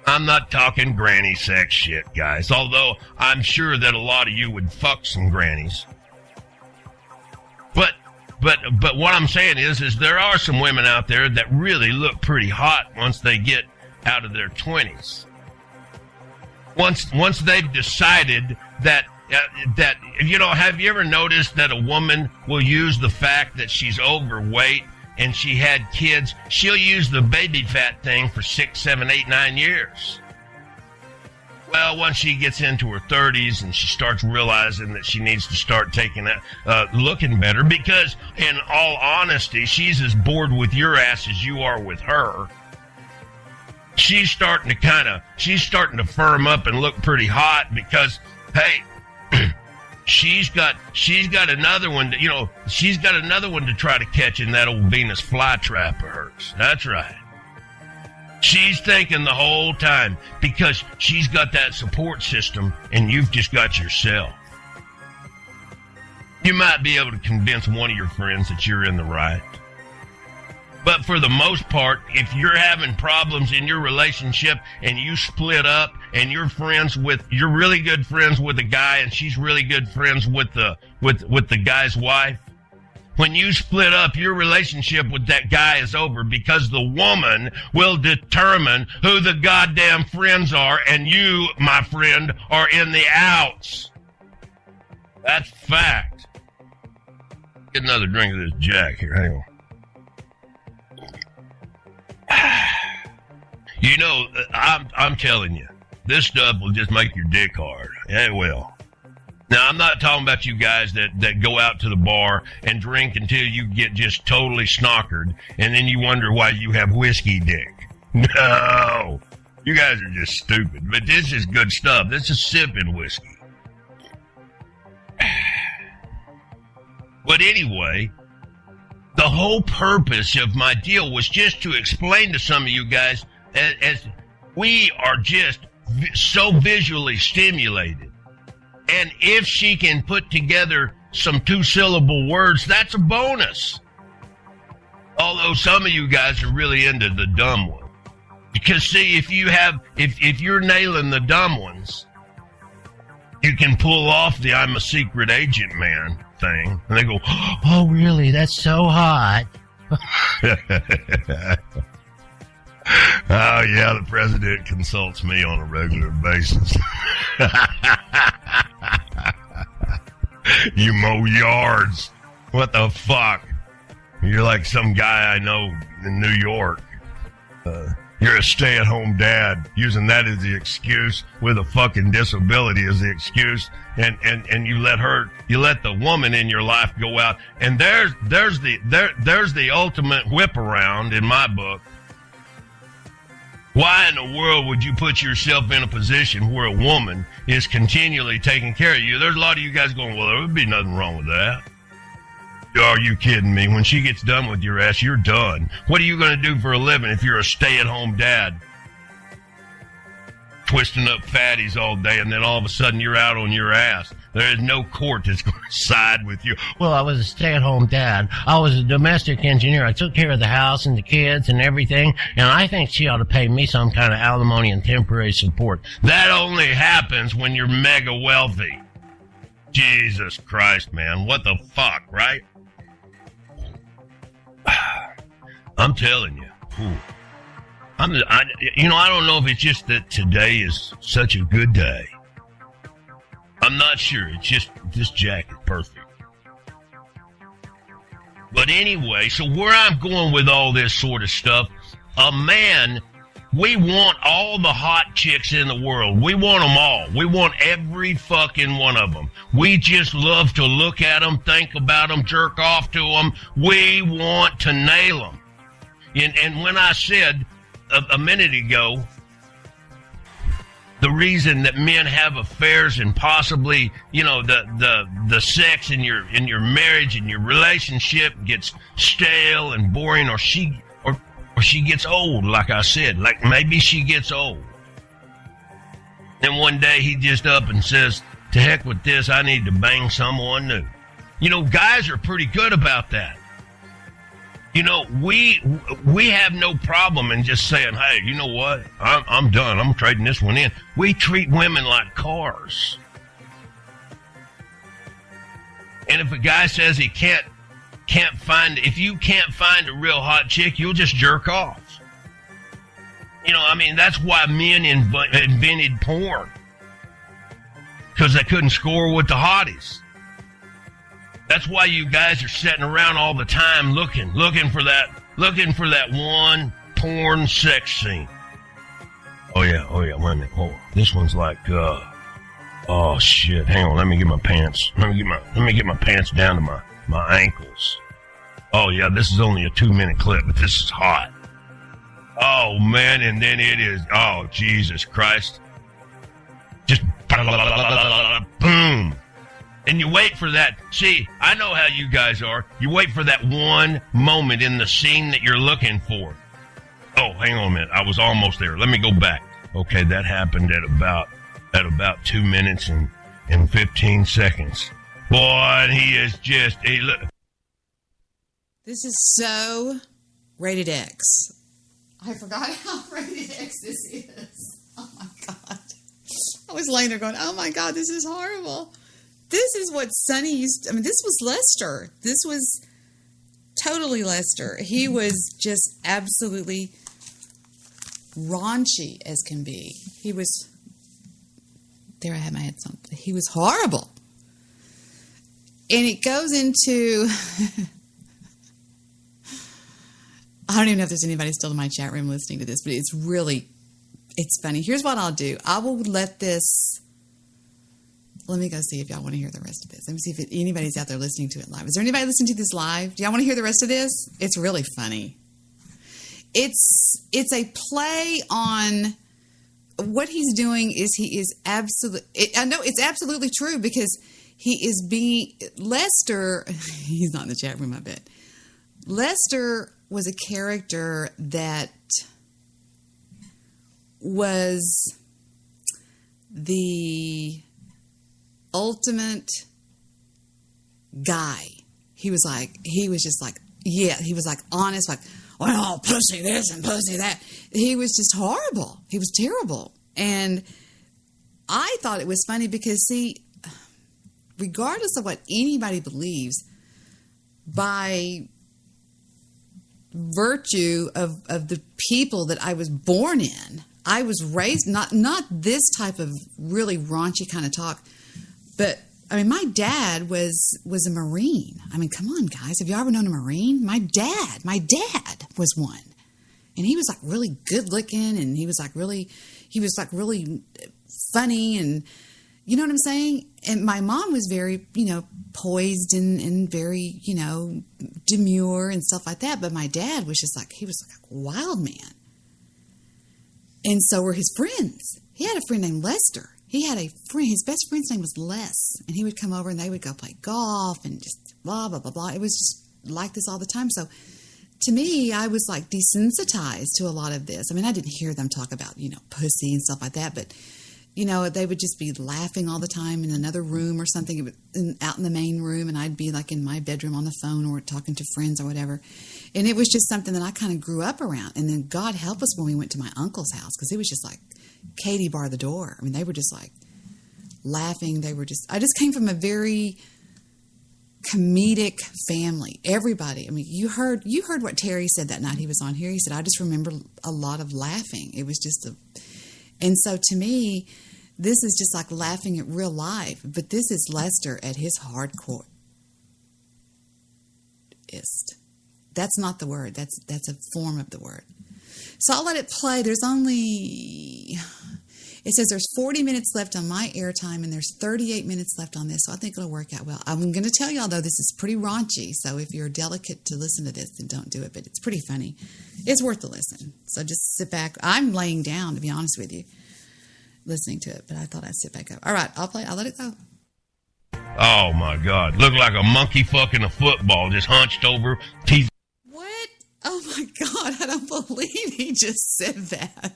I'm not talking granny sex shit, guys, although I'm sure that a lot of you would fuck some grannies. But what I'm saying is there are some women out there that really look pretty hot once they get out of their 20s. Once they've decided that you know, have you ever noticed that a woman will use the fact that she's overweight and she had kids? She'll use the baby fat thing for 6, 7, 8, 9 years. Well, once she gets into her 30s and she starts realizing that she needs to start taking looking better, because in all honesty, she's as bored with your ass as you are with her. She's starting to firm up and look pretty hot because, hey, she's got another one to, you know, she's got another one to try to catch in that old Venus flytrap of hers. That's right. She's thinking the whole time, because she's got that support system and you've just got yourself. You might be able to convince one of your friends that you're in the right. But for the most part, if you're having problems in your relationship and you split up and you're really good friends with a guy and she's really good friends with the guy's wife, when you split up, your relationship with that guy is over, because the woman will determine who the goddamn friends are, and you, my friend, are in the outs. That's fact. Get another drink of this Jack here. Hang on. You know, I'm telling you, this stuff will just make your dick hard. Yeah, it will. Now, I'm not talking about you guys that go out to the bar and drink until you get just totally snockered, and then you wonder why you have whiskey dick. No. You guys are just stupid. But this is good stuff. This is sipping whiskey. But anyway, the whole purpose of my deal was just to explain to some of you guys as we are just so visually stimulated. And if she can put together some 2-syllable words, that's a bonus. Although some of you guys are really into the dumb one. Because see, if you're nailing the dumb ones, you can pull off the I'm a secret agent man thing. And they go, oh really, that's so hot. Oh yeah, the president consults me on a regular basis. You mow yards. What the fuck? You're like some guy I know in New York. You're a stay-at-home dad, using that as the excuse, with a fucking disability as the excuse, and you let the woman in your life go out, and there's the ultimate whip around in my book. Why in the world would you put yourself in a position where a woman is continually taking care of you? There's a lot of you guys going, well, there would be nothing wrong with that. Are you kidding me? When she gets done with your ass, you're done. What are you going to do for a living if you're a stay-at-home dad? Twisting up fatties all day, and then all of a sudden you're out on your ass. There is no court that's going to side with you. Well, I was a stay-at-home dad. I was a domestic engineer. I took care of the house and the kids and everything, and I think she ought to pay me some kind of alimony and temporary support. That only happens when you're mega wealthy. Jesus Christ, man. What the fuck, right? I'm telling you. I don't know if it's just that today is such a good day. I'm not sure. It's just this jacket perfect. But anyway, so where I'm going with all this sort of stuff, a man, we want all the hot chicks in the world. We want them all. We want every fucking one of them. We just love to look at them, think about them, jerk off to them. We want to nail them. And when I said a minute ago, the reason that men have affairs and possibly, the sex in your marriage and your relationship gets stale and boring, or she gets old, like I said, like maybe she gets old. And one day he just up and says, to heck with this, I need to bang someone new. Guys are pretty good about that. We have no problem in just saying, hey, you know what? I'm done. I'm trading this one in. We treat women like cars. And if a guy says he can't find, if you can't find a real hot chick, you'll just jerk off. That's why men invented porn. Because they couldn't score with the hotties. That's why you guys are sitting around all the time looking for that one porn sex scene. Oh yeah, wait a minute. Oh, this one's like, oh shit, hang on, let me get my pants. Let me get my pants down to my ankles. Oh yeah, this is only a 2-minute clip, but this is hot. Oh man, and then it is, oh Jesus Christ. Just boom. And you wait for that. See, I know how you guys are. You wait for that one moment in the scene that you're looking for. Oh, hang on a minute. I was almost there. Let me go back. Okay, that happened at about 2 minutes and 15 seconds. Boy, and he is just, look. This is so rated X. I forgot how rated X this is. Oh my God. I was laying there going, oh my God, this is horrible. This is what Sonny used to, this was Lester. This was totally Lester. He was just absolutely raunchy as can be. He was, there I had my headphones on. He was horrible. And it goes into, I don't even know if there's anybody still in my chat room listening to this, but it's funny. Here's what I'll do. I will let me go see if y'all want to hear the rest of this. Let me see if anybody's out there listening to it live. Is there anybody listening to this live? Do y'all want to hear the rest of this? It's really funny. It's a play on what he's doing. I know it's absolutely true because he is being Lester. He's not in the chat room, I bet. Lester was a character that was the ultimate guy. He was just like, he was like honest, like, well, pussy this and pussy that. He was just horrible. He was terrible. And I thought it was funny because, see, regardless of what anybody believes, by virtue of the people that I was born in, I was raised, not this type of really raunchy kind of talk, but I mean, my dad was a Marine. I mean, come on, guys. Have you ever known a Marine? My dad was one. And he was like really good looking, and he was like really funny, and you know what I'm saying? And my mom was very, poised and very, demure and stuff like that. But my dad was just like, he was like a wild man. And so were his friends. He had a friend named Lester. He had a friend, his best friend's name was Les, and he would come over and they would go play golf and just blah, blah, blah, blah. It was just like this all the time. So to me, I was like desensitized to a lot of this. I mean, I didn't hear them talk about, pussy and stuff like that, but, they would just be laughing all the time in another room or something, out in the main room, and I'd be like in my bedroom on the phone or talking to friends or whatever. And it was just something that I kind of grew up around. And then God help us when we went to my uncle's house, because it was just like Katie bar the door. I mean, they were just like laughing. I just came from a very comedic family. Everybody. I mean, you heard what Terry said that night he was on here. He said, I just remember a lot of laughing. It was just and so to me, this is just like laughing at real life. But this is Lester at his hardcore. That's not the word. That's a form of the word. So I'll let it play. It says there's 40 minutes left on my airtime and there's 38 minutes left on this. So I think it'll work out well. I'm going to tell y'all, though, this is pretty raunchy. So if you're delicate to listen to this, then don't do it. But it's pretty funny. It's worth the listen. So just sit back. I'm laying down, to be honest with you, listening to it. But I thought I'd sit back up. All right, I'll play. I'll let it go. Oh, my God. Looked like a monkey fucking a football, just hunched over, teeth. What? Oh, my God. I don't believe he just said that.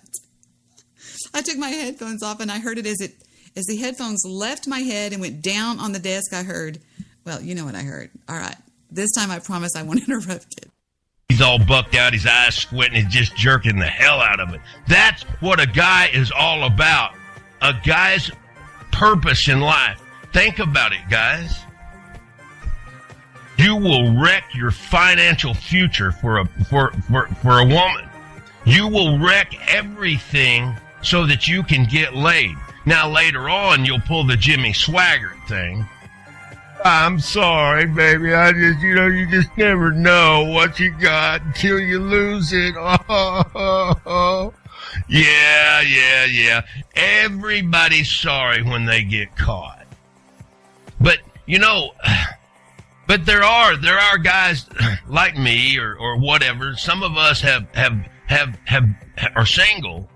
I took my headphones off and I heard it as the headphones left my head and went down on the desk. I heard, well, you know what I heard. All right. This time I promise I won't interrupt it. He's all bucked out, his eyes squinting, he's just jerking the hell out of it. That's what a guy is all about. A guy's purpose in life. Think about it, guys. You will wreck your financial future for a woman. You will wreck everything so that you can get laid. Now, later on, you'll pull the Jimmy Swaggart thing. I'm sorry, baby. I just, you just never know what you got until you lose it. Oh. Yeah. Everybody's sorry when they get caught. But, but there are guys like me or whatever. Some of us are single.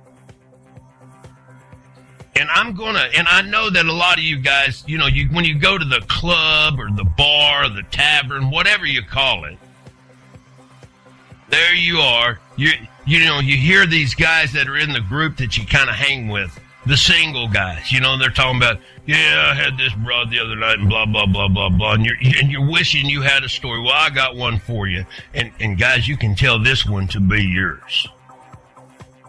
And I know that a lot of you guys, when you go to the club or the bar or the tavern, whatever you call it, there you are. You hear these guys that are in the group that you kind of hang with, the single guys. They're talking about, yeah, I had this broad the other night and blah, blah, blah, blah, blah. And you're wishing you had a story. Well, I got one for you. And guys, you can tell this one to be yours.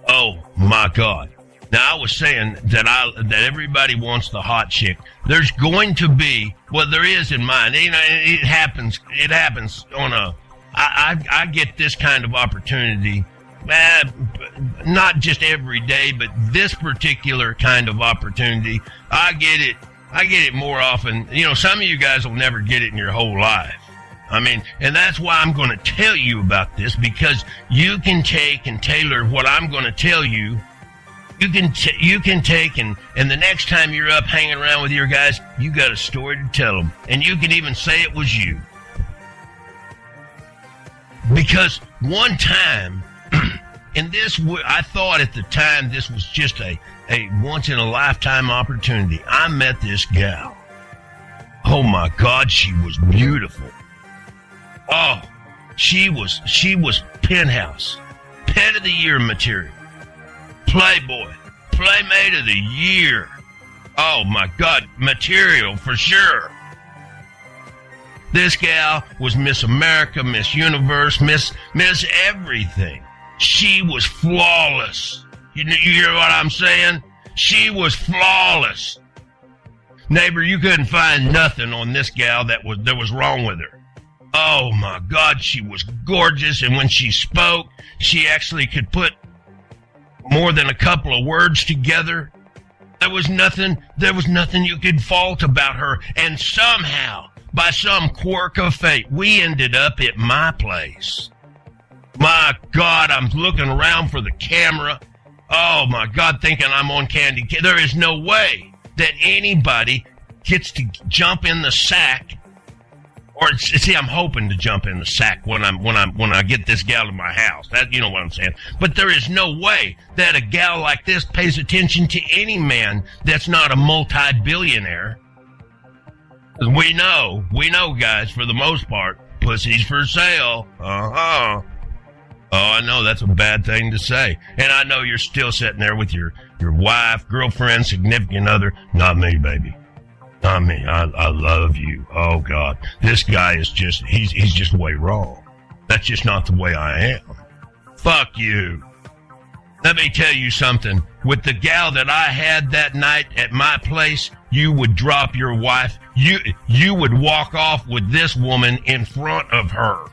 Oh, my God. Now, I was saying that everybody wants the hot chick. There's going to be, well, there is in mine. It happens on I get this kind of opportunity, not just every day, but this particular kind of opportunity. I get it more often. Some of you guys will never get it in your whole life. I mean, and that's why I'm going to tell you about this, because you can take and tailor what I'm going to tell you. You can take and the next time you're up hanging around with your guys, you got a story to tell them. And you can even say it was you. Because one time, and this, I thought at the time this was just a once-in-a-lifetime opportunity. I met this gal. Oh, my God, she was beautiful. Oh, she was penthouse, pet of the year material, Playboy, Playmate of the year. Oh, my God, material for sure. This gal was Miss America, Miss Universe, Miss everything. She was flawless. You hear what I'm saying? She was flawless. Neighbor, you couldn't find nothing on this gal that was wrong with her. Oh my God, she was gorgeous, and when she spoke, she actually could put more than a couple of words together. There was nothing you could fault about her, and somehow, by some quirk of fate, we ended up at my place. My God, I'm looking around for the camera. Oh my God, thinking I'm on Candy. There is no way that anybody gets to jump in the sack, or see, I'm hoping to jump in the sack when I get this gal to my house. That, you know what I'm saying. But there is no way that a gal like this pays attention to any man that's not a multi-billionaire. We know, guys, for the most part, pussy's for sale. Uh-huh. Oh, I know that's a bad thing to say. And I know you're still sitting there with your wife, girlfriend, significant other. Not me, baby. Not me. I love you. Oh, God. This guy is just, he's just way wrong. That's just not the way I am. Fuck you. Let me tell you something. With the gal that I had that night at my place, you would drop your wife. You would walk off with this woman in front of her.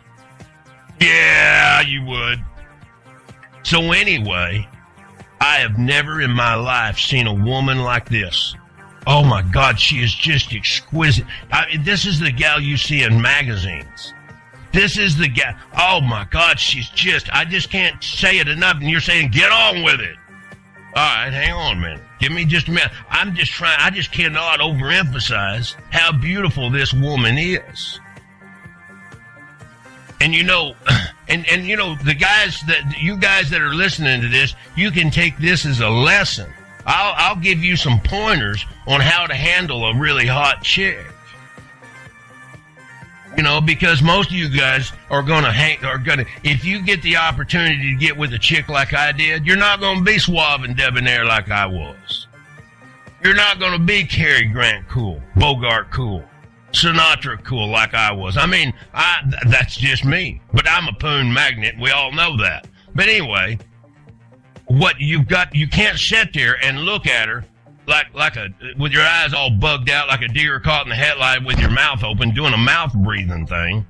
Yeah, you would. So anyway, I have never in my life seen a woman like this. Oh my God, she is just exquisite. This is the gal you see in magazines. This is the gal. Oh my God, she's just, I just can't say it enough, and you're saying, get on with it. All right, hang on a minute. Give me just a minute. I just cannot overemphasize how beautiful this woman is. And you know, and you know, you guys that are listening to this, you can take this as a lesson. I'll give you some pointers on how to handle a really hot chick. You know, because most of you guys are gonna if you get the opportunity to get with a chick like I did, you're not gonna be suave and debonair like I was. You're not gonna be Cary Grant cool, Bogart cool, Sinatra cool like I was. I mean, that's just me. But I'm a poon magnet. We all know that. But anyway, what you've got, you can't sit there and look at her with your eyes all bugged out like a deer caught in the headlight with your mouth open doing a mouth breathing thing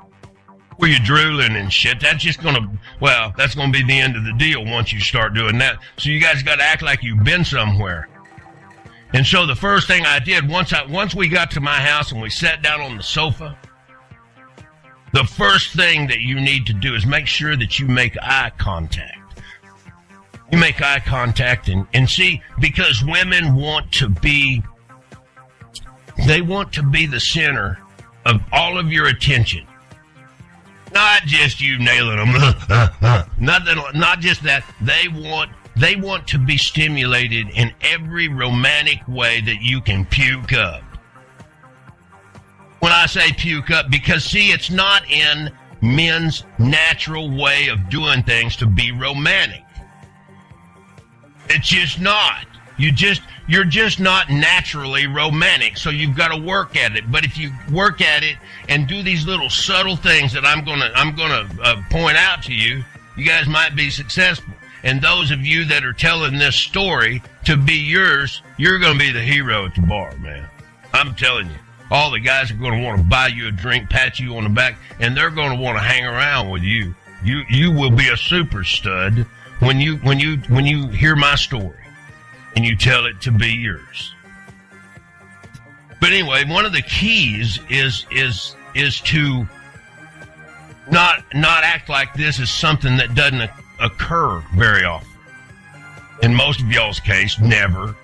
where you're drooling and shit. That's just that's gonna be the end of the deal once you start doing that. So you guys got to act like you've been somewhere. And so the first thing I did, once we got to my house and we sat down on the sofa, the first thing that you need to do is make sure that you make eye contact. You make eye contact and see, because women want to be the center of all of your attention. Not just you nailing them. Not just that. They want to be stimulated in every romantic way that you can puke up. When I say puke up, because see, it's not in men's natural way of doing things to be romantic. It's just not. You're just not naturally romantic, so you've got to work at it. But if you work at it and do these little subtle things that I'm gonna point out to you, you guys might be successful. And those of you that are telling this story to be yours, you're going to be the hero at the bar, man. I'm telling you. All the guys are going to want to buy you a drink, pat you on the back, and they're going to want to hang around with you. You will be a super stud when you hear my story and you tell it to be yours. But anyway, one of the keys is to not act like this is something that doesn't occur very often. In most of y'all's case, never.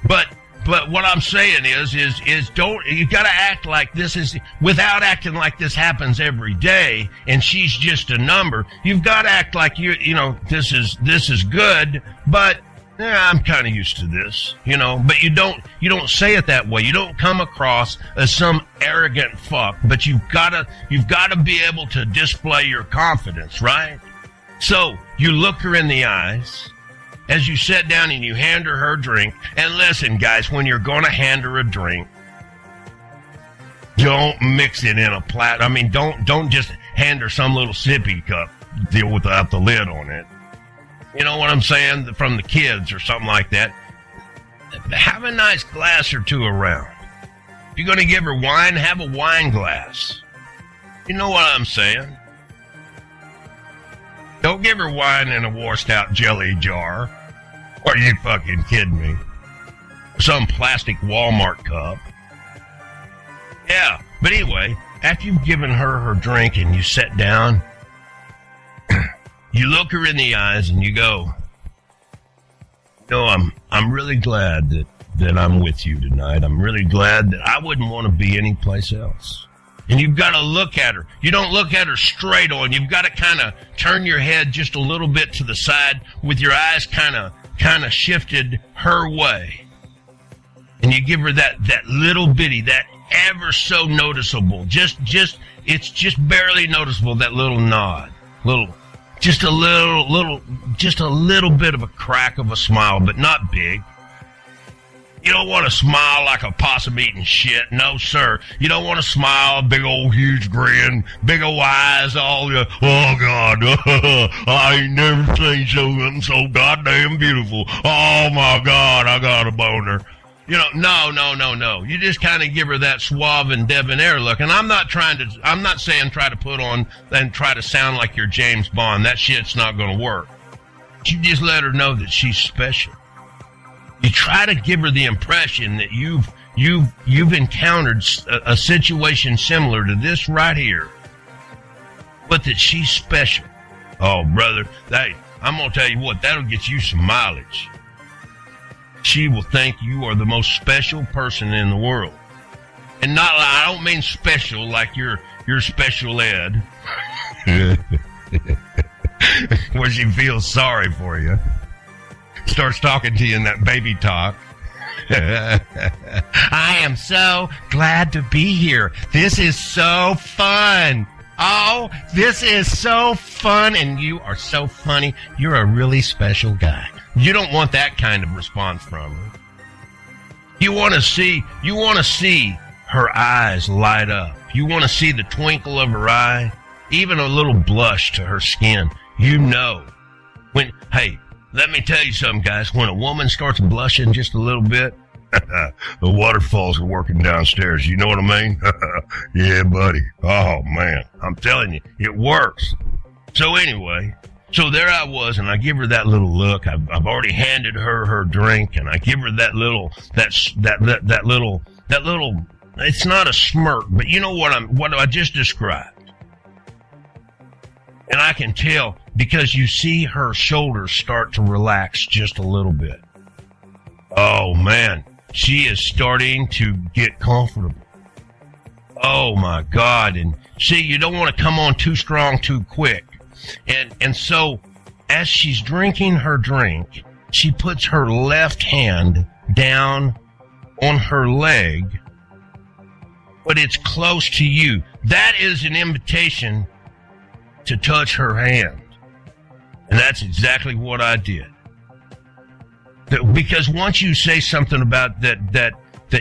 But what I'm saying is don't, you got to act like this is, without acting like this happens every day and she's just a number. You've got to act like you know, this is good, but I'm kind of used to this, you know, but you don't say it that way. You don't come across as some arrogant fuck, but you've got to be able to display your confidence, right? So you look her in the eyes as you sit down and you hand her drink. And listen, guys, when you're going to hand her a drink, don't mix it in a plat. I mean, don't just hand her some little sippy cup deal without the lid on it. You know what I'm saying? From the kids or something like that. Have a nice glass or two around. If you're going to give her wine, have a wine glass. You know what I'm saying? Don't give her wine in a washed out jelly jar. Are you fucking kidding me? Some plastic Walmart cup. Yeah, but anyway, after you've given her drink and you sit down, you look her in the eyes and you go, no, I'm really glad that I'm with you tonight. I'm really glad that I wouldn't want to be anyplace else. And you've got to look at her. You don't look at her straight on. You've got to kind of turn your head just a little bit to the side with your eyes kind of shifted her way. And you give her that little bitty, that ever so noticeable, just it's just barely noticeable, that little nod. Just a little bit of a crack of a smile, but not big. You don't want to smile like a possum eating shit. No, sir. You don't want to smile, big old huge grin, big old eyes, all your, oh, God, I ain't never seen something so goddamn beautiful. Oh, my God, I got a boner. You know, no. You just kind of give her that suave and debonair look. And I'm not saying try to put on and try to sound like you're James Bond. That shit's not going to work. You just let her know that she's special. You try to give her the impression that you've encountered a situation similar to this right here, but that she's special. Oh, brother, hey, I'm going to tell you what, that'll get you some mileage. She will think you are the most special person in the world. And not, I don't mean special like you're special ed, where she feels sorry for you. Starts talking to you in that baby talk. I am so glad to be here. This is so fun. Oh, this is so fun. And you are so funny. You're a really special guy. You don't want that kind of response from her. You want to see her eyes light up. You want to see the twinkle of her eye, even a little blush to her skin. You know. Hey, let me tell you something, guys. When a woman starts blushing just a little bit, the waterfalls are working downstairs. You know what I mean? Yeah, buddy. Oh, man. I'm telling you, it works. So anyway, so there I was, and I give her that little look. I've already handed her drink, and I give her that little, it's not a smirk, but you know what I just described. And I can tell because you see her shoulders start to relax just a little bit. Oh, man. She is starting to get comfortable. Oh, my God. And see, you don't want to come on too strong too quick. And so as she's drinking her drink, she puts her left hand down on her leg, but it's close to you. That is an invitation to touch her hand. And that's exactly what I did. Because once you say something about that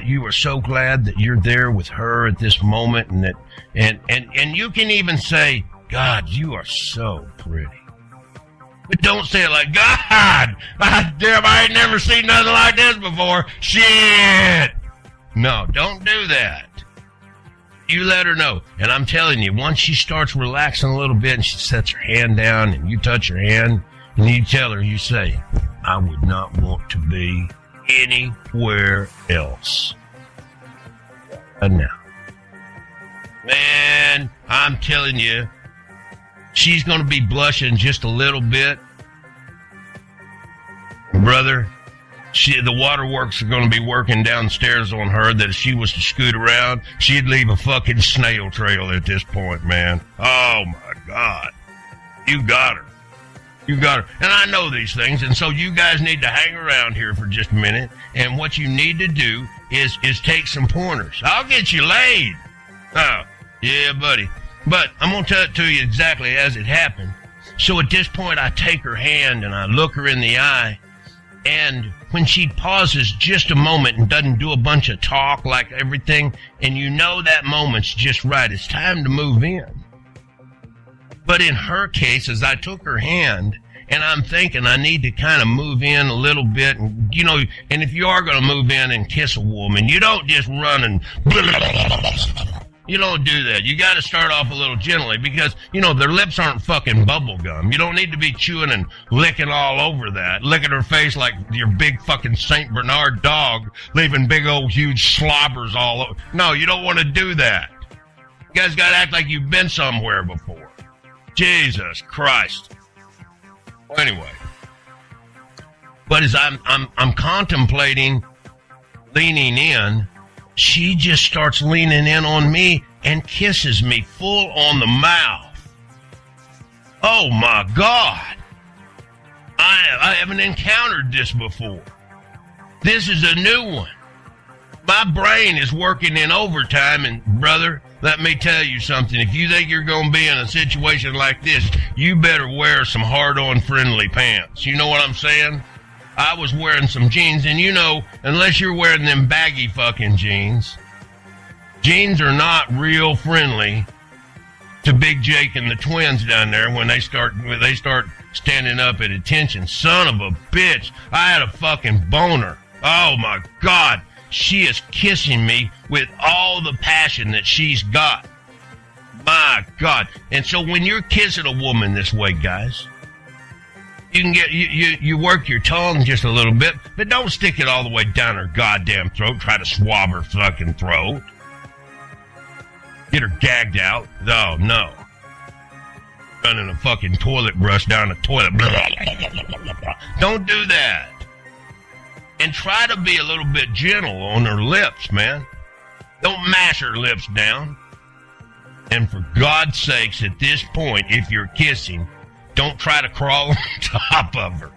you are so glad that you're there with her at this moment, and you can even say, God, you are so pretty. But don't say it like, God, damn, I ain't never seen nothing like this before. Shit. No, don't do that. You let her know. And I'm telling you, once she starts relaxing a little bit and she sets her hand down and you touch her hand and you tell her, you say, I would not want to be anywhere else. And now, man, I'm telling you, she's going to be blushing just a little bit. Brother, the waterworks are going to be working downstairs on her that if she was to scoot around, she'd leave a fucking snail trail at this point, man. Oh, my God. You got her. You got her. And I know these things, and so you guys need to hang around here for just a minute, and what you need to do is take some pointers. I'll get you laid. Oh, yeah, buddy. But I'm going to tell it to you exactly as it happened. So at this point, I take her hand, and I look her in the eye, and when she pauses just a moment and doesn't do a bunch of talk like everything, and you know that moment's just right, it's time to move in. But in her case, as I took her hand, and I'm thinking I need to kind of move in a little bit, and you know, and if you are going to move in and kiss a woman, you don't just run and you don't do that. You got to start off a little gently because, you know, their lips aren't fucking bubble gum. You don't need to be chewing and licking all over that, licking her face like your big fucking St. Bernard dog, leaving big old huge slobbers all over. No, you don't want to do that. You guys got to act like you've been somewhere before. Jesus Christ. Well, anyway, but as I'm contemplating leaning in, she just starts leaning in on me and kisses me full on the mouth. Oh, my God. I haven't encountered this before. This is a new one. My brain is working in overtime, and, brother, let me tell you something. If you think you're going to be in a situation like this, you better wear some hard-on friendly pants. You know what I'm saying? I was wearing some jeans, and you know, unless you're wearing them baggy fucking jeans, jeans are not real friendly to Big Jake and the twins down there when they start standing up at attention. Son of a bitch, I had a fucking boner. Oh my God, she is kissing me with all the passion that she's got. My God. And so when you're kissing a woman this way, guys, you can get you work your tongue just a little bit, but don't stick it all the way down her goddamn throat. Try to swab her fucking throat. Get her gagged out. Oh, no. Running a fucking toilet brush down the toilet. Don't do that. And try to be a little bit gentle on her lips, man. Don't mash her lips down. And for God's sakes, at this point, if you're kissing, don't try to crawl on top of her.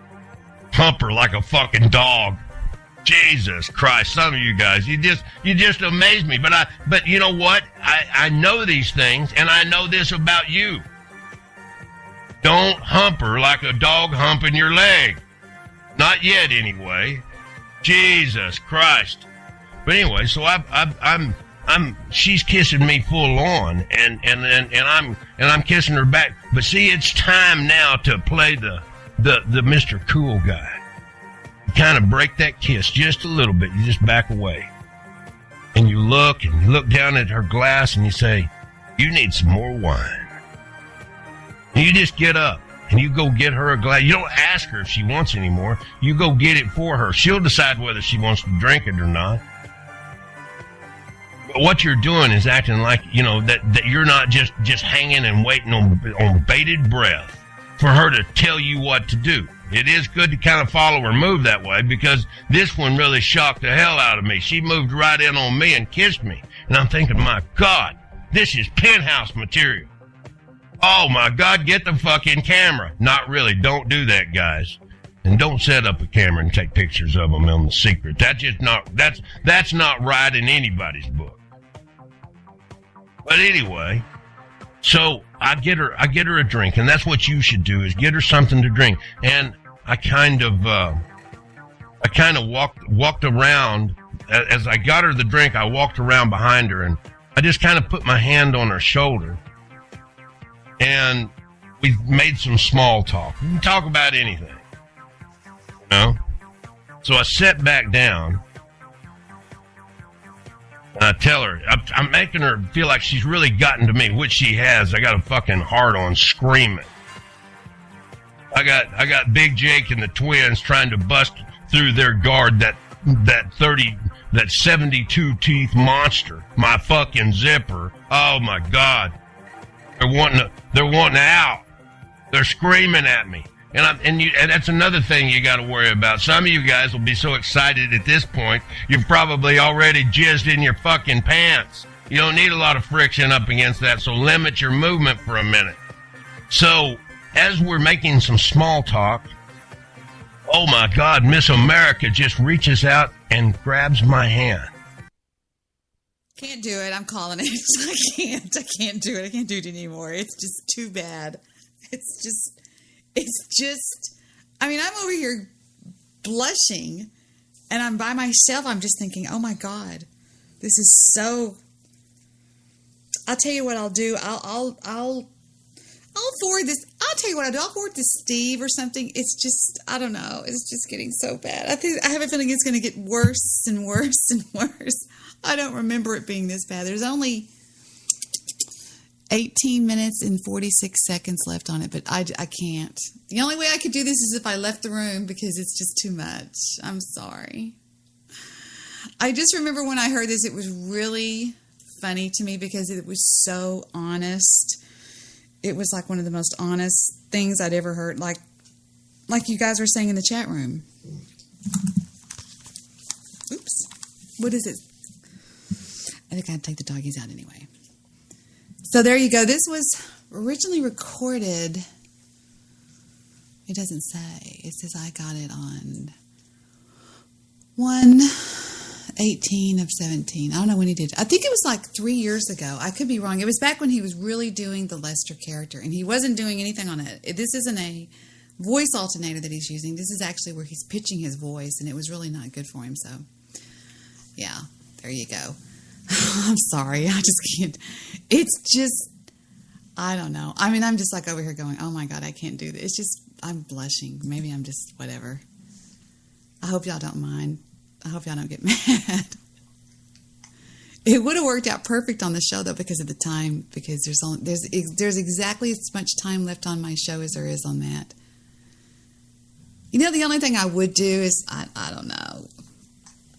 Hump her like a fucking dog. Jesus Christ, some of you guys, you just amaze me. But you know what? I know these things, and I know this about you. Don't hump her like a dog humping your leg. Not yet, anyway. Jesus Christ. But anyway, so she's kissing me full on, and I'm kissing her back. But see, it's time now to play the Mr. Cool guy. You kind of break that kiss just a little bit. You just back away, and you look down at her glass, and you say, "You need some more wine." And you just get up and you go get her a glass. You don't ask her if she wants any more. You go get it for her. She'll decide whether she wants to drink it or not. What you're doing is acting like, you know, that you're not just hanging and waiting on bated breath for her to tell you what to do. It is good to kind of follow her move that way, because this one really shocked the hell out of me. She moved right in on me and kissed me. And I'm thinking, my God, this is penthouse material. Oh, my God, get the fucking camera. Not really. Don't do that, guys. And don't set up a camera and take pictures of them on the secret. That's not right in anybody's book. But anyway, so I get her a drink, and that's what you should do, is get her something to drink. And I kind of walked around. As I got her the drink, I walked around behind her, and I just kind of put my hand on her shoulder. And we made some small talk. We can talk about anything. You know? So I sat back down, and I tell her, I'm making her feel like she's really gotten to me, which she has. I got a fucking heart on screaming. I got Big Jake and the twins trying to bust through their guard, that 72 teeth monster, my fucking zipper. Oh my God. They're wanting out. They're screaming at me. And that's another thing you got to worry about. Some of you guys will be so excited at this point, you've probably already jizzed in your fucking pants. You don't need a lot of friction up against that, so limit your movement for a minute. So, as we're making some small talk, oh my God, Miss America just reaches out and grabs my hand. Can't do it. I'm calling it. I can't do it. I can't do it anymore. It's just too bad. It's just, I mean, I'm over here blushing and I'm by myself. I'm just thinking, oh my God, this is so, I'll tell you what I'll do. I'll forward this. I'll tell you what I'll do. I'll forward to Steve or something. It's just, I don't know. It's just getting so bad. I have a feeling it's going to get worse and worse and worse. I don't remember it being this bad. There's only 18 minutes and 46 seconds left on it, but I can't. The only way I could do this is if I left the room because it's just too much. I'm sorry. I just remember when I heard this, it was really funny to me because it was so honest. It was like one of the most honest things I'd ever heard, like you guys were saying in the chat room. Oops. What is it? I think I'd take the doggies out anyway. So there you go. This was originally recorded. It doesn't say. It says I got it on 1/18 of 17. I don't know when he did. I think it was like 3 years ago. I could be wrong. It was back when he was really doing the Lester character, and he wasn't doing anything on it. This isn't a voice alternator that he's using. This is actually where he's pitching his voice, and it was really not good for him. So, yeah, there you go. I'm sorry. I just can't. It's just, I don't know. I mean, I'm just like over here going, oh my God, I can't do this. It's just, I'm blushing. Maybe I'm just whatever. I hope y'all don't mind. I hope y'all don't get mad. It would have worked out perfect on the show though because of the time. Because there's exactly as much time left on my show as there is on that. You know, the only thing I would do is I don't know.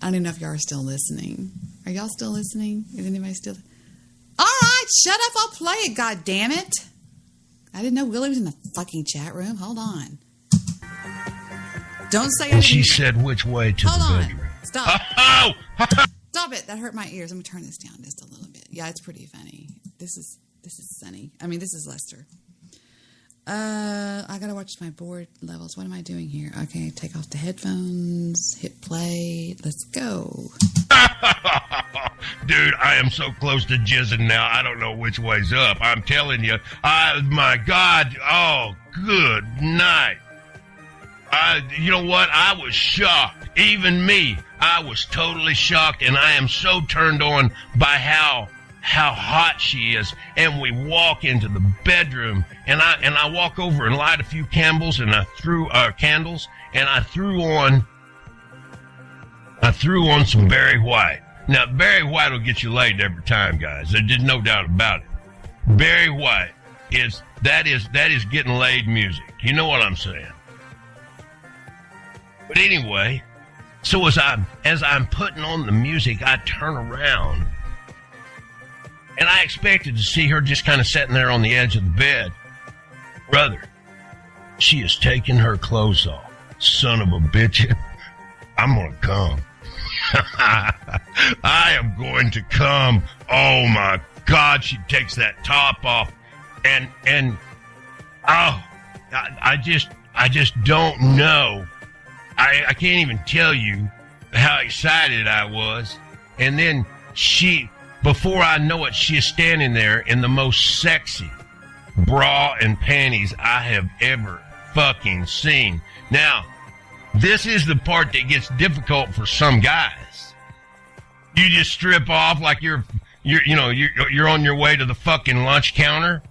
I don't even know if y'all are still listening. Are y'all still listening? Is anybody still? All right, shut up. I'll play it. God damn it! I didn't know Willie was in the fucking chat room. Hold on. Don't say. And she said, "Which way to the bedroom?" Stop. Oh! Stop it. That hurt my ears. Let me turn this down just a little bit. Yeah, it's pretty funny. This is Sonny. I mean, this is Lester. I gotta watch my board levels. What am I doing here? Okay, take off the headphones. Hit play. Let's go. Dude, I am so close to jizzing now. I don't know which way's up. I'm telling you. My God. Oh, good night. You know what? I was shocked. Even me, I was totally shocked, and I am so turned on by how hot she is. And we walk into the bedroom, and I walk over and light a few candles, and I threw candles, and I threw on some Barry White. Now, Barry White will get you laid every time, guys. There's no doubt about it. Barry White is getting laid music. You know what I'm saying? But anyway, so as I'm putting on the music, I turn around, and I expected to see her just kind of sitting there on the edge of the bed. Brother, she is taking her clothes off. Son of a bitch. I'm going to come. I am going to come. Oh my God, she takes that top off, and oh, I just don't know. I can't even tell you how excited I was. And then before I know it, she is standing there in the most sexy bra and panties I have ever fucking seen. Now, this is the part that gets difficult for some guys. You just strip off like you're on your way to the fucking lunch counter.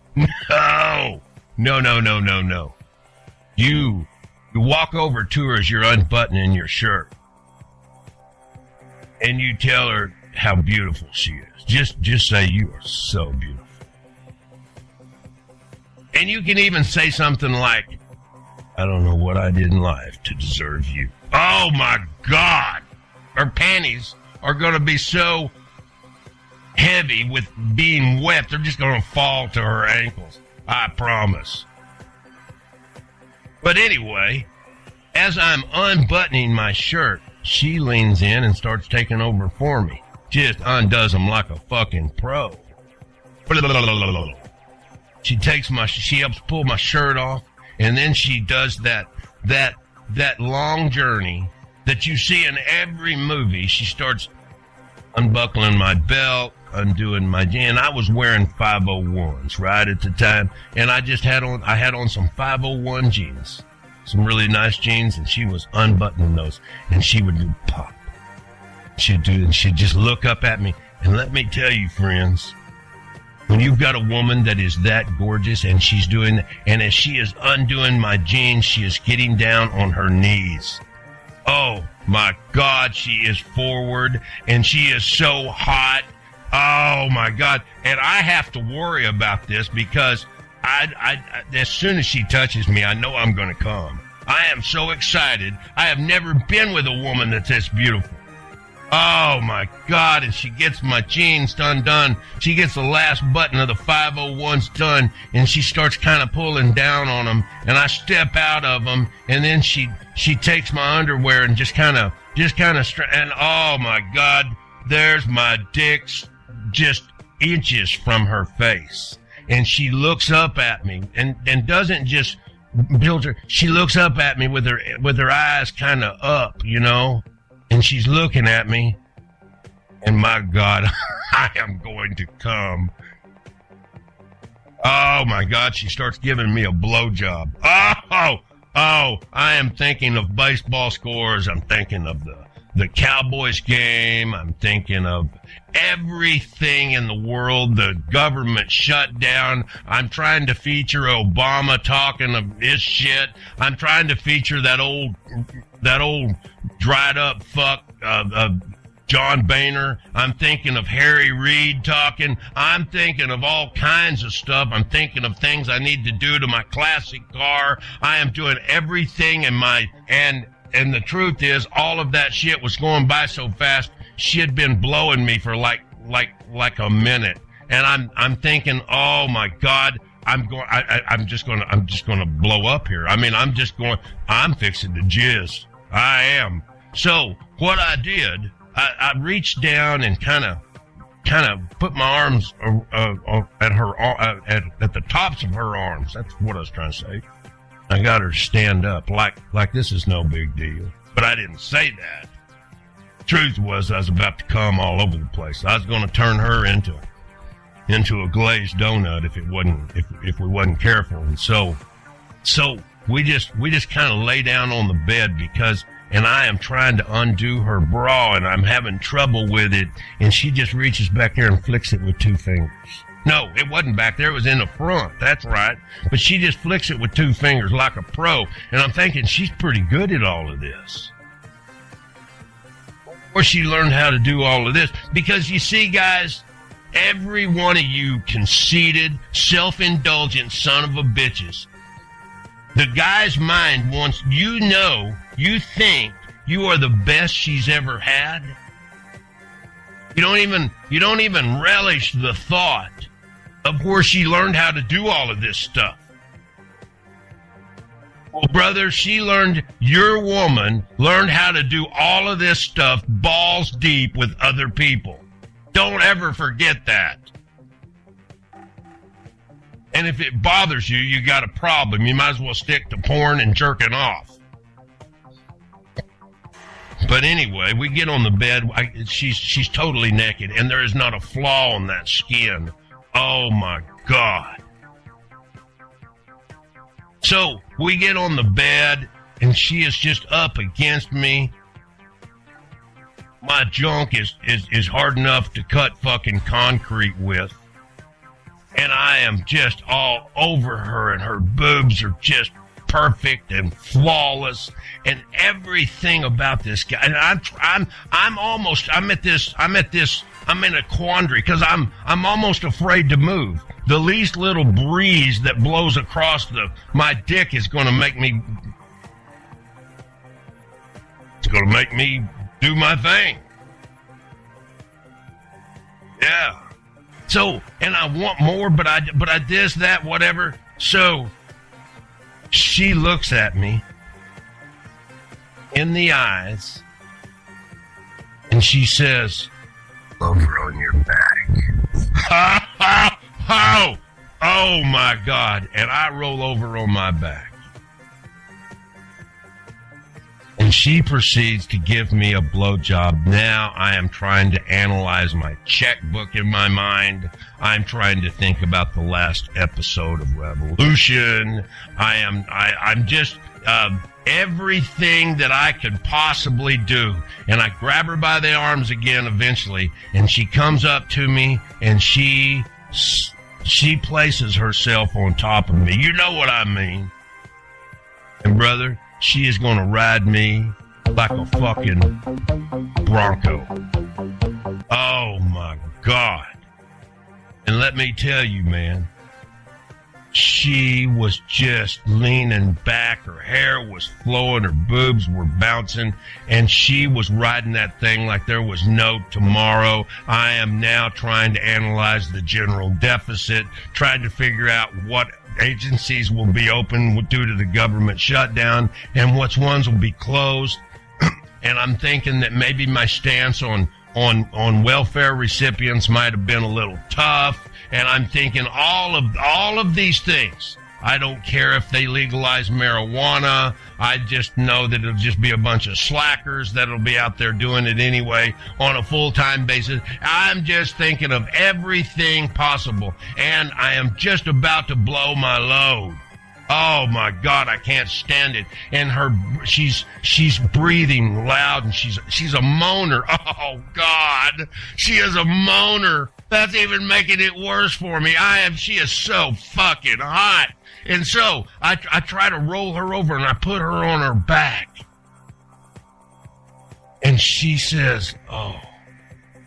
No. You walk over to her as you're unbuttoning your shirt, and you tell her how beautiful she is. Just say, you are so beautiful. And you can even say something like, I don't know what I did in life to deserve you. Oh my God. Her panties are going to be so heavy with being wet. They're just going to fall to her ankles. I promise. But anyway, as I'm unbuttoning my shirt, she leans in and starts taking over for me. Just undoes them like a fucking pro. She helps pull my shirt off, and then she does that long journey that you see in every movie. She starts unbuckling my belt, undoing my jeans. And I was wearing 501s right at the time, and I had on some 501 jeans, some really nice jeans, and she was unbuttoning those, and she would do pop. She'd just look up at me, and let me tell you, friends, when you've got a woman that is that gorgeous and she's doing, and as she is undoing my jeans, she is getting down on her knees. Oh my God, she is forward and she is so hot. Oh my God. And I have to worry about this because I as soon as she touches me, I know I'm going to come. I am so excited. I have never been with a woman that's this beautiful. Oh my God, and she gets my jeans undone. She gets the last button of the 501s done, and she starts kind of pulling down on them, and I step out of them, and then she takes my underwear and just kind of, and oh my God, there's my dick just inches from her face. And she looks up at me and doesn't just build her, she looks up at me with her eyes kind of up, you know? And she's looking at me, and my God, I am going to come. Oh, my God, she starts giving me a blowjob. Oh, I am thinking of baseball scores. I'm thinking of the Cowboys game. I'm thinking of everything in the world. The government shut down. I'm trying to feature Obama talking of his shit. I'm trying to feature that old dried up fuck John Boehner. I'm thinking of Harry Reid talking. I'm thinking of all kinds of stuff. I'm thinking of things I need to do to my classic car. I am doing everything in my and the truth is all of that shit was going by so fast. She had been blowing me for like a minute. And I'm thinking, oh my God, I'm just gonna blow up here. I mean, I'm fixing to jizz. I am. So what I did, I reached down and kind of put my arms at the tops of her arms. That's what I was trying to say. I got her to stand up like this is no big deal. But I didn't say that. Truth was I was about to come all over the place. I was going to turn her into a glazed donut if we wasn't careful. And so we just kind of lay down on the bed and I am trying to undo her bra and I'm having trouble with it. And she just reaches back there and flicks it with 2 fingers. No, it wasn't back there. It was in the front. That's right. But she just flicks it with 2 fingers like a pro. And I'm thinking she's pretty good at all of this. Or she learned how to do all of this. Because you see, guys, every one of you conceited, self-indulgent son of a bitches. The guy's mind wants, you think you are the best she's ever had. You don't even relish the thought of where she learned how to do all of this stuff. Well, brother, your woman learned how to do all of this stuff balls deep with other people. Don't ever forget that. And if it bothers you, you got a problem. You might as well stick to porn and jerking off. But anyway, we get on the bed. She's totally naked, and there is not a flaw on that skin. Oh, my God. So we get on the bed, and she is just up against me. My junk is hard enough to cut fucking concrete with. And I am just all over her, and her boobs are just perfect and flawless, and everything about this guy. And I'm in a quandary because I'm almost afraid to move. The least little breeze that blows across my dick is going to make me. It's going to make me do my thing. Yeah. So, and I want more, but I this, that, whatever. So, she looks at me in the eyes, and she says, over on your back. Oh my God. And I roll over on my back. And she proceeds to give me a blowjob. Now I am trying to analyze my checkbook in my mind. I'm trying to think about the last episode of Revolution. I'm just everything that I could possibly do. And I grab her by the arms again eventually, and she comes up to me, and she places herself on top of me. You know what I mean. And brother, she is going to ride me like a fucking bronco. Oh my God. And let me tell you, man, she was just leaning back. Her hair was flowing. Her boobs were bouncing. And she was riding that thing like there was no tomorrow. I am now trying to analyze the general deficit, trying to figure out what agencies will be open due to the government shutdown and which ones will be closed. And I'm thinking that maybe my stance on welfare recipients might have been a little tough. And I'm thinking all of these things. I don't care if they legalize marijuana. I just know that it'll just be a bunch of slackers that'll be out there doing it anyway on a full-time basis. I'm just thinking of everything possible. And I am just about to blow my load. Oh my God, I can't stand it. And she's breathing loud, and she's a moaner. Oh God, she is a moaner. That's even making it worse for me. She is so fucking hot. And so I try to roll her over, and I put her on her back. And she says, oh,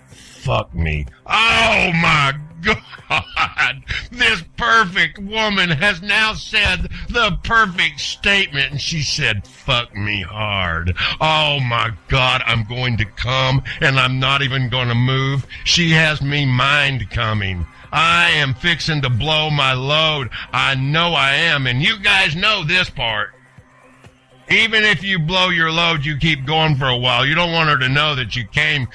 fuck me. Oh my God. This perfect woman has now said the perfect statement. And she said, fuck me hard. Oh my God, I'm going to come, and I'm not even going to move. She has me mind coming. I am fixing to blow my load. I know I am. And you guys know this part. Even if you blow your load, you keep going for a while. You don't want her to know that you came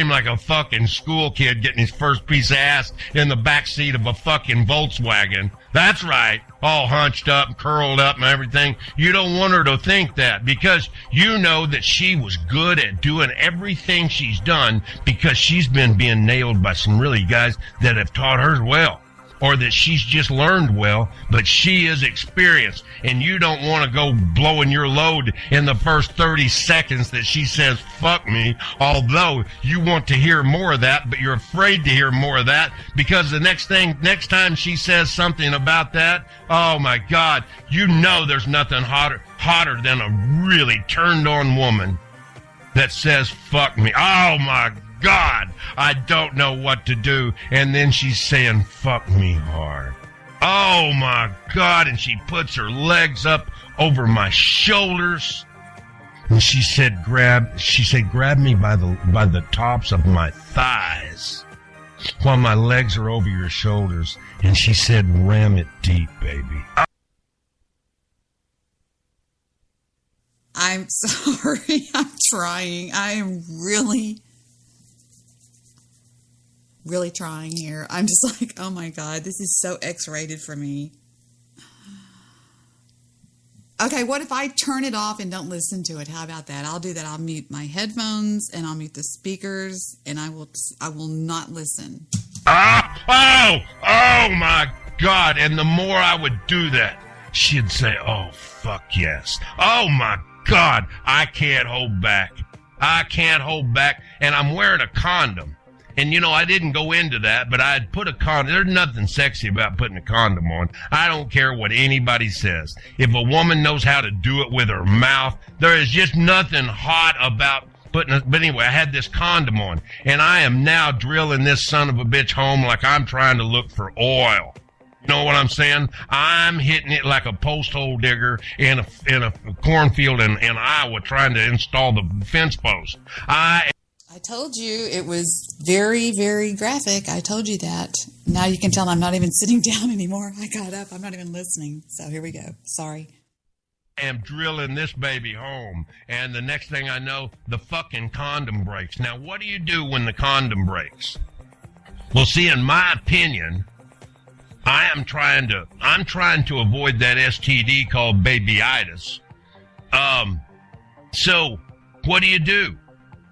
like a fucking school kid getting his first piece of ass in the back seat of a fucking Volkswagen. That's right. All hunched up, curled up and everything. You don't want her to think that, because you know that she was good at doing everything she's done because she's been being nailed by some really guys that have taught her well. Or that she's just learned well, but she is experienced. And you don't want to go blowing your load in the first 30 seconds that she says, fuck me. Although you want to hear more of that, but you're afraid to hear more of that, because the next time she says something about that, oh my God, you know there's nothing hotter than a really turned on woman that says, fuck me. Oh my God, I don't know what to do. And then she's saying, fuck me hard. Oh my God. And she puts her legs up over my shoulders. And she said, grab me by the tops of my thighs while my legs are over your shoulders. And she said, ram it deep, baby. I'm sorry. I'm trying. I am really trying here. I'm just like, oh my God, this is so X-rated for me. Okay, what if I turn it off and don't listen to it? How about that? I'll do that. I'll mute my headphones and I'll mute the speakers, and I will not listen. Oh my God. And the more I would do that, she'd say, oh, fuck yes. Oh my God, I can't hold back. I can't hold back. And I'm wearing a condom. And, you know, I didn't go into that, but I had put a condom. There's nothing sexy about putting a condom on. I don't care what anybody says. If a woman knows how to do it with her mouth, there is just nothing hot about putting it. But anyway, I had this condom on, and I am now drilling this son of a bitch home like I'm trying to look for oil. You know what I'm saying? I'm hitting it like a post hole digger in a cornfield in Iowa trying to install the fence post. I told you it was very, very graphic. I told you that. Now you can tell I'm not even sitting down anymore. I got up. I'm not even listening. So here we go. Sorry. I am drilling this baby home, and the next thing I know, the fucking condom breaks. Now, what do you do when the condom breaks? Well, see, in my opinion, I'm trying to avoid that STD called babyitis. So what do you do?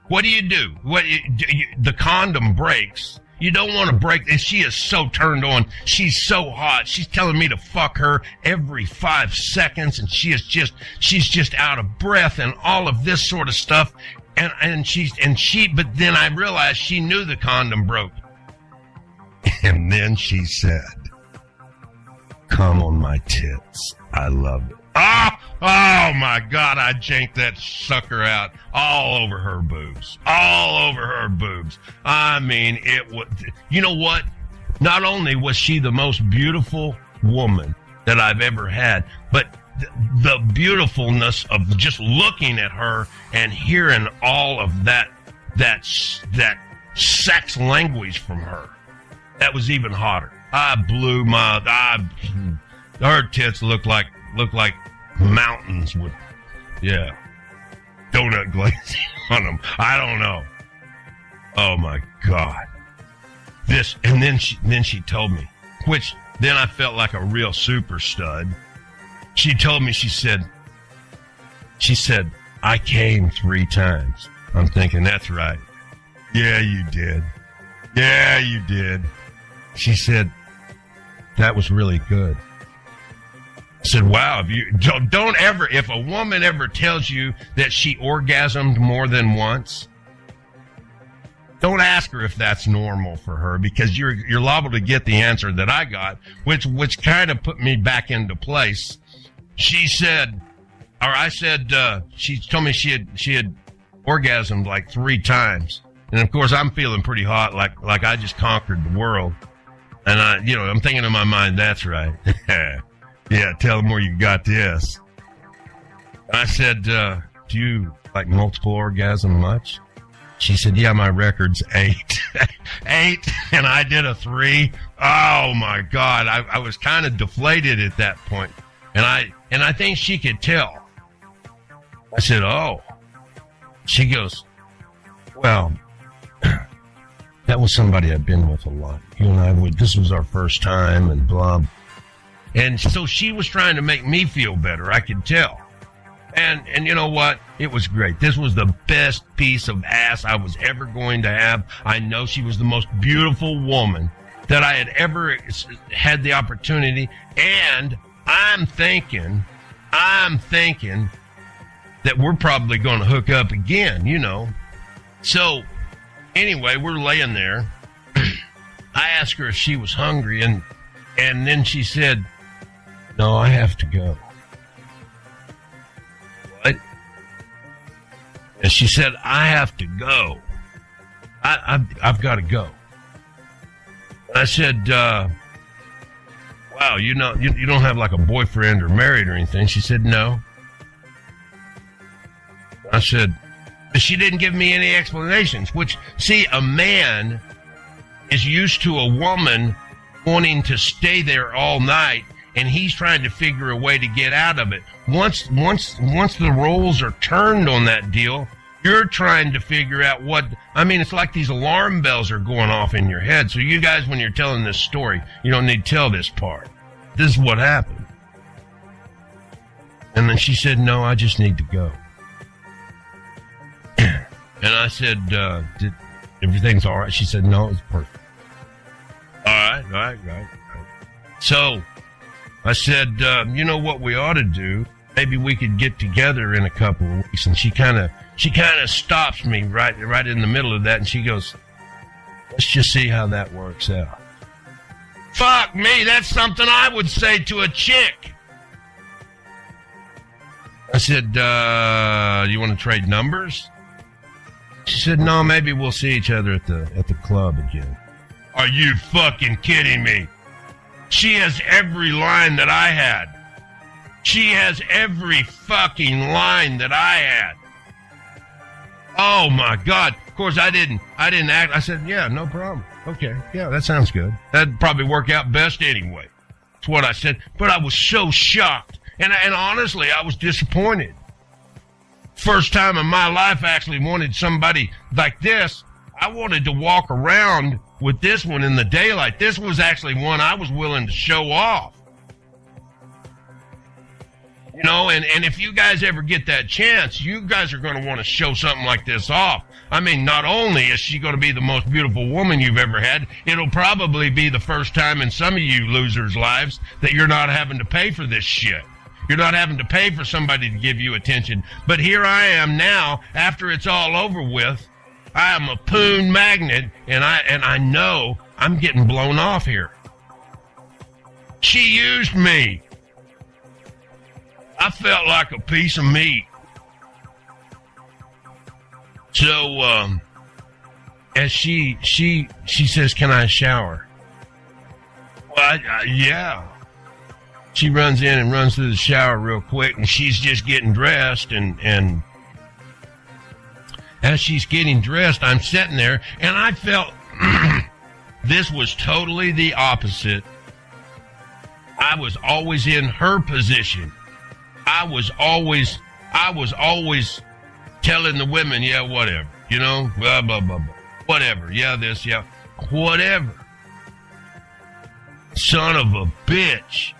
The condom breaks. You don't want to break. And she is so turned on. She's so hot. She's telling me to fuck her every 5 seconds, and she's just out of breath and all of this sort of stuff. But then I realized she knew the condom broke. And then she said, "Come on my tits. I love it." Oh my God, I janked that sucker out all over her boobs. I mean, it was, you know what? Not only was she the most beautiful woman that I've ever had, but the beautifulness of just looking at her and hearing all of that sex language from her, that was even hotter. Her tits looked like mountains with, donut glazing on them. I don't know. Oh my God. And then she told me, which then I felt like a real super stud. She told me, she said, "I came 3 times. I'm thinking, that's right. Yeah, you did. She said, "That was really good." I said, "Wow, don't ever, if a woman ever tells you that she orgasmed more than once, don't ask her if that's normal for her, because you're liable to get the answer that I got, which kind of put me back into place." She said, she told me she had orgasmed like 3 times. And of course I'm feeling pretty hot, like I just conquered the world. And I'm thinking in my mind, that's right. Yeah, tell them where you got this. I said, "Do you like multiple orgasm much?" She said, "Yeah, my record's 8." 8, and I did a 3. Oh my God. I was kind of deflated at that point. And I think she could tell. I said, "Oh." She goes, "Well, that was somebody I've been with a lot. You and I this was our first time and blah." And so she was trying to make me feel better, I could tell. And you know what? It was great. This was the best piece of ass I was ever going to have. I know she was the most beautiful woman that I had ever had the opportunity. And I'm thinking that we're probably going to hook up again, So anyway, we're laying there. I asked her if she was hungry, and then she said, "No, I have to go." What? And she said, "I have to go. I've got to go." I said, "Wow, you don't have like a boyfriend or married or anything?" She said, "No." I said, but she didn't give me any explanations, which, see, a man is used to a woman wanting to stay there all night, and he's trying to figure a way to get out of it. Once the roles are turned on that deal, you're trying to figure out it's like these alarm bells are going off in your head. So you guys, when you're telling this story, you don't need to tell this part. This is what happened. And then she said, "No, I just need to go." And I said, "Everything's all right?" She said, "No, it's perfect." All right. So I said, "You know what we ought to do? Maybe we could get together in a couple of weeks." And she kind of stops me right in the middle of that, and she goes, "Let's just see how that works out." Fuck me, that's something I would say to a chick. I said, "You want to trade numbers?" She said, "No, maybe we'll see each other at the club again." Are you fucking kidding me? She has every line that I had. She has every fucking line that I had. Oh my God. Of course, I didn't act. I said, yeah, no problem. Okay, yeah, that sounds good. That'd probably work out best anyway. That's what I said. But I was so shocked. And honestly, I was disappointed. First time in my life I actually wanted somebody like this. I wanted to walk around with this one in the daylight. This was actually one I was willing to show off. You know, and if you guys ever get that chance, you guys are going to want to show something like this off. I mean, not only is she going to be the most beautiful woman you've ever had, it'll probably be the first time in some of you losers' lives that you're not having to pay for this shit. You're not having to pay for somebody to give you attention. But here I am now, after it's all over with. I am a poon magnet, and I know I'm getting blown off here. She used me. I felt like a piece of meat. So, as she says, "Can I shower?" Well, yeah. She runs in and runs through the shower real quick, and she's just getting dressed, and as she's getting dressed, I'm sitting there, and I felt this was totally the opposite. I was always in her position. I was always telling the women, yeah, whatever, you know, blah, blah, blah, blah, whatever, yeah, this, yeah, whatever. Son of a bitch.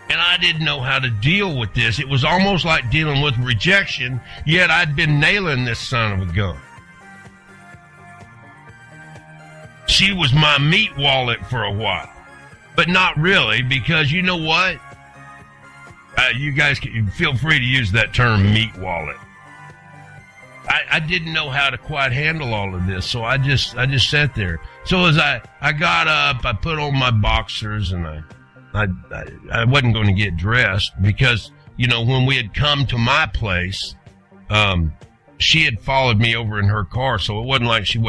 And I didn't know how to deal with this. It was almost like dealing with rejection, yet I'd been nailing this son of a gun. She was my meat wallet for a while, but not really, because you know what? You guys can feel free to use that term, meat wallet. I didn't know how to quite handle all of this, so I just sat there. So as I got up, I put on my boxers, and I wasn't going to get dressed because, you know, when we had come to my place, she had followed me over in her car, so it wasn't like she